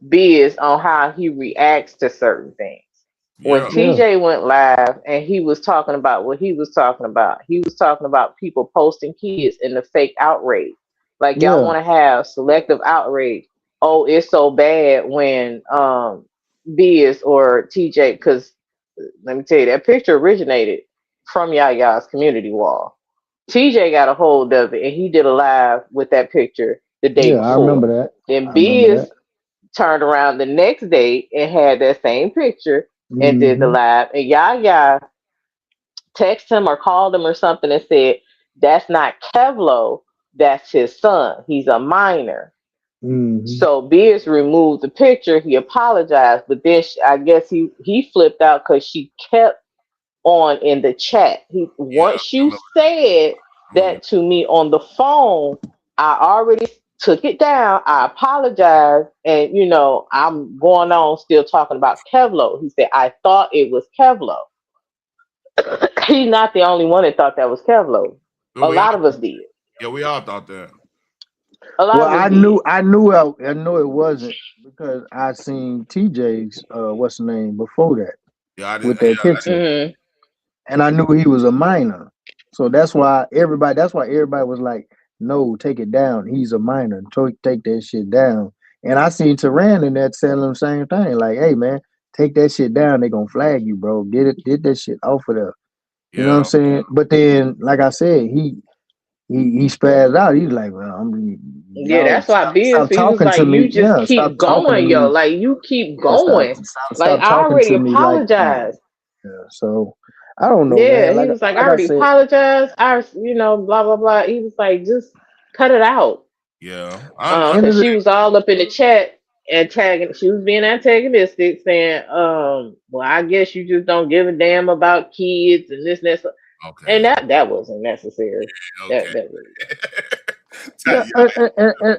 Biz on how he reacts to certain things. When TJ went live and he was talking about what he was talking about people posting kids in the fake outrage. Like y'all want to have selective outrage. Oh, it's so bad when Biz or TJ, because let me tell you, that picture originated from Yaya's community wall. TJ got a hold of it and he did a live with that picture the day Yeah, I remember before. that. Then I remember Biz that. turned around the next day and had that same picture and did the Mm-hmm. live. And Yaya texted him or called him or something and said, "That's not Kevlo, that's his son. He's a minor." Mm-hmm. So Beers removed the picture. He apologized, but then I guess he flipped out because she kept on in the chat. Once you said that to me on the phone, I already took it down. I apologized, and I'm going on still talking about Kevlo. He said I thought it was Kevlo. He's not the only one that thought that was Kevlo. A lot of us did. Yeah, we all thought that. A lot Well, of us I did. knew it wasn't because I seen TJ's what's the name before that with that picture, Mm-hmm. and I knew he was a minor. So that's why everybody was like, "No, take it down. He's a minor. Take that shit down." And I seen Tehran in there telling him the same thing, like, "Hey man, take that shit down. They gonna flag you, bro. Get that shit off of there." You know what I'm saying? But then, like I said, he spazzed out. He's like, "Well, Yeah, y'all that's why Biz, stop he was talking like, to you me. just Yeah, keep stop talking to going, yo. me. Like, you keep Yeah, going. Like, stop I talking already to me like that." apologized. Yeah, so I don't know, Yeah, man. he Like was like, I I already said, apologized. Blah, blah, blah. He was like, just cut it out. Yeah. Because she was all up in the chat and tagging, she was being antagonistic, saying, well, I guess you just don't give a damn about kids and this and that. Okay. And that wasn't necessary. Okay. That really. yeah,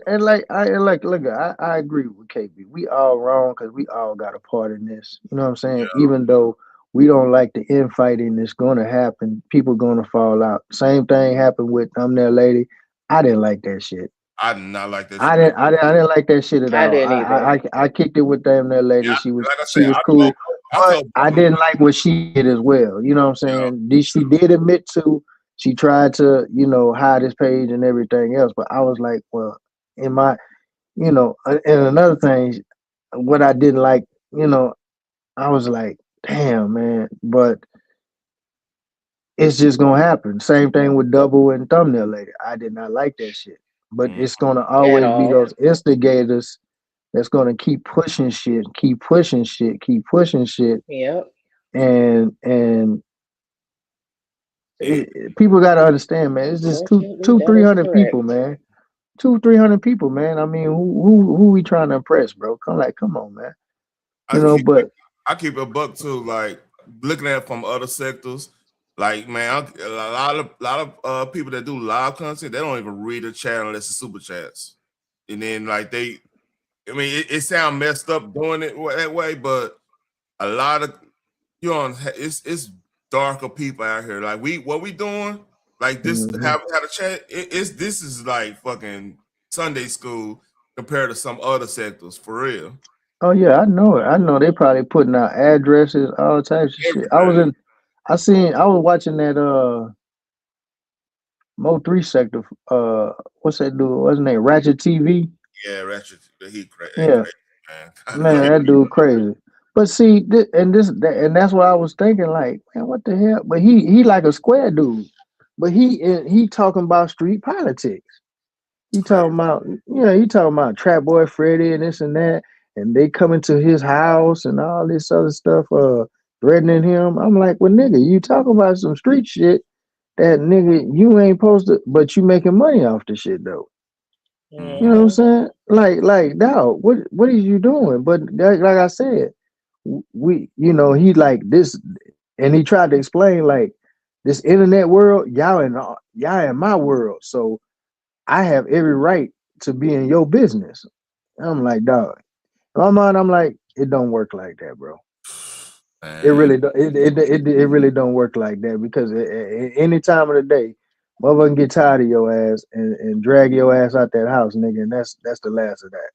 and look, I agree with KB. We all wrong because we all got a part in this. You know what I'm saying? Even though we don't like the infighting that's going to happen, people going to fall out. Same thing happened with that lady. I didn't like that shit. I did not like that shit. I didn't like that shit at I all. didn't either. I kicked it with that lady. Yeah, She was like I said, cool, I but told I didn't like what she did as well. You know what I'm saying? She did admit to she tried to hide his page and everything else, but I was like, well, in my and another thing, what I didn't like, I was like, damn man, but it's just gonna happen. Same thing with Double and Thumbnail Lady. I did not like that shit. But it's gonna always be those instigators that's gonna keep pushing shit, keep pushing shit, keep pushing shit. Yep. And people gotta understand, man. It's just two, 300 people, man. 300 people, man. I mean, who we trying to impress, bro? Come on, man. I keep a buck too. Like looking at it from other sectors, like man, a lot of people that do live content, they don't even read the chat unless it's super chats, and then like it sounds messed up doing it that way, but a lot of it's darker people out here. Like what we doing, like this have a chat. This is like fucking Sunday school compared to some other sectors for real. Oh yeah, I know it. I know they probably putting out addresses, all types of shit. I was watching that Mo3 sector. What's that dude? What's his name? Ratchet TV. Yeah, Ratchet. He crazy. Yeah, man, that dude crazy. But see, and that's what I was thinking. Like, man, what the hell? But he like a square dude. But he talking about street politics. He talking about Trap Boy Freddy and this and that, and they coming to his house and all this other stuff, threatening him. I'm like, well, nigga, you talking about some street shit that nigga you ain't supposed to, but you making money off the shit though. You know what I'm saying? Like, dog, what is you doing? But like I said, he like this, and he tried to explain like this internet world, y'all in my world, so I have every right to be in your business. And I'm like, dog. In my mind, I'm like, it don't work like that, bro. It really don't. It really don't work like that because at any time of the day, motherfucker can get tired of your ass and drag your ass out that house, nigga. And that's the last of that.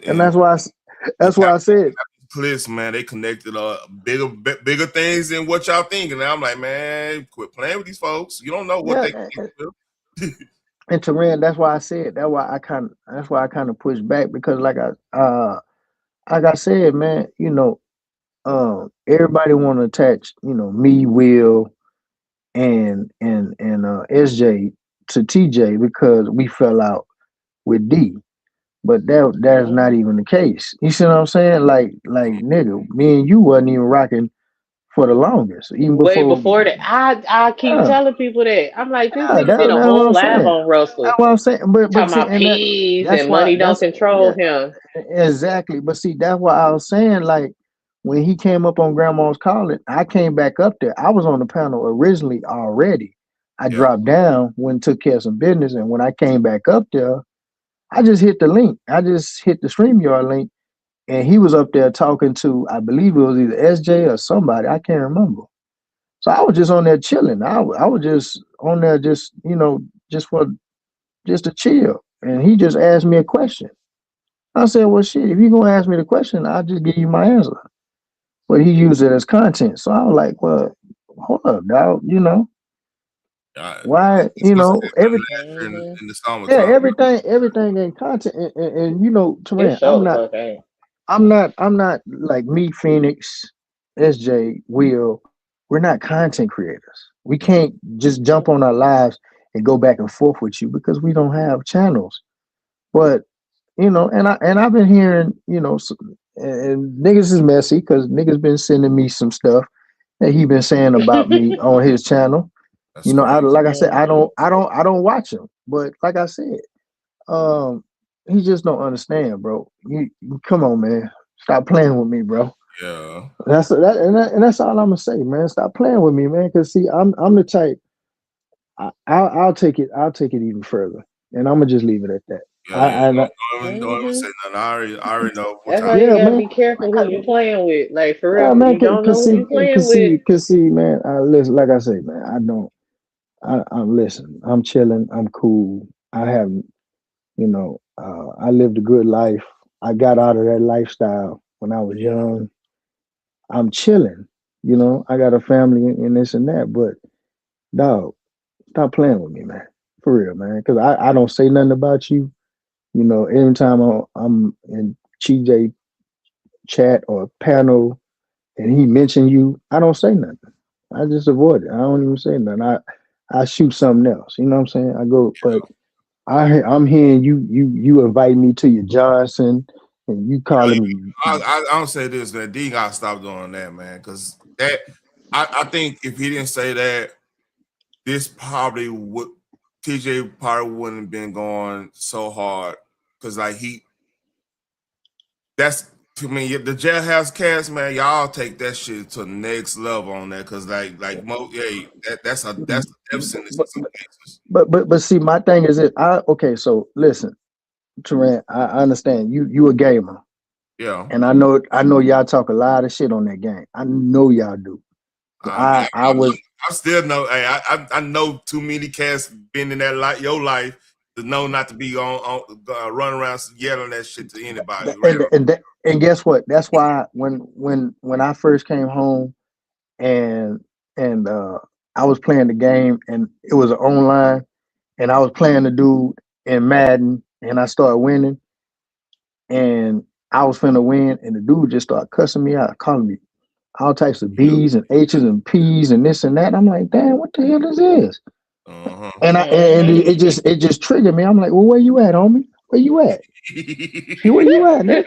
And that's why I said, Clips, man, they connected bigger things than what y'all thinking. And I'm like, man, quit playing with these folks. You don't know what they can do. And Tehran, that's why I said that's why I kind of pushed back because like I said, man, everybody want to attach, me, Will, and SJ to TJ because we fell out with D. But that's not even the case. You see what I'm saying? Like nigga, me and you wasn't even rocking for the longest, even Way before. before that, I keep Yeah, telling people that. I'm like, this yeah, nigga did a that's what whole I'm live saying. on Russell That's what I'm saying. But talking see, about and peas that's and why money don't control yeah, him. exactly. But see, that's why I was saying like when he came up on Grandma's Calling, I came back up there. I was on the panel originally already. I dropped down, went and took care of some business, and when I came back up there, I just hit the link. I just hit the StreamYard link, and he was up there talking to, I believe it was either SJ or somebody. I can't remember. So I was just on there chilling. I was just on there, just just to chill. And he just asked me a question. I said, "Well, shit, if you're gonna ask me the question, I'll just give you my answer." But he used it as content. So I was like, "Well, hold up, dog. Why? In the Yeah, summertime. everything in content. And It Teran, sure the fuck ain't. I'm not like me, Phoenix, SJ, Will. We're not content creators. We can't just jump on our lives and go back and forth with you because we don't have channels. But I've been hearing, and niggas is messy because niggas been sending me some stuff that he been saying about me on his channel. Like I said, I don't watch him. But like I said, um, he just don't understand, bro. You come on, man. Stop playing with me, bro. Yeah. And that's all I'm gonna say, man. Stop playing with me, man. Cause see, I'm the type. I'll take it. I'll take it even further, and I'm gonna just leave it at that. Yeah. Don't even say nothing. I already know what That's time. why you gotta be careful who you playing with. Like for Yeah, real, man. you don't know who you playing with. Cause see, man. Listen, like I say, man. I don't. I'm listen. I'm chilling. I'm cool. I haven't. I lived a good life. I got out of that lifestyle when I was young. I'm chilling. I got a family and this and that, but dog, stop playing with me, man. For real, man. Because I don't say nothing about you. Anytime I'm in TJ chat or panel and he mention you, I don't say nothing. I just avoid it. I don't even say nothing. I shoot something else. You know what I'm saying? I go, but I'm hearing you invite me to your Johnson and you calling me. I don't say this, man. D gotta stop doing that, man. Cause that I think if he didn't say that, this probably would TJ probably wouldn't have been going so hard. Cause like that's to me the Jailhouse cast, man. Y'all take that shit to the next level on that. Cause that's a death sentence in some cases. But see, my thing is okay. So listen, Teran, I understand you a gamer. Yeah. And I know y'all talk a lot of shit on that game. I know y'all do. I still know. Hey, I know too many cats been in that your life to know not to be on run around yelling that shit to anybody. And guess what? That's why when I first came home and I was playing the game and it was online and I was playing the dude in Madden and I started winning and I was finna win and the dude just started cussing me out, calling me all types of B's and H's and P's and this and that. I'm like, damn, what the hell is this? And it just triggered me. I'm like, well, where you at, homie? Where you at? Where you at, man?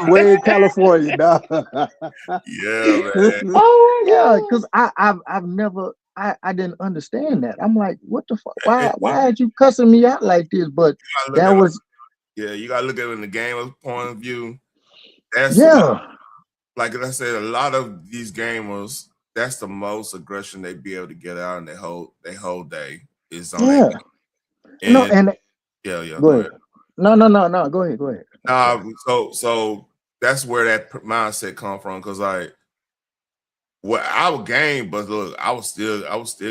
Way in California, dog. Yeah, man. Yeah, because I've never I didn't understand that. I'm like, what the fuck? Why are you cussing me out like this? But that was you gotta look at it in the gamer's point of view. That's like I said, a lot of these gamers, that's the most aggression they be able to get out in their whole day is on that game. Go ahead. No. Go ahead. So that's where that mindset come from. Cause like, I would game, but look, I was still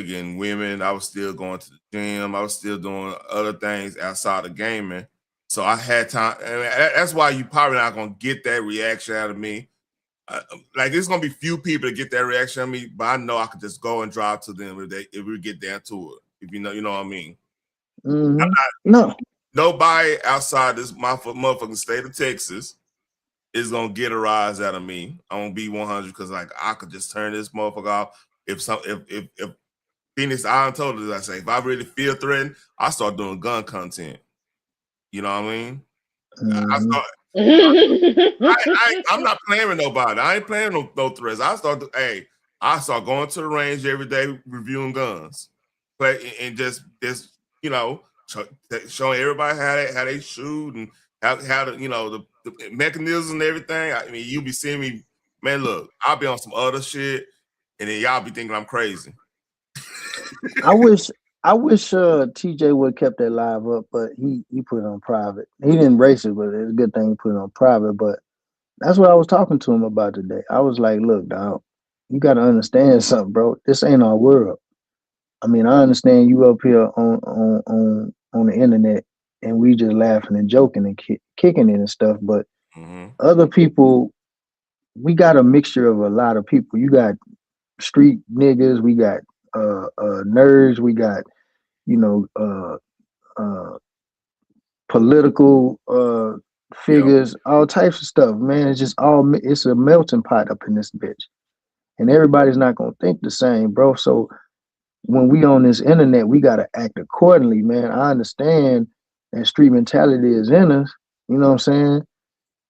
getting women. I was still going to the gym. I was still doing other things outside of gaming. So I had time. And that's why you probably not gonna get that reaction out of me. Like there's gonna be few people that get that reaction out of me, but I know I could just go and drive to them if we get down to it. If you know what I mean. Mm-hmm. Nobody outside this motherfucking state of Texas is gonna get a rise out of me. I'm gonna be 100 because like I could just turn this motherfucker off. If Phoenix, I told her, I say, if I really feel threatened, I start doing gun content. You know what I mean? Mm-hmm. I'm not playing with nobody. I ain't playing no threats. I start going to the range every day reviewing guns. Play and just you know, showing everybody how they shoot and how to, you know, the mechanisms and everything. I mean, you be seeing me, man, look, I'll be on some other shit and then y'all be thinking I'm crazy. I wish TJ would have kept that live up, but he put it on private. He didn't race it, but it's a good thing he put it on private. But that's what I was talking to him about today. I was like, look, dog, you gotta understand something, bro. This ain't our world. I mean, I understand you up here on the internet and we just laughing and joking and kicking it and stuff, but other people, we got a mixture of a lot of people. You got street niggas, we got nerds, we got, you know, political figures, all types of stuff, man. It's just it's a melting pot up in this bitch. And everybody's not gonna think the same, bro. So when we on this internet, we gotta act accordingly, man. I understand that street mentality is in us, you know what I'm saying?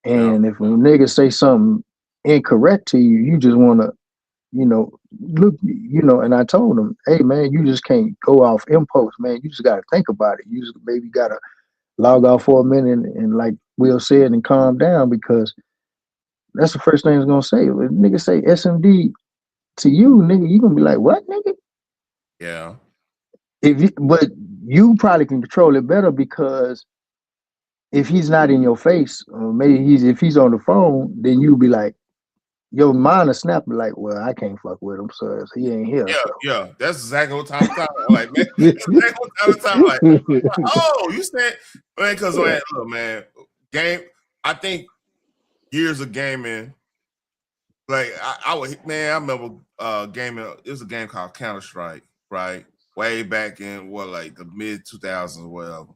And if a nigga say something incorrect to you, you just wanna, you know, look, you know, and I told him, hey man, you just can't go off impulse, man. You just gotta think about it. You just maybe gotta log off for a minute and like Will said, and calm down, because that's the first thing he's gonna say. If nigga say SMD to you, nigga, you gonna be like, what, nigga? Yeah. But you probably can control it better, because if he's not in your face, or maybe if he's on the phone, then you be like, your mind will snap, like, well, I can't fuck with him, so he ain't here. Yeah, so. yeah, that's exactly what time I'm like, man. That's exactly what time I'm like, oh, you said, man, because man, look, man, I think years of gaming, like I remember gaming. It was a game called Counter-Strike, right? Way back in like the mid 2000s or whatever.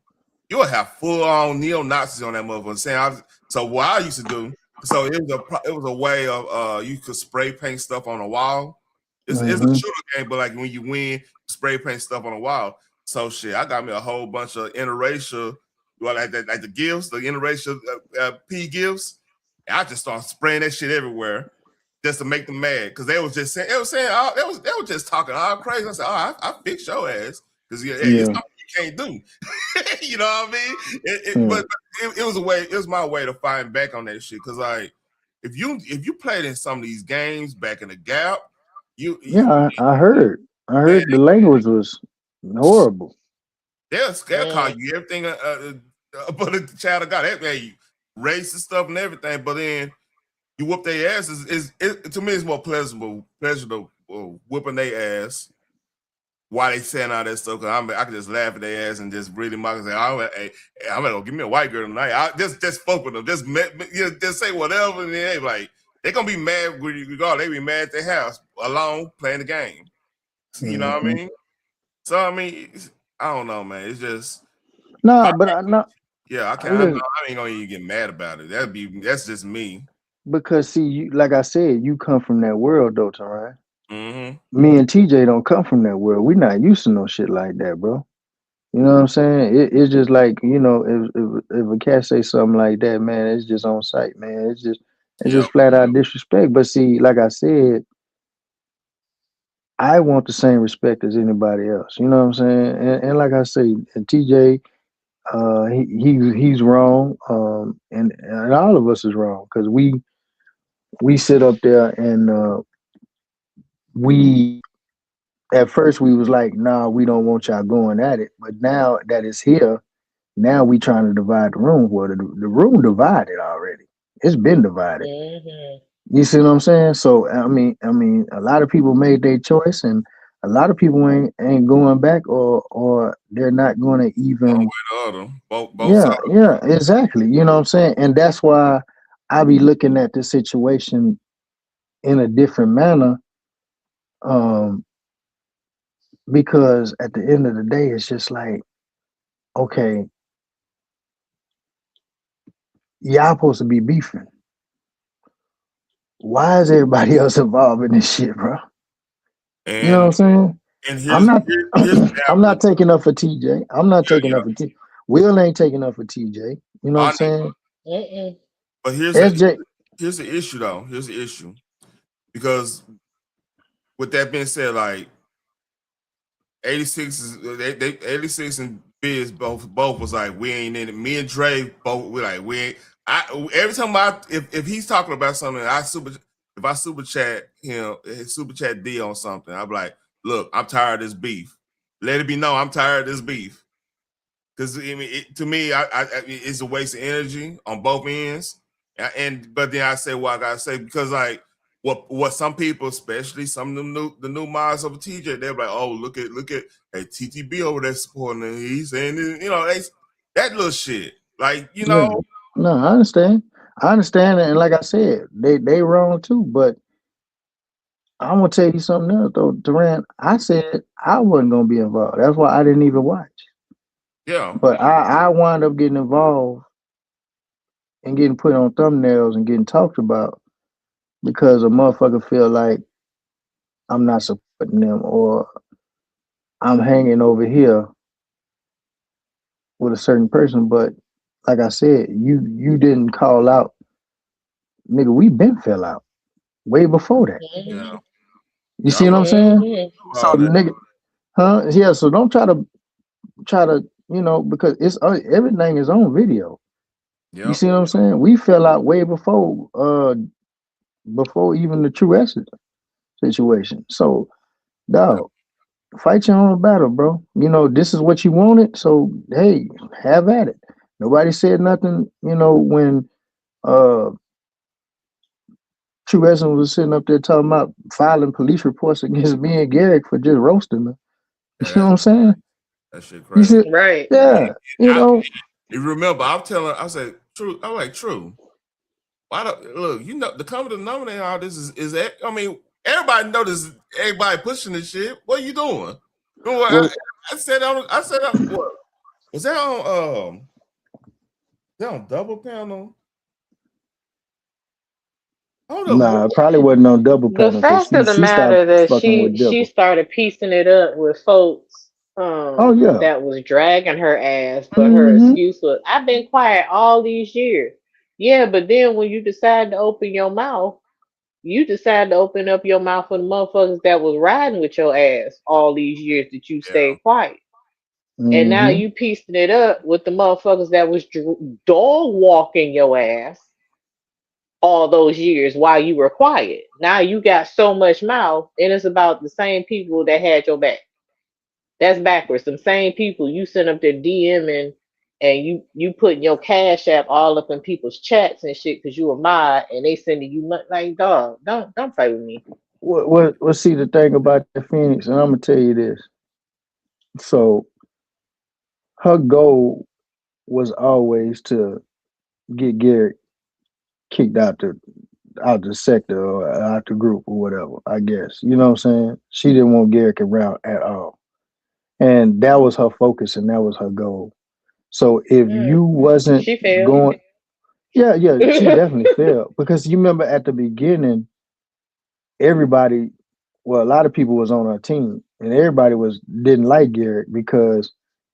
You would have full on neo-Nazis on that motherfucker. So what I used to do, so it was a way of you could spray paint stuff on a wall. It's a shooter game, but like when you win, spray paint stuff on a wall. So shit, I got me a whole bunch of interracial, like the gifts, the interracial P gifts. And I just started spraying that shit everywhere just to make them mad, because they was just saying, they were just talking all crazy. I said, oh, I fix your ass, because it's something you can't do. You know what I mean? But it was a way. It was my way to find back on that shit, because like if you played in some of these games back in the Gap, I heard the language was horrible. They'll call you everything but a child of God. Hey, racist stuff and everything, but then you whoop their ass to me it's more pleasurable whooping their ass while they saying all that stuff, because I can just laugh at their ass and just really mock and say, hey, I'm gonna go give me a white girl tonight. I just fuck with them, just say whatever, and then they gonna be mad regardless. They be mad at their house alone playing the game. You know what I mean? So I mean, I don't know, man. It's just I ain't gonna even get mad about it. That's just me. Because see, like I said, you come from that world, though, Ryan. Mm-hmm. Me and TJ don't come from that world. We're not used to no shit like that, bro. You know what I'm saying? It's just like, you know, if a cat say something like that, man, it's just on sight, man. It's just flat out disrespect. But see, like I said, I want the same respect as anybody else. You know what I'm saying? And like I say, and TJ, he's wrong, and all of us is wrong, because we sit up there and we at first we was like, nah, we don't want y'all going at it. But now that it's here, now we trying to divide the room. Well, the room divided already. It's been divided. You see what I'm saying? So I mean, a lot of people made their choice, and a lot of people ain't going back, or they're not going to even. Both sides. Yeah, exactly. You know what I'm saying? And that's why I be looking at the situation in a different manner. Because at the end of the day, it's just like, okay, y'all supposed to be beefing. Why is everybody else involved in this shit, bro? And, you know what I'm saying? And I'm not taking up for TJ. I'm not taking up for TJ. Will ain't taking up for TJ. You know what I'm saying? But here's SJ. Here's the issue though. Here's the issue. Because with that being said, like 86 is 86 and Biz both was like, we ain't in it. Me and Dre both we like we ain't every time if he's talking about something, if I super chat him, super chat D on something, I'm like, look, I'm tired of this beef. Let it be known I'm tired of this beef. Because I mean, to me, it's a waste of energy on both ends. But then I say what I gotta say, because like what some people, especially some of the new mods of TJ, they're like, oh, look at hey, TTB over there supporting him. He's saying, you know, that little shit. Like, you know. Yeah. No, I understand. And like I said, they wrong too. But I'm gonna tell you something else though, Durant. I said I wasn't gonna be involved. That's why I didn't even watch. Yeah. But I wound up getting involved and getting put on thumbnails and getting talked about because a motherfucker feel like I'm not supporting them or I'm hanging over here with a certain person. But like I said, you didn't call out, nigga. We been fell out way before that. Yeah. You see what I'm saying? So nigga, yeah. So don't try to you know, because it's everything is on video. Yep. You see what I'm saying? We fell out way before even the True Essence situation. So dog, fight your own battle, bro. You know, this is what you wanted. So hey, have at it. Nobody said nothing, you know, when True Essence was sitting up there talking about filing police reports against me and Garrick for just roasting them. You see what I'm saying? That shit crazy. Right. Yeah. You know. You remember, I said, True. I'm like, True. Why look, you know, the common denominator of all this is that, I mean, everybody notices everybody pushing this shit. What are you doing? Well, I said, what? Was that on double panel? Nah, it probably wasn't on double panel. The fact of the matter that she started piecing it up with folks that was dragging her ass, but her excuse was, I've been quiet all these years. Yeah, but then when you decide to open your mouth, you decide to open up your mouth for the motherfuckers that was riding with your ass all these years that you stayed quiet. And now you piecing it up with the motherfuckers that was dog walking your ass all those years while you were quiet. Now you got so much mouth, and it's about the same people that had your back. That's backwards. Some same people you send up there DMing, and you putting your cash app all up in people's chats and shit because you a mod, and they sending you money. Like, dog, don't play with me. What see the thing about the Phoenix, and I'm gonna tell you this. So her goal was always to get Garrett kicked out the sector or out the group or whatever, I guess. You know what I'm saying? She didn't want Garrett around at all. And that was her focus and that was her goal. So if you wasn't going, yeah, she definitely failed. Because you remember at the beginning, everybody, well, a lot of people was on her team and everybody didn't like Garrett because,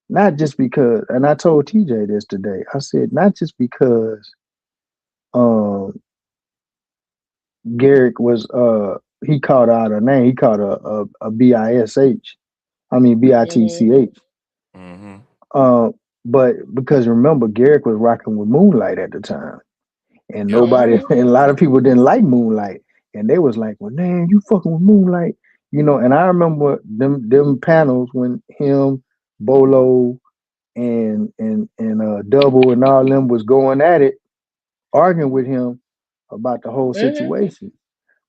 not just because, and I told TJ this today, I said, not just because Garrick was he called out her name. He called her a BISH. I mean BITCH. But because remember, Garrick was rocking with Moonlight at the time, and nobody, and a lot of people didn't like Moonlight, and they was like, "Well, man, you fucking with Moonlight," you know. And I remember them panels when him, Bolo, and Double and all them was going at it, arguing with him about the whole situation.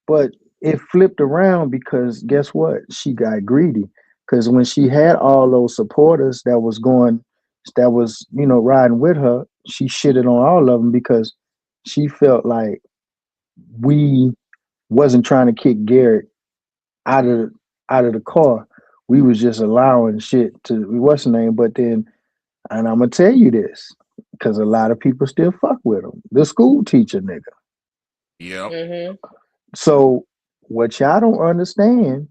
But it flipped around because guess what? She got greedy. Because when she had all those supporters that was you know, riding with her, she shitted on all of them because she felt like we wasn't trying to kick Garrett out of the car. We was just allowing shit to what's the name. But then, and I'm gonna tell you this, because a lot of people still fuck with him. The school teacher nigga. Yeah. So what y'all don't understand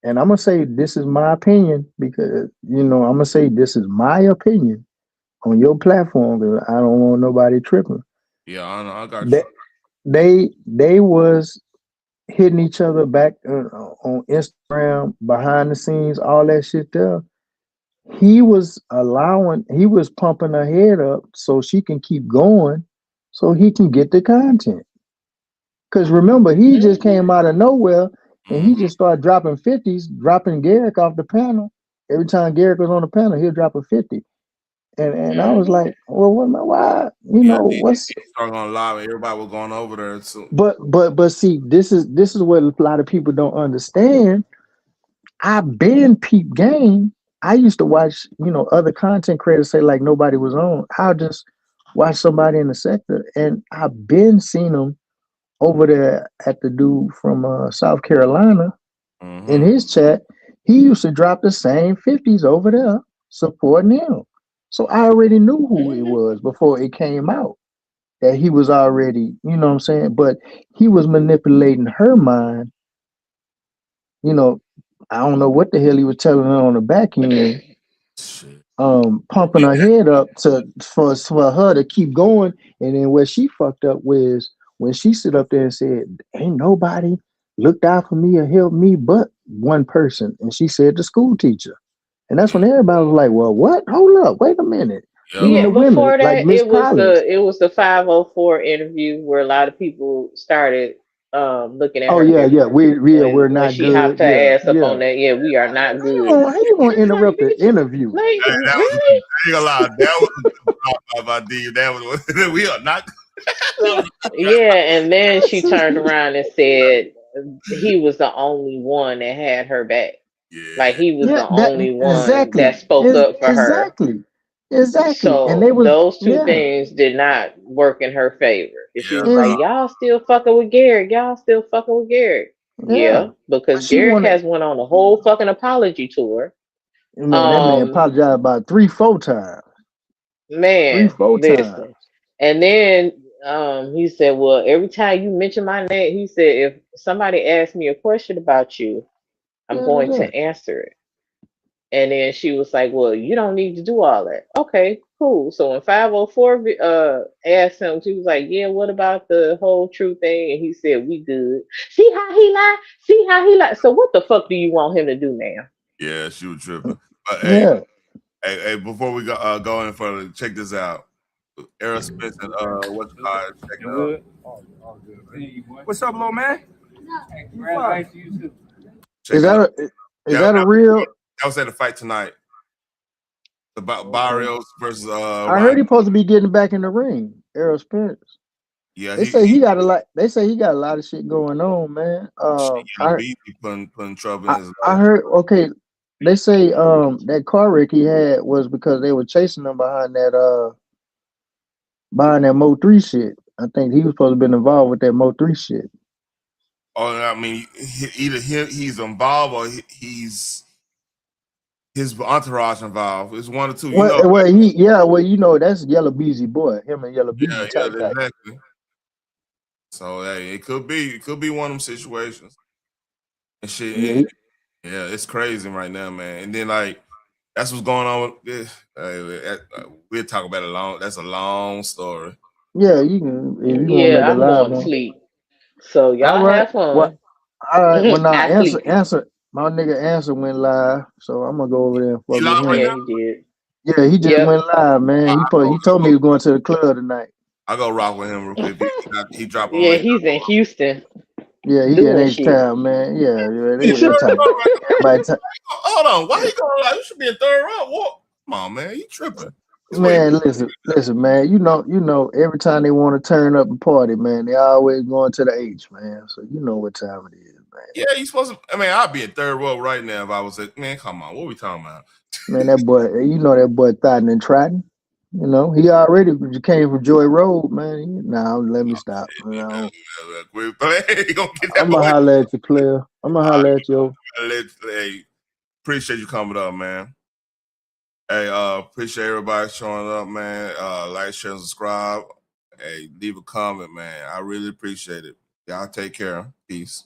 and I'm gonna say this is my opinion because I'm gonna say this is my opinion on your platform because I don't want nobody tripping. Yeah, I know. I got That you. they was hitting each other back on Instagram, behind the scenes, all that shit there. He was pumping her head up so she can keep going, so he can get the content. Because remember, he just came out of nowhere and he just started dropping 50s, dropping Garrick off the panel. Every time Garrick was on the panel, he'll drop a 50. And I was like, well, why? What's He started on live and everybody was going over there too. but see, this is what a lot of people don't understand. I've been peep game. I used to watch, other content creators say like nobody was on. I'll just watch somebody in the sector, and I've been seen them over there at the dude from South Carolina in his chat. He used to drop the same 50s over there supporting him. So I already knew who it was before it came out that he was already, you know what I'm saying? But he was manipulating her mind. I don't know what the hell he was telling her on the back end. Pumping her head up for her to keep going. And then where she fucked up was when she stood up there and said, ain't nobody looked out for me or helped me but one person. And she said the school teacher. And that's when everybody was like, well, what? Hold up, wait a minute. Even the women, before like that, Miss it was Collins. the 504 interview where a lot of people started looking at Oh her yeah, different. We're When not she hopped good. her Yeah, ass up yeah. on that, we are not good. How you gonna interrupt the interview? Like, That was, really? I ain't gonna lie, that was a good drop by D. That was we are not. Yeah, and then she turned around and said he was the only one that had her back. Like he was the only one that spoke up for her. Exactly. And So they was those two things did not work in her favor. And she was Yeah. like, y'all still fucking with Garrett. Y'all still fucking with Garrett. Yeah, because She Garrett wanted, has went on a whole fucking apology tour. man, that man apologized about 3-4 times. Man, 3-4 listen. times. And then he said, well, every time you mention my name, he said, if somebody asks me a question about you, I'm going to answer it. And then she was like, well, you don't need to do all that. Okay, cool. So when 504 asked him, she was like, yeah, what about the whole true thing? And he said, we good. See how he lied? See how he lied? So what the fuck do you want him to do now? Yeah, she was tripping. But hey, before we go any further, check this out. Errol Spence and what's called? Check it out. What's up, little man? Is that a real? That was at the fight tonight. About Barrios versus I heard he's supposed to be getting back in the ring. Errol Spence. Yeah, they say he got a lot. They say he got a lot of shit going on, man. He putting trouble in his life. I heard. Okay, they say that car wreck he had was because they were chasing him behind that Mo 3 shit. I think he was supposed to have been involved with that Mo 3 shit. Oh, I mean, either he's involved or he's his entourage involved. It's one or two. That's Yellow Beezy boy. Him and Yellow Beezy type guy. Exactly. So hey, it could be one of them situations. And shit, yeah, it's crazy right now, man. And then like that's what's going on. We'll talk about it that's a long story. Yeah, you can. If you want to make a I'm live going to sleep. So y'all have fun. Well, all right. Well, now answer. My nigga Answer went live, so I'm gonna go over there and fuck with him. Yeah, he did. Yeah, he just went live, man. He told me he was going to the club tonight. I'll go rock with him real quick. He dropped Yeah, he's in Houston. Yeah, he in H-Town, man. Yeah, Hold on, why he going like you should be in third round? What? Come on, man, you tripping? Man, listen, man. You know, every time they want to turn up and party, man, they always going to the H, man. So you know what time it is, man. Yeah, you supposed to. I mean, I'd be in third row right now if I was like, man, come on, what we talking about? Man, that boy, that boy Thotton and Tritton. You know, he already came from Joy Road, man. Let me stop. You know, I'm gonna holler at you, player. I'm gonna holler at you. Hey, appreciate you coming up, man. Hey, appreciate everybody showing up, man. Like, share, and subscribe. Hey, leave a comment, man. I really appreciate it. Y'all take care. Peace.